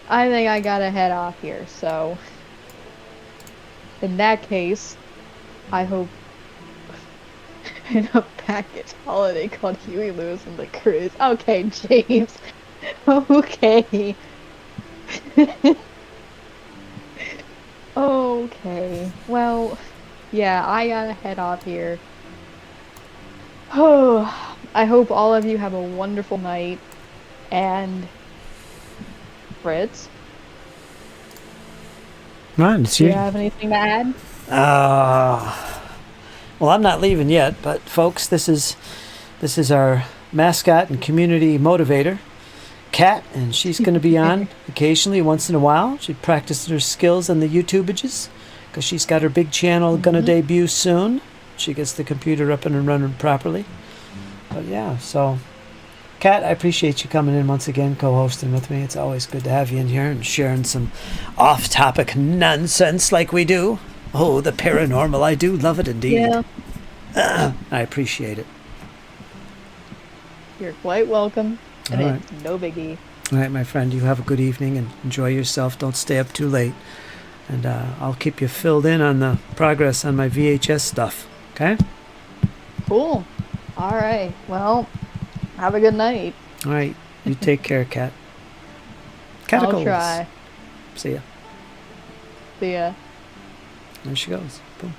I think I gotta head off here, so in that case, I hope in a package holiday called Huey Lewis and the Cruise. Okay, James. Okay. Okay. Well, yeah, I gotta head off here. Oh, I hope all of you have a wonderful night. And Fritz, Right, it's do you. you have anything to add? Well, I'm not leaving yet, but folks, this is our mascot and community motivator, Kat, and she's going to be on occasionally, once in a while. She practices her skills on the YouTubeages because she's got her big channel going to debut soon. she gets the computer up and running properly. But yeah, so Kat, I appreciate you coming in once again, co-hosting with me. It's always good to have you in here and sharing some off-topic nonsense like we do. Oh, the paranormal. I do love it indeed. Yeah. I appreciate it. You're quite welcome. And All it's no biggie. All right, my friend, you have a good evening and enjoy yourself. Don't stay up too late. And I'll keep you filled in on the progress on my VHS stuff. Okay? Cool. All right. Well, have a good night. All right. You take care, Kat. I'll try. See ya. See ya. There she goes. Boom.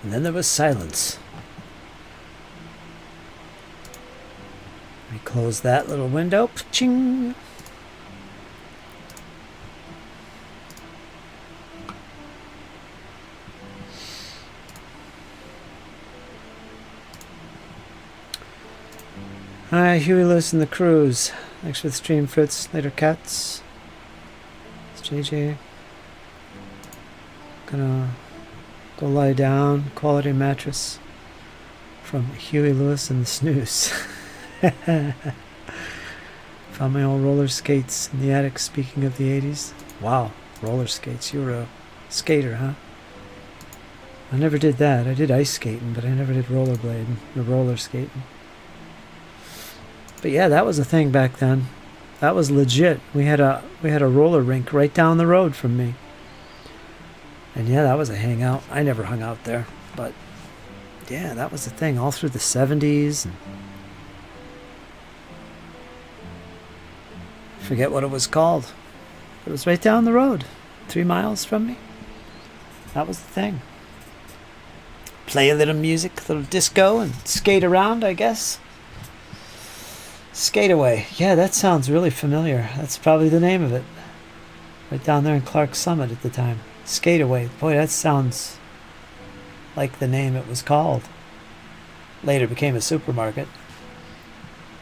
And then there was silence. We close that little window. Ching. Hi, Huey Lewis and the Cruise. Thanks for the stream, Fritz. Later, cats. It's JJ. Gonna go lie down. Quality mattress from Huey Lewis and the Snooze. Found my old roller skates in the attic. Speaking of the 80s. Wow, roller skates. You were a skater, huh? I never did that. I did ice skating, but I never did rollerblading or roller skating. But yeah, that was a thing back then. That was legit. We had a roller rink right down the road from me. And yeah, that was a hangout. I never hung out there, but yeah, that was the thing all through the 70s. And forget what it was called. It was right down the road, 3 miles from me. That was the thing. Play a little music, a little disco, and skate around, I guess. Skate away. Yeah, that sounds really familiar. That's probably the name of it. Right down there in Clark Summit at the time. Skate away. Boy, that sounds like the name it was called. Later became a supermarket.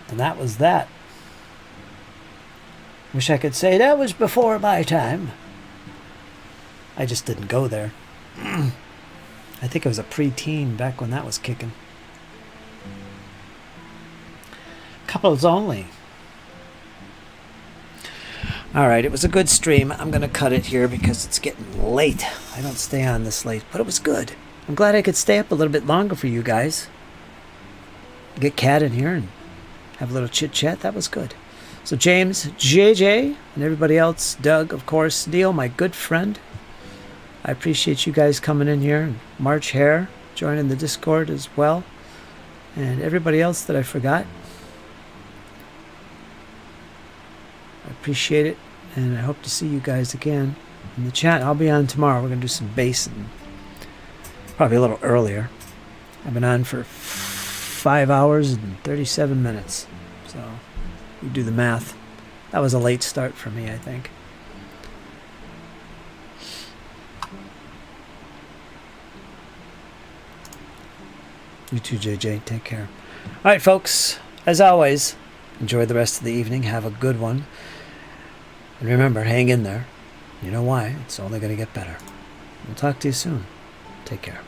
And that was that. Wish I could say that was before my time. I just didn't go there. I think I was a preteen back when that was kicking. Couples only. Alright, it was a good stream. I'm going to cut it here because it's getting late. I don't stay on this late, but it was good. I'm glad I could stay up a little bit longer for you guys. Get Kat in here and have a little chit-chat. That was good. So James, JJ, and everybody else, Doug, of course, Neil, my good friend. I appreciate you guys coming in here. And March Hare joining the Discord as well. And everybody else that I forgot. I appreciate it, and I hope to see you guys again in the chat. I'll be on tomorrow. We're going to do some bass, and probably a little earlier. I've been on for 5 hours and 37 minutes, so you do the math. That was a late start for me, I think. You too, JJ. Take care. All right, folks. As always, enjoy the rest of the evening. Have a good one. And remember, hang in there. You know why? It's only going to get better. We'll talk to you soon. Take care.